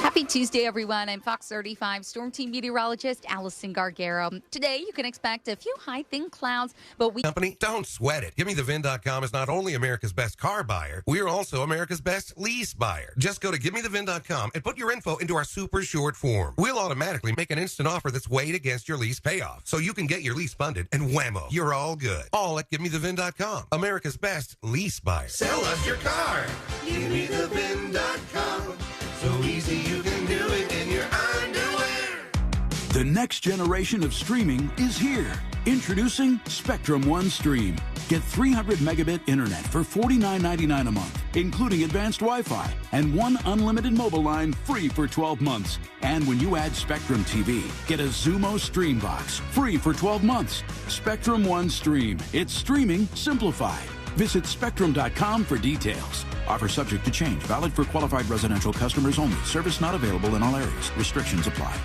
Happy Tuesday, everyone. I'm Fox 35 Storm Team meteorologist Allison Gargaro. Today, you can expect a few high, thin clouds, but
Company, don't sweat it. GiveMeTheVin.com is not only America's best car buyer, we are also America's best lease buyer. Just go to GiveMeTheVin.com and put your info into our super short form. We'll automatically make an instant offer that's weighed against your lease payoff, so you can get your lease funded, and whammo, you're all good. All at GiveMeTheVin.com, America's best lease buyer.
Sell us your car. GiveMeTheVin.com. So easy you can do it in your underwear.
The next generation of streaming is here. Introducing Spectrum One Stream. Get 300 megabit internet for $49.99 a month, including advanced Wi-Fi, and one unlimited mobile line free for 12 months. And when you add Spectrum TV, get a Zumo Stream Box free for 12 months. Spectrum One Stream. It's streaming simplified. Visit Spectrum.com for details. Offer subject to change. Valid for qualified residential customers only. Service not available in all areas. Restrictions apply.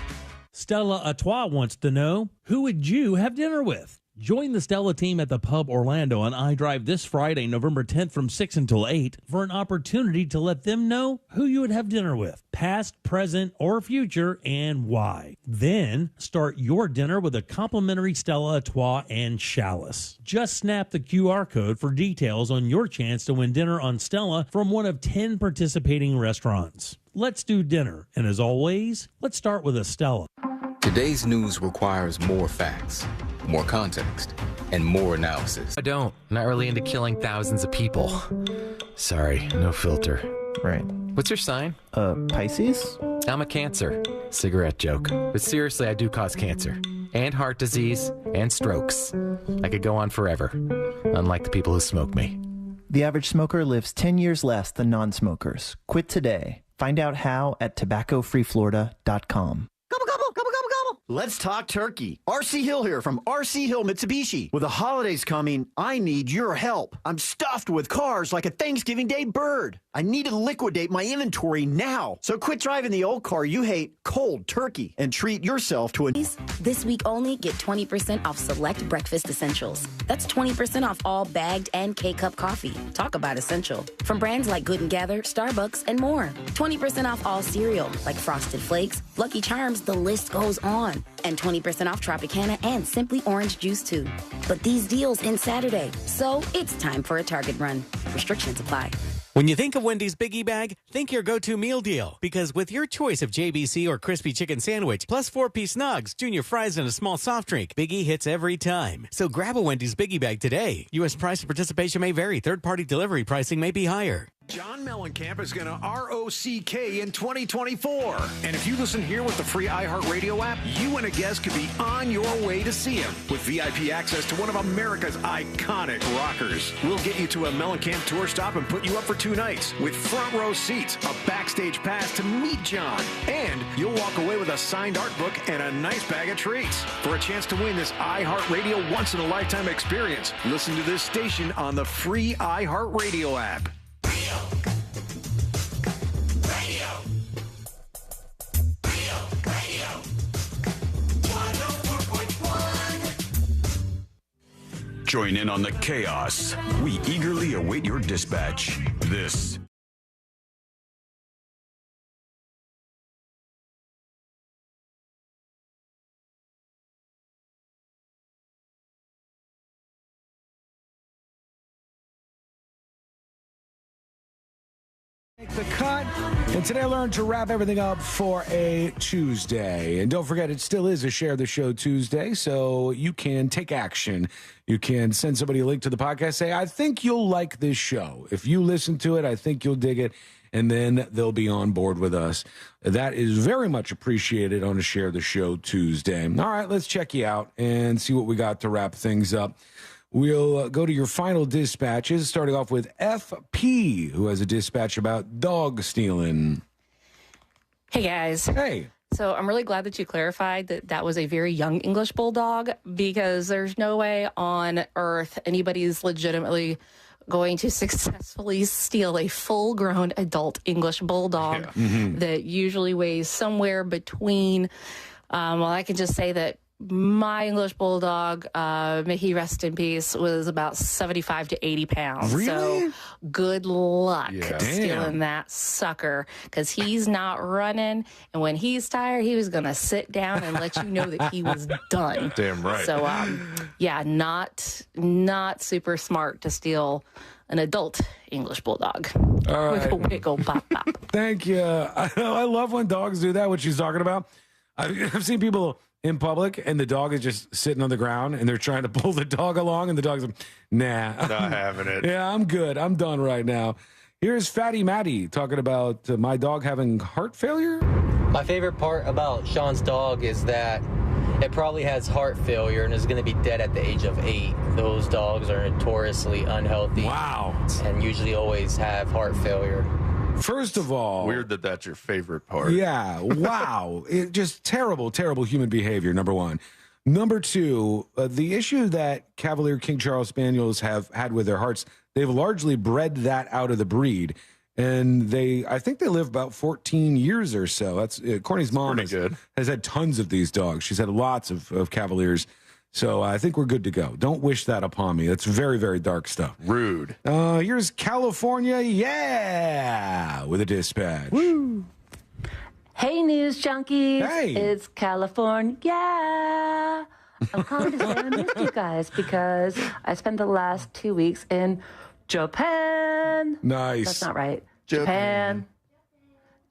Stella Artois wants to know, who would you have dinner with? Join the Stella team at the Pub Orlando on iDrive this Friday, November 10th from 6 until 8 for an opportunity to let them know who you would have dinner with, past, present, or future, and why. Then start your dinner with a complimentary Stella Artois and chalice. Just snap the QR code for details on your chance to win dinner on Stella from one of 10 participating restaurants. Let's do dinner, and as always, let's start with a Stella.
Today's news requires more facts, more context, and more analysis.
I don't. Not really into killing thousands of people. Sorry, no filter.
Right.
What's your sign?
Pisces?
I'm a Cancer. Cigarette joke. But seriously, I do cause cancer. And heart disease. And strokes. I could go on forever. Unlike the people who smoke me.
The average smoker lives 10 years less than non-smokers. Quit today. Find out how at tobaccofreeflorida.com.
Gobble, gobble, gobble, gobble, gobble. Let's talk turkey. RC Hill here from RC Hill Mitsubishi. With the holidays coming, I need your help. I'm stuffed with cars like a Thanksgiving Day bird. I need to liquidate my inventory now. So quit driving the old car you hate cold turkey and treat yourself to a...
This week only, get 20% off select breakfast essentials. That's 20% off all bagged and K-Cup coffee. Talk about essential. From brands like Good & Gather, Starbucks, and more. 20% off all cereal, like Frosted Flakes, Lucky Charms, the list goes on. And 20% off Tropicana and Simply Orange Juice, too. But these deals end Saturday, so it's time for a Target run. Restrictions apply.
When you think of Wendy's Biggie Bag, think your go-to meal deal. Because with your choice of JBC or crispy chicken sandwich, plus 4-piece nugs, junior fries, and a small soft drink, Biggie hits every time. So grab a Wendy's Biggie Bag today. U.S. price and participation may vary. Third-party delivery pricing may be higher.
John Mellencamp is going to ROCK in 2024. And if you listen here with the free iHeartRadio app, you and a guest could be on your way to see him with VIP access to one of America's iconic rockers. We'll get you to a Mellencamp tour stop and put you up for 2 nighs with front row seats, a backstage pass to meet John, and you'll walk away with a signed art book and a nice bag of treats. For a chance to win this iHeartRadio once-in-a-lifetime experience, listen to this station on the free iHeartRadio app.
Join in on the chaos. We eagerly await your dispatch. This
Make the cut. And today I learned to wrap everything up for a Tuesday. And don't forget, it still is a Share the Show Tuesday, so you can take action. You can send somebody a link to the podcast, say, I think you'll like this show. If you listen to it, I think you'll dig it. And then they'll be on board with us. That is very much appreciated on a Share the Show Tuesday. All right, let's check you out and see what we got to wrap things up. We'll go to your final dispatches, starting off with FP, who has a dispatch about dog stealing.
Hey, guys.
Hey.
So I'm really glad that you clarified that that was a very young English bulldog, because there's no way on earth anybody's legitimately going to successfully steal a full-grown adult English bulldog that usually weighs somewhere between, well, I can just say that my English bulldog, may he rest in peace, was about 75 to 80 pounds.
Really?
So good luck stealing that sucker, because he's not running. And when he's tired, he was going to sit down and let you know that he was done.
Damn right.
So, yeah, not super smart to steal an adult English bulldog.
All right.
Wiggle, wiggle, pop, pop.
Thank you. I love when dogs do that, what she's talking about. I've seen people in public, and the dog is just sitting on the ground, and they're trying to pull the dog along, and the dog's like, nah.
Not having it.
Yeah, I'm good. I'm done right now. Here's Fatty Matty talking about my dog having heart failure.
My favorite part about Sean's dog is that it probably has heart failure and is going to be dead at the age of 8. Those dogs are notoriously unhealthy.
Wow.
And usually always have heart failure.
First of all,
weird that that's your favorite part.
Yeah, wow. It just terrible, terrible human behavior, number one. Number two, the issue that Cavalier King Charles Spaniels have had with their hearts, they've largely bred that out of the breed. And I think they live about 14 years or so. That's Courtney's mom has had tons of these dogs. She's had lots of Cavaliers. So I think we're good to go. Don't wish that upon me. That's very, very dark stuff.
Rude.
Here's California, with a dispatch.
Woo. Hey, news junkies.
Hey.
It's California. I'm calling to say I missed you guys because I spent the last 2 weeks in Japan.
Nice.
That's not right. Japan.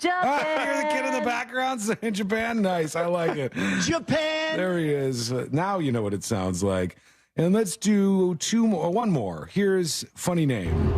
Hear the kid in the background saying Japan. Nice. I like it.
Japan.
There he is. Now you know what it sounds like. And let's do one more. Here's funny name.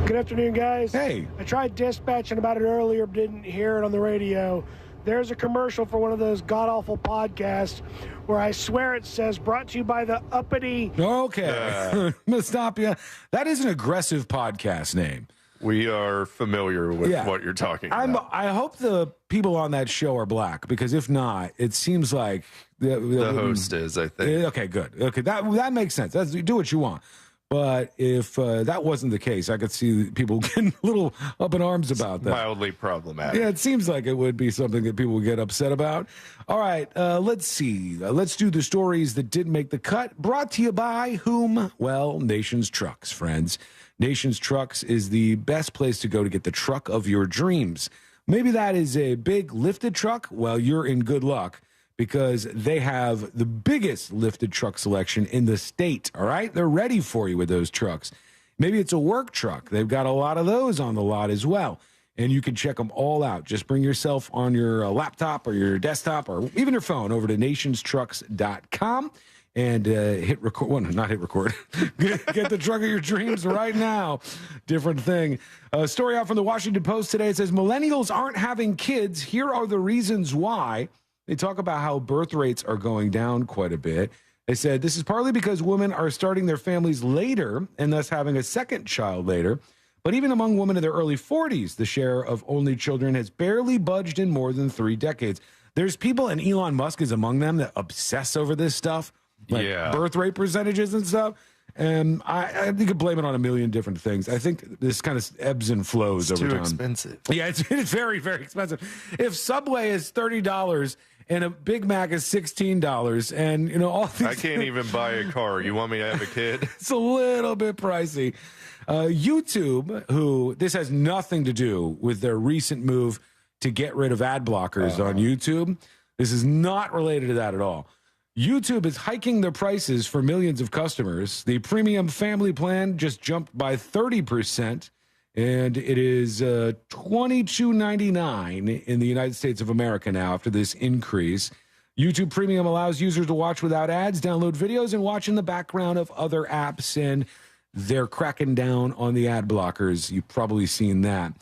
Good afternoon, guys.
Hey.
I tried dispatching about it earlier, but didn't hear it on the radio. There's a commercial for one of those god-awful podcasts where I swear it says, brought to you by the uppity.
Okay. I'm going to stop you. That is an aggressive podcast name.
We are familiar with what you're talking about.
I hope the people on that show are black, because if not, it seems like
the host is, I think.
Okay, good. Okay, that makes sense. Do what you want. But if that wasn't the case, I could see people getting a little up in arms about that.
Mildly problematic.
Yeah, it seems like it would be something that people would get upset about. All right, let's see. Let's do the stories that didn't make the cut. Brought to you by whom? Well, Nations Trucks, friends. Nations Trucks is the best place to go to get the truck of your dreams. Maybe that is a big lifted truck. Well, you're in good luck, because they have the biggest lifted truck selection in the state, all right? They're ready for you with those trucks. Maybe it's a work truck. They've got a lot of those on the lot as well, and you can check them all out. Just bring yourself on your laptop or your desktop or even your phone over to nationstrucks.com and hit record. Well, not hit record. Get the truck of your dreams right now. Different thing. A story out from the Washington Post today. It says, millennials aren't having kids. Here are the reasons why. They talk about how birth rates are going down quite a bit. They said this is partly because women are starting their families later and thus having a second child later. But even among women in their early 40s, the share of only children has barely budged in more than 3 decades. There's people, and Elon Musk is among them, that obsess over this stuff, like birth rate percentages and stuff. And I think you could blame it on a million different things. I think this kind of ebbs and flows over time.
It's too expensive.
Yeah, it's very, very expensive. If Subway is $30 and a Big Mac is $16, and all these,
I can't even buy a car. You want me to have a kid?
It's a little bit pricey. YouTube, who this has nothing to do with their recent move to get rid of ad blockers on YouTube. This is not related to that at all. YouTube is hiking their prices for millions of customers. The premium family plan just jumped by 30%, and it is $22.99 in the United States of America now after this increase. YouTube Premium allows users to watch without ads, download videos, and watch in the background of other apps, and they're cracking down on the ad blockers. You've probably seen that.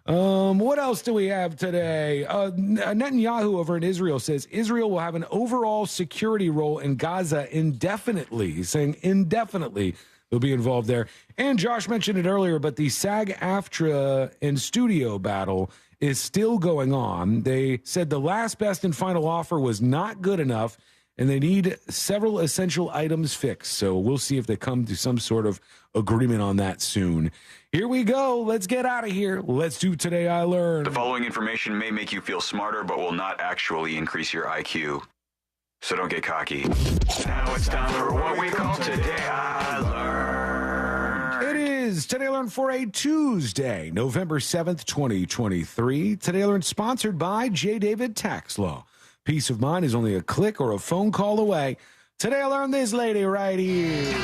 What else do we have today? Netanyahu over in Israel says Israel will have an overall security role in Gaza indefinitely. He's saying indefinitely they'll be involved there. And Josh mentioned it earlier, but the SAG-AFTRA and studio battle is still going on. They said the last best and final offer was not good enough, and they need several essential items fixed. So we'll see if they come to some sort of agreement on that soon. Here we go. Let's get out of here. Let's do Today I Learned.
The following information may make you feel smarter, but will not actually increase your IQ. So don't get cocky. Now it's time for what we call Today I Learned.
It is Today I Learned for a Tuesday, November 7th, 2023. Today I Learned sponsored by J. David Tax Law. Peace of mind is only a click or a phone call away. Today I learned this lady right here.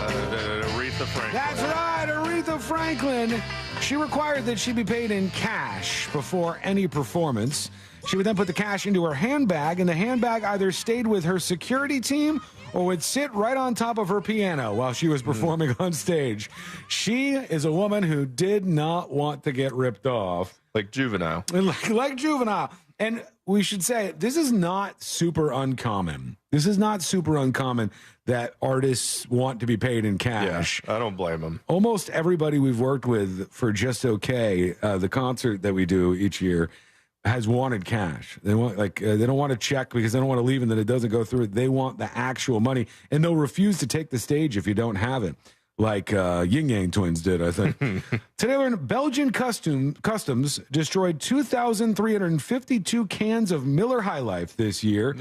Aretha Franklin.
That's right, Aretha Franklin. She required that she be paid in cash before any performance. She would then put the cash into her handbag, and the handbag either stayed with her security team or would sit right on top of her piano while she was performing on stage. She is a woman who did not want to get ripped off.
Like Juvenile.
Like Juvenile. And we should say, this is not super uncommon. This is not super uncommon that artists want to be paid in cash.
Yeah, I don't blame them.
Almost everybody we've worked with for Just Okay, the concert that we do each year, has wanted cash. They want they don't want a check because they don't want to leave and then it doesn't go through. They want the actual money, and they'll refuse to take the stage if you don't have it. like Yin Yang Twins did, I think. Today, I learned Belgian Customs destroyed 2,352 cans of Miller High Life this year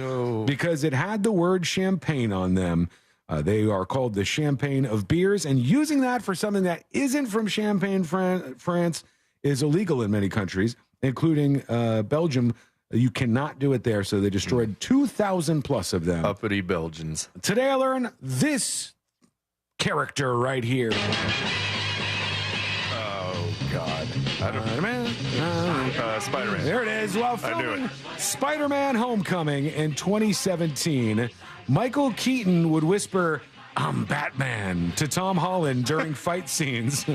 because it had the word champagne on them. They are called the champagne of beers, and using that for something that isn't from Champagne, France, is illegal in many countries, including Belgium. You cannot do it there, so they destroyed 2,000 plus of them.
Uppity Belgians.
Today I learned this character right here.
Oh, God. Spider-Man.
There it is. While filming Spider-Man Homecoming in 2017, Michael Keaton would whisper, "I'm Batman," to Tom Holland during fight scenes.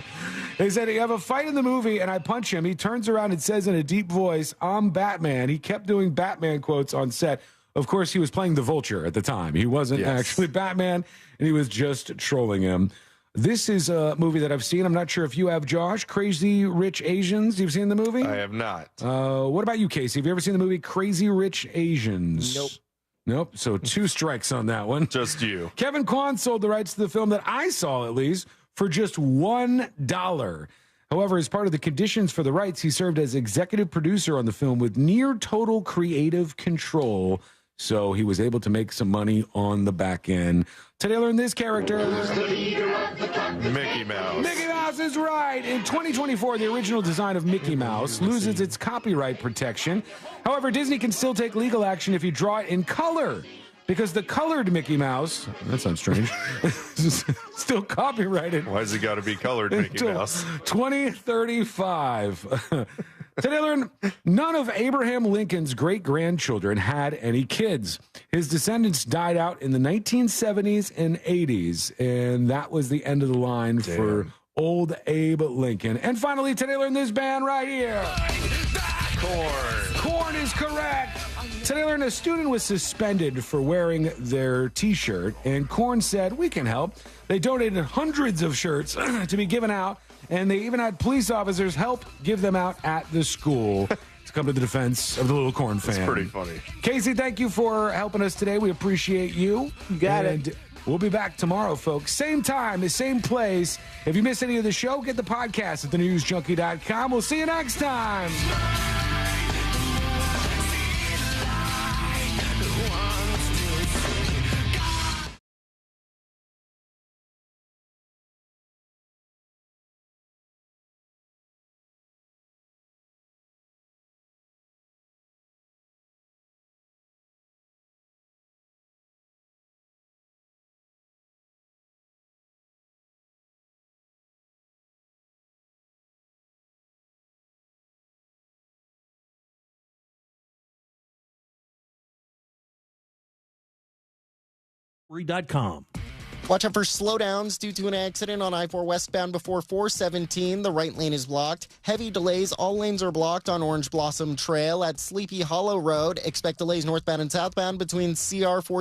They said, "You have a fight in the movie and I punch him. He turns around and says in a deep voice, 'I'm Batman.'" He kept doing Batman quotes on set. Of course, he was playing the Vulture at the time. He wasn't actually Batman, and he was just trolling him. This is a movie that I've seen. I'm not sure if you have, Josh. Crazy Rich Asians. You've seen the movie?
I have not.
What about you, Casey? Have you ever seen the movie Crazy Rich Asians? Nope. So 2 strikes on that one.
Just you.
Kevin Kwan sold the rights to the film that I saw, at least, for just $1. However, as part of the conditions for the rights, he served as executive producer on the film with near total creative control. So he was able to make some money on the back end. Today I learned this character.
Mickey Mouse.
Mickey Mouse is right. In 2024, the original design of Mickey Mouse loses its copyright protection. However, Disney can still take legal action if you draw it in color, because the colored Mickey Mouse, that sounds strange, is still copyrighted.
Why has it got to be colored Mickey Mouse?
2035. Today I learned none of Abraham Lincoln's great-grandchildren had any kids. His descendants died out in the 1970s and 80s, and that was the end of the line for old Abe Lincoln. And finally, today I learned this band right here. Korn is correct. Today I learned a student was suspended for wearing their T-shirt, and Korn said, "We can help." They donated hundreds of shirts to be given out, and they even had police officers help give them out at the school to come to the defense of the little Korn fan.
That's pretty funny.
Casey, thank you for helping us today. We appreciate you.
You got it.
We'll be back tomorrow, folks. Same time, same place. If you missed any of the show, get the podcast at thenewsjunkie.com. We'll see you next time.
.com.
Watch out for slowdowns due to an accident on I-4 westbound before 417. The right lane is blocked. Heavy delays. All lanes are blocked on Orange Blossom Trail at Sleepy Hollow Road. Expect delays northbound and southbound between CR 4